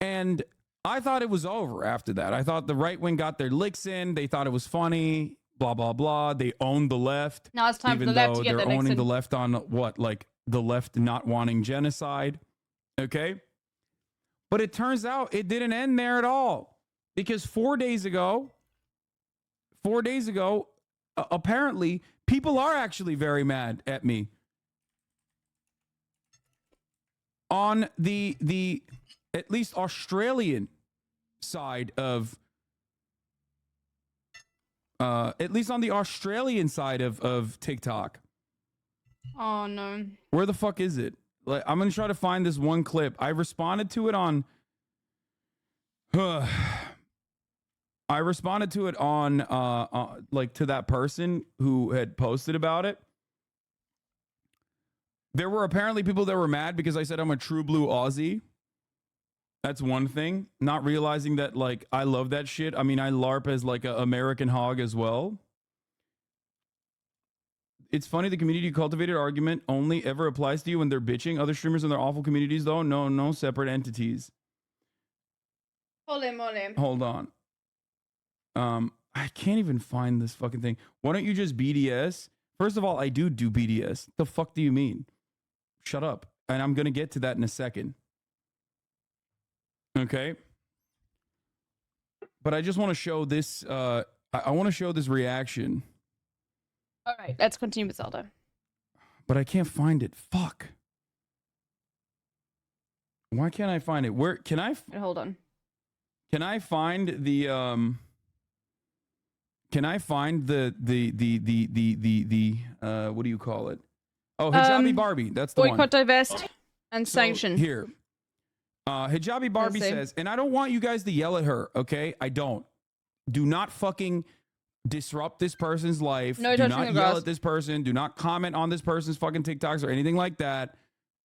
And I thought it was over after that. I thought the right wing got their licks in. They thought it was funny. Blah blah blah. They owned the left. Now it's time for the left to get their they're licks owning in. the left on what, like the left not wanting genocide. Okay. But it turns out it didn't end there at all. Because 4 days ago, apparently people are actually very mad at me on the at least Australian side of TikTok. Oh no. Where the fuck is it? Like, I'm gonna try to find this one clip. I responded to it on like to that person who had posted about it. There were apparently people that were mad because I said I'm a true blue Aussie. That's one thing. Not realizing that, like, I love that shit. I mean, I LARP as like an American hog as well. It's funny the community cultivated argument only ever applies to you when they're bitching. Other streamers in their awful communities, though, no separate entities. Holy moly. Hold on. I can't even find this fucking thing. Why don't you just BDS? First of all, I do BDS. The fuck do you mean? Shut up. And I'm going to get to that in a second. Okay. But I just want to show this. I want to show this reaction. All right, let's continue with Zelda. But I can't find it. Fuck. Why can't I find it? Where can I? Hold on. Can I find the Can I find the what do you call it? Oh, Hijabi Barbie. That's the one. Boycott, divest, and sanction. Here. Hijabi Barbie says, and I don't want you guys to yell at her, okay? I don't. Do not fucking disrupt this person's life. No Do touching not the yell grass. at this person. Do not comment on this person's fucking TikToks or anything like that.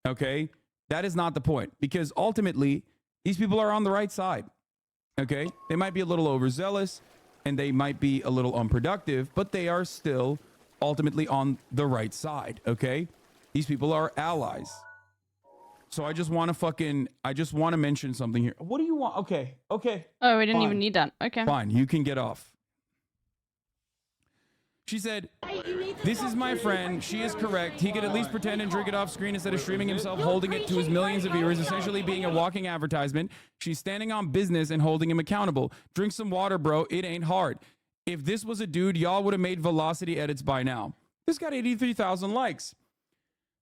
Okay? That is not the point. Because ultimately, these people are on the right side. Okay? They might be a little overzealous and they might be a little unproductive, but they are still ultimately on the right side. Okay? These people are allies. So I just want to mention something here. What do you want? Okay. Oh, we didn't Fine. even need that. Okay. Fine, you can get off. She said, this is my friend. She is correct. He could at least pretend and drink it off screen instead of streaming himself, holding it to his millions of viewers, essentially being a walking advertisement. She's standing on business and holding him accountable. Drink some water, bro. It ain't hard. If this was a dude, y'all would have made velocity edits by now. This got 83,000 likes.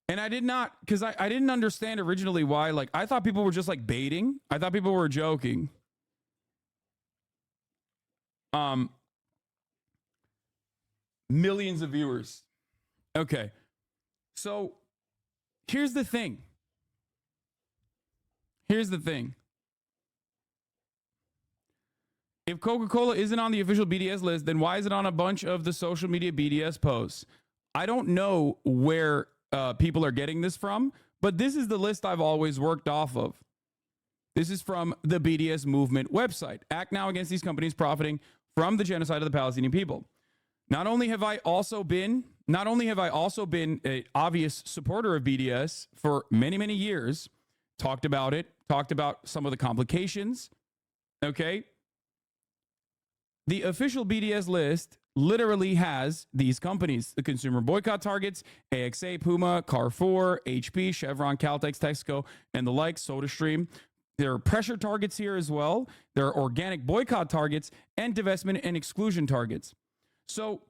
And I did not, because I didn't understand originally why. Like, I thought people were just like baiting. I thought people were joking. Millions of viewers. Okay. So here's the thing. If Coca-Cola isn't on the official BDS list, then why is it on a bunch of the social media BDS posts? I don't know where people are getting this from, but this is the list I've always worked off of. This is from the BDS movement website. Act now against these companies profiting from the genocide of the Palestinian people. Not only have I also been an obvious supporter of BDS for many, many years, talked about some of the complications. Okay. The official BDS list literally has these companies: the consumer boycott targets, AXA, Puma, Carrefour, HP, Chevron, Caltex, Texaco, and the like, SodaStream. There are pressure targets here as well. There are organic boycott targets and divestment and exclusion targets. So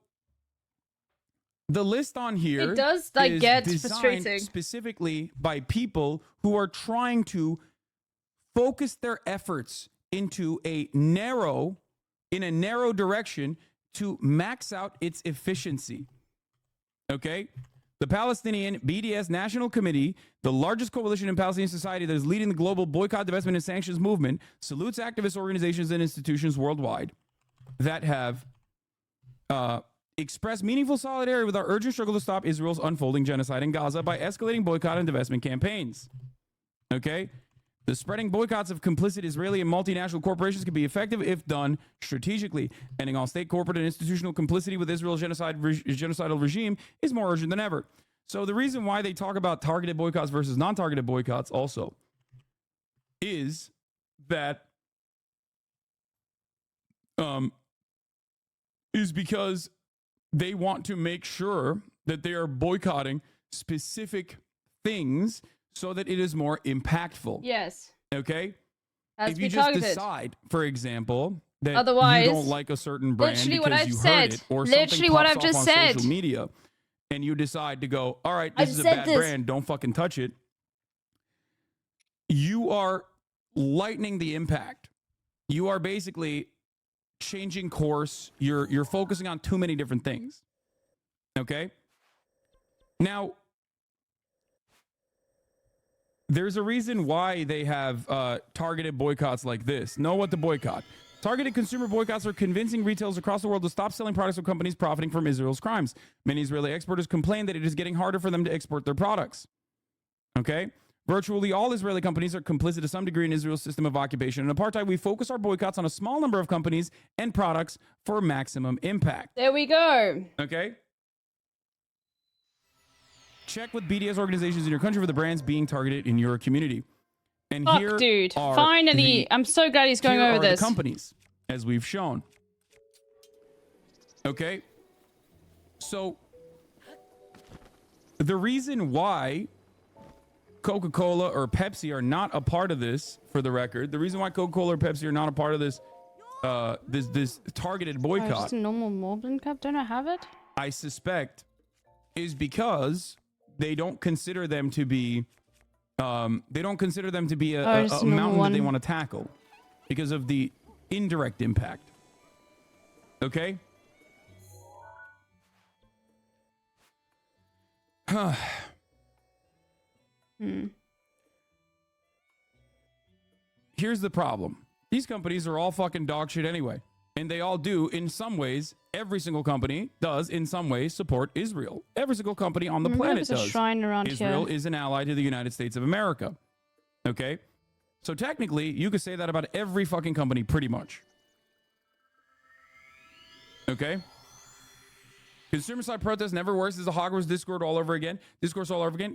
the list on here It does like is get designed frustrating. specifically by people who are trying to focus their efforts into a narrow direction to max out its efficiency. Okay? The Palestinian BDS National Committee, the largest coalition in Palestinian society that is leading the global boycott, divestment, and sanctions movement, salutes activist organizations and institutions worldwide that have expressed meaningful solidarity with our urgent struggle to stop Israel's unfolding genocide in Gaza by escalating boycott and divestment campaigns. Okay? The spreading boycotts of complicit Israeli and multinational corporations can be effective if done strategically. Ending all state, corporate, and institutional complicity with Israel's genocidal regime is more urgent than ever. So the reason why they talk about targeted boycotts versus non-targeted boycotts also is that is because they want to make sure that they are boycotting specific things so that it is more impactful. Yes. Okay? Has If to you be just targeted. decide, for example, that Otherwise, you don't like a certain brand literally because what I've you said. heard it, or Literally something what pops I've just off said. on social media, and you decide to go, all right, I've this is a said bad this. brand, don't fucking touch it. You are lightening the impact. You are basically changing course. You're focusing on too many different things. Okay? Now, there's a reason why they have targeted boycotts like this. Know what to boycott. Targeted consumer boycotts are convincing retailers across the world to stop selling products of companies profiting from Israel's crimes. Many Israeli exporters complain that it is getting harder for them to export their products. Okay? Virtually all Israeli companies are complicit to some degree in Israel's system of occupation and apartheid. We focus our boycotts on a small number of companies and products for maximum impact. There we go. Okay? Check with BDS organizations in your country for the brands being targeted in your community. And Fuck, here dude. are Finally, I'm so glad he's going here over are this. the companies, as we've shown. Okay? So, the reason why Coca-Cola or Pepsi are not a part of this, for the record, the reason why Coca-Cola or Pepsi are not a part of this this targeted boycott, just a normal Moblin cup. Don't I have it? I suspect, is because they don't consider them to be a mountain that they want to tackle because of the indirect impact. Okay? Here's the problem. These companies are all fucking dog shit anyway. And they all do, in some ways, every single company does, in some ways, support Israel. Every single company on the planet there's a does. shrine around Israel here. is an ally to the United States of America. Okay? So technically, you could say that about every fucking company, pretty much. Okay? Consumer side protest never works. It's a Hogwarts discourse all over again.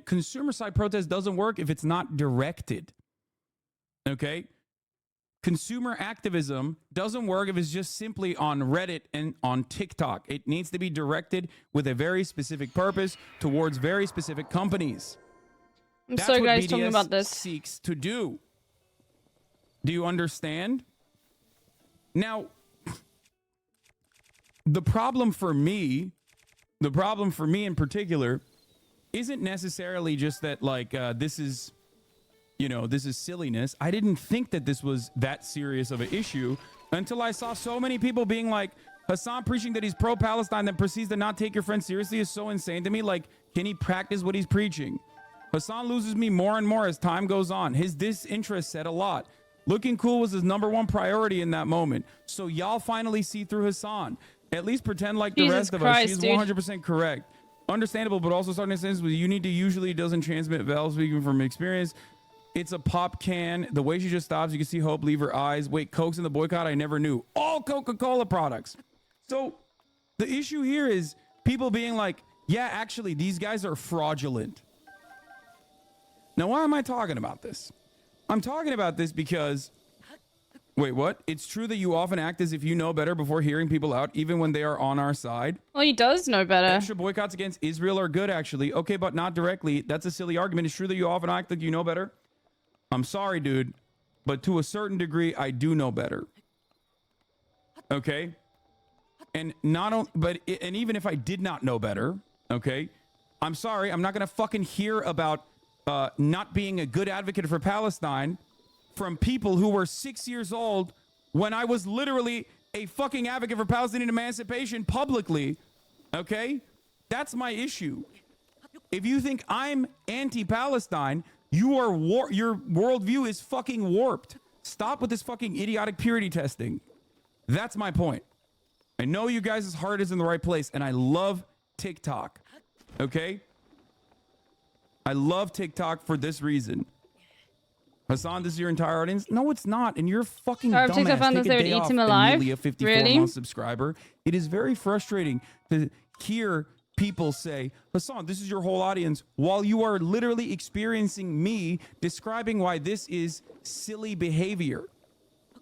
Consumer side protest doesn't work if it's not directed. Okay? Consumer activism doesn't work if it's just simply on Reddit and on TikTok. It needs to be directed with a very specific purpose towards very specific companies. I'm That's so what glad he's BDS talking about this. seeks to do. Do you understand? Now, the problem for me in particular isn't necessarily just that, like, this is silliness. I didn't think that this was that serious of an issue until I saw so many people being like, Hassan preaching that he's pro-Palestine then proceeds to not take your friend seriously is so insane to me. Like, can he practice what he's preaching? Hassan loses me more and more as time goes on. His disinterest said a lot. Looking cool was his #1 priority in that moment. So y'all finally see through Hassan. At least pretend like the rest of us. She's 100% correct. Understandable, but also starting to sense with you need to usually doesn't transmit valve, speaking from experience. It's a pop can. The way she just stops, you can see hope leave her eyes. Wait, Coke's in the boycott? I never knew. All Coca-Cola products. So the issue here is people being like, yeah, actually, these guys are fraudulent. Now, why am I talking about this? I'm talking about this because, wait, what? It's true that you often act as if you know better before hearing people out, even when they are on our side. Well, he does know better. Extra boycotts against Israel are good, actually. Okay, but not directly. That's a silly argument. It's true that you often act like you know better. I'm sorry, dude, but to a certain degree, I do know better. Okay? And even if I did not know better, okay, I'm sorry, I'm not gonna fucking hear about not being a good advocate for Palestine from people who were 6 years old when I was literally a fucking advocate for Palestinian emancipation publicly. Okay? That's my issue. If you think I'm anti-Palestine, your worldview is fucking warped. Stop with this fucking idiotic purity testing. That's my point. I know you guys' heart is in the right place, and I love TikTok. Okay? I love TikTok for this reason. Hassan, this is your entire audience? No, it's not. And you're fucking dumbass. TikTok found Take that they a would day eat off him and alive? nearly a 54 Really? month subscriber. It is very frustrating to hear people say, Hassan, this is your whole audience, while you are literally experiencing me describing why this is silly behavior.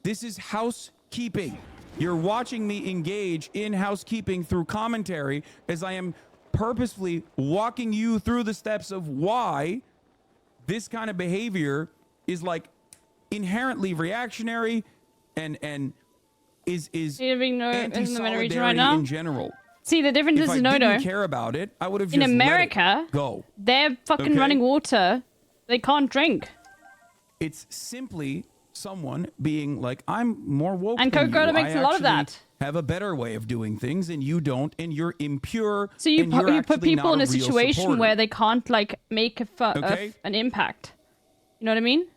This is housekeeping. You're watching me engage in housekeeping through commentary as I am purposefully walking you through the steps of why this kind of behavior is like inherently reactionary and is in the anti-solidarity region right now? in general. See, the difference If is I no, didn't care about it, I would have in just America, let it go. they're fucking Okay? running water. They can't drink. It's simply someone being like, I'm more woke And than Coca-Cola you. makes I a lot of actually that. have a better way of doing things, and you don't, and you're impure. So you and you're you put actually people not in a real situation supporter. where they can't like make Okay. an impact. You know what I mean?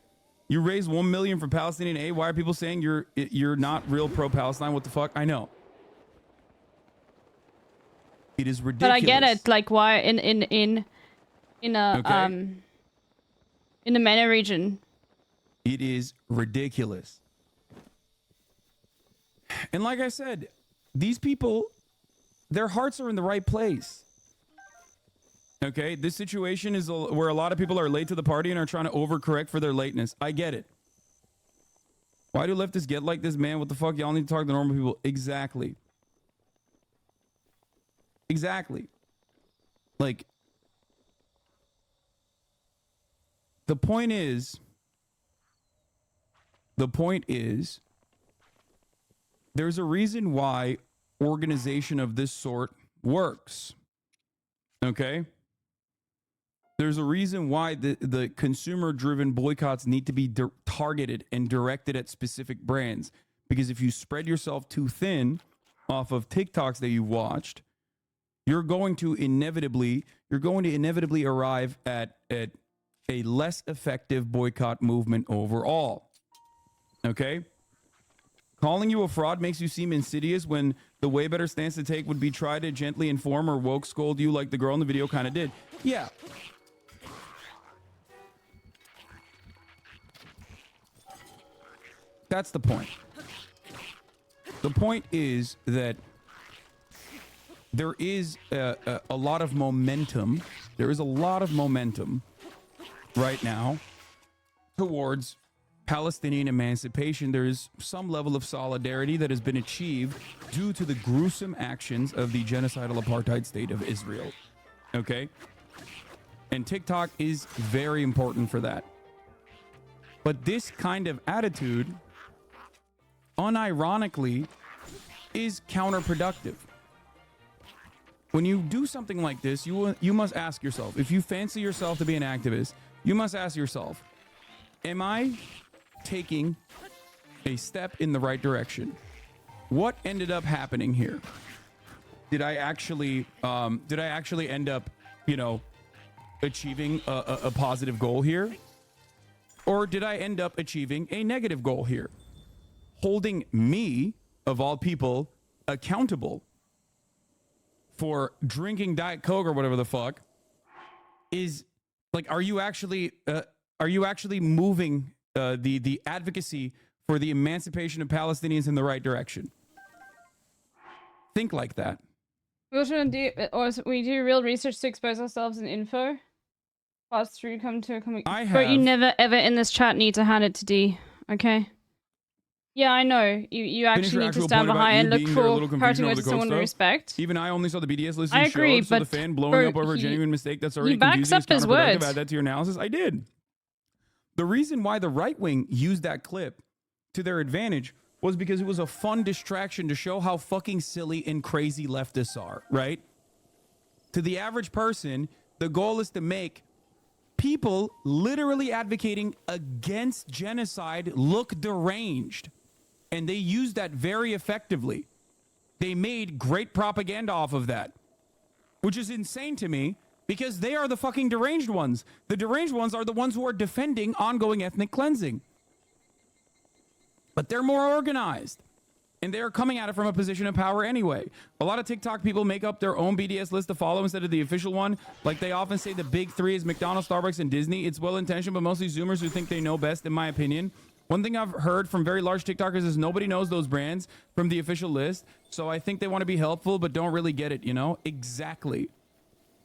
You raised $1 million for Palestinian aid. Why are people saying you're not real pro-Palestine? What the fuck? I know. It is ridiculous. But I get it. Like why in a Okay. in the MENA region. It is ridiculous. And like I said, these people, their hearts are in the right place. Okay, this situation is where a lot of people are late to the party and are trying to overcorrect for their lateness. I get it. Why do leftists get like this, man? What the fuck? Y'all need to talk to normal people. Exactly. Exactly. Like, the point is, there's a reason why organization of this sort works. Okay? There's a reason why the consumer-driven boycotts need to be targeted and directed at specific brands. Because if you spread yourself too thin off of TikToks that you watched, you're going to inevitably arrive at a less effective boycott movement overall. Okay? Calling you a fraud makes you seem insidious when the way better stance to take would be try to gently inform or woke scold you like the girl in the video kind of did. Yeah. That's the point. The point is that there is a lot of momentum. There is a lot of momentum right now towards Palestinian emancipation. There is some level of solidarity that has been achieved due to the gruesome actions of the genocidal apartheid state of Israel. Okay? And TikTok is very important for that. But this kind of attitude, unironically, is counterproductive. When you do something like this, you must ask yourself, if you fancy yourself to be an activist, you must ask yourself, am I taking a step in the right direction? What ended up happening here? Did I actually end up, achieving a positive goal here? Or did I end up achieving a negative goal here? Holding me, of all people, accountable for drinking Diet Coke or whatever the fuck is like, are you actually moving the advocacy for the emancipation of Palestinians in the right direction? Think like that. We also we do real research to expose ourselves in info. Pass through, come to a comic. But you never ever in this chat need to hand it to D. Okay. Yeah, I know. You actually need to stand behind and look for parting words to someone with respect. Even I only saw the BDS list I agree, showed, so the but fan blowing up over a genuine mistake that's already he backs confusing up is his counterproductive. words. Add that to your analysis. I did. The reason why the right wing used that clip to their advantage was because it was a fun distraction to show how fucking silly and crazy leftists are, right? To the average person, the goal is to make people literally advocating against genocide look deranged. And they used that very effectively. They made great propaganda off of that, which is insane to me because they are the fucking deranged ones. The deranged ones are the ones who are defending ongoing ethnic cleansing. But they're more organized. And they're coming at it from a position of power anyway. A lot of TikTok people make up their own BDS list to follow instead of the official one. Like they often say the big three is McDonald's, Starbucks, and Disney. It's well-intentioned, but mostly Zoomers who think they know best, in my opinion. One thing I've heard from very large TikTokers is nobody knows those brands from the official list. So I think they want to be helpful, but don't really get it, Exactly.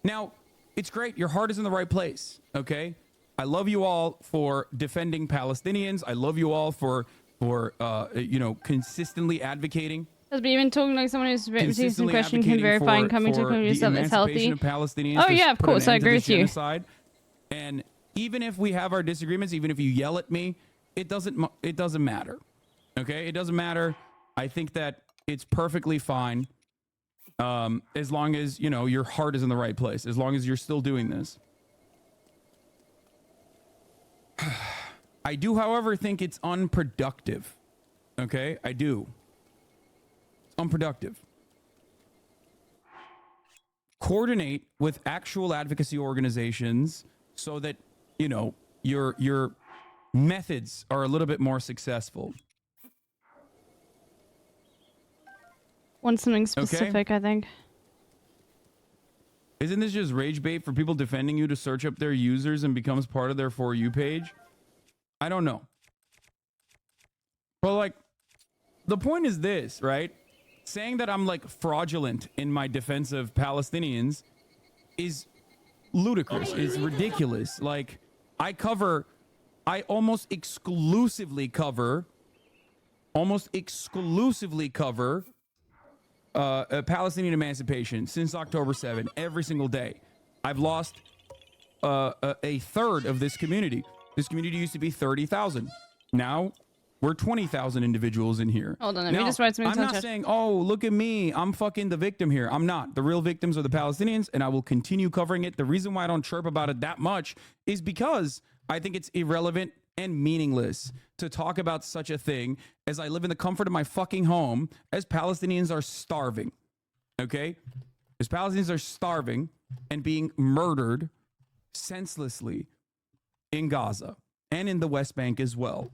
Now, it's great. Your heart is in the right place, okay? I love you all for defending Palestinians. I love you all for consistently advocating. But even talking like someone who's received some question can verify and coming to a conclusion yourself is healthy. Of Palestinians oh yeah, of course, I agree with you. Genocide. And even if we have our disagreements, even if you yell at me, it doesn't matter. Okay, it doesn't matter. I think that it's perfectly fine as long as, you know, your heart is in the right place, as long as you're still doing this. I do, however, think it's unproductive. Okay? I do. It's unproductive. Coordinate with actual advocacy organizations so that, you know, your methods are a little bit more successful. Want something specific, I think. Isn't this just rage bait for people defending you to search up their users and becomes part of their For You page? I don't know. But like, the point is this, right? Saying that I'm like fraudulent in my defense of Palestinians is ludicrous. It's ridiculous. Like, I almost exclusively cover Palestinian emancipation since October 7, every single day. I've lost a third of this community. This community used to be 30,000. Now we're 20,000 individuals in here. Hold on, let me just write something. I'm not saying, oh, look at me, I'm fucking the victim here. I'm not. The real victims are the Palestinians, and I will continue covering it. The reason why I don't chirp about it that much is because I think it's irrelevant and meaningless to talk about such a thing as I live in the comfort of my fucking home as Palestinians are starving. Okay? As Palestinians are starving and being murdered senselessly in Gaza and in the West Bank as well.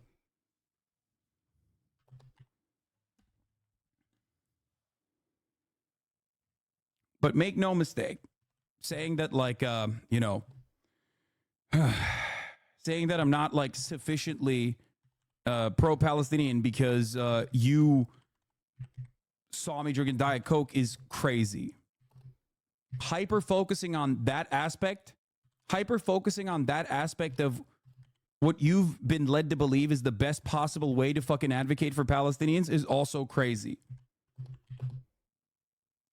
But make no mistake, saying that like, you know, saying that I'm not like sufficiently pro-Palestinian because you saw me drinking Diet Coke is crazy. Hyper-focusing on that aspect of what you've been led to believe is the best possible way to fucking advocate for Palestinians is also crazy.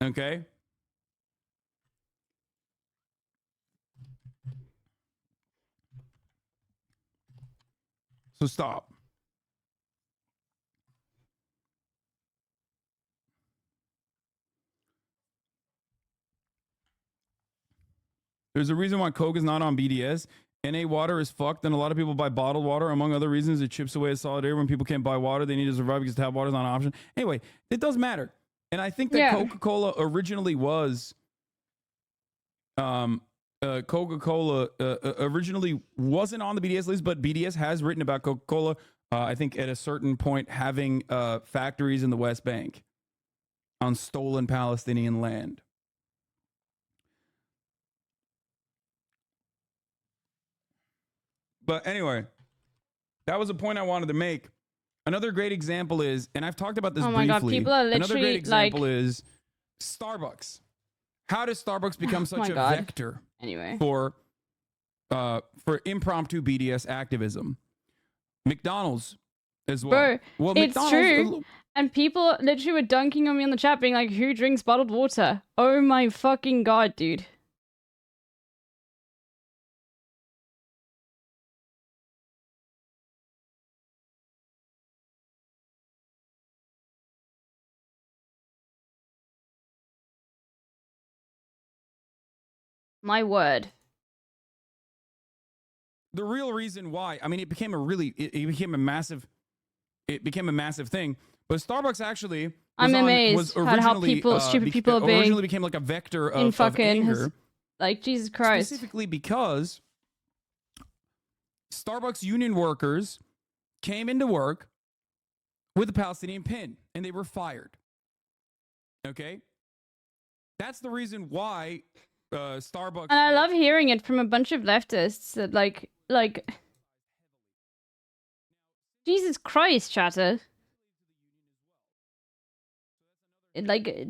Okay? So stop. There's a reason why Coke is not on BDS. NA water is fucked, and a lot of people buy bottled water. Among other reasons, it chips away at solidarity. When people can't buy water, they need to survive because tap water is not an option. Anyway, it doesn't matter. And I think that Coca-Cola originally was... Coca-Cola originally wasn't on the BDS list, but BDS has written about Coca-Cola, I think at a certain point, having factories in the West Bank on stolen Palestinian land. But anyway, that was a point I wanted to make. Another great example is, and I've talked about this briefly. Oh my God, people are literally another great example like... is Starbucks. How does Starbucks become such a vector for impromptu BDS activism? McDonald's as well. Bro, well, it's true. And people literally were dunking on me on the chat being like, who drinks bottled water? Oh my fucking God, dude. My word. The real reason why, I mean, it became a massive thing. But Starbucks actually I'm amazed was at how stupid people are being originally became like a vector of anger. Like, Jesus Christ. Specifically because Starbucks union workers came into work with a Palestinian pin and they were fired. Okay? That's the reason why Starbucks... And I love hearing it from a bunch of leftists that like... Jesus Christ, chatter.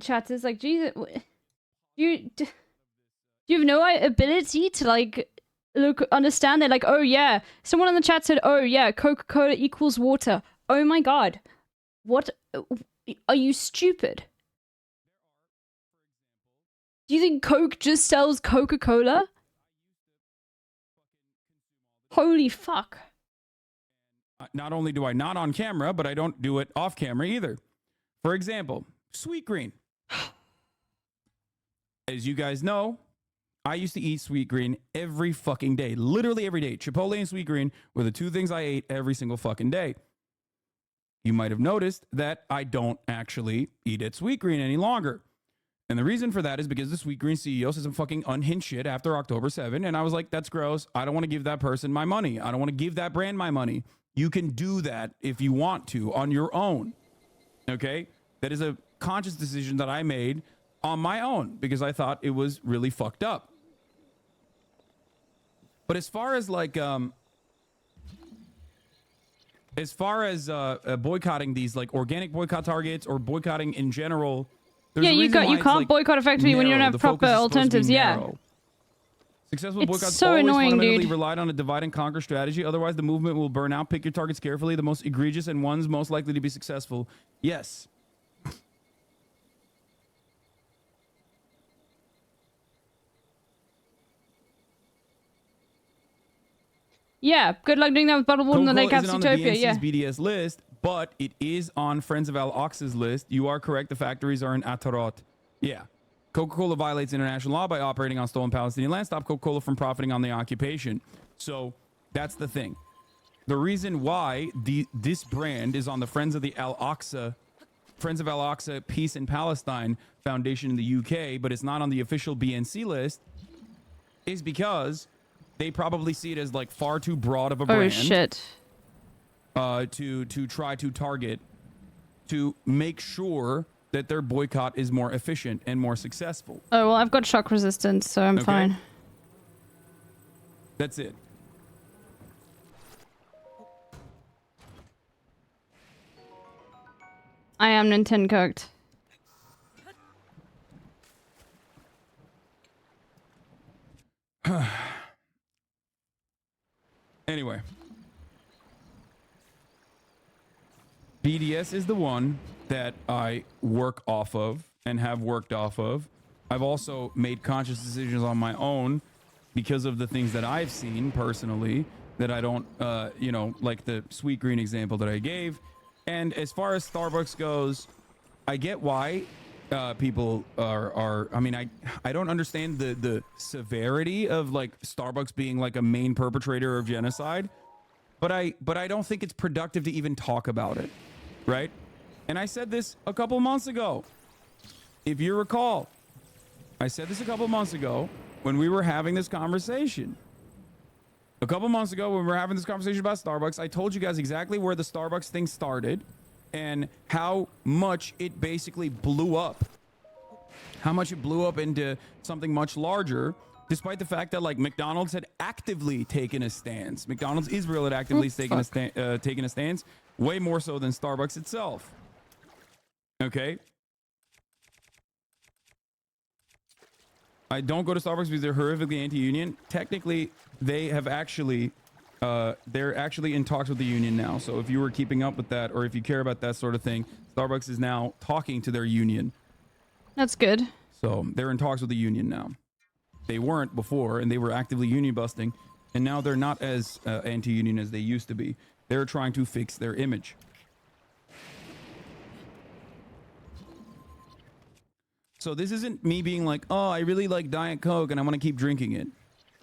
Chatters, like, Jesus... Do you have no ability to, like, understand that, like, oh yeah, someone in the chat said, oh yeah, Coca-Cola equals water. Oh my God. What? Are you stupid? Do you think Coke just sells Coca-Cola? Holy fuck. Not only do I not on camera, but I don't do it off camera either. For example, Sweetgreen. As you guys know, I used to eat Sweetgreen every fucking day. Literally every day. Chipotle and Sweetgreen were the two things I ate every single fucking day. You might have noticed that I don't actually eat at Sweetgreen any longer. And the reason for that is because the Sweetgreen CEO said some fucking unhinged shit after October 7. And I was like, that's gross. I don't want to give that person my money. I don't want to give that brand my money. You can do that if you want to on your own. Okay? That is a conscious decision that I made on my own because I thought it was really fucked up. But as far as like, boycotting these like organic boycott targets or boycotting in general, yeah, you can't boycott effectively when you don't have proper alternatives. Yeah. Successful It's boycotts so always annoying, fundamentally dude. relied on a divide and conquer strategy. Otherwise, the movement will burn out. Pick your targets carefully. The most egregious and ones most likely to be successful. Yes. Yeah, good luck doing that with bottled water in the Lake House Coca-Cola isn't on the Utopia. BNC's Yeah. BDS list, but it is on Friends of Al Aqsa's list. You are correct. The factories are in Atarot. Yeah. Coca-Cola violates international law by operating on stolen Palestinian land. Stop Coca-Cola from profiting on the occupation. So that's the thing. The reason why this brand is on the Friends of Al Aqsa Peace in Palestine Foundation in the UK, but it's not on the official BNC list, is because they probably see it as like far too broad of a brand. Oh shit. To try to target, to make sure that their boycott is more efficient and more successful. Oh well, I've got shock resistance, so I'm fine. That's it. I am Nintendo cooked. Anyway. BDS is the one that I work off of and have worked off of. I've also made conscious decisions on my own because of the things that I've seen personally that I don't, like the Sweetgreen example that I gave. And as far as Starbucks goes, I get why people are I mean, I don't understand the severity of like Starbucks being like a main perpetrator of genocide, but I don't think it's productive to even talk about it, right? And I said this a couple months ago. If you recall, I said this a couple months ago when we were having this conversation. A couple months ago when we were having this conversation about Starbucks, I told you guys exactly where the Starbucks thing started and how much it basically blew up. How much it blew up into something much larger, despite the fact that like McDonald's had actively taken a stance. McDonald's Israel had actively taken a stance, way more so than Starbucks itself. Okay? I don't go to Starbucks because they're horrifically anti-union. Technically, they have actually, they're actually in talks with the union now. So if you were keeping up with that, or if you care about that sort of thing, Starbucks is now talking to their union. That's good. So they're in talks with the union now. They weren't before, and they were actively union busting, and now they're not as anti-union as they used to be. They're trying to fix their image. So this isn't me being like, oh, I really like Diet Coke and I want to keep drinking it.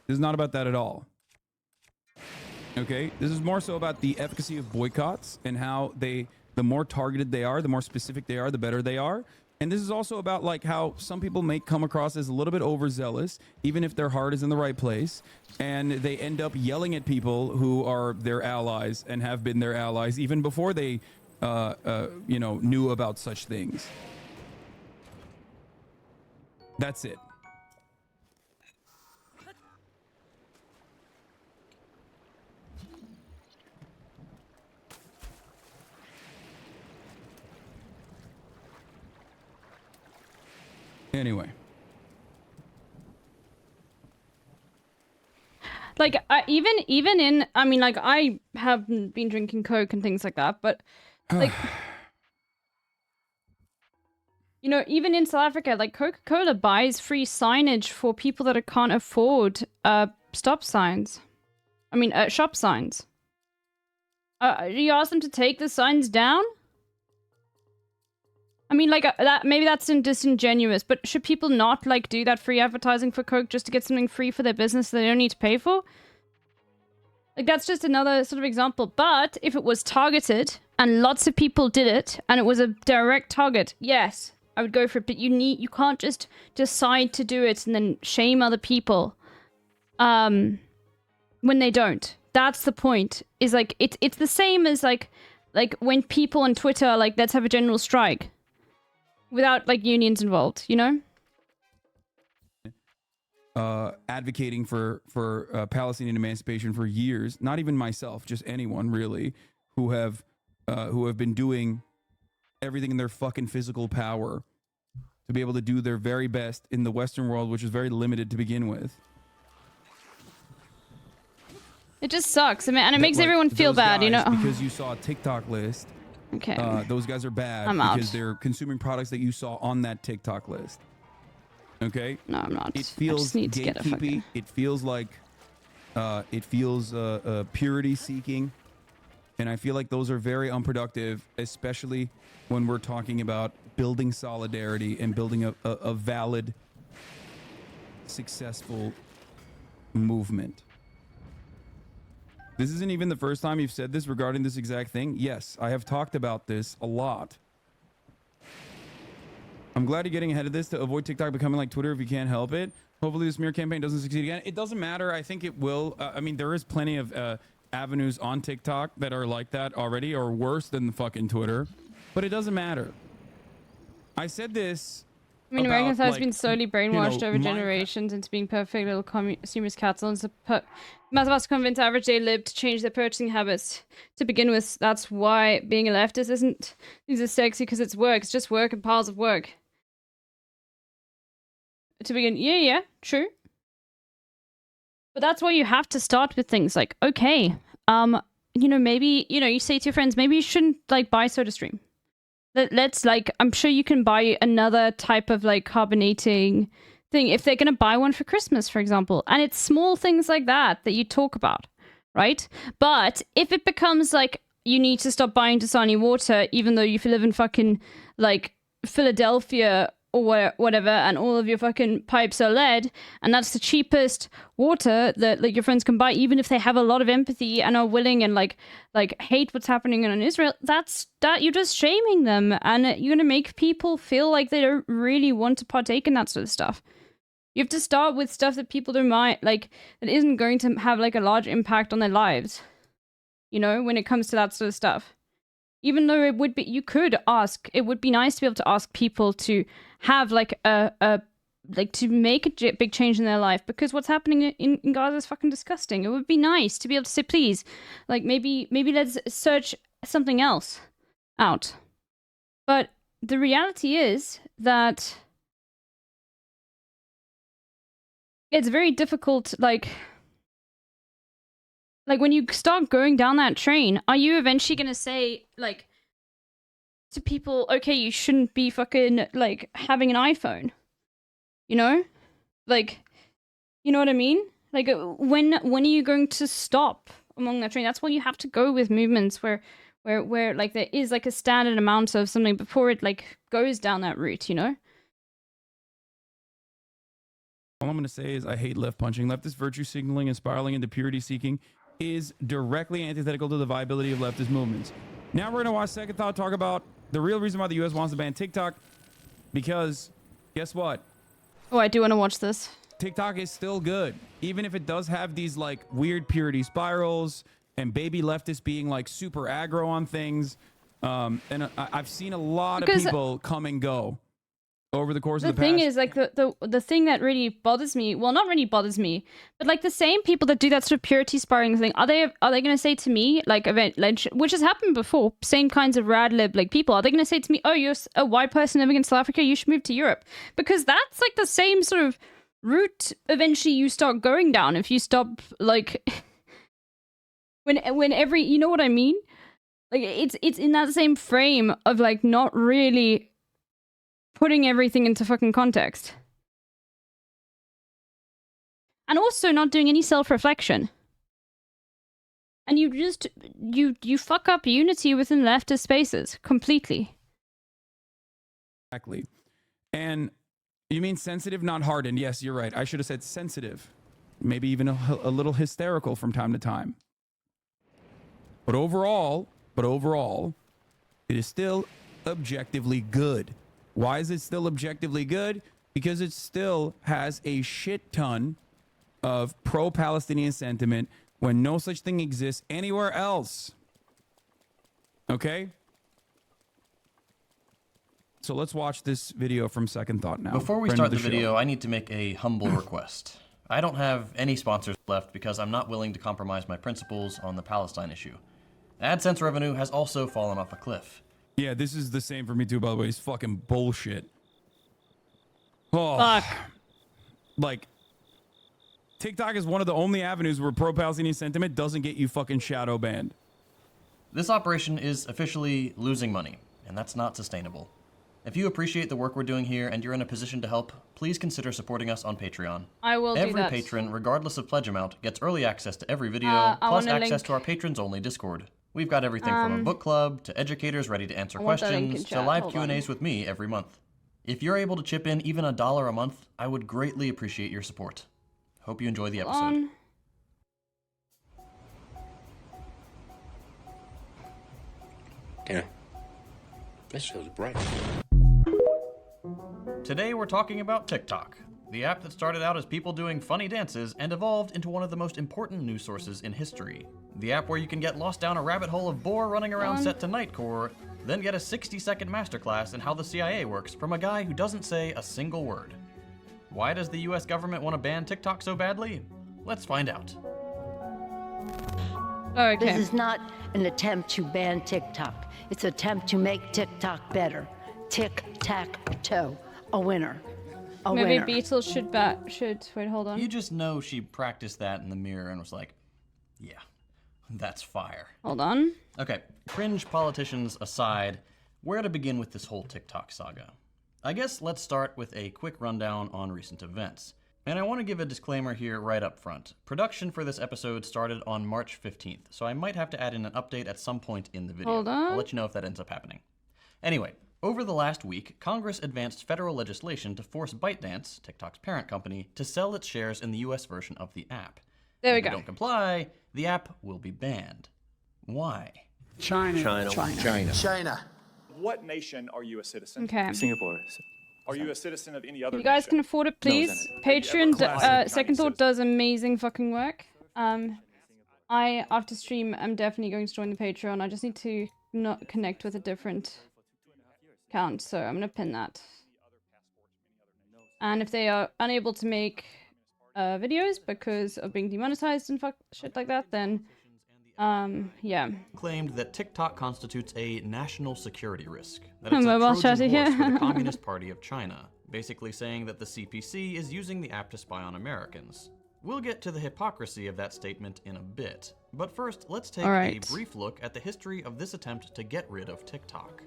This is not about that at all. Okay? This is more so about the efficacy of boycotts and how the more targeted they are, the more specific they are, the better they are. And this is also about like how some people may come across as a little bit overzealous, even if their heart is in the right place, and they end up yelling at people who are their allies and have been their allies even before they, knew about such things. That's it. Anyway. Like even in, I mean, like I have been drinking Coke and things like that, but like even in South Africa, like Coca-Cola buys free signage for people that can't afford stop signs. I mean, shop signs. You ask them to take the signs down? I mean, like, that maybe that's disingenuous, but should people not, like, do that free advertising for Coke just to get something free for their business that they don't need to pay for? Like, that's just another sort of example. But if it was targeted and lots of people did it and it was a direct target, yes, I would go for it. But you can't just decide to do it and then shame other people when they don't. That's the point. Is like it's the same as like when people on Twitter are like, let's have a general strike without like unions involved, you know? Advocating for Palestinian emancipation for years. Not even myself, just anyone really who have been doing everything in their fucking physical power to be able to do their very best in the Western world, which is very limited to begin with. It just sucks. I mean, and it makes everyone feel bad, you know? Because you saw a TikTok list. Okay. Those guys are bad I'm out. because they're consuming products that you saw on that TikTok list. Okay? No, I'm not. It feels gatekeepy. It feels like purity seeking. And I feel like those are very unproductive, especially when we're talking about building solidarity and building a valid, successful movement. This isn't even the first time you've said this regarding this exact thing. Yes, I have talked about this a lot. I'm glad you're getting ahead of this to avoid TikTok becoming like Twitter if you can't help it. Hopefully the smear campaign doesn't succeed again. It doesn't matter. I think it will. I mean, there is plenty of avenues on TikTok that are like that already or worse than the fucking Twitter. But it doesn't matter. I said this. I mean, Americans have been slowly brainwashed you know, over generations into being perfect little consumers cattle, and most of us convince average day lib to change their purchasing habits to begin with. That's why being a leftist isn't sexy, because it's work. It's just work and piles of work. To begin, yeah, true. But that's why you have to start with things like, okay, you know, maybe, you know, you say to your friends, maybe you shouldn't like buy SodaStream. Let's like, I'm sure you can buy another type of like carbonating thing if they're going to buy one for Christmas, for example. And it's small things like that you talk about, right? But if it becomes like you need to stop buying Dasani water, even though you live in fucking like Philadelphia or whatever, and all of your fucking pipes are lead, and that's the cheapest water that like your friends can buy, even if they have a lot of empathy and are willing and like hate what's happening in Israel, that you're just shaming them, and you're gonna make people feel like they don't really want to partake in that sort of stuff. You have to start with stuff that people don't mind, like that isn't going to have like a large impact on their lives, you know, when it comes to that sort of stuff. Even though it would be, you could ask, it would be nice to be able to ask people to have like like to make a big change in their life, because what's happening in Gaza is fucking disgusting. It would be nice to be able to say, please, like maybe let's search something else out. But the reality is that it's very difficult, like when you start going down that train, are you eventually going to say, like, to people, okay, you shouldn't be fucking, like, having an iPhone? You know? Like, you know what I mean? Like, when are you going to stop among that train? That's why you have to go with movements where like, there is, like, a standard amount of something before it, like, goes down that route, you know? All I'm going to say is I hate left punching. Leftist virtue signaling and spiraling into purity seeking is directly antithetical to the viability of leftist movements. Now we're going to watch Second Thought talk about the real reason why the U.S. wants to ban TikTok. Because, guess what? Oh, I do want to watch this. TikTok is still good. Even if it does have these, like, weird purity spirals and baby leftists being, like, super aggro on things. And I've seen a lot of people come and go over the course of the past. The thing is, like, the thing that really bothers me, well, not really bothers me, but like the same people that do that sort of purity sparring thing, are they going to say to me, like, which has happened before, same kinds of rad lib like people, are they going to say to me, oh, you're a white person living in South Africa, you should move to Europe? Because that's like the same sort of route eventually you start going down if you stop, like, when every, you know what I mean? Like, it's in that same frame of like not really putting everything into fucking context. And also not doing any self-reflection. And you just, you fuck up unity within leftist spaces completely. Exactly. And you mean sensitive, not hardened. Yes, you're right. I should have said sensitive. Maybe even a little hysterical from time to time. But overall, it is still objectively good. Why is it still objectively good? Because it still has a shit ton of pro-Palestinian sentiment when no such thing exists anywhere else. Okay? So let's watch this video from Second Thought now. Before we start the video, I need to make a humble request. I don't have any sponsors left because I'm not willing to compromise my principles on the Palestine issue. AdSense revenue has also fallen off a cliff. Yeah, this is the same for me too, by the way. It's fucking bullshit. Oh, fuck. Like, TikTok is one of the only avenues where pro-Palestinian sentiment doesn't get you fucking shadow banned. This operation is officially losing money, and that's not sustainable. If you appreciate the work we're doing here and you're in a position to help, please consider supporting us on Patreon. I will do that. Every patron, regardless of pledge amount, gets early access to every video, plus access to our patrons-only Discord. We've got everything from a book club, to educators ready to answer questions, to live Q&As with me every month. If you're able to chip in even $1 a month, I would greatly appreciate your support. Hope you enjoy the episode. Yeah. This show's bright. Today we're talking about TikTok, the app that started out as people doing funny dances and evolved into one of the most important news sources in history. The app where you can get lost down a rabbit hole of boar running around set to Nightcore, then get a 60-second masterclass in how the CIA works from a guy who doesn't say a single word. Why does the US government want to ban TikTok so badly? Let's find out. Okay. This is not an attempt to ban TikTok. It's an attempt to make TikTok better. Tic-tac-toe. A winner. Maybe Beatles should wait, hold on. You just know she practiced that in the mirror and was like, yeah, that's fire. Hold on. Okay, cringe politicians aside, where to begin with this whole TikTok saga? I guess let's start with a quick rundown on recent events. And I want to give a disclaimer here right up front. Production for this episode started on March 15th, so I might have to add in an update at some point in the video. Hold on. I'll let you know if that ends up happening. Anyway, over the last week, Congress advanced federal legislation to force ByteDance, TikTok's parent company, to sell its shares in the US version of the app. There we If go. they don't comply, the app will be banned. Why? China. What nation are you a citizen? Okay. Singapore. Are you a citizen of any other You guys nation? can afford it, please. Patreon, Second Thought does amazing fucking work. I, after stream, am definitely going to join the Patreon. I just need to not connect with a different account, so I'm gonna pin that. And if they are unable to make videos because of being demonetized and shit like that, then yeah. Claimed that TikTok constitutes a national security risk. That I'm it's a mobile Trojan chatting horse here. for the Communist Party of China, basically saying that the CPC is using the app to spy on Americans. We'll get to the hypocrisy of that statement in a bit, but first let's take a brief look at the history of this attempt to get rid of TikTok.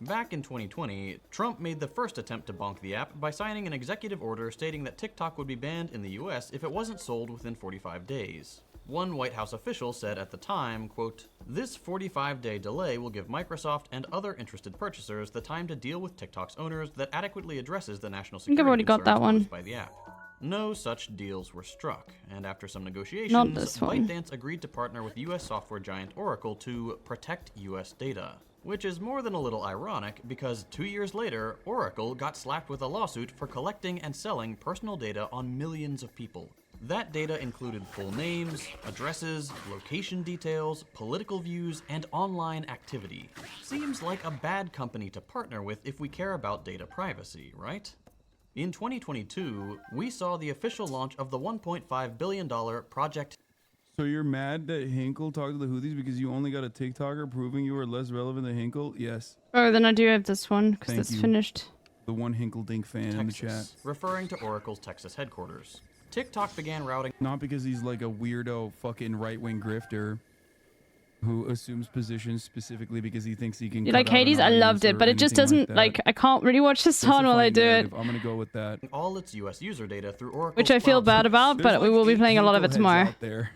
Back in 2020, Trump made the first attempt to bonk the app by signing an executive order stating that TikTok would be banned in the US if it wasn't sold within 45 days. One White House official said at the time, quote, "This 45-day delay will give Microsoft and other interested purchasers the time to deal with TikTok's owners that adequately addresses the national security I've already got that one. posed by the app." No such deals were struck, and after some negotiations, ByteDance agreed to partner with US software giant Oracle to protect US data. Which is more than a little ironic, because 2 years later, Oracle got slapped with a lawsuit for collecting and selling personal data on millions of people. That data included full names, addresses, location details, political views, and online activity. Seems like a bad company to partner with if we care about data privacy, right? In 2022, we saw the official launch of the $1.5 billion Project. So you're mad that Hinkle talked to the Houthis because you only got a TikToker proving you are less relevant than Hinkle? Yes. Oh, then I do have this one, because Thank it's you. finished. The one Hinkle Dink fan in the chat. Texas, referring to Oracle's Texas headquarters. TikTok began routing. Not because he's like a weirdo fucking right-wing grifter who assumes positions specifically because he thinks he can. You like Hades? I loved it, but it just doesn't like I can't really watch this That's on a while I funny do it, narrative. I'm gonna go with that. All its US user data through Oracle. which I feel bad about. But we will be playing a lot of it tomorrow. Out there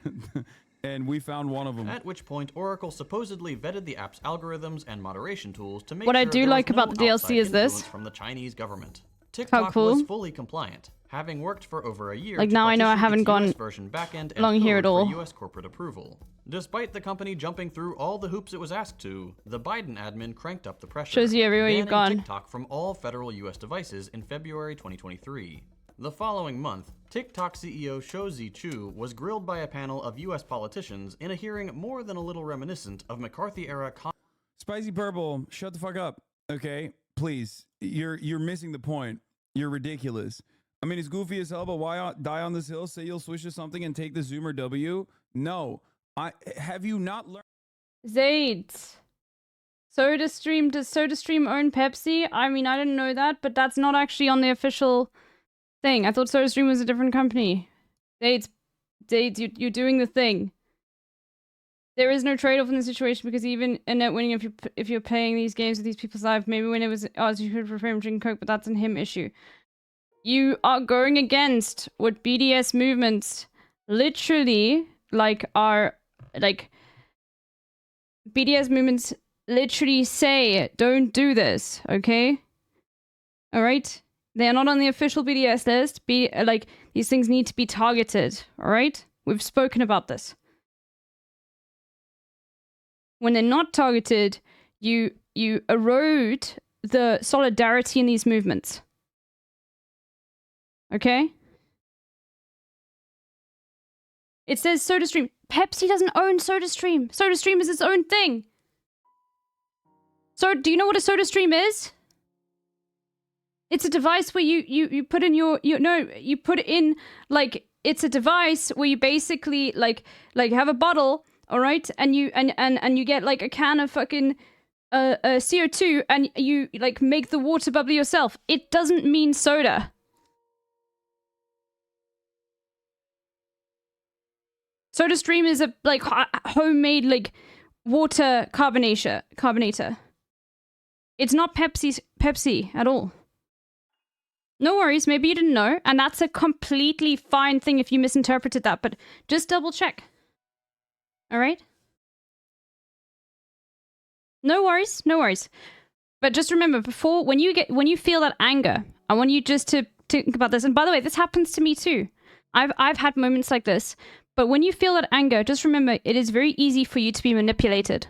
and we found one of them. At which point, Oracle supposedly vetted the app's algorithms and moderation tools to make What sure I do there like was about no the outside DLC is this. influence from the Chinese government. TikTok cool. was fully compliant, having worked for over a year Like, to now I know I partition haven't its gone US version backend and along here at code all. for US corporate approval. Despite the company jumping through all the hoops it was asked to, the Biden admin cranked up the pressure, Shows you everywhere you've banning gone. TikTok from all federal US devices in February 2023. The following month, TikTok CEO Shou Chu was grilled by a panel of US politicians in a hearing more than a little reminiscent of McCarthy-era Spicy Purple, shut the fuck up. Okay, please. You're missing the point. You're ridiculous. I mean, it's goofy as hell, but why die on this hill? Say you'll switch to something and take the Zoomer W? No. Have you not learned? Zaid. SodaStream, does SodaStream own Pepsi? I mean, I didn't know that, but that's not actually on the official thing. I thought SodaStream was a different company. Zaid, you're doing the thing. There is no trade-off in the situation because even in net winning, if you're playing these games with these people's lives, maybe when it was ours, you could refrain from drinking Coke, but that's an him issue. You are going against what BDS movements literally BDS movements literally say, don't do this, okay? Alright? They are not on the official BDS list. These things need to be targeted, alright? We've spoken about this. When they're not targeted, you erode the solidarity in these movements. Okay? It says SodaStream. Pepsi doesn't own SodaStream. SodaStream is its own thing. So, do you know what a SodaStream is? It's a device where you put in you put in, like, it's a device where you basically, like have a bottle, alright? And you get, like, a can of fucking CO2 and you, like, make the water bubble yourself. It doesn't mean soda. SodaStream is a, like, homemade, like, water carbonator. It's not Pepsi at all. No worries, maybe you didn't know, and that's a completely fine thing if you misinterpreted that, but just double check. Alright? No worries, no worries. But just remember, when you feel that anger, I want you just to think about this. And by the way, this happens to me too. I've had moments like this. But when you feel that anger, just remember, it is very easy for you to be manipulated.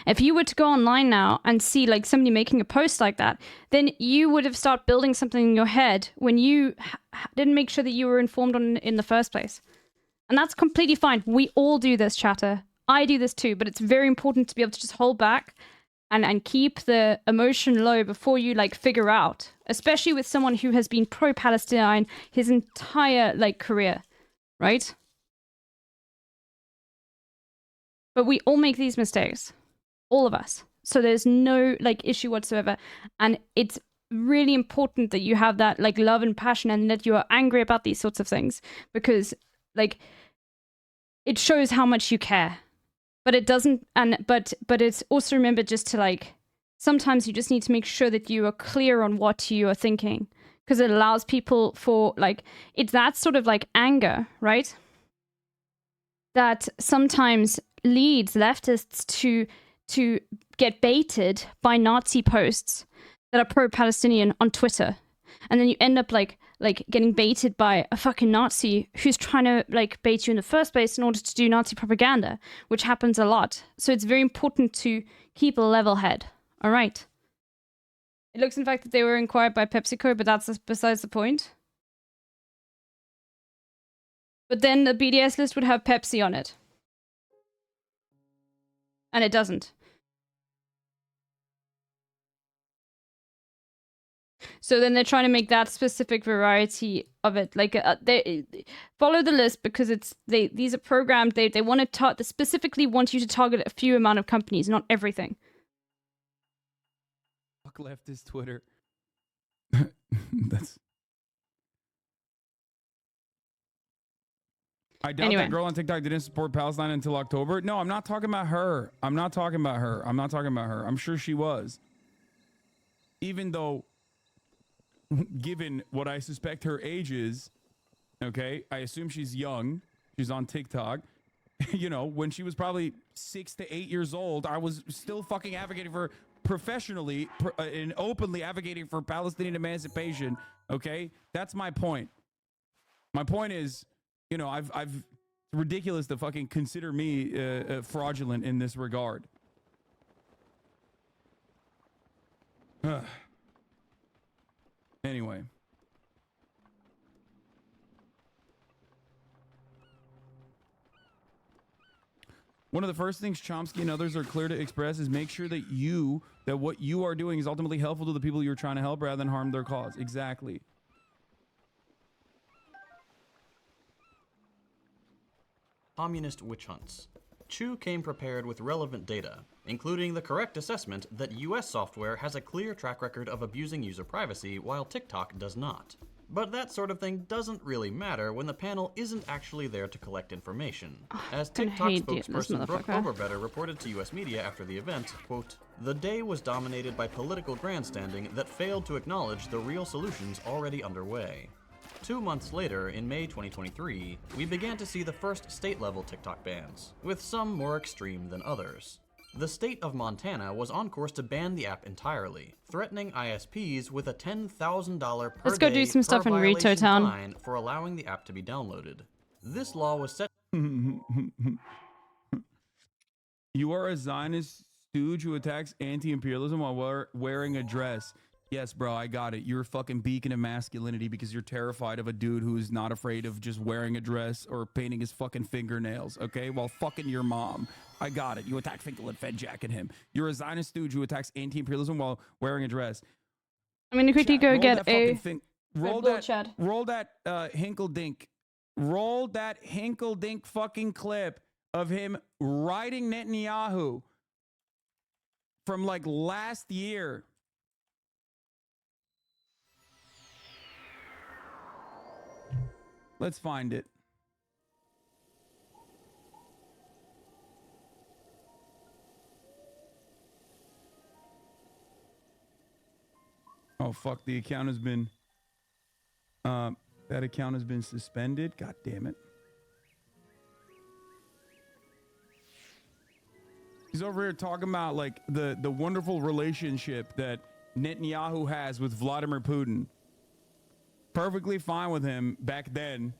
If you were to go online now and see, like, somebody making a post like that, then you would have started building something in your head when you didn't make sure that you were informed in the first place. And that's completely fine. We all do this, chatter. I do this too, but it's very important to be able to just hold back and keep the emotion low before you, like, figure out, especially with someone who has been pro-Palestine his entire, like, career, right? But we all make these mistakes. All of us. So there's no, like, issue whatsoever. And it's really important that you have that, like, love and passion and that you are angry about these sorts of things. Because, like, it shows how much you care. But it doesn't, but it's also, remember, just to, like, sometimes you just need to make sure that you are clear on what you are thinking. Because it allows people for, like, it's that sort of, like, anger, right? That sometimes leads leftists to get baited by Nazi posts that are pro-Palestinian on Twitter. And then you end up like getting baited by a fucking Nazi who's trying to, like, bait you in the first place in order to do Nazi propaganda, which happens a lot. So it's very important to keep a level head. All right. It looks, in fact, that they were inquired by PepsiCo, but that's besides the point. But then the BDS list would have Pepsi on it. And it doesn't. So then they're trying to make that specific variety of it. Like, they follow the list because these are programmed. They want to they specifically want you to target a few amount of companies, not everything. Fuck leftist Twitter. I doubt that girl on TikTok didn't support Palestine until October. No, I'm not talking about her. I'm sure she was. Even though, given what I suspect her age is, okay, I assume she's young. She's on TikTok. you know, when she was probably 6 to 8 years old, I was still fucking advocating for professionally and openly advocating for Palestinian emancipation. Okay, that's my point. My point is, you know, I've it's ridiculous to fucking consider me fraudulent in this regard. Anyway. One of the first things Chomsky and others are clear to express is make sure that what you are doing is ultimately helpful to the people you're trying to help rather than harm their cause. Exactly. Communist witch hunts. Chu came prepared with relevant data, including the correct assessment that US software has a clear track record of abusing user privacy while TikTok does not. But that sort of thing doesn't really matter when the panel isn't actually there to collect information. As TikTok spokesperson Brooke Overbetter reported to US media after the event, quote, "The day was dominated by political grandstanding that failed to acknowledge the real solutions already underway." 2 months later, in May 2023, we began to see the first state-level TikTok bans, with some more extreme than others. The state of Montana was on course to ban the app entirely, threatening ISPs with a $10,000 per Let's go do some stuff in Rito Town fine for allowing the app to be downloaded. This law was set. You are a Zionist stooge who attacks anti-imperialism while wearing a dress. Yes, bro, I got it. You're a fucking beacon of masculinity because you're terrified of a dude who's not afraid of just wearing a dress or painting his fucking fingernails, okay? While fucking your mom. I got it. You attack Finkel and Fed Jack and him. You're a Zionist stooge who attacks anti-imperialism while wearing a dress. I'm gonna quickly go get a roll that Hinkle Dink. Roll that Hinkle Dink fucking clip of him riding Netanyahu from like last year. Let's find it. Oh fuck, the account has been that account has been suspended. God damn it. He's over here talking about like the wonderful relationship that Netanyahu has with Vladimir Putin. Perfectly fine with him back then.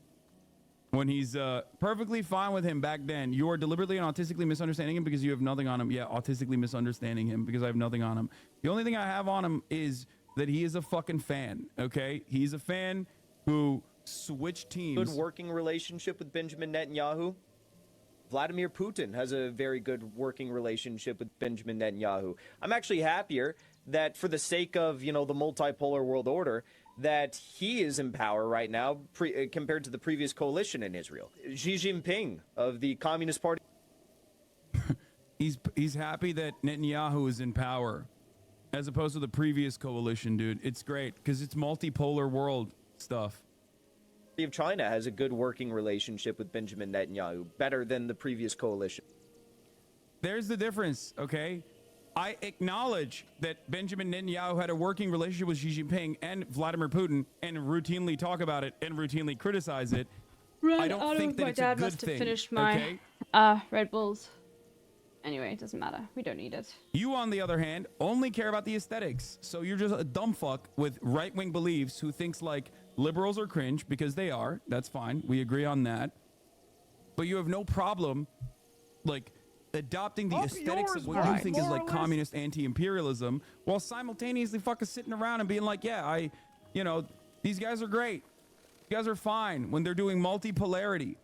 When he's perfectly fine with him back then. You are deliberately and autistically misunderstanding him because you have nothing on him. Yeah, autistically misunderstanding him because I have nothing on him. The only thing I have on him is that he is a fucking fan, okay? He's a fan who switched teams. Good working relationship with Benjamin Netanyahu. Vladimir Putin has a very good working relationship with Benjamin Netanyahu. I'm actually happier that for the sake of, you know, the multipolar world order, that he is in power right now compared to the previous coalition in Israel. Xi Jinping of the Communist Party. He's happy that Netanyahu is in power as opposed to the previous coalition, dude. It's great because it's multipolar world stuff. Of China has a good working relationship with Benjamin Netanyahu, better than the previous coalition. There's the difference, okay? I acknowledge that Benjamin Netanyahu had a working relationship with Xi Jinping and Vladimir Putin and routinely talk about it and routinely criticize it. I don't think that it's a good thing. My dad must have finished my Red Bulls. Anyway, it doesn't matter. We don't need it. You, on the other hand, only care about the aesthetics. So you're just a dumb fuck with right-wing beliefs who thinks like liberals are cringe because they are. That's fine. We agree on that. But you have no problem like adopting the aesthetics of what you think is like communist anti-imperialism while simultaneously fucking sitting around and being like, yeah, you know, these guys are great. You guys are fine when they're doing multipolarity.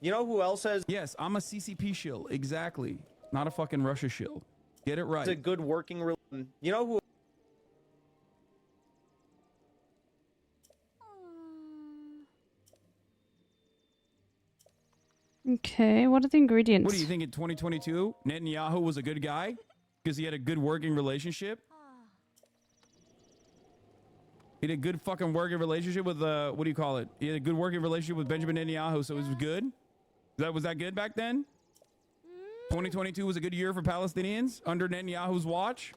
You know who else has? Yes, I'm a CCP shill. Exactly. Not a fucking Russia shill. Get it right. It's a good working. You know who? Okay, what are the ingredients? What do you think in 2022? Netanyahu was a good guy because he had a good working relationship? He had a good fucking working relationship with, what do you call it? He had a good working relationship with Benjamin Netanyahu, so it was good? Was that good back then? 2022 was a good year for Palestinians under Netanyahu's watch?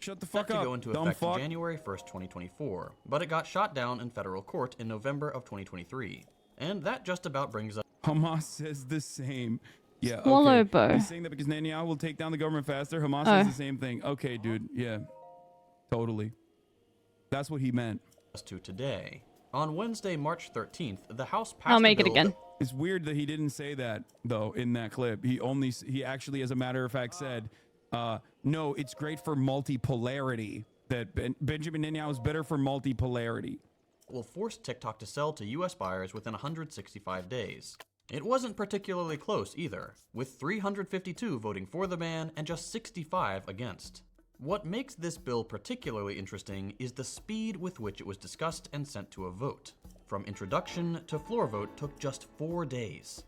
Shut the fuck up, to go into dumb effect fuck. January 1st, 2024, but it got shot down in federal court in November of 2023. And that just about brings us... Hamas says the same. Yeah, Swallow okay. bow. He's saying that because Netanyahu will take down the government faster. Hamas Oh. says the same thing. Okay, dude. Yeah, totally. That's what he meant. ...to today. On Wednesday, March 13th, the House passed I'll make a it bill again. It's weird that he didn't say that, though, in that clip. He actually, as a matter of fact, said, no, it's great for multipolarity. That Benjamin Netanyahu is better for multipolarity. ...will force TikTok to sell to U.S. buyers within 165 days. It wasn't particularly close either, with 352 voting for the ban and just 65 against. What makes this bill particularly interesting is the speed with which it was discussed and sent to a vote. From introduction to floor vote took just 4 days.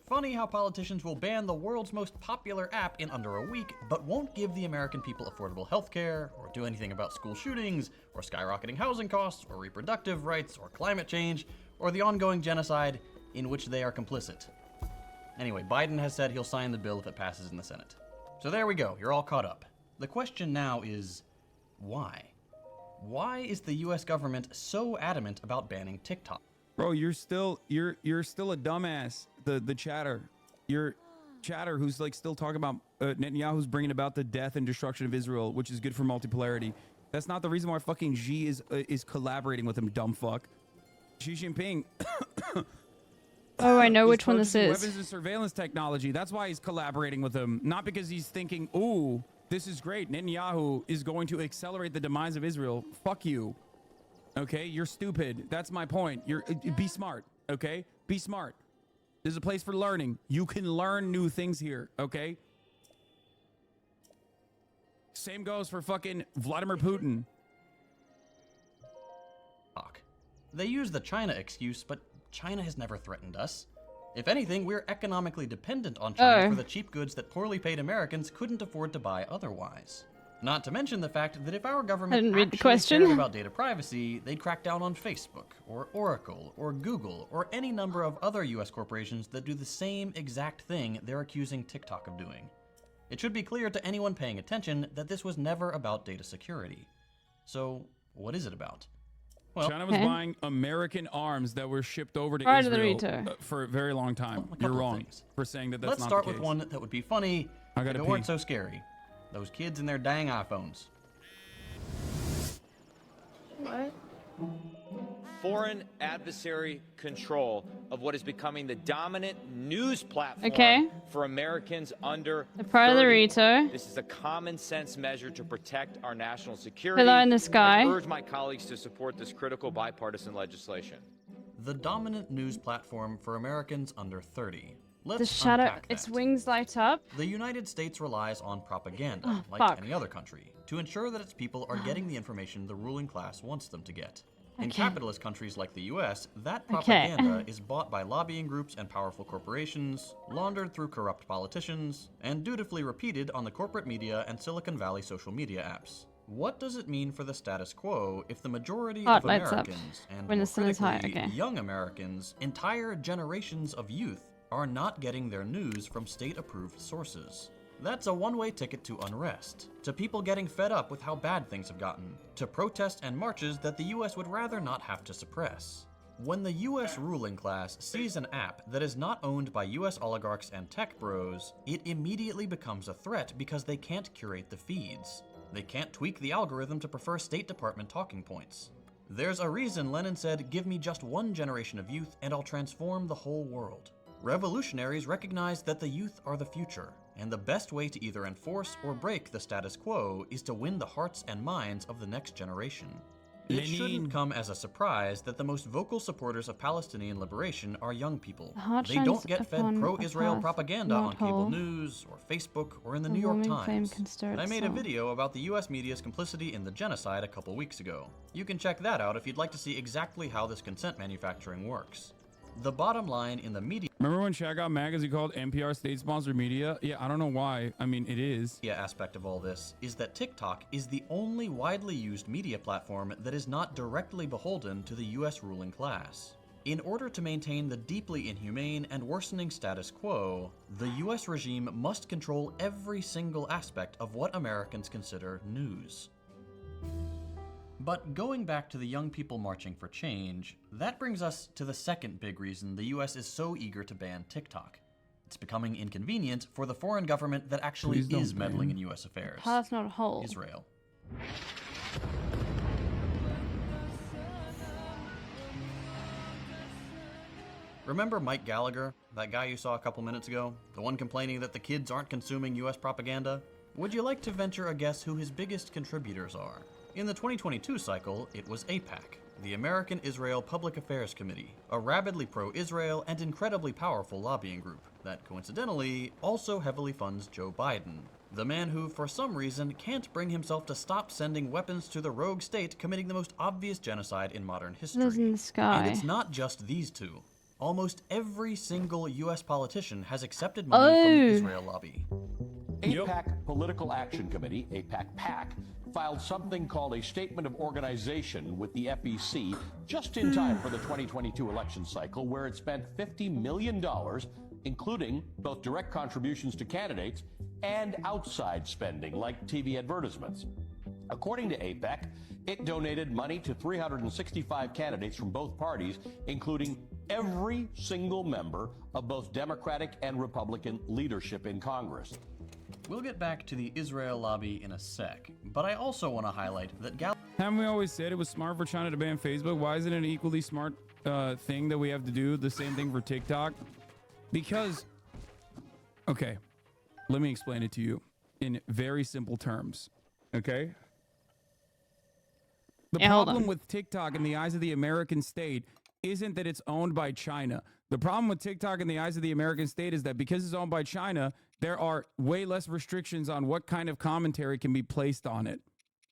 Funny how politicians will ban the world's most popular app in under a week, but won't give the American people affordable healthcare, or do anything about school shootings, or skyrocketing housing costs, or reproductive rights, or climate change, or the ongoing genocide in which they are complicit. Anyway, Biden has said he'll sign the bill if it passes in the Senate. So there we go, you're all caught up. The question now is, why? Why is the US government so adamant about banning TikTok? Bro, you're still a dumbass. The chatter. You're chatter who's like still talking about Netanyahu's bringing about the death and destruction of Israel, which is good for multipolarity. That's not the reason why fucking Xi is collaborating with him, dumb fuck. Xi Jinping. Oh, I know which one this is. Weapons and surveillance technology. That's why he's collaborating with him. Not because he's thinking, ooh, this is great. Netanyahu is going to accelerate the demise of Israel. Fuck you. Okay, you're stupid. That's my point. Be smart. Okay, be smart. There's a place for learning. You can learn new things here. Okay. Same goes for fucking Vladimir Putin. They use the China excuse, but China has never threatened us. If anything, we're economically dependent on China for the cheap goods that poorly paid Americans couldn't afford to buy otherwise. Not to mention the fact that if our government actually cared about data privacy, they'd crack down on Facebook, or Oracle, or Google, or any number of other US corporations that do the same exact thing they're accusing TikTok of doing. It should be clear to anyone paying attention that this was never about data security. So, what is it about? Well, China was buying American arms that were shipped over to Israel for a very long time. You're wrong for saying that that's Let's not start the case. with one that would be funny if it weren't so scary. Those kids and their dang iPhones. What? Foreign adversary control of what is becoming the dominant news platform for Americans under the Prodorito. This is a common sense measure to protect our national security. Hello in the sky. I urge my colleagues to support this critical bipartisan legislation. The dominant news platform for Americans under 30. The shadow, its wings light up. The United States relies on propaganda, like any other country, to ensure that its people are getting the information the ruling class wants them to get. In capitalist countries like the US, that propaganda is bought by lobbying groups and powerful corporations, laundered through corrupt politicians, and dutifully repeated on the corporate media and Silicon Valley social media apps. What does it mean for the status quo if the majority of Americans, and more critically, young Americans, entire generations of youth, are not getting their news from state-approved sources? That's a one-way ticket to unrest, to people getting fed up with how bad things have gotten, to protests and marches that the US would rather not have to suppress. When the US ruling class sees an app that is not owned by US oligarchs and tech bros, it immediately becomes a threat because they can't curate the feeds. They can't tweak the algorithm to prefer State Department talking points. There's a reason Lenin said, "Give me just one generation of youth and I'll transform the whole world." Revolutionaries recognized that the youth are the future, and the best way to either enforce or break the status quo is to win the hearts and minds of the next generation. It shouldn't come as a surprise that the most vocal supporters of Palestinian liberation are young people. They don't get fed pro-Israel propaganda on cable news, or Facebook, or in the New York Times. I made a video about the US media's complicity in the genocide a couple weeks ago. You can check that out if you'd like to see exactly how this consent manufacturing works. The bottom line in the media... Remember when Shaq got mad because he called NPR state-sponsored media? Yeah, I don't know why. I mean, it is. The aspect of all this is that TikTok is the only widely used media platform that is not directly beholden to the US ruling class. In order to maintain the deeply inhumane and worsening status quo, the US regime must control every single aspect of what Americans consider news. But going back to the young people marching for change, that brings us to the second big reason the US is so eager to ban TikTok. It's becoming inconvenient for the foreign government that actually is meddling in US affairs. Path's not a hole. Israel. Remember Mike Gallagher, that guy you saw a couple minutes ago? The one complaining that the kids aren't consuming US propaganda? Would you like to venture a guess who his biggest contributors are? In the 2022 cycle, it was AIPAC, the American Israel Public Affairs Committee, a rabidly pro-Israel and incredibly powerful lobbying group that coincidentally also heavily funds Joe Biden, the man who, for some reason, can't bring himself to stop sending weapons to the rogue state committing the most obvious genocide in modern history. Lives in the sky. And it's not just these two. Almost every single US politician has accepted money from the Israel lobby. AIPAC Political Action Committee, AIPAC-PAC, filed something called a Statement of Organization with the FEC just in time for the 2022 election cycle, where it spent $50 million, including both direct contributions to candidates and outside spending, like TV advertisements. According to AIPAC, it donated money to 365 candidates from both parties, including every single member of both Democratic and Republican leadership in Congress. We'll get back to the Israel lobby in a sec, but I also want to highlight that Haven't we always said it was smart for China to ban Facebook? Why isn't it an equally smart thing that we have to do the same thing for TikTok? Because, okay, let me explain it to you in very simple terms, okay? The problem with TikTok in the eyes of the American state isn't that it's owned by China. The problem with TikTok in the eyes of the American state is that because it's owned by China, there are way less restrictions on what kind of commentary can be placed on it.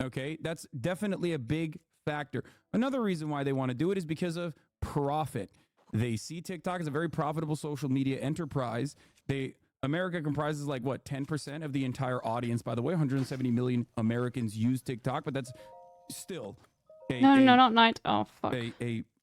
Okay, that's definitely a big factor. Another reason why they want to do it is because of profit. They see TikTok as a very profitable social media enterprise. America comprises like what, 10% of the entire audience, by the way. 170 million Americans use TikTok, but that's still no, not night. Oh fuck.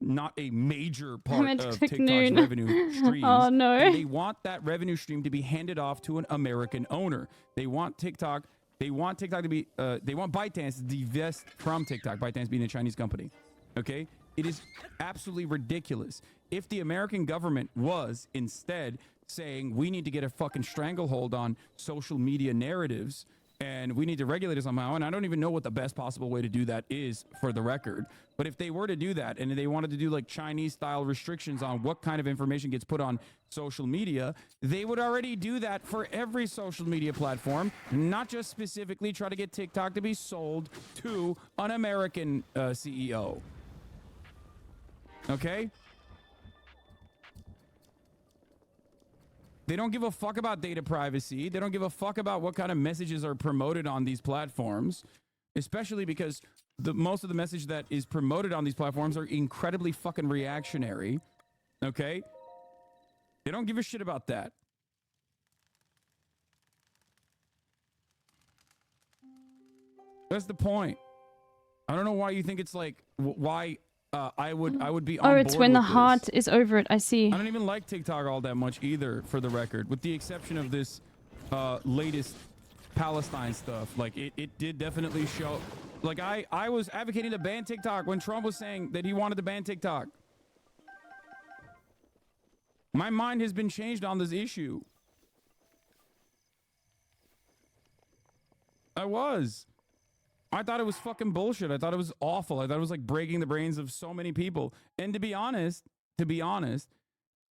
Not a major part of TikTok's noon. revenue streams. Oh no. And they want that revenue stream to be handed off to an American owner. They want TikTok. They want TikTok to be. They want ByteDance to divest from TikTok. ByteDance being a Chinese company. Okay. It is absolutely ridiculous. If the American government was instead saying we need to get a fucking stranglehold on social media narratives and we need to regulate it somehow, and I don't even know what the best possible way to do that is for the record, but if they were to do that and they wanted to do like Chinese style restrictions on what kind of information gets put on social media, they would already do that for every social media platform, not just specifically try to get TikTok to be sold to an American CEO. Okay? They don't give a fuck about data privacy. They don't give a fuck about what kind of messages are promoted on these platforms, especially because most of the message that is promoted on these platforms are incredibly fucking reactionary. Okay? They don't give a shit about that. That's the point. I don't know why you think it's like why I would be on board. Oh, it's when the with heart this. is over it. I see. I don't even like TikTok all that much either, for the record, with the exception of this latest Palestine stuff. Like it did definitely show. Like I was advocating to ban TikTok when Trump was saying that he wanted to ban TikTok. My mind has been changed on this issue. I thought it was fucking bullshit. I thought it was awful. I thought it was like breaking the brains of so many people. And to be honest,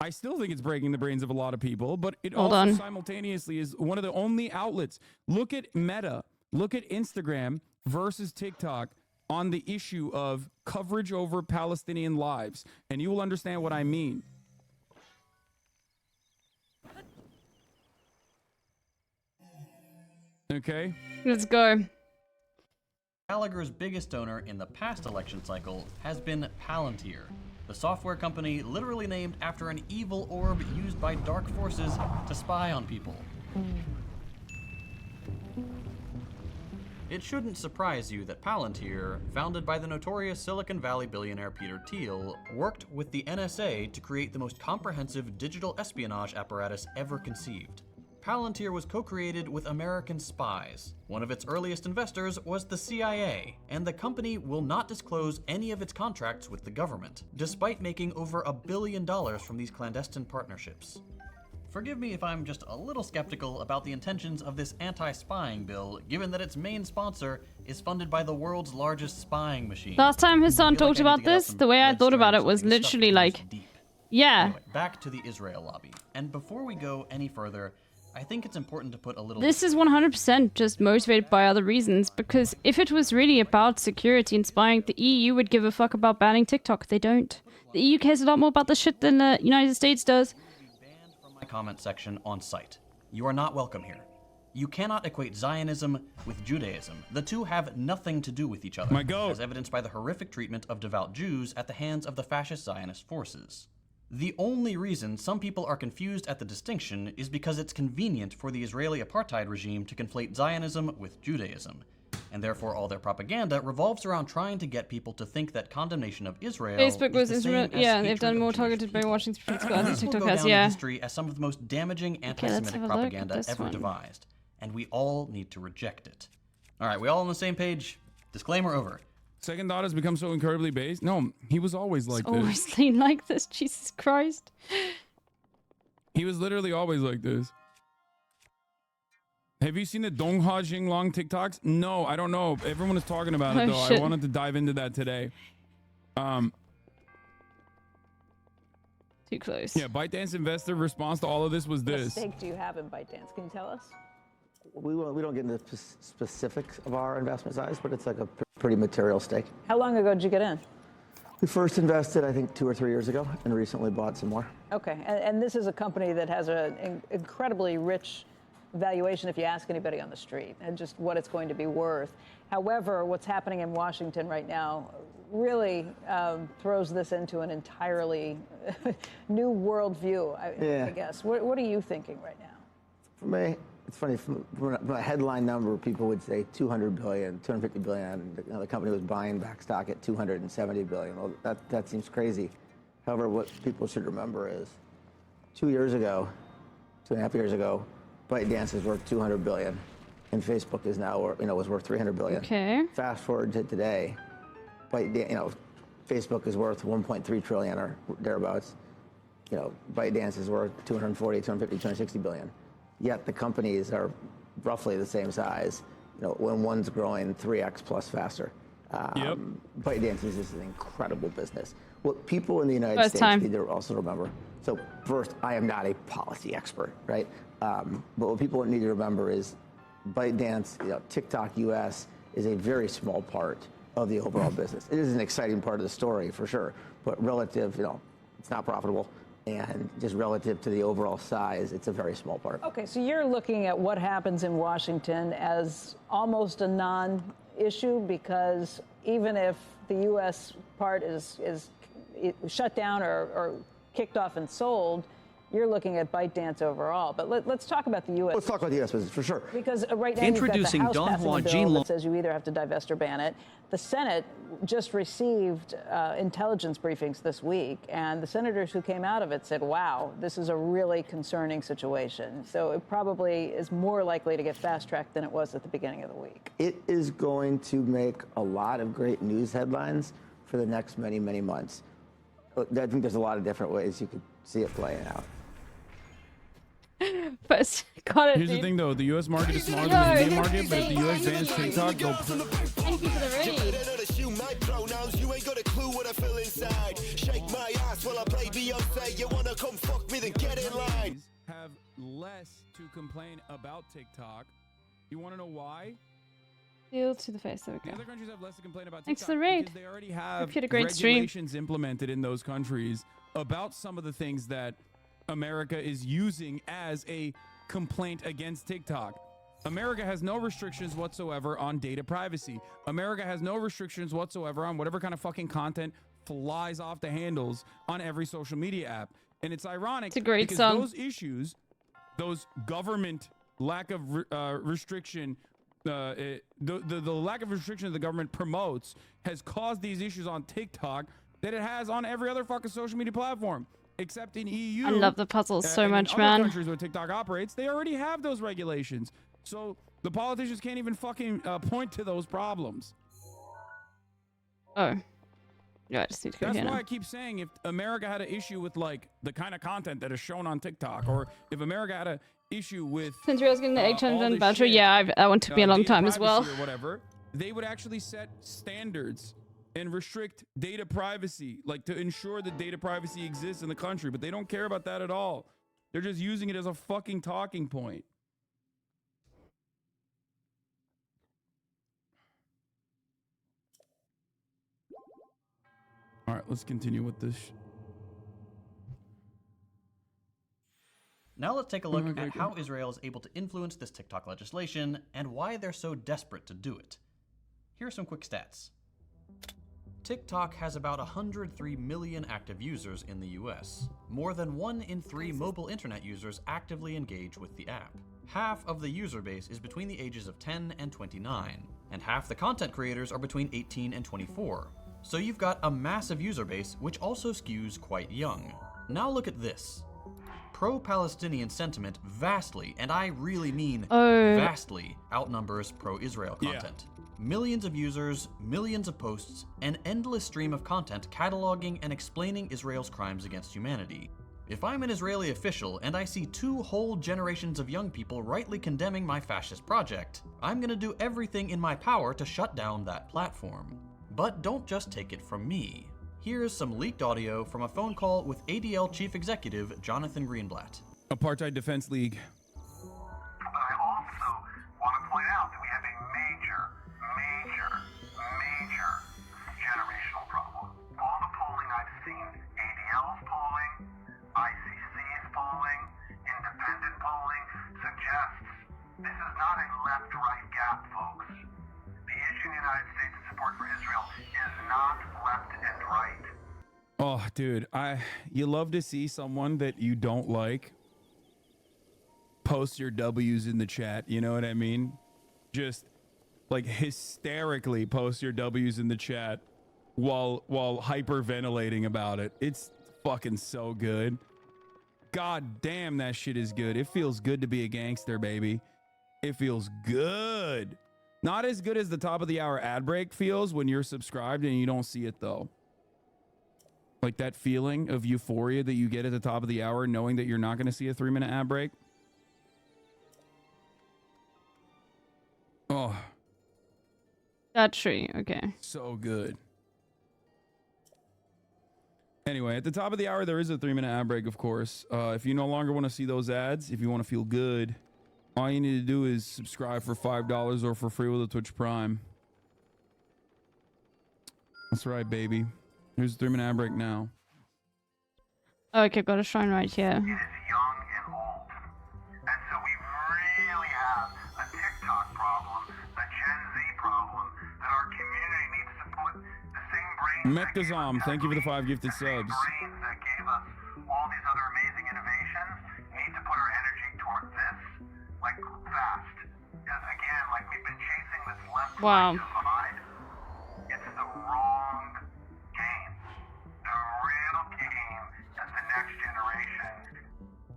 I still think it's breaking the brains of a lot of people, but it simultaneously is one of the only outlets. Look at Meta, look at Instagram versus TikTok on the issue of coverage over Palestinian lives, and you will understand what I mean. Okay? Let's go. Gallagher's biggest donor in the past election cycle has been Palantir, the software company literally named after an evil orb used by dark forces to spy on people. It shouldn't surprise you that Palantir, founded by the notorious Silicon Valley billionaire Peter Thiel, worked with the NSA to create the most comprehensive digital espionage apparatus ever conceived. Palantir was co-created with American spies. One of its earliest investors was the CIA, and the company will not disclose any of its contracts with the government, despite making over $1 billion from these clandestine partnerships. Forgive me if I'm just a little skeptical about the intentions of this anti-spying bill, given that its main sponsor is funded by the world's largest spying machine. Last time Hassan talked about this, the way I thought about it was literally like, yeah. Anyway, back to the Israel lobby. And before we go any further, I think it's important to put a little... This is 100% just motivated by other reasons, because if it was really about security and spying, the EU would give a fuck about banning TikTok. They don't. The EU cares a lot more about this shit than the United States does. My comment section on site. You are not welcome here. You cannot equate Zionism with Judaism. The two have nothing to do with each other, as evidenced by the horrific treatment of devout Jews at the hands of the fascist Zionist forces. The only reason some people are confused at the distinction is because it's convenient for the Israeli apartheid regime to conflate Zionism with Judaism, and therefore all their propaganda revolves around trying to get people to think that condemnation of Israel Facebook was is the same as yeah, they've hatred done of more Jewish targeted people. brainwashing squads than This will TikTok go has, down in yeah. history as some of the most damaging anti-Semitic propaganda ever devised, and we all need to reject it. All right, we all on the same page? Disclaimer over. Second thought has become so incredibly based. No, he was always like this. Always been like this, Jesus Christ. He was literally always like this. Have you seen the Dongha Jinglong TikToks? No, I don't know. Everyone is talking about it though. Shit. I wanted to dive into that today. Too close. Yeah, ByteDance investor response to all of this was What this. stake do you have in ByteDance? Can you tell us? We don't get into specifics of our investment size, but it's like a pretty material stake. How long ago did you get in? We first invested, I think, 2 or 3 years ago, and recently bought some more. Okay, and this is a company that has an incredibly rich valuation if you ask anybody on the street, and just what it's going to be worth. However, what's happening in Washington right now really throws this into an entirely new worldview, I guess. What are you thinking right now? For me, it's funny, from a headline number, people would say 200 billion, 250 billion. The company was buying back stock at 270 billion. Well, that seems crazy. However, what people should remember is 2 years ago, 2.5 years ago, ByteDance is worth 200 billion, and Facebook is now, was worth 300 billion. Okay. Fast forward to today, Facebook is worth 1.3 trillion or thereabouts. ByteDance is worth 240, 250, 260 billion. Yet the companies are roughly the same size, when one's growing 3x plus faster. ByteDance is just an incredible business. What people in the United States need to also remember, so first, I am not a policy expert, right? But what people need to remember is ByteDance, TikTok US is a very small part of the overall business. It is an exciting part of the story for sure, but relative, it's not profitable. And just relative to the overall size, it's a very small part. Okay, so you're looking at what happens in Washington as almost a non-issue, because even if the U.S. part is shut down or kicked off and sold, you're looking at ByteDance overall. But let's talk about the U.S. Let's talk about the U.S. business for sure. Because right now introducing you've got the House passing a bill that says you either have to divest or ban it. The Senate just received intelligence briefings this week, and the senators who came out of it said, wow, this is a really concerning situation. So it probably is more likely to get fast-tracked than it was at the beginning of the week. It is going to make a lot of great news headlines for the next many, many months. I think there's a lot of different ways you could see it playing out. But here's the thing though, the US market is smaller than the Indian market, but if the US bans TikTok, they'll Thank you for the raid. Have less to complain about TikTok. You want to know why? Deal to the face. There we The go. other countries have less to complain about TikTok. Thanks for the raid. Because they already have Hope you had a great stream. regulations implemented in those countries about some of the things that America is using as a complaint against TikTok. America has no restrictions whatsoever on data privacy. America has no restrictions whatsoever on whatever kind of fucking content flies off the handles on every social media app. And it's ironic It's a great because song. those issues, those government lack of restriction, the lack of restriction that the government promotes has caused these issues on TikTok that it has on every other fucking social media platform. except in EU. I love the puzzles so and much, in other man. countries where TikTok operates, they already have those regulations. So the politicians can't even fucking point to those problems. Oh. Yeah, I just need to go That's here why now. I keep saying if America had an issue with like the kind of content that is shown on TikTok, or if America had an issue with Since we was getting the all 800 this battery, shit, yeah, that one took me a long data time as well. privacy or whatever, they would actually set standards and restrict data privacy, like to ensure that data privacy exists in the country. But they don't care about that at all. They're just using it as a fucking talking point. All right, let's continue with this. Now let's take a look at how Israel is able to influence this TikTok legislation and why they're so desperate to do it. Here are some quick stats. TikTok has about 103 million active users in the US. More than 1 in 3 mobile internet users actively engage with the app. Half of the user base is between the ages of 10 and 29, and half the content creators are between 18 and 24. So you've got a massive user base, which also skews quite young. Now look at this. Pro-Palestinian sentiment vastly, and I really mean vastly, outnumbers pro-Israel content. Millions of users, millions of posts, an endless stream of content cataloging and explaining Israel's crimes against humanity. If I'm an Israeli official and I see 2 whole generations of young people rightly condemning my fascist project, I'm gonna do everything in my power to shut down that platform. But don't just take it from me. Here's some leaked audio from a phone call with ADL Chief Executive Jonathan Greenblatt. Apartheid Defense League. But I also want to point out that we have a major generational problem. All the polling I've seen, ADL's polling, ICC's polling, independent polling, suggests this is not a left-right gap, folks. The issue in the United States in support for Israel is not left and right. Oh, dude, you love to see someone that you don't like post your W's in the chat. You know what I mean? Just like hysterically post your W's in the chat while hyperventilating about it. It's fucking so good. God damn, that shit is good. It feels good to be a gangster, baby. It feels good. Not as good as the top of the hour ad break feels when you're subscribed and you don't see it though. Like that feeling of euphoria that you get at the top of the hour knowing that you're not going to see a 3-minute ad break. Oh. That tree, okay. So good. Anyway, at the top of the hour, there is a 3-minute ad break, of course. If you no longer want to see those ads, if you want to feel good, all you need to do is subscribe for $5 or for free with a Twitch Prime. That's right, baby. Here's the 3-minute ad break now. Okay, got a shrine right here. It is young and old. And so we really have a TikTok problem, a Gen Z problem, that our community needs to put the same brains Mectazom, thank you for the 5 gifted subs. brains that gave us all these other amazing innovations, need to put our energy toward this, like fast. Because again, like we've been chasing this left-right divide. It's the wrong game. The real game is the next generation.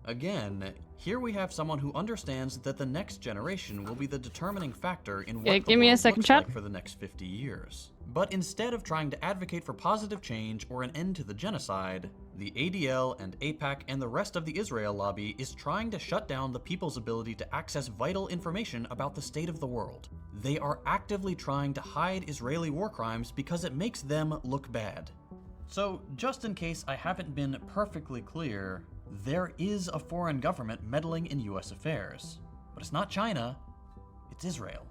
Again, here we have someone who understands that the next generation will be the determining factor in what give me a second, chat. like for the next 50 years. But instead of trying to advocate for positive change or an end to the genocide, the ADL and AIPAC and the rest of the Israel lobby is trying to shut down the people's ability to access vital information about the state of the world. They are actively trying to hide Israeli war crimes because it makes them look bad. So, just in case I haven't been perfectly clear, there is a foreign government meddling in US affairs. But it's not China, it's Israel.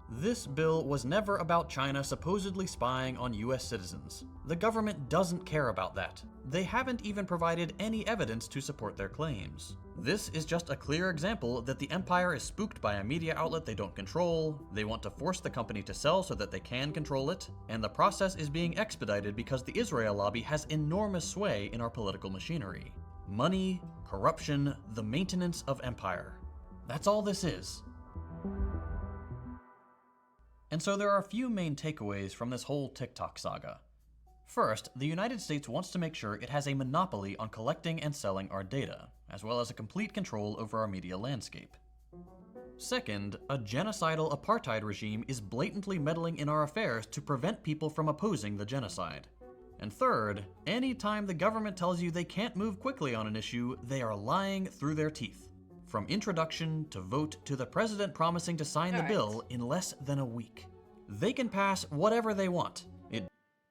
This bill was never about China supposedly spying on US citizens. The government doesn't care about that. They haven't even provided any evidence to support their claims. This is just a clear example that the empire is spooked by a media outlet they don't control, they want to force the company to sell so that they can control it, and the process is being expedited because the Israel lobby has enormous sway in our political machinery. Money, corruption, the maintenance of empire. That's all this is. And so there are a few main takeaways from this whole TikTok saga. First, the United States wants to make sure it has a monopoly on collecting and selling our data, as well as a complete control over our media landscape. Second, a genocidal apartheid regime is blatantly meddling in our affairs to prevent people from opposing the genocide. And third, anytime the government tells you they can't move quickly on an issue, they are lying through their teeth. From introduction to vote to the president promising to sign the bill in less than a week. They can pass whatever they want.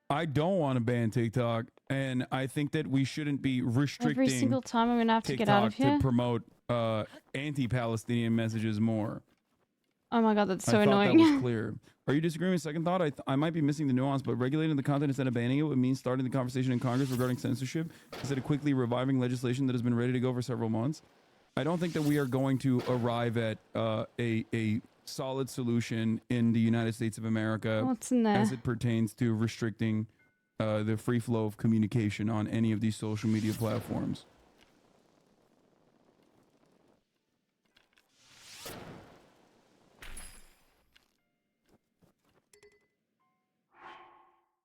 I don't want to ban TikTok, and I think that we shouldn't be restricting Every single time I'm gonna have to get out of TikTok here. to promote anti-Palestinian messages more. Oh my god, that's so I thought annoying. that was clear. Are you disagreeing with second thought? I might be missing the nuance, but regulating the content instead of banning it would mean starting the conversation in Congress regarding censorship instead of quickly reviving legislation that has been ready to go for several months. I don't think that we are going to arrive at a solid solution in the United States of America What's in there? as it pertains to restricting the free flow of communication on any of these social media platforms.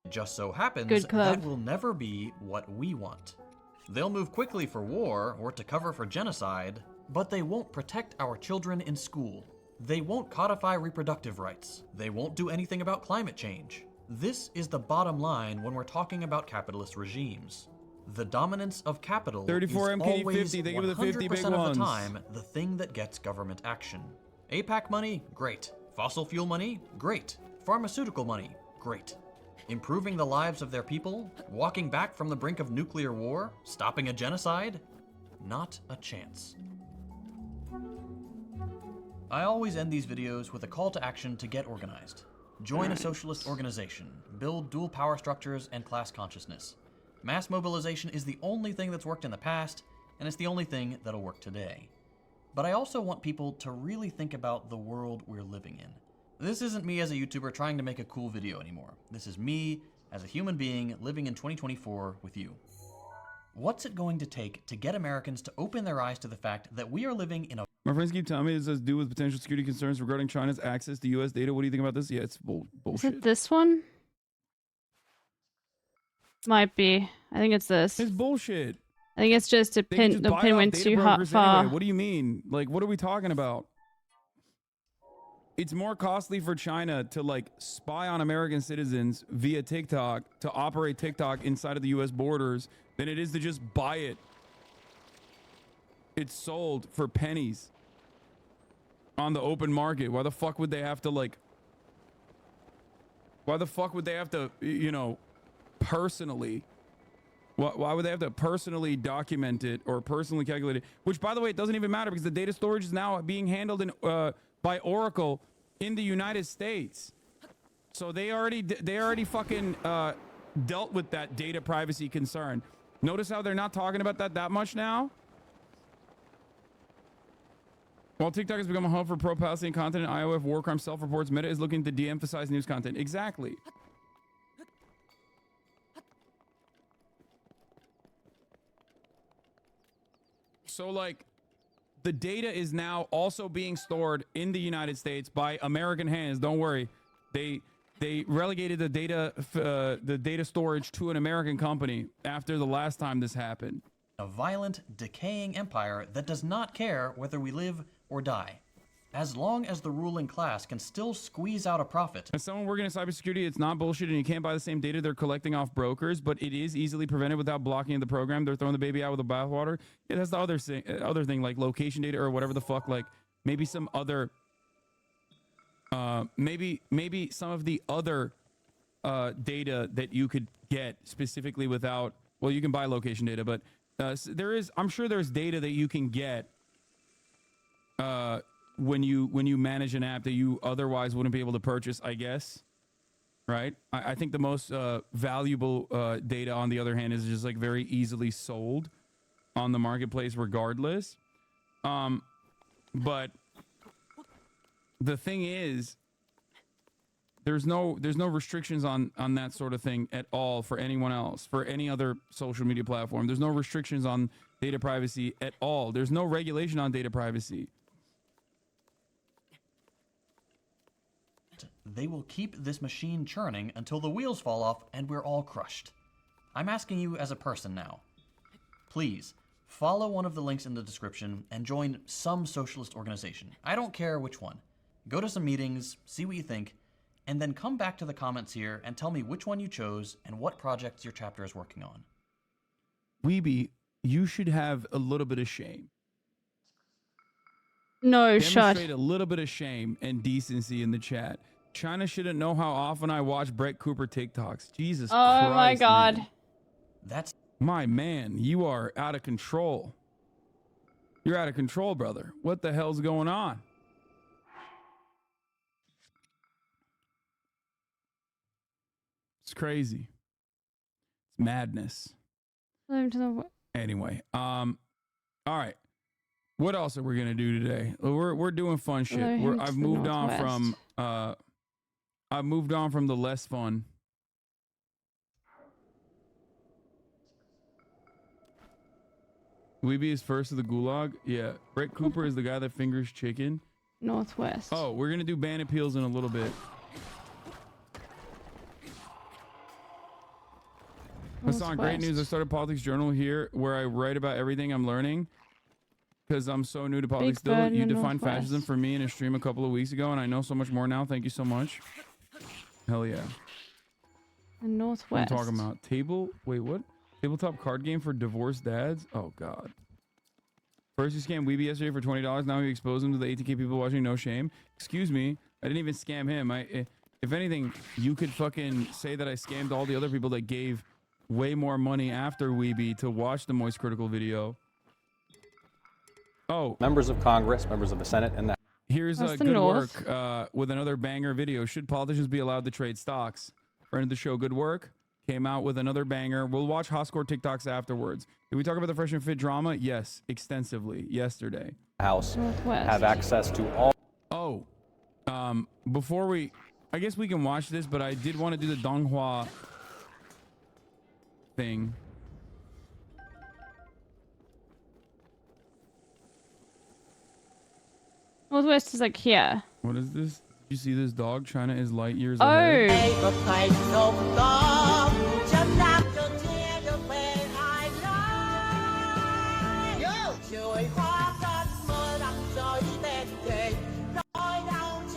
It just so happens that will never be what we want. They'll move quickly for war or to cover for genocide, but they won't protect our children in school. They won't codify reproductive rights. They won't do anything about climate change. This is the bottom line when we're talking about capitalist regimes. The dominance of capital 34 is MKD always 50. They give it the 50 big 100% of ones. the time the thing that gets government action. APAC money? Great. Fossil fuel money? Great. Pharmaceutical money? Great. Improving the lives of their people? Walking back from the brink of nuclear war? Stopping a genocide? Not a chance. I always end these videos with a call to action to get organized. Join a socialist organization, build dual power structures and class consciousness. Mass mobilization is the only thing that's worked in the past, and it's the only thing that'll work today. But I also want people to really think about the world we're living in. This isn't me as a YouTuber trying to make a cool video anymore. This is me as a human being living in 2024 with you. What's it going to take to get Americans to open their eyes to the fact that we are living in a... My friends keep telling me this has to do with potential security concerns regarding China's access to U.S. data. What do you think about this? Yeah, it's bullshit. Is it this one? Might be. I think it's this. It's bullshit. I think it's just a They can pin. just The buy pin off went data too brokers far. anyway. What do you mean? Like, what are we talking about? It's more costly for China to like spy on American citizens via TikTok, to operate TikTok inside of the U.S. borders, than it is to just buy it. It's sold for pennies on the open market. Why the fuck would they have to like... Why the fuck would they have to, you know, personally... Why would they have to personally document it or personally calculate it? Which, by the way, it doesn't even matter because the data storage is now being handled in, by Oracle in the United States. So they already fucking dealt with that data privacy concern. Notice how they're not talking about that much now? While TikTok has become a hub for pro-Palestinian content and IOF war crime self-reports, Meta is looking to de-emphasize news content. Exactly. So, like, the data is now also being stored in the United States by American hands. Don't worry. They relegated the data storage to an American company after the last time this happened. A violent, decaying empire that does not care whether we live or die. As long as the ruling class can still squeeze out a profit. As someone working in cybersecurity, it's not bullshit and you can't buy the same data they're collecting off brokers, but it is easily prevented without blocking the program. They're throwing the baby out with the bathwater. Yeah, that's the other thing, like location data or whatever the fuck, like maybe some other, maybe some of the other data that you could get specifically without, well, you can buy location data, but I'm sure there's data that you can get when you manage an app that you otherwise wouldn't be able to purchase, I guess. Right? I think the most valuable data, on the other hand, is just like very easily sold on the marketplace regardless. But the thing is, there's no restrictions on that sort of thing at all for anyone else, for any other social media platform. There's no restrictions on data privacy at all. There's no regulation on data privacy. They will keep this machine churning until the wheels fall off and we're all crushed. I'm asking you as a person now. Please, follow one of the links in the description and join some socialist organization. I don't care which one. Go to some meetings, see what you think, and then come back to the comments here and tell me which one you chose and what projects your chapter is working on. Weeby, you should have a little bit of shame. No, Demonstrate a little bit of shame and decency in the chat. China shouldn't know how often I watch Brett Cooper TikToks. Jesus Christ. Oh my God. Man. That's my man. You are out of control. You're out of control, brother. What the hell's going on? It's crazy. It's madness. Anyway, all right. What else are we gonna do today? We're doing fun shit. I've moved on from the less fun. Weeby is first of the gulag. Yeah, Brett Cooper is the guy that fingers chicken. Northwest. Oh, we're gonna do ban appeals in a little bit. Hassan, great news. I started Politics Journal here where I write about everything I'm learning because I'm so new to politics still. You defined fascism for me in a stream a couple of weeks ago and I know so much more now. Thank you so much. Hell yeah. The Northwest. I'm talking about what? Tabletop card game for divorced dads? Oh God. First you scammed Weeby yesterday for $20. Now you expose him to the 18K people watching. No shame. Excuse me. I didn't even scam him. If anything, you could fucking say that I scammed all the other people that gave way more money after Weeby to watch the Moist Critical video. Oh, members of Congress, members of the Senate, and that. Here's a good work with another banger video. Should politicians be allowed to trade stocks? Friend of the show, good work. Came out with another banger. We'll watch Hoscore TikToks afterwards. Did we talk about the Fresh and Fit drama? Yes, extensively yesterday. House have access to all. Oh, before I guess we can watch this, but I did want to do the Donghua thing. Northwest is like here. What is this? Did you see this dog? China is light years Oh. ahead.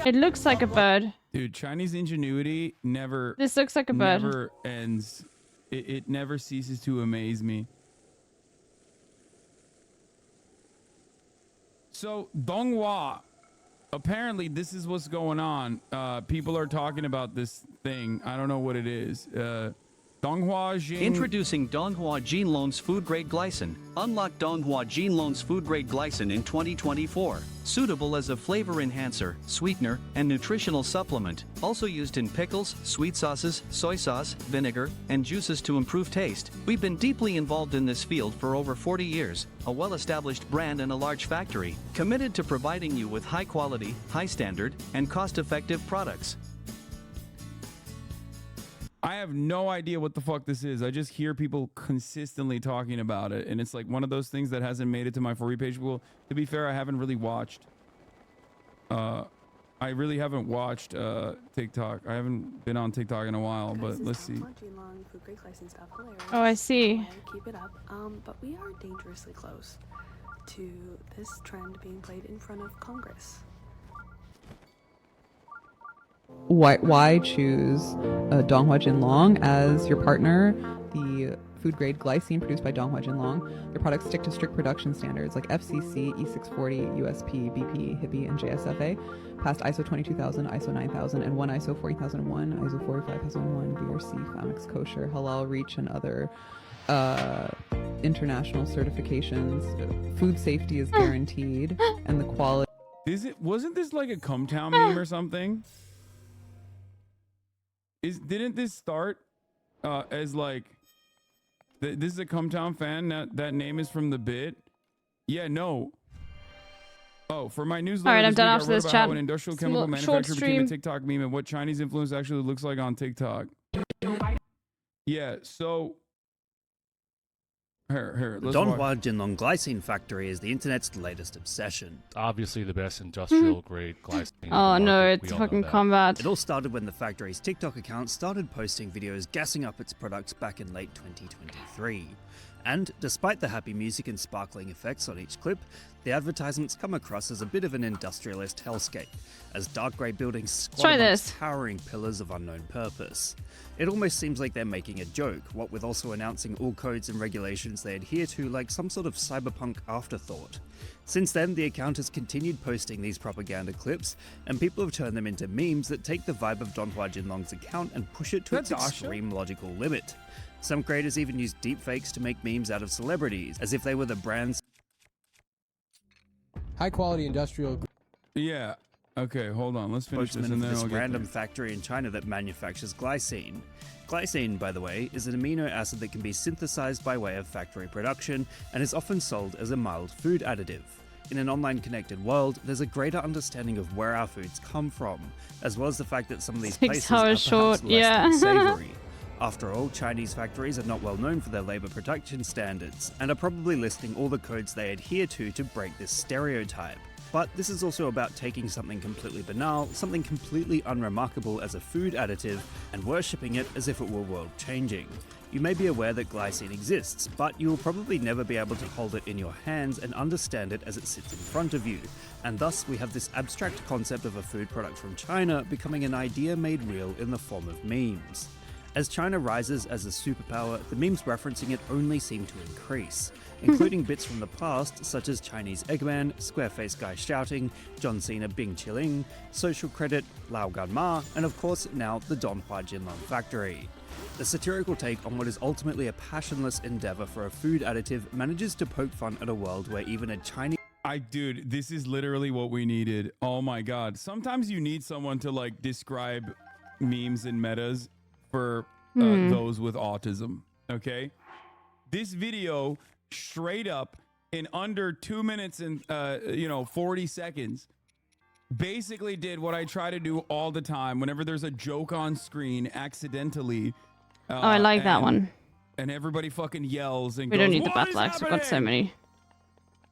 It looks like a bird. Dude, Chinese ingenuity never. This looks like a bird. Never ends. It never ceases to amaze me. So Donghua, apparently this is what's going on. People are talking about this thing. I don't know what it is. Donghua Jing. Introducing Donghua Gene Loans Food Grade Glycine. Unlock Donghua Gene Loans Food Grade Glycine in 2024. Suitable as a flavor enhancer, sweetener, and nutritional supplement. Also used in pickles, sweet sauces, soy sauce, vinegar, and juices to improve taste. We've been deeply involved in this field for over 40 years. A well-established brand and a large factory. Committed to providing you with high quality, high standard, and cost-effective products. I have no idea what the fuck this is. I just hear people consistently talking about it. And it's like one of those things that hasn't made it to my For You page. Well, to be fair, I haven't really watched. I really haven't watched TikTok. I haven't been on TikTok in a while, but let's see. Oh, I see. Keep it up. But we are dangerously close to this trend being played in front of Congress. Why choose Donghua Jinlong as your partner? The food grade glycine produced by Donghua Jinlong. Their products stick to strict production standards like FCC, E640, USP, BP, HIPAA, and JSFA. Passed ISO 22000, ISO 9000, and one ISO 40001, ISO 45001, BRC, FAMX Kosher, Halal Reach, and other international certifications. Food safety is guaranteed, and the quality. Wasn't this like a Cumtown meme or something? Didn't this start as like this is a Cumtown fan? That name is from the bit. Yeah, no. Oh, for my newsletter. All right, I'm this done week, after I wrote this about chat. how an industrial chemical manufacturer became a TikTok meme and what Chinese influence actually looks like on TikTok. Yeah, so Here, The let's Donghua watch. Jinlong glycine factory is the internet's latest obsession. Obviously the best industrial grade glycine. Oh no, it's fucking combat. It all started when the factory's TikTok account started posting videos gassing up its products back in late 2023. And despite the happy music and sparkling effects on each clip, the advertisements come across as a bit of an industrialist hellscape, as dark grey buildings squat amongst towering pillars of unknown purpose. It almost seems like they're making a joke, what with also announcing all codes and regulations they adhere to like some sort of cyberpunk afterthought. Since then, the account has continued posting these propaganda clips, and people have turned them into memes that take the vibe of Donghua Jinlong's account and push it to its extreme logical limit. Some creators even use deepfakes to make memes out of celebrities, as if they were the brand's high-quality industrial. Yeah. Okay, hold on. Let's finish this, spokesman and for then this I'll get random there. factory in China that manufactures glycine. Glycine, by the way, is an amino acid that can be synthesized by way of factory production and is often sold as a mild food additive. In an online connected world, there's a greater understanding of where our foods come from, as well as the fact that some of these places are perhaps less than savory. After all, Chinese factories are not well known for their labor protection standards, and are probably listing all the codes they adhere to break this stereotype. But this is also about taking something completely banal, something completely unremarkable as a food additive, and worshipping it as if it were world-changing. You may be aware that glycine exists, but you will probably never be able to hold it in your hands and understand it as it sits in front of you. And thus, we have this abstract concept of a food product from China becoming an idea made real in the form of memes. As China rises as a superpower, the memes referencing it only seem to increase, including bits from the past such as Chinese Eggman, Squareface Guy shouting, John Cena Bing Chilling, Social Credit, Lao Gan Ma, and of course now the Donghua Jinlong factory. The satirical take on what is ultimately a passionless endeavor for a food additive manages to poke fun at a world where even a Chinese Dude, this is literally what we needed. Oh my god. Sometimes you need someone to like describe memes and metas for those with autism. Okay, this video straight up in under 2 minutes and 40 seconds basically did what I try to do all the time whenever there's a joke on screen accidentally. Oh, I like that one. And everybody fucking yells and We goes, don't need the "What is battle axe. We've got so happening?" many.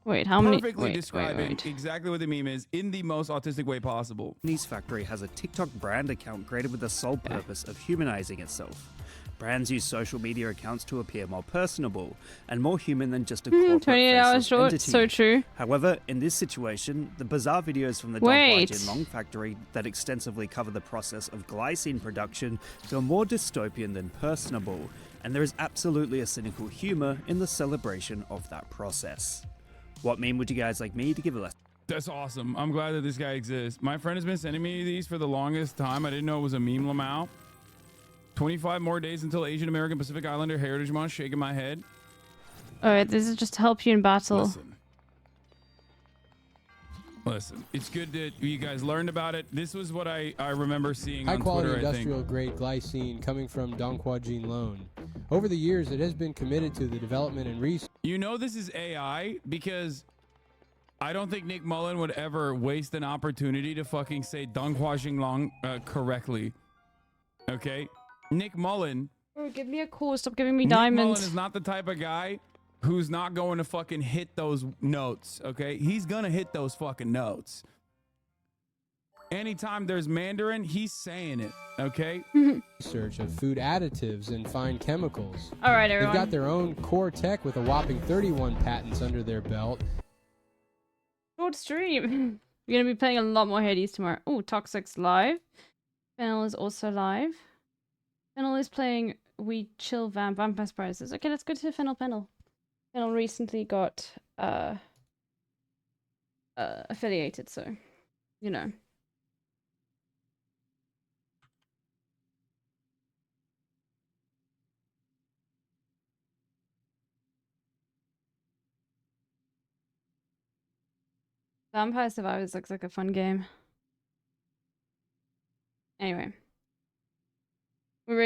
Wait, how many? Perfectly describing exactly what the meme is in the most autistic way possible. Chinese factory has a TikTok brand account created with the sole purpose of humanizing itself. Brands use social media accounts to appear more personable and more human than just a corporate 28 hours faceless short, entity. so true. However, in this situation, the bizarre videos from the Donghua Jinlong factory that extensively cover the process of glycine production feel more dystopian than personable, and there is absolutely a cynical humor in the celebration of that process. What meme would you guys like me to give a lesson? That's awesome. I'm glad that this guy exists. My friend has been sending me these for the longest time. I didn't know it was a meme Lamau. 25 more days until Asian American Pacific Islander Heritage Month. Shaking my head. Alright, this is just to help you in battle. Listen, it's good that you guys learned about it. This was what I remember seeing on High-quality Twitter, industrial grade glycine coming from Donghua Jinlong. Over the years, it has been committed to the development and research. You know this is AI because I don't think Nick Mullen would ever waste an opportunity to fucking say Donghua Jinlong correctly. Okay? Nick Mullen. Oh, give me a call. Stop giving me Nick Mullen diamonds. is not the type of guy who's not going to fucking hit those notes. Okay? He's gonna hit those fucking notes. Anytime there's Mandarin, he's saying it. Okay? Research of food additives and fine chemicals. All right, everyone. They've got their own core tech with a whopping 31 patents under their belt. Short stream. We're gonna be playing a lot more Hades tomorrow. Oh, Toxic's live. Fennel is also live. Fennel is playing We Chill Vampire Surprises. Okay, let's go to Fennel. Fennel recently got affiliated, so you know. Vampire Survivors looks like a fun game. Anyway. We're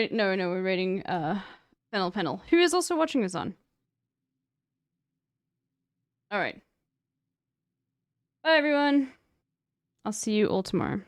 rating Fennel, who is also watching this on. Alright. Bye everyone. I'll see you all tomorrow.